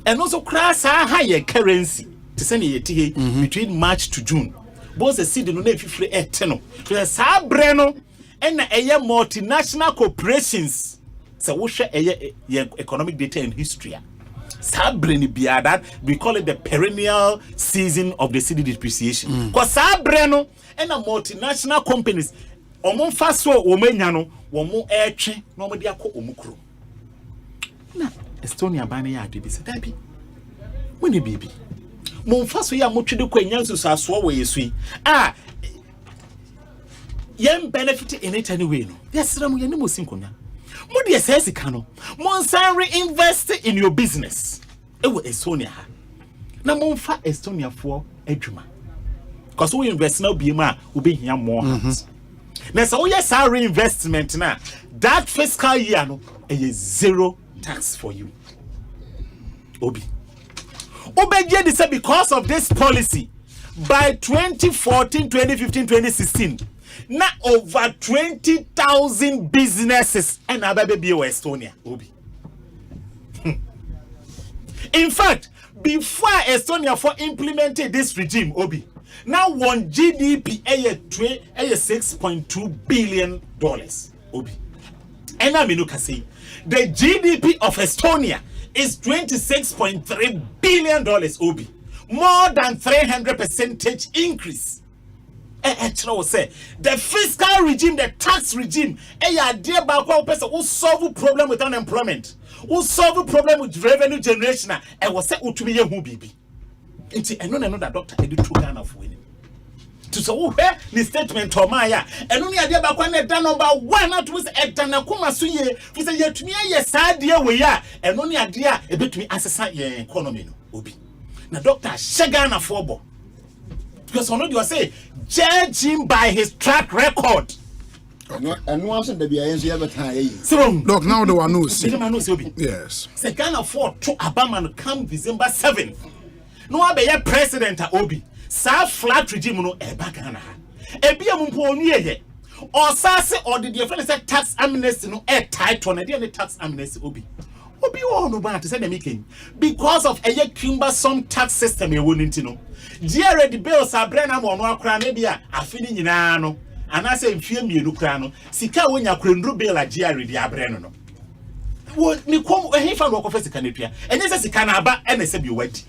and also class higher currency to send ye between March to June both the seed no na fifre eteno to sa bre no and na multinational corporations so wo hwe economic data and history sa bre ni bia that we call it the perennial season of the cedi depreciation cause sa bre no and multinational companies omo fa so o manya no wo mo etwe na omo de akọ omukro na Estonia bana ya ade bi se dabi woni bibi mo mfa so ya mo twede kwa nyansu so aso wo yesu yem benefit in it anyway no yesra mo ye ne mo sinkonya mo de yesesi ka no mo nsan reinvest in your business ewo Estonia ha na mo mfa Estonia fo adwuma because we invest na obi ma obehia more na so we yes reinvestment na that fiscal year no zero tax for you. Obi. Obeje they say because of this policy, by 2014, 2015, 2016, now over 20,000 businesses and Ababe Estonia. Obi. In fact, before Estonia for implemented this regime, Obi, now one GDP $6.2 billion. Obi. And I mean, you can say the GDP of Estonia is $26.3 billion, Obi. More than 300% increase. The fiscal regime, the tax regime, who solve the problem with unemployment, who solve the problem with revenue generation, and was said to me, who baby. I know that Dr. Edu Trugana of winning. To so where the statement to Maya and only idea about when they're done number one out was a Tanakuma Suye, who said, yet to me, yes, idea we are, and only idea a bit to assassinate your economy. Obi. Now, Dr. Shagana Fobo. Because on you say, judge him by his track record. And once the BINC ever time. So, look, now the one knows. Yes. Second of 4 to Abama come December 7th. No, I be a president Obi. Sa flat regime no ebagana ha ebia mumpo onue ye or the different tax amnesty no title na dey tax amnesty obi wo no ba to say dem making because of a cumbersome tax system e woni ntino GRA the bills abre na mo no akra na bia afini nyina no ana say mfie mienu kra no sika wonya kwendru bill a GRA di abre no wo ni kom ehifa no ko sika na tua enye say sika na aba ene se bi wadi.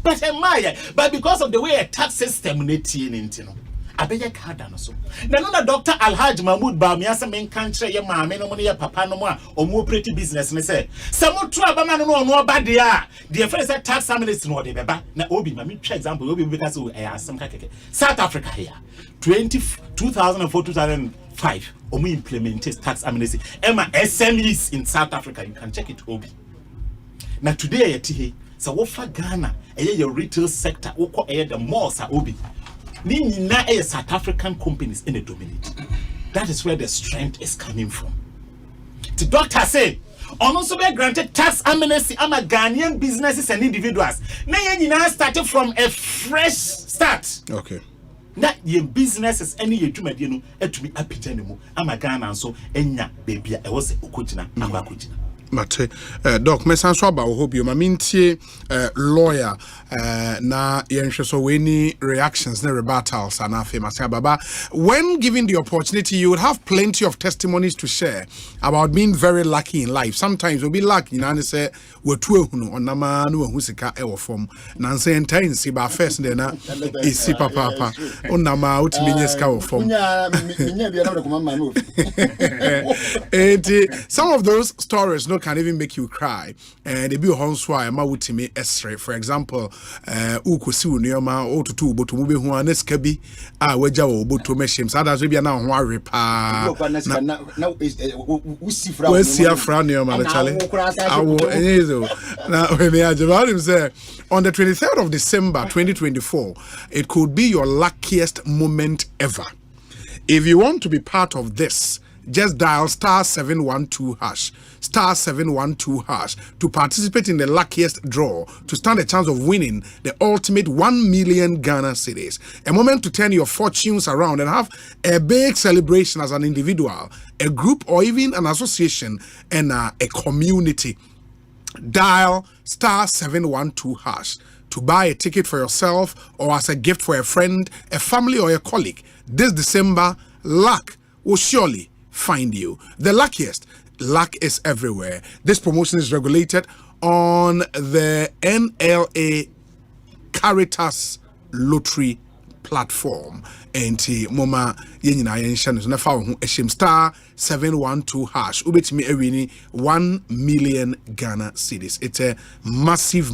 But because of the way a tax system neti nintino, I beg a card and so. Now, Dr. Alhaj Mahmoud Bamiasa main country, your mamma, no money, papa, no more, or more pretty business. And say, some more trouble, man, no bad they are. The first tax amnesty, no, they beba. Now, Obi, my example, Obi, because we are some South Africa here, 2004, 2005, we implemented tax amnesty. Emma SMEs in South Africa, you can check it, Obi. Now, today, so what for Ghana? Your retail sector, the malls are Obi. Nina South African companies in the dominate. That is where the strength is coming from. The doctor said, also be granted tax amnesty ama Ghanaian businesses and individuals. Now started from a fresh start. Okay. That your businesses any you do to me apitanimu ama Ghana so enya baby I was okujina akwa kujina. Mate, Doc, me sanso aba hope you mamintie lawyer na yenhwe so any reactions na rebuttals and famous baba. When given the opportunity, you would have plenty of testimonies to share about being very lucky in life. Sometimes you'll be lucky, and say we two onama no hu sika e wo fom. Na say entain si ba first dey na isi papa onama utimi nye sika wo fom. Some of those stories no can even make you cry, and they be honswa ma wutimi esre. For example, ukosi unioma otutu oboto mu be hu aneska bi a waja wo oboto mehim sada so bia na ho arepa na usifra fra unioma na chale awo enyezo na when they about him say on the 23rd of December 2024 it could be your luckiest moment ever. If you want to be part of this, just dial *712# to participate in the luckiest draw to stand a chance of winning the ultimate 1 million Ghana cedis. A moment to turn your fortunes around and have a big celebration as an individual, a group, or even an association and a community. Dial *712# to buy a ticket for yourself or as a gift for a friend, a family, or a colleague. This December, luck will surely find you. The luckiest. Luck is everywhere. This promotion is regulated on the NLA Caritas Lottery platform. And mama yenina yenshan na fa ho ehim *712# ubetimi ewini 1 million Ghana cedis. It's a massive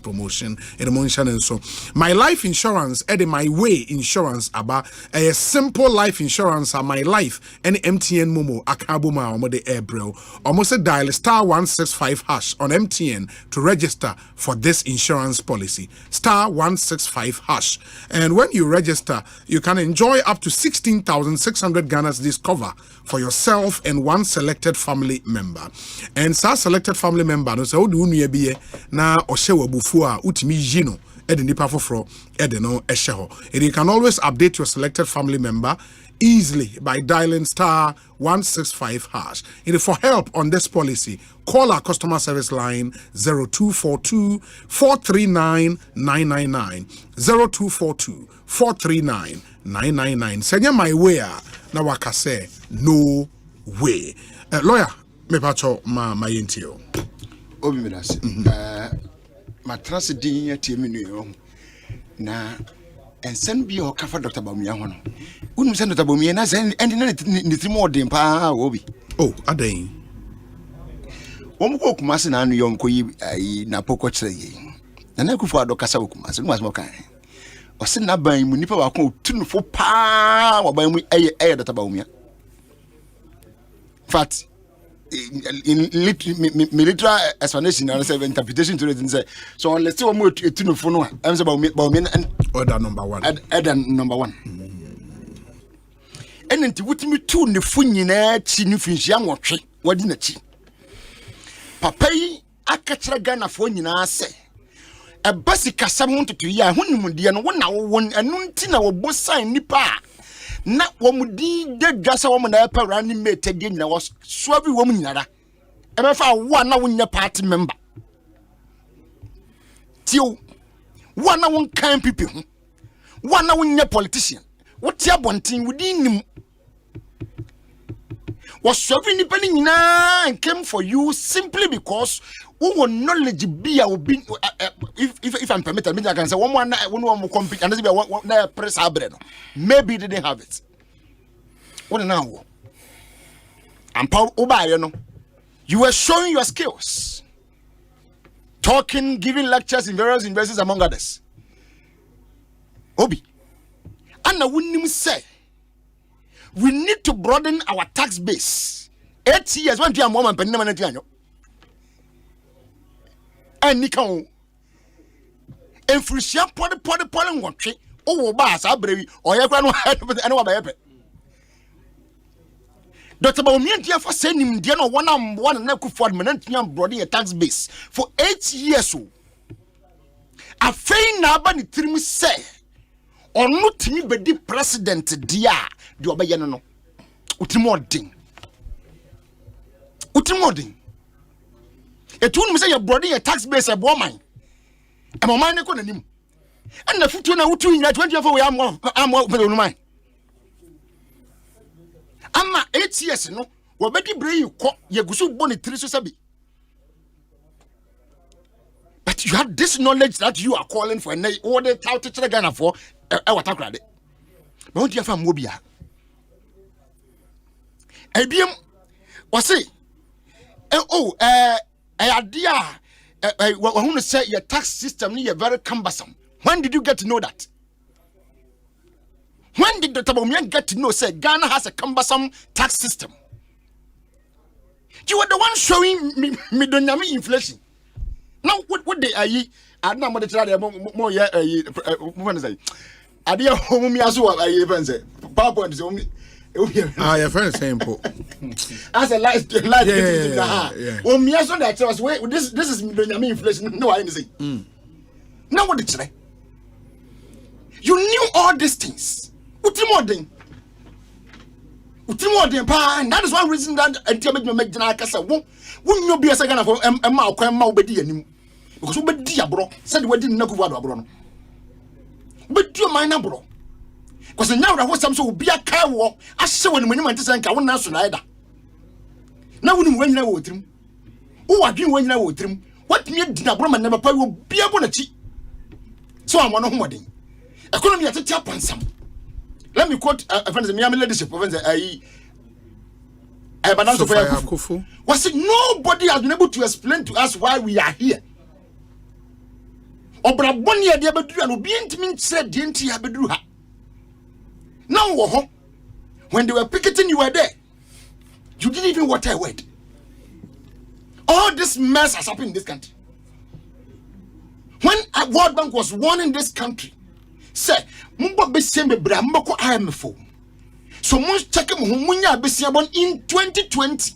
promotion in the Monshan. So my life insurance my way insurance aba a simple life insurance are my life and MTN momo akaboma omode airbrel almost dial *165# on MTN to register for this insurance policy. *165#. And when you register, you can enjoy up to 16,600 Ghana cedis cover for yourself and one selected family member. And sa selected family member no say o du nua biye na o hye wabufu a utimi yino ede nipa foforo ede no ehye ho. And you can always update your selected family member easily by dialing *165#. And for help on this policy, call our customer service line 0242 439 999 0242 439 999. Senya my way na wakase no way. Lawyer, me pacho ma yentio. Obi medase. Matrase din ya tie menu na ensen bi o kafa Dr. Bawumia ho no. Unu se Dr. Bawumia na sen endi na ni trimo odin pa obi. Oh, adan. Omko kumase na anu yom koyi na poko kire yi. Na kufu ado kasa kumase no asmo kan. Ose na ban mu nipa wa ko tunufo pa wa ban mu eye Dr. Bawumia. Fact in literal explanation and interpretation to it say so let's say we tunufo no am say Bawumia order number 1 order number 1 enti wutimi tu ne fu nyina chi ne finhia nwotwe wadi na chi papa yi akachira Ghana fo nyina se e basi kasam ho tutu ya honimde no wona won enu nti na wo bosan nipa na wo mudi de dwasa wo na pa rani mate de nyina wo so bi wo nyinara e be fa wo na wonya party member tio wo na won kan pipi ho wo na wonya politician wo tia bontin wudi nim was serving the penny and came for you simply because who knowledge be if I'm permitted, I can say one compete and one press maybe they didn't have it. What now? And Paul Oba, you were showing your skills, talking, giving lectures in various universities among others. Obi, and I wouldn't say. We need to broaden our tax base. 8 years, one year more than Penamaniano. And Nikon. And Frisia Poly watching. Oh, Bass, Abrevi, or Yagrano had with anyone by Epic. Dr. Bawumia for sending him Diano 1 and Naku for Menantian broadening a tax base for 8 years. A fain Nabani Trim say. Or not me be the president dia do obayano no utimo Utimodin. A tune say your body a tax base a woman. I'm a man economy. And the foot when I would do in that 24 I'm more mine. I'm 8 years, no. Well, Betty Bray, you call your Gusu bonnet 3 sabi. But you have this knowledge that you are calling for, and they order out to the Ghana for our tax credit. But what do you have Mobia? ABM was it? Idea. I want to say your tax system is very cumbersome. When did you get to know that? When did the Tabomian get to know, say, Ghana has a cumbersome tax system? You were the one showing me the inflation. Now, what they are ye? I don't know what they are more. I dear home, me as well. I even say, Papa is only. Your friend saying, as a light, oh, me as well. That was wait. This is the inflation. No, I didn't say. Now, what did you say? You knew all these things. Utimodin, and that is one reason that until me make Jana Kasa won't you be a second for Emma Obedi anymore. Because Obedi bro said we didn't know what bro. But you mind bro. Because now that was some so be a car war, I saw when you went to Sanka one national either. Now when you with him, who are you when you with him? What made Dinabro never pay will be a bonnet? So I'm one of them. Economy at a tap on some. Let me quote a friend of the leadership of the was it nobody has been able to explain to us why we are here? Or Brabonia, the Abedu, and Obientmin said, Dinty Abedruha. Now, when they were picketing, you were there. You didn't even water a word. All this mess has happened in this country. When a World Bank was warning this country, say, Mumbo Besembe Bramoko IMFO. So most check Munya Besiabon in 2020.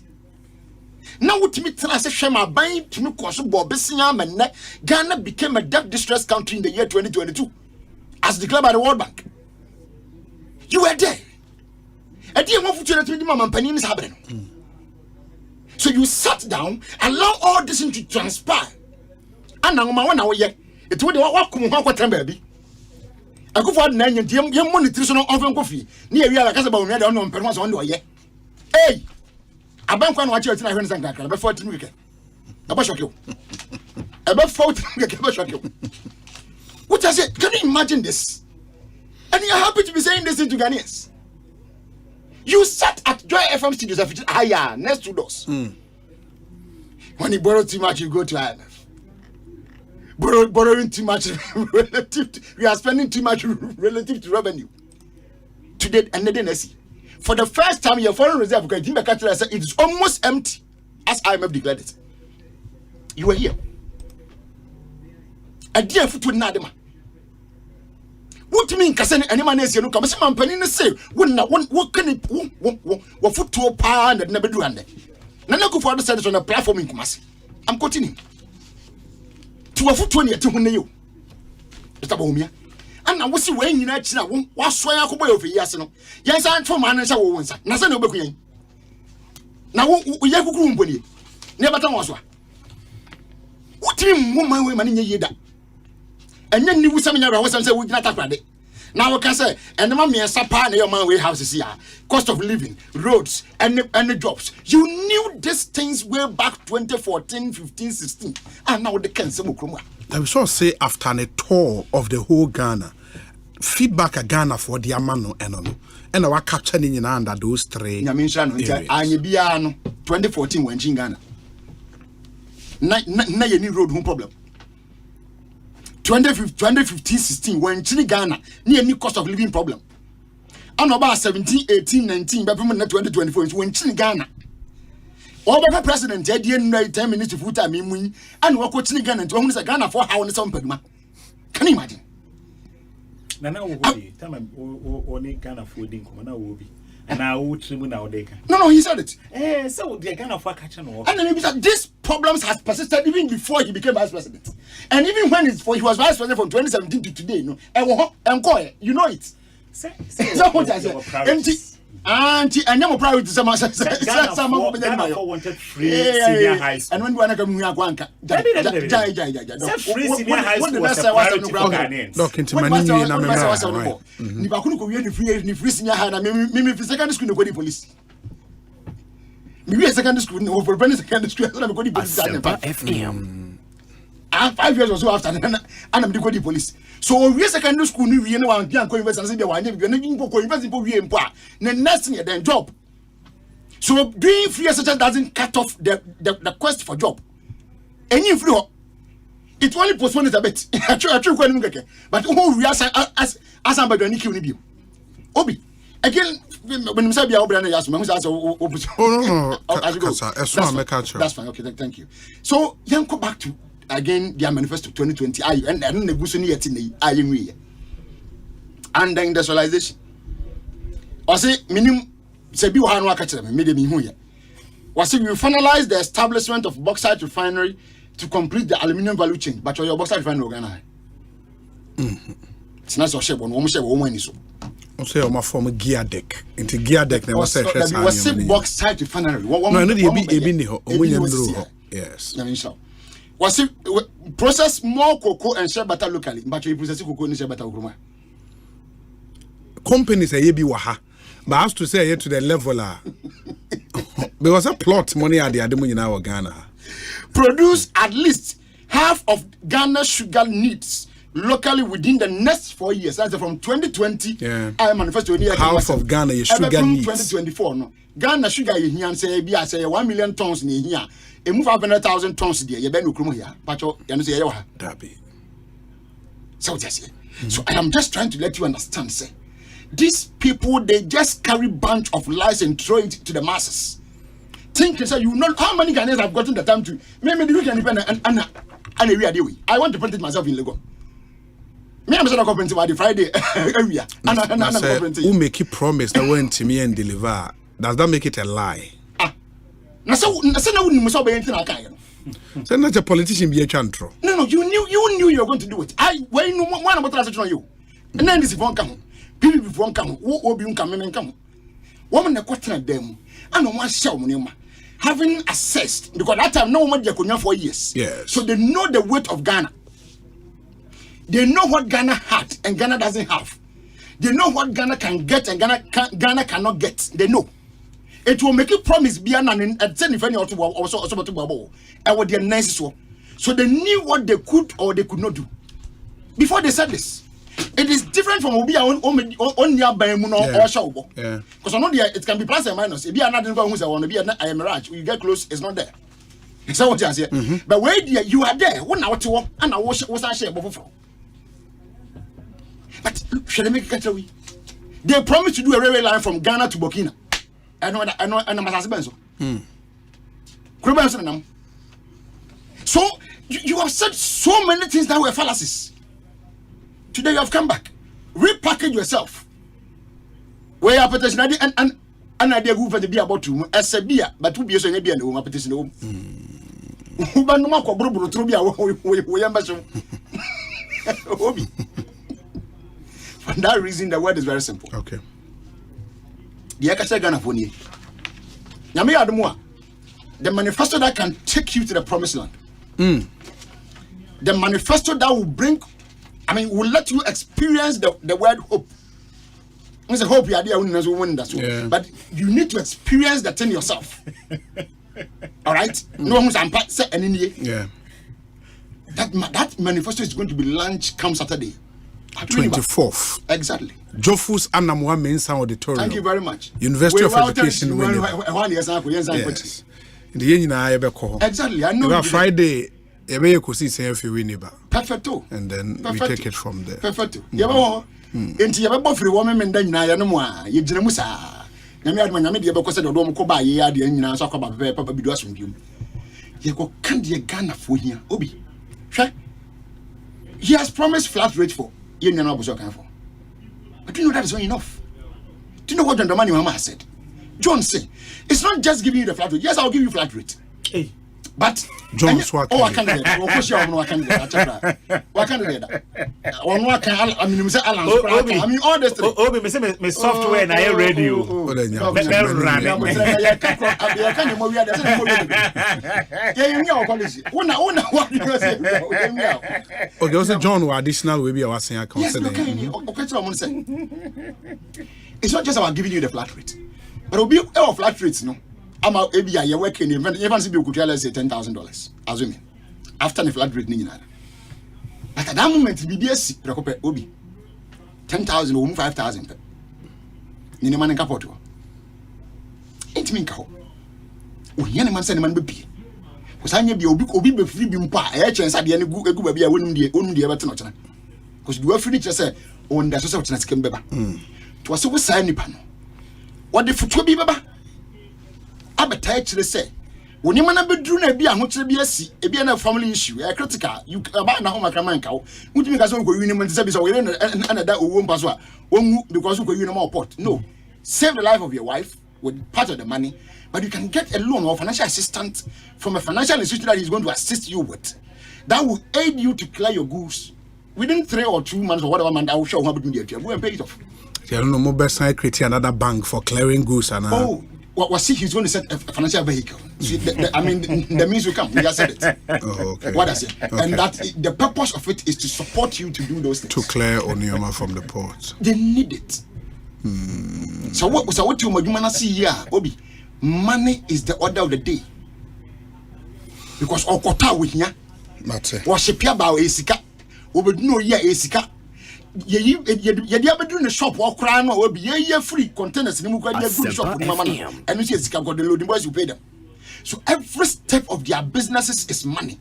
Now what me tell us Shema buying to me Kwasu Bobesiam and Ghana became a debt distress country in the year 2022, as declared by the World Bank. You were there. I didn't want to tell you Mama Panin is happening. So you sat down, allow all this to transpire. And now my 1 hour yet. It would walk come baby. I go for 9 and young monetary on coffee. Near you like about me, I don't know, perhaps on the way. Hey, I bank on what you're saying, about 14 weeks. About shock you. About 14 weeks, about shock you. What I said, can you imagine this? And you're happy to be saying this into Ghanaians. You sat at Joy FM studios of higher next 2 doors. When you borrow too much, you go to IMF. Borrowing too much relative to, we are spending too much relative to revenue. Today and then see. For the first time, your foreign reserve it is almost empty, as IMF declared it. You were here. A dear foot with Nadema. What do you mean? Cassandra, any man is you come. Some penny say, what can it what foot to a pound and never do under. None go for the side on a platform in Kumasi. I'm continuing. To a foot 20 to whom you. Mr. Bomia. And I was weighing in that china, was swaying over years. Yes, I'm from Manasa once. Nothing over Queen. Now we have a room for you. Never tell us what. What do you mean, woman in your year? And then you seminar was and say we not credit. Now I can say, and the mammy and Sapa and your man way houses here, cost of living, roads, and the jobs. You knew these things way back 2014, 15, 16, and now they can say Mukruma. I will sure say after a tour of the whole Ghana, feedback a Ghana for the Amano and our capturing in under those 3 areas. 2014 when in Ghana. Na any road no problem. 2015-16 when Chile Ghana near any cost of living problem. And about 17, 18, 19, but 2024 when Chile Ghana. All the president had 10 minutes to put time in and walk with Chile Ghana to own Ghana for how on some pegma. Can you imagine? Nana will be time only Ghana food in Comana will be. And I would trim now they can. No, he said it. So they kind of catching off. And then that these problems has persisted even before he became vice president. And even when he was vice president from 2017 to today, no, and you know it. That's what I said. Auntie, and your priority some wanted free senior high school. And when we are coming here, free senior high school was a priority for Ghanaians. Look into money in America. If I couldn't be free senior high, maybe secondary school, no police. Maybe a secondary school, no for secondary school, I'm going to police. I'm 5 years or so after, and I'm the police. So we secondary school, we know one can invest and say the one you're not go invest in we then next year then job. So doing free SHS doesn't cut off the quest for job. Any free it only postpones a bit. But who we as Asempa don't kill you. Obi again when you say be open and ask me no. That's fine. Okay, thank you. So you go back to again their manifesto 2020 and then the busu yet in the and then industrialization or say minimum say be one waka tell me made me hu ye was say we finalize the establishment of bauxite refinery to complete the aluminium value chain but your bauxite refinery Ghana it's not so shape one money so say o ma form gear deck into gear deck na was say bauxite refinery no no dey be ni ho o nya ndro yes was it process more cocoa and share butter locally but you process cocoa and share butter ukruma companies say be waha but has to say to the level because a plot money at the ademu in our Ghana produce at least half of Ghana's sugar needs locally within the next 4 years. That's from 2020 I manifesto half of Ghana your sugar needs 2024 no Ghana sugar here say be say 1 million tons in here. A move 500,000 tons there. You better no here. But you know say you have. So I am just trying to let you understand. Say these people they just carry bunch of lies and throw it to the masses. Think say you know how many Ghanaians have gotten the time to maybe the weekend and we are doing. I want to print it myself in Lagos. Me am say na print it Friday area. And who make you promise that when to me and deliver? Does that make it a lie? Na so na wouldn't so be anything I can. So not a politician be a chantro. No, you knew you were going to do it. When no one about to on you. And then this won't come. People won't come. What be come. Woman the question them. I don't want show money. Having assessed because that time no one they could 4 years. Yes. So they know the weight of Ghana. They know what Ghana had and Ghana doesn't have. They know what Ghana can get and Ghana cannot get. They know. It will make a promise beyond and send if any also to bubble. And what their nice so they knew what they could or they could not do before they said this. It is different from Obi on nearby or show. Because I know it can be plus and minus. If you are not who's I want to be I am mirage, you get close, it's not there. So what I say. But where you are there, 1 hour to walk, and I was I share before. But should I make it away? They promised to do a railway line from Ghana to Burkina. I know, and I'm a husband. So you have said so many things that were fallacies. Today you have come back, repackage yourself. Where your petition and idea who for the beer about to as a beer, but 2 years and a beer no petition home. But no more bro to be for that reason, the word is very simple. Okay. The Ekasiise Ghana for you. The manifesto that can take you to the promised land. The manifesto that will bring, will let you experience the word hope. It's a hope you are there, but you need to experience that thing yourself. All right? No one's say any. Yeah. That manifesto is going to be launched come Saturday. 24th. Exactly. Jofus Anamwa Mensa Auditorium. Thank you very much. University of Education. Yes. The Yen exactly. I know. Friday, Ekosiise if you win. Perfecto. And then we take it from there. Perfecto. Into your buffet woman and then I no more. You Jemusa. Nyame de because the dom ko ba ye ade nyina so akwa ba papa bidu asomdwem. Ye go kan de Ghana for here. Obi. Hwe. He has promised flat rate for you know for. But do you know that is not enough? Do you know what the money Mama said? John said, it's not just giving you the flat rate. Yes, I'll give you flat rate. Hey. But John Swat. Oh, I can't do that. Of course, you know I can't do that. Why can't do that? I mean, say Alan. I mean, all this. Oh, me software na radio. Okay, also John, additional will be our senior Yes, counselor. It's not just about giving you the flat rate, but it'll be our flat rates, no. I'm out every year working in even if you could let's say $10,000, assuming after the flat rate, but at that moment, BBS preoccupy Obi 10,000 or 5,000. Nini man kapoto. It mean cow. Oh, any man send man be. Because I be Obi be free be mpa. Chance at the end go baby. I wouldn't be ever to not. Because you are free to say on the social chance can beba. To a so sign nipan. What the foot be baba? Appetite to say. When you man be drew be a much be a see, a be a family issue, a critical, you about na home a man cow, would you make us go union service or and that won't pass one because we go union pot. No, save the life of your wife with part of the money, but you can get a loan or financial assistance from a financial institution that is going to assist you with. That will aid you to clear your goods within 3 or 2 months or whatever man that will show up with you. Go and pay it off. I don't know, mobile side create another bank for clearing goods and what was he? He's going to set a financial vehicle. So I mean, the means will come. We just said it. Oh, okay. What I say, Okay. and that the purpose of it is to support you to do those things. To clear Onioma from the port. They need it. So what you want to see here, Obi? Money is the order of the day. Because okota with ya. Mate. Worship ya ba esika. Obi no ya esika. Ye dia be do the shop or cry no Obi ye free containers ni mu kwa dia good shop ni mama no. And you see esika got the loading boys you pay them. So every step of their businesses is money.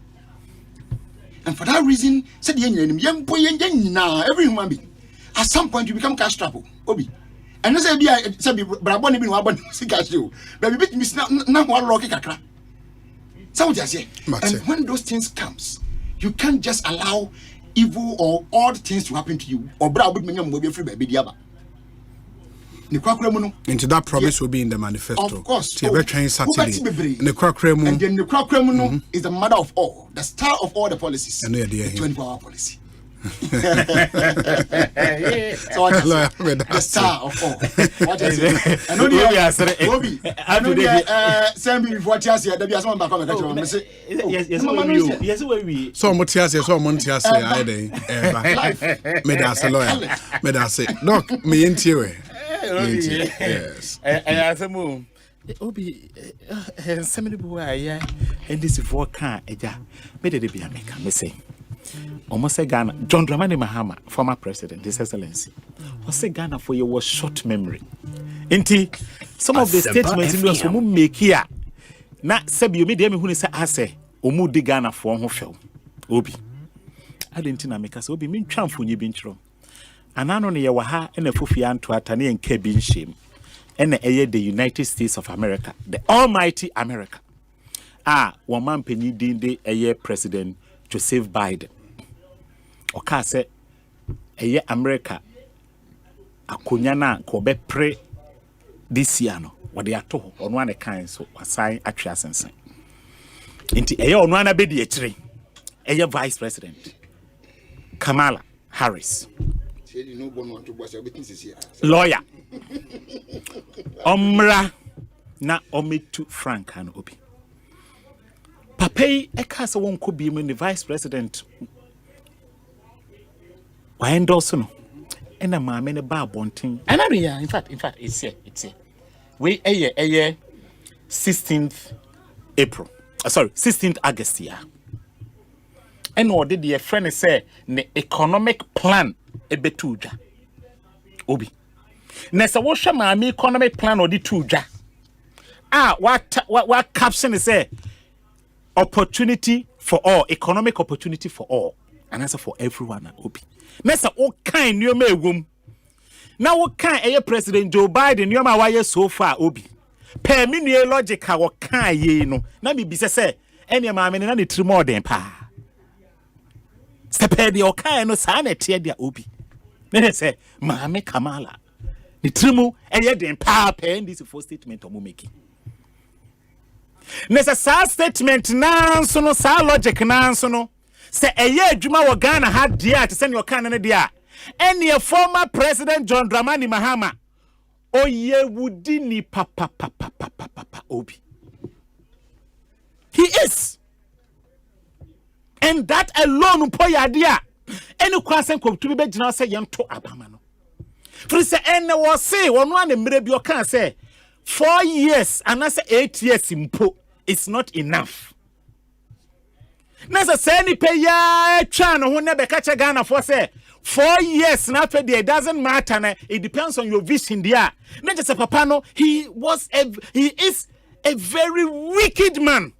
And for that reason, said every human being, at some point you become cash trouble. Obi. And say be braboni bi no abon cash you. But bit me na one rocky kakra. So what you say? And when those things comes, you can't just allow evil or odd things to happen to you. Or brabo bi me be free baby diaba. Into that promise will be in the manifesto. Of course. And the Kwabena is the mother of all, the star of all the policies. And the 24-hour policy. So what is the star of all? What is it? And only Obi. And only send me before Tiasi. There be someone back on the country. Yes, we. So much yes, so much yes. I day. Me that's a lawyer. Me that's it. Look, me into you. Yes. Asemu Obi somebody boy and this for car eja me de be America me say almost say Ghana John Dramani Mahama former president his excellency was say Ghana for your short memory inti some of the statements in was make here na sabi you me dey me hu say ase omu di Ghana for ho few Obi adentina make say Obi me ntwamfo nyi bi nkyro anano ne yewa ha na fufia anto atane enka bi nhiem ena eye the United States of America the almighty America woman penny dinde eye President Joseph Biden oka se eye America akonya na ko be pre this year no wode ato ono ane kan so asan atwe asensen nti eye ono ana be di akire eye Vice President Kamala Harris lawyer Omra na ometu Frank and Obi Papay ekasa won ko bi the Vice President wa endorse no ena maame ne ba bonten ana ya in fact it's here we 16th April 16th August ya and what did your friend say the economic plan ebetuja Obi na se wo hwe maame economic plan or the tuja what caption is say opportunity for all, economic opportunity for all, and that's for everyone. Obi na se o kan nyoma egum na wo kan President Joe Biden nyoma waye so far Obi per me nue logic wo kan ye no na bi se ene maame na ne tri more than pa Step the okay no sana tia dia Obi. Then say Maame Kamala. The trimu eye den pa pen this for statement omo making. Necessary statement nanso no sa logic nanso no. Se eye adwuma wo Ghana ha dia te se ne oka ne dia. Any former President John Dramani Mahama. Oye wudi ni papa obi. He is. And that alone poya dia. Any kwasen ko to be gina say yento abama no. For say ene wo say wono an mre bi o kan say 4 years and I say 8 years impo it's not enough. Nasa say ni pe ya twa no ho ne be ka che Ghana for say 4 years na after there, it doesn't matter na, it depends on your vision there. Not just a papa no, he is a very wicked man.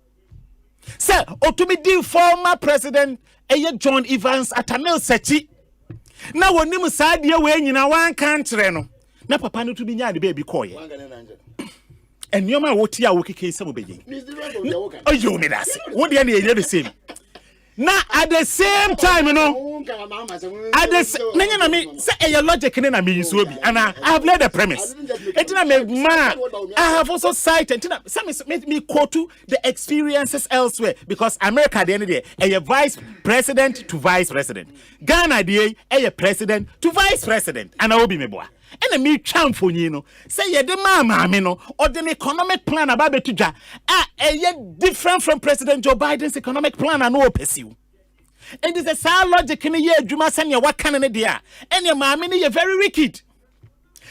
Sir, Otumidi former president John Evans Atamil Sechi. Now when you say the way in one country no, na papa no to be nya the baby koye. And your man what ya woki case some obey. Oh you me that. What the end the same. Now at the same time, you know, at the say your logic in and I have laid the premise. I have also cited some made me quote to the experiences elsewhere because America at the end of the day, a vice president to vice president. Ghana a president to vice president, and I will be me boy. And a me champ for you know, say ye the mama no or the economic plan about betuja different from President Joe Biden's economic plan and no pursue. And it's a sound logic in a year, Juma Sanya, what can an idea? And your mammy, you're very wicked.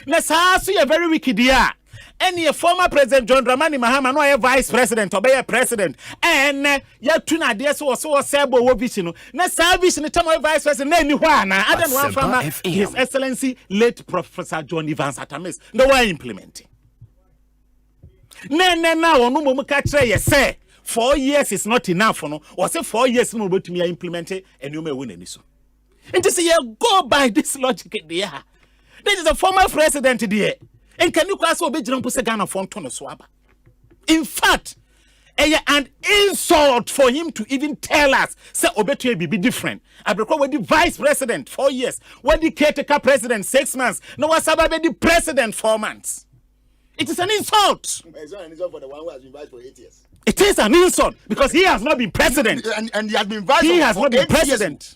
Nasa, you're very wicked, yeah. And your former President John Dramani Mahama, no vice president, or be a president. And your two ideas was so sabo vision. Nasa vision, the time of vice president, anyone. I don't want from His Excellency, late Professor John Evans Atamis. No way implementing. No, no more catch say. 4 years is not enough, no. Or say 4 years no to me implement it and you may win any so. And to say go by this logic there. This is a former president there. And can you class obey John Pusagana from Tono Swaba? In fact, an insult for him to even tell us say obey to be different. I recall when the vice president 4 years, when the caretaker president 6 months, no was about the president 4 months. It is an insult. It's not an insult for the one who has been vice for 8 years. It is an insult because he has not been president. And he has been vice he has not been president.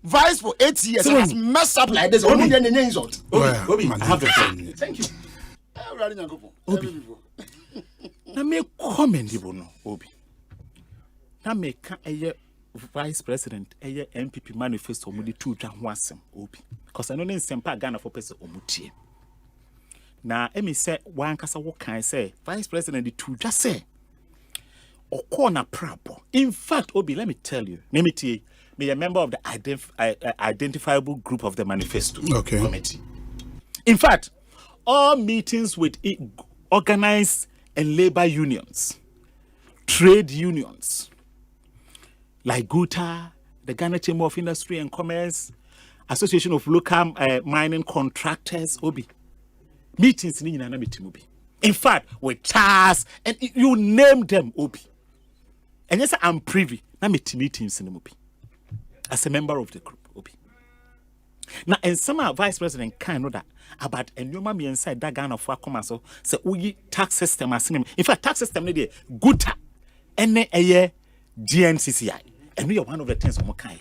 Vice for 8 years and has messed up like this. Only an insult. Obi, I have a friend. Thank you. Obi. Na me comment you no Obi. Na me ka vice president MPP manifesto mu di tu twa ho asem Obi. Because I know Asempa Ghana for person omutie. Na emi say wan kasa wo kan say vice president di tu just say Okona Prabo. In fact, Obi, let me tell you, me a member of the identifiable group of the manifesto committee. In fact, all meetings with organized and labor unions, trade unions, like GUTA, the Ghana Chamber of Industry and Commerce, Association of Local Mining Contractors, Obi. Meetings in Obi. In fact, with TAS, and you name them, Obi. And yes, I'm privy. Now meetings in the movie as a member of the group. Obi. Now, and some vice president can know that about and your mommy inside that Ghana for commerce. So we tax system as in fact, tax system need good and a year GNCCI. And we are one of the things on Mokai.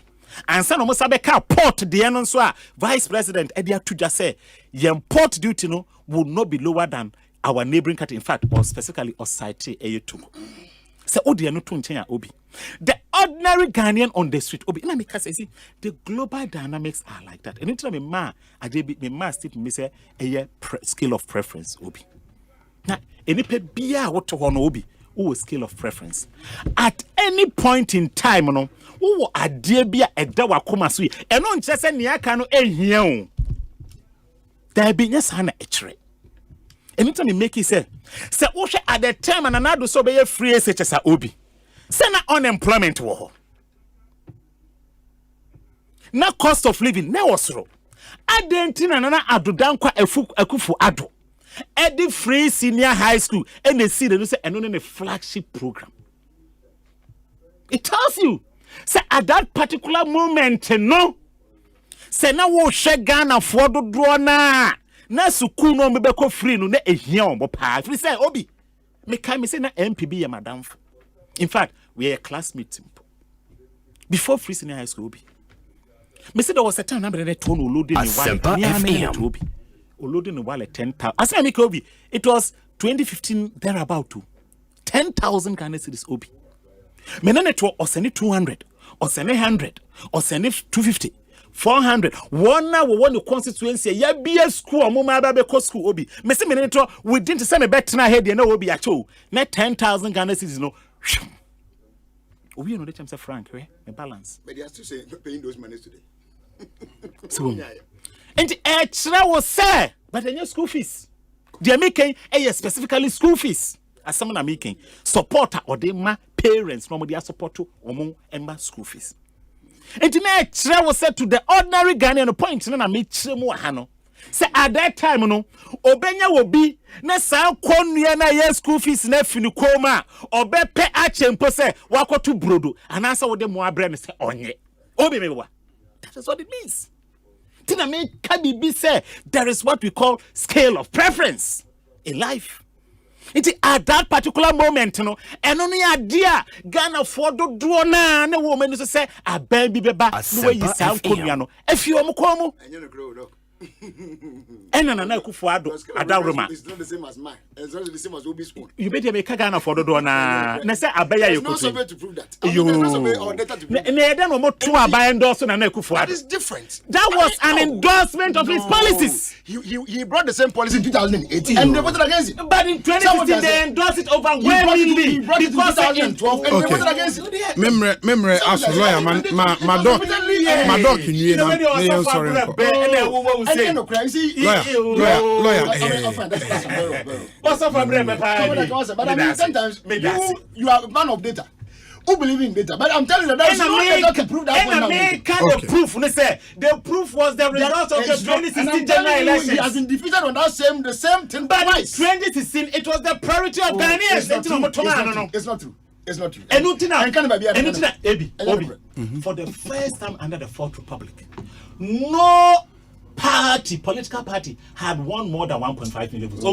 And some almost have a car port the end so vice president Edia to just say your port duty no will not be lower than our neighboring country. In fact, or specifically Osei A2. So Odi no to Obi. The ordinary Ghanaian on the street, Obi. And I say, the global dynamics are like that. And anytime me must me say a scale of preference, Obi. Now, any pe bia what to Obi, who scale of preference. At any point in time, no, who a dear bia a dawa koma sui, and on just a niakano a hion. There be yes hana etre. Anytime you make it say Osei at the time and another so be free such as Obi. Say na unemployment wo. Na cost of living na wasro. Adentina na adodankwa akufu ado. Edi free senior high school and they see they say eno na flagship program. It tells you say at that particular moment no say na wo hwe Ghana for dodo na na sukuu no me beko free no na ehia ombo pa free say Obi me kai me say na MPB ya madam In fact, we are classmates before free senior high school. Obi. Me said there was a time I had to load in Asempa FM. Loading the wallet 10,000. As I make Obi, it was 2015 thereabout to 10,000 Ghana cedis Obi. Me na network or send it 200, or send it 100, or send it 250. 400 one now we want the constituency ya be a school or mama baby school Obi. Me say me network we didn't send a bet na head you know Obi at all. Net 10,000 Ghana cedis no. Obi you know the chance of frank, right? The balance. But they are still saying paying those monies today. So, and extra was say, but then your school fees. They are making specifically school fees. As someone are making supporter or they ma parents normally are support to among emma school fees. And the extra was said to the ordinary Ghanaian point na me chemo hano. Say at that time no obenya will be na sa konua na year school fees na finu koma obepe achempo say wako to brodo and answer with them mo abre say onye. Obi me wa. That is what it means. Tina me kabibi say there is what we call scale of preference in life. At that particular moment, no, and only idea Ghana for do na na woman to say a baby beba the way you sound Koreano. If you are Mokomo, and na Kufuado, Adaruma. It's not the same as mine. It's not the same as Obi's own. You better make Ghana for do na. Na say abaya you. No survey to prove that. That is different. That was an endorsement of his policies. He brought the same policy in 2018 and they voted against it. But in 2016 they endorsed it overwhelmingly because 2012 and they voted against it. Memory as lawyer my dog you know sorry. Lawyer. What's up, but I mean, sometimes you are a man of data. Who believe in data? But I'm telling you that there's no data to prove that. The proof was the result of the 2016 general election. He has been defeated on that the same thing. But in 2016, it was the priority of Ghanaians. It's not true. It's not true. Obi, for the first time under the Fourth Republic, no political party had won more than 1.5 million votes.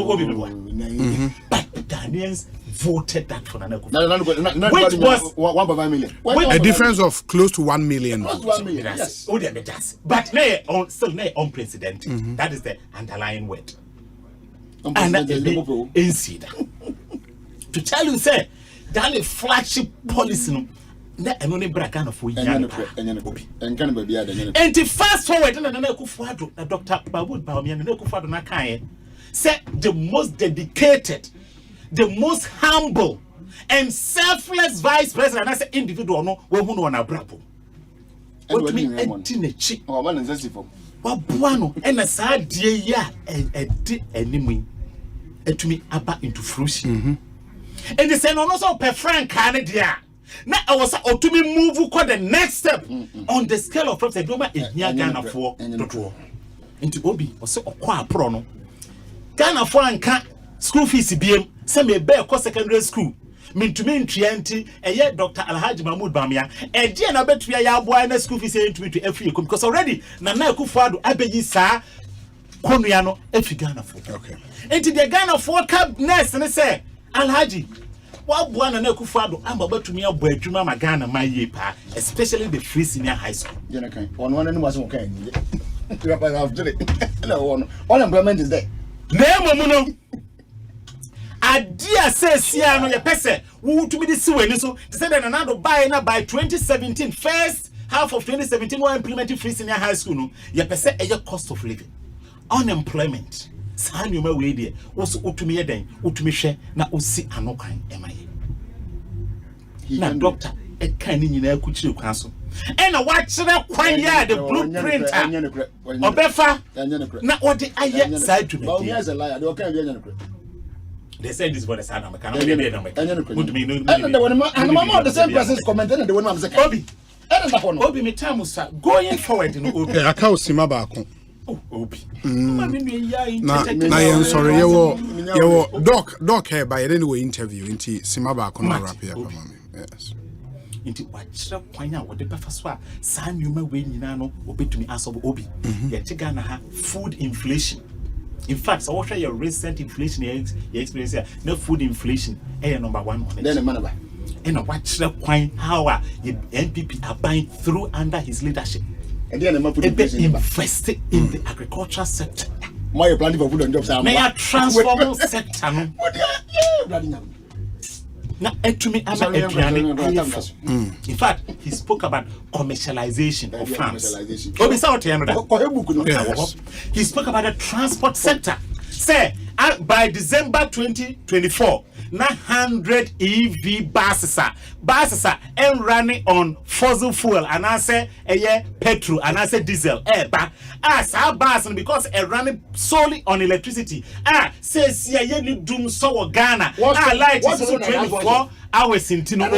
But Ghanaians voted that for Nana Akufo-Addo. Which was 1.5 million. A difference of close to 1 million. Close to 1 million. Yes. But still unprecedented. That is the underlying word. And to tell you, say, that is flagship policy. And only Brakana for and the fast forward, and Dr. Babud Baumian and Ekufado Nakaye said the most dedicated, the most humble, and selfless vice president. I said, individual, no, we who know na brabo. What me etinechi? Oh, man, is this for? What buano? And a sad dear enemy, and to me about into fruition. And they say, no, so per frank Canada. Now I was to me move the next step on the scale of preference. Don't in Ghana for into Obi or so qua prono. Ghana for and school fees BM. Some may bear secondary school. Mean to me in Trianti, and yet Dr. Alhaji Mahmoud Bamia, and dear I bet we are boy school fees into me to every because already Nana Akufo-Addo Abeji sa Konuano every Ghana for. Okay. Into the Ghana for cab nest and they say Alhaji. What one and Ekufado, I'm about to me a boy to Mama Ghana, my yepa, especially the free senior high school. One and was okay. All employment is there. Nemo. I dear says, Siano, your person, who to be the sewer, so to say that another by 2017, first half of 2017, we're implementing free senior high school. Your person, your cost of living, unemployment. San you may wait there. Also, Utumi then, Utumi share, na Usi Anokan, MIA. Na doctor, a canning in a country council. And a watch that quite the blueprint. Obefa, not what the I side to me. Here's a liar, they can't be. They said this was a son of a cannon. And the same person's commented and the one I'm saying, Obi. Obi, me time was going forward in Obi. I can't see my back. Obi. Na sorry you doc here by anyway interview into Simaba Kona wrap here for mommy. Yes. Into what kwanya what the befaswa san you may win no obi to me aso Obi. Ya Ghana ha food inflation. In fact, so what your recent inflation your experience here, no food inflation number 1 on it. Then and watch the point how the NPP are buying through under his leadership. And then invested in the agricultural sector. My planning for food and jobs. May I transform sector? Now, to me, in fact, he spoke about commercialization of farms. He spoke about the transport sector. Say, by December 2024, 900 EV buses and running on fossil fuel, and I say petrol, and I say diesel. As our bus, because running solely on electricity. Says you doom so Ghana. Light is 24 hours in Tino.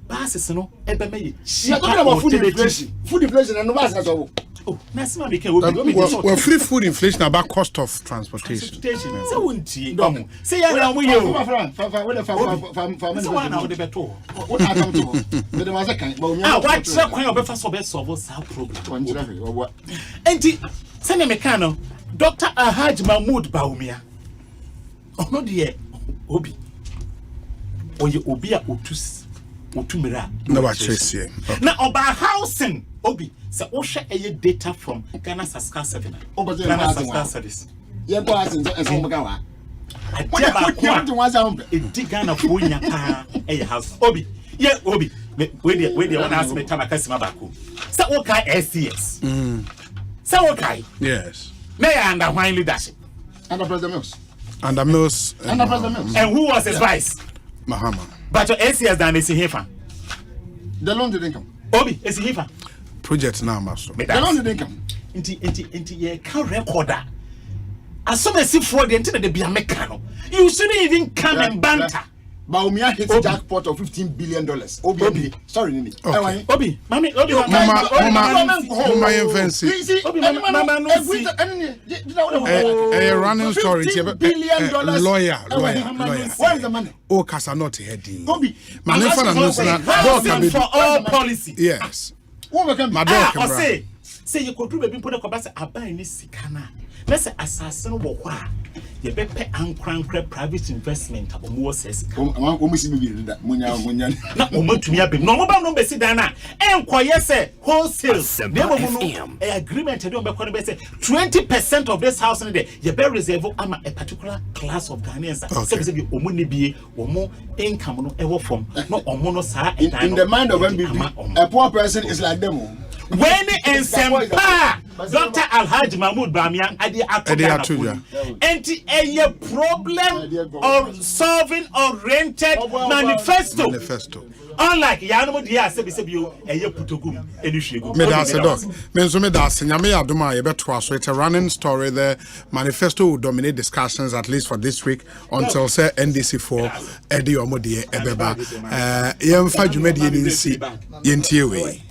Buses, no, food inflation, and no buses. Well, free food inflation about cost of transportation. Say Dr. Alhaji Mahmoud Baumia. Oh no dear Obi. Oye Obia Otumira. No, I trace here. Now about housing Obi. So Osha a data from Ghana Saska 7. Ghana Saska service. Yeah, boys and Somagawa. I dig Ghana for a house. Obi. Yeah, Obi. Where the one asked me Tamakasima Baku. So okay, SCS. So okay. Yes. May I under wine leadership. Under President Mills. Under Mills. Under President Mills. And who was his vice? Mahama. But your SCS done is here. The loan didn't come. Obi, is here. Project now, Master. The loan didn't come. Into your car recorder. As soon as you fraud the internet, be a mechanic. You shouldn't even come and banter. Baumia hits a jackpot of $15 billion. Obi. Sorry, Nini. Okay. Obi, Mama, a running story. $15 billion. Lawyer. Where is the money? Oh, Casanoti heading. Obi. For all policy. Yes. My dog. Say you could do baby put a cabasa abai this sikana. Let's say assassin wa. You be pay ankra private investment of Moses. That munya. Na omo tumi abem. No mobile number si dana. Enkoye say wholesale. Agreement dey be kono be say 20% of this house in there you be reserve ama a particular class of Ghanaians. Say be omo ne bie omo income no ewo from no omo no sa in the mind of MBB a poor person is like them. When in Sempa, Dr. Alhaji Mahmoud Bamian, a problem of solving oriented manifesto. Unlike Yanamo Dia Sebisebio, a Yaputugum, and you should go. It's a running story. The manifesto will dominate discussions at least for this week until say NDC4 Eddie Omodie Ebeba. Yemfa Jumedi Yenti away.